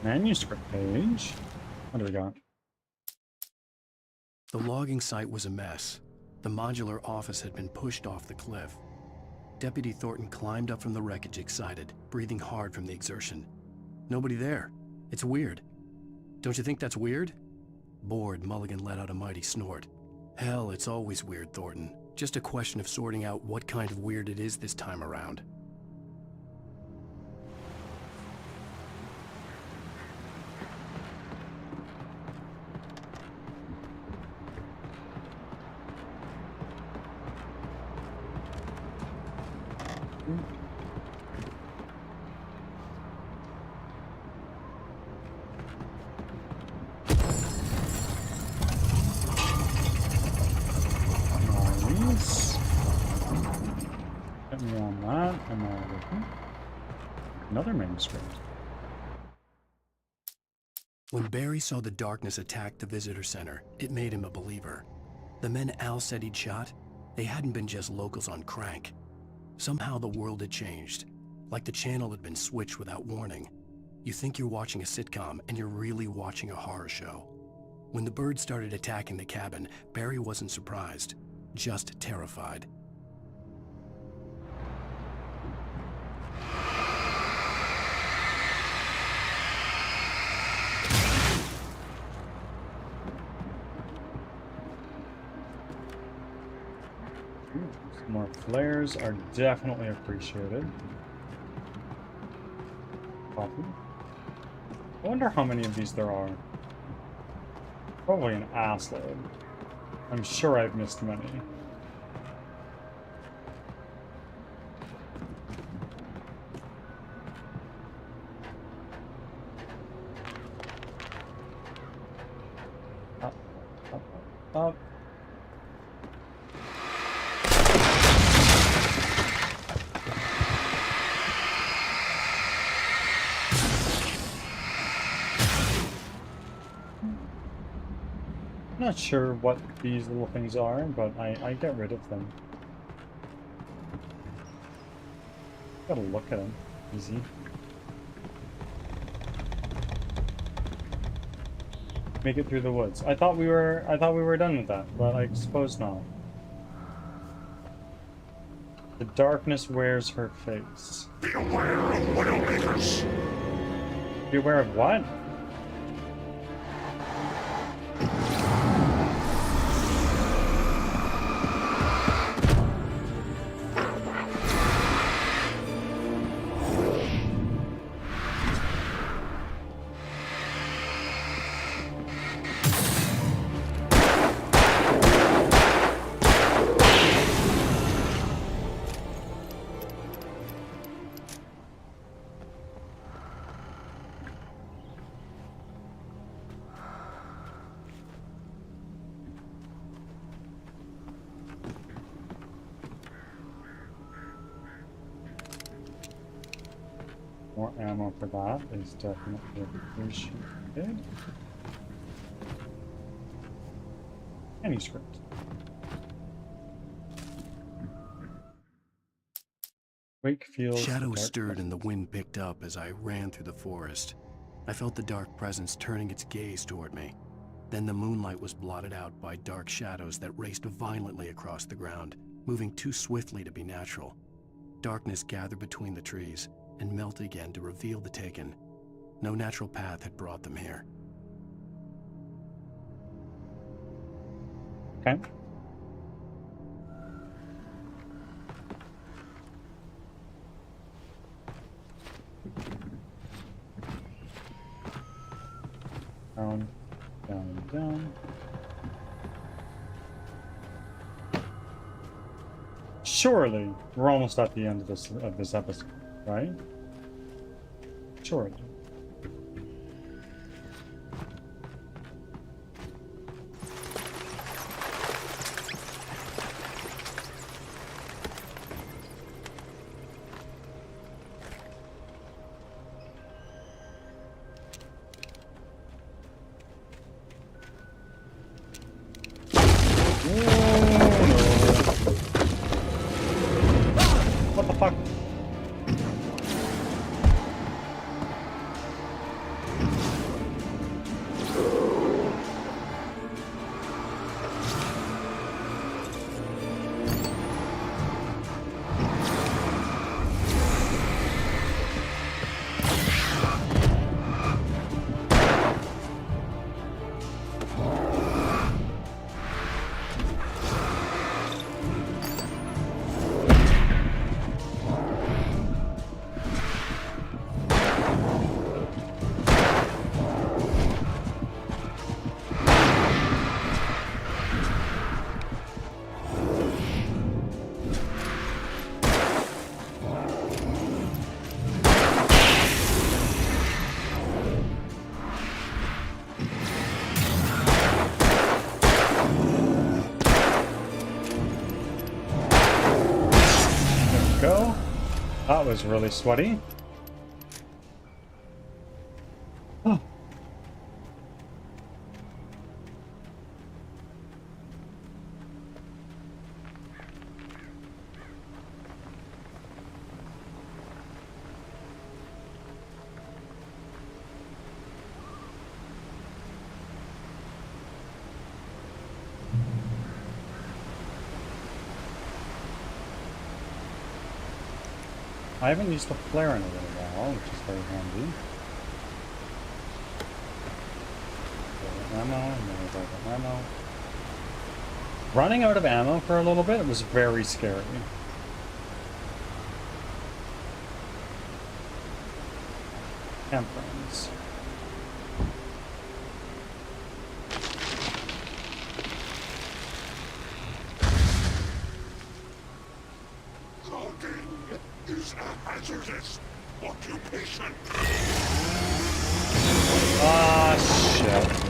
Manuscript page. What do we got?
The logging site was a mess. The modular office had been pushed off the cliff. Deputy Thornton climbed up from the wreckage excited, breathing hard from the exertion. Nobody there. It's weird. Don't you think that's weird? Bored, Mulligan let out a mighty snort. Hell, it's always weird, Thornton. Just a question of sorting out what kind of weird it is this time around.
Nice. Get me on that. Am I looking? Another manuscript.
When Barry saw the darkness attack the visitor center, it made him a believer. The men Al said he'd shot, they hadn't been just locals on crank. Somehow the world had changed, like the channel had been switched without warning. You think you're watching a sitcom, and you're really watching a horror show. When the birds started attacking the cabin, Barry wasn't surprised, just terrified.
Some more flares are definitely appreciated. Coffee. I wonder how many of these there are. Probably an assload. I'm sure I've missed many. Up, up, up, up. Not sure what these little things are, but I get rid of them. Gotta look at them. Easy. Make it through the woods. I thought we were done with that, but I suppose not. The darkness wears her face.
Be aware of Widowmakers.
Be aware of what? More ammo for that is definitely appreciated. Manuscript. Wakefield.
Shadows stirred and the wind picked up as I ran through the forest. I felt the dark presence turning its gaze toward me. Then the moonlight was blotted out by dark shadows that raced violently across the ground, moving too swiftly to be natural. Darkness gathered between the trees and melted again to reveal the Taken. No natural path had brought them here.
Okay. Down, down, down. Surely, we're almost at the end of this episode, right? Surely. What the fuck? Go. That was really sweaty. Oh. I haven't used a flare in a little while, which is very handy. Ammo, ammo. Running out of ammo for a little bit was very scary. Campgrounds.
Coding is a hazardous occupation.
Ah, shit.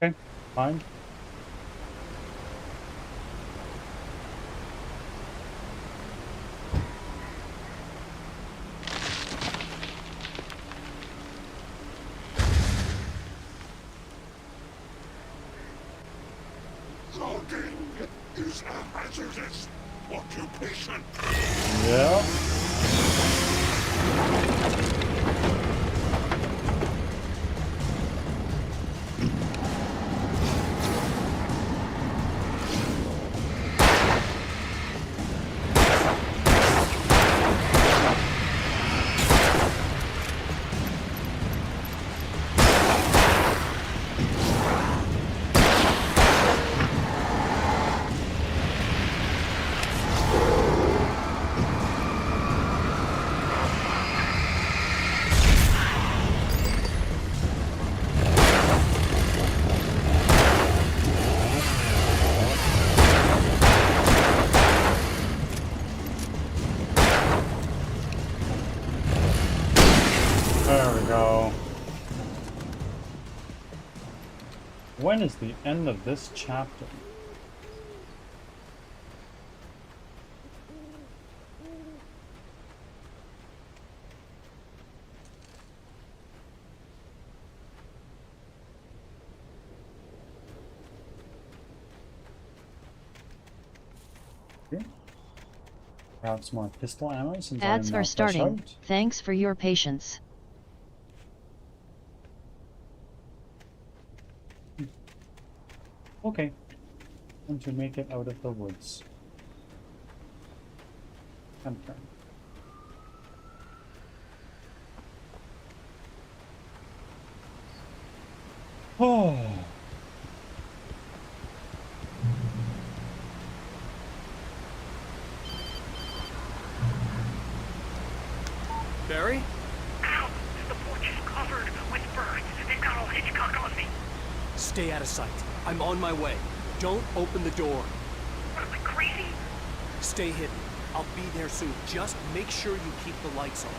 Okay, fine.
Coding is a hazardous occupation.
Yeah. There we go. When is the end of this chapter? Grab some more pistol ammo since
Ads
I am
are
now fresh
starting.
out.
Thanks for your patience.
Okay. Time to make it out of the woods. Campground. Oh.
Barry?
Ow! The porch is covered with birds. They've got all Hitchcock on me.
Stay out of sight. I'm on my way. Don't open the door.
What am I, crazy?
Stay hidden. I'll be there soon. Just make sure you keep the lights on.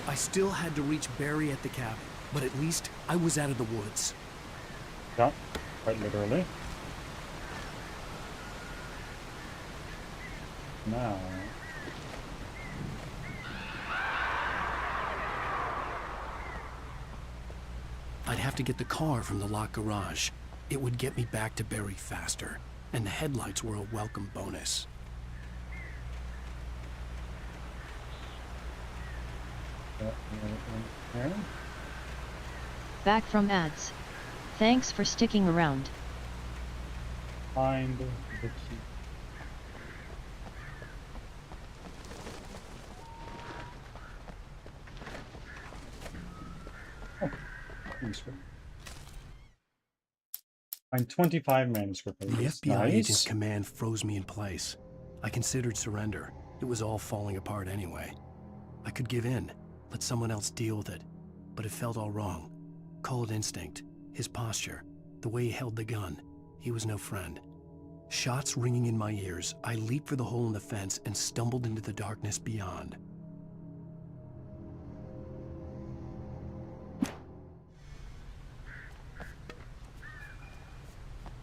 I still had to reach Barry at the cabin, but at least I was out of the woods.
Yeah, quite literally. Now...
I'd have to get the car from the locked garage. It would get me back to Barry faster, and the headlights were a welcome bonus.
Back from ads. Thanks for sticking around.
Find the key. Oh, manuscript. Find 25 manuscript
The
pages.
FBI
Nice.
agent's command froze me in place. I considered surrender. It was all falling apart anyway. I could give in, let someone else deal with it. But it felt all wrong. Call it instinct, his posture, the way he held the gun. He was no friend. Shots ringing in my ears, I leaped for the hole in the fence and stumbled into the darkness beyond.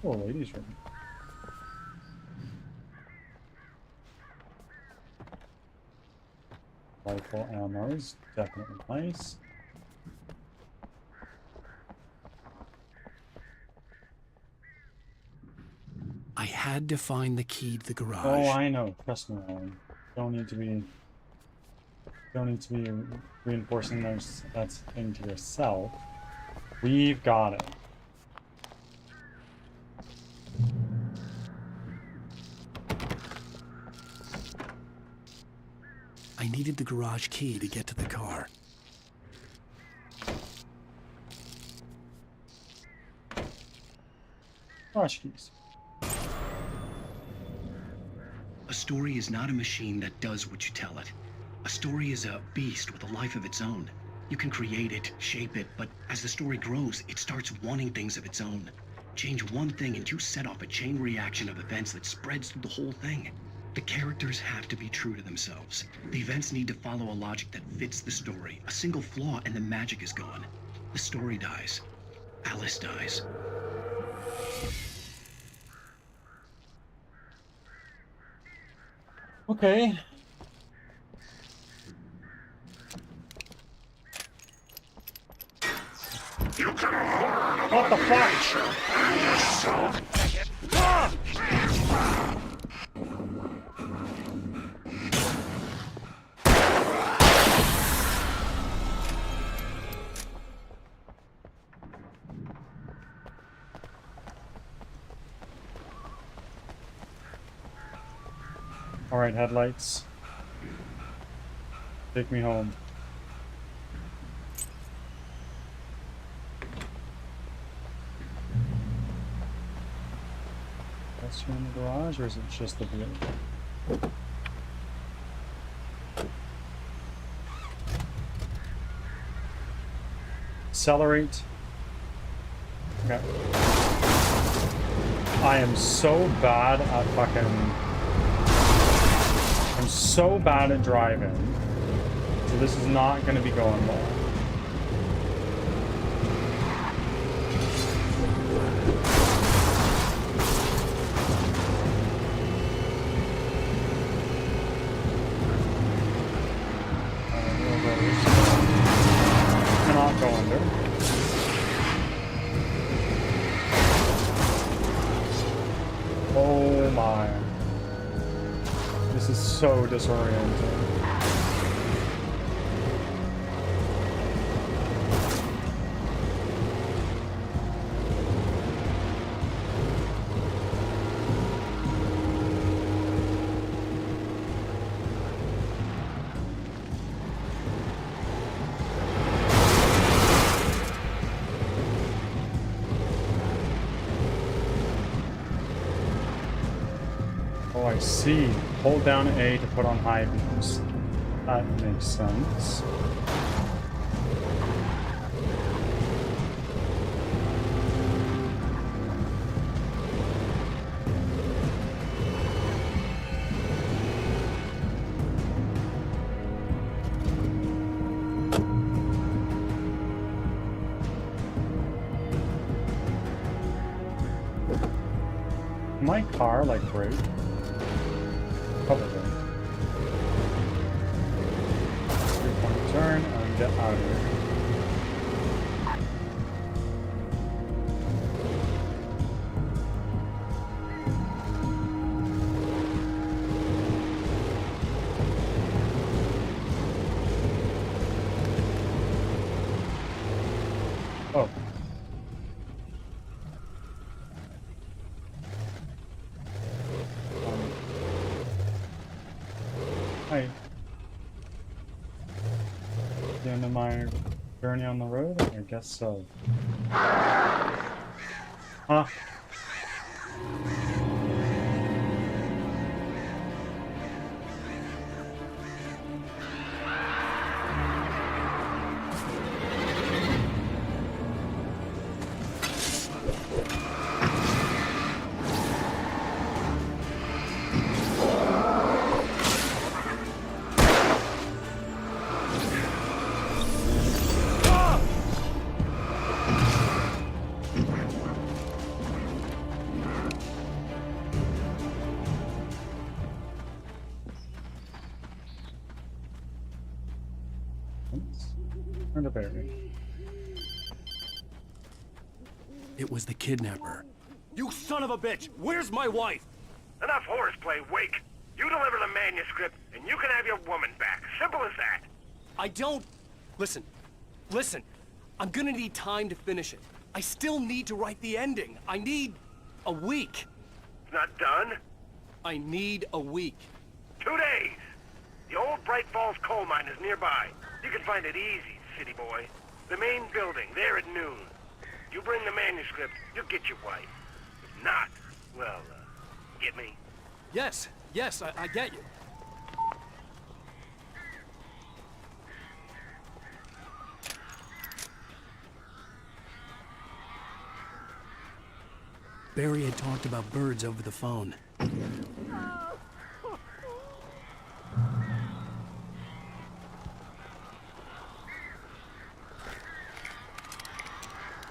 Oh, ladies' room. Rifle ammo is definitely nice.
I had to find the key to the garage.
Oh, I know. Trust me, Alan. Don't need to be reinforcing that thing to yourself. We've got it.
I needed the garage key to get to the car.
Garage keys.
A story is not a machine that does what you tell it. A story is a beast with a life of its own. You can create it, shape it, but as the story grows, it starts wanting things of its own. Change one thing and you set off a chain reaction of events that spreads through the whole thing. The characters have to be true to themselves. The events need to follow a logic that fits the story. A single flaw and the magic is gone. The story dies. Alice dies.
Okay. What the fuck? All right, headlights. Take me home. That's here in the garage, or is it just the vehicle? Accelerate. Okay. I am so bad at I'm so bad at driving, so this is not going to be going well. Cannot go under. Oh my. This is so disorienting. Oh, I see. Hold down A to put on high beams. That makes sense. My car like brake? Probably. 3-point turn and get out of here. Oh. Hi. The end of my journey on the road? I guess so. Huh? to Barry.
It was the kidnapper.
You son of a bitch! Where's my wife?
Enough horseplay, Wake. You deliver the manuscript, and you can have your woman back. Simple as that.
I don't... Listen. I'm gonna need time to finish it. I still need to write the ending. I need a week.
It's not done?
I need a week.
2 days. The old Bright Falls coal mine is nearby. You can find it easy, city boy. The main building, there at noon. You bring the manuscript, you'll get your wife. If not, well, get me?
Yes, I get you.
Barry had talked about birds over the phone.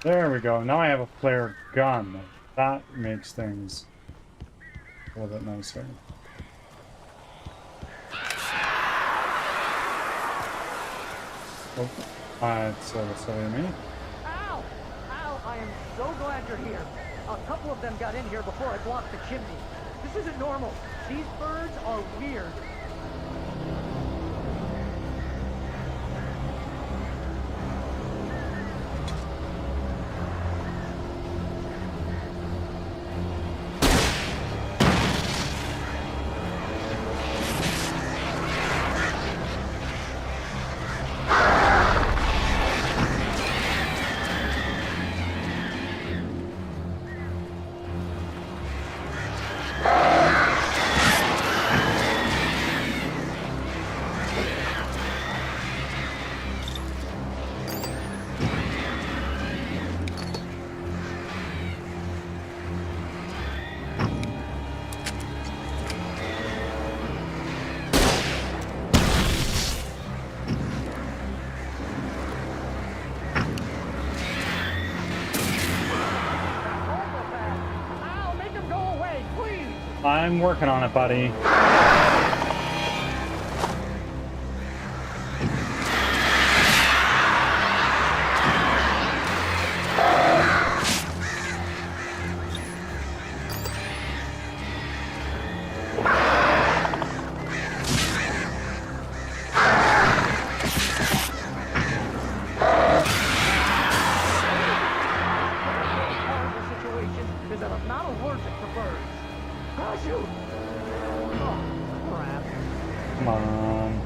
There we go. Now I have a flare gun. That makes things a little bit nicer. Oh, it's silly of me.
Ow! Ow, I am so glad you're here. A couple of them got in here before I blocked the chimney. This isn't normal. These birds are weird.
I'm working on it, buddy. Come on.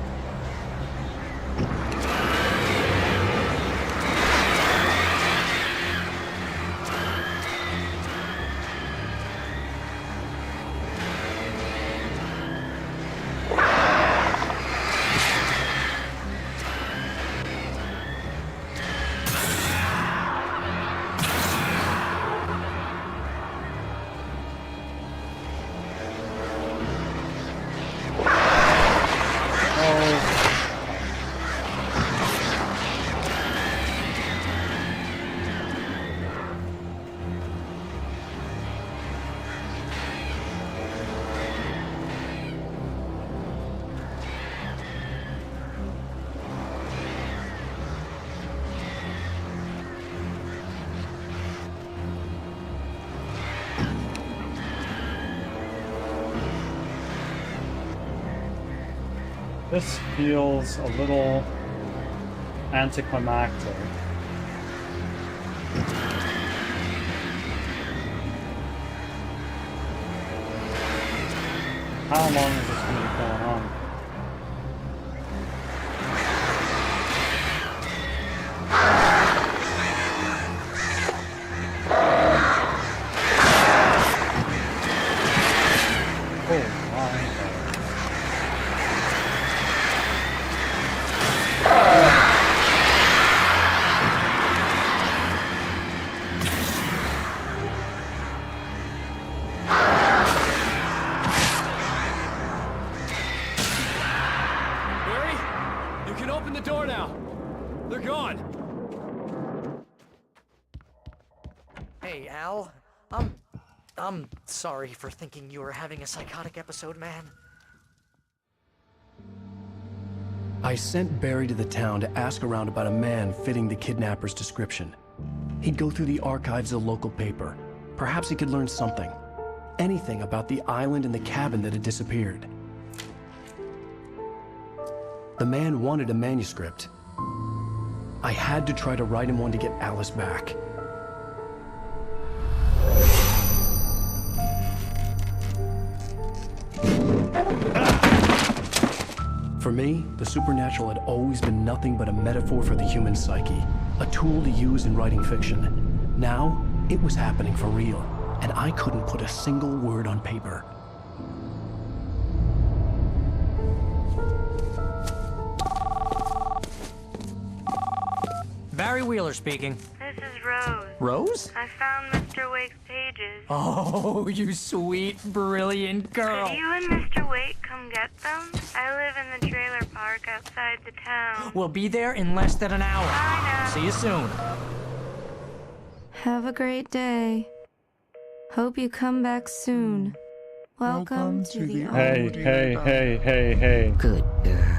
This feels a little anticlimactic. How long is this going to be going on?
Hey, Al. I'm sorry for thinking you were having a psychotic episode, man.
I sent Barry to the town to ask around about a man fitting the kidnapper's description. He'd go through the archives of the local paper. Perhaps he could learn something. Anything about the island and the cabin that had disappeared. The man wanted a manuscript. I had to try to write him one to get Alice back. For me, the supernatural had always been nothing but a metaphor for the human psyche, a tool to use in writing fiction. Now, it was happening for real, and I couldn't put a single word on paper.
Barry Wheeler speaking.
This is Rose.
Rose?
I found Mr. Wake's pages.
Oh, you sweet, brilliant girl.
Could you and Mr. Wake come get them? I live in the trailer park outside the town.
We'll be there in less than an hour.
Bye now.
See you soon.
Have a great day. Hope you come back soon. Welcome to the
Hey.
Good girl.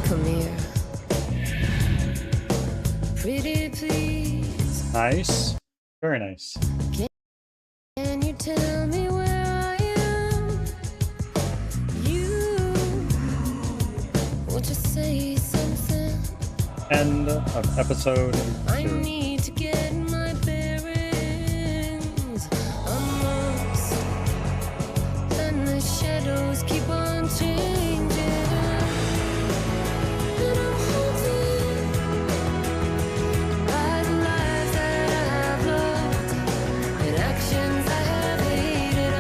Come here. Pretty please.
Nice. Very nice.
Can you tell me where I am? You won't you say something?
End of episode
I
2.
need to get my bearings amongst, and the shadows keep on changing. And I'm haunted by the lives that I've loved and actions I have hated.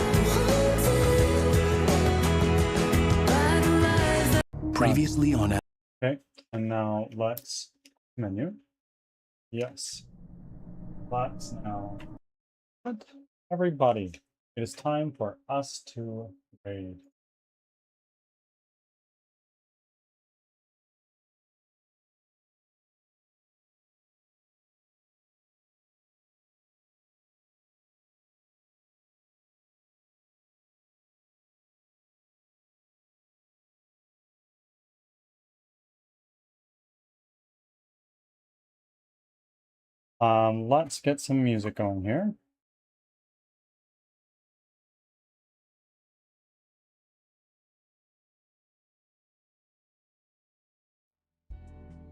I'm haunted by the lives that
Previously on...
Okay, and now let's menu. Yes. Let's now put everybody. It is time for us to raid. Let's get some music going here.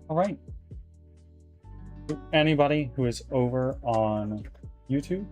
All right. Anybody who is over on YouTube,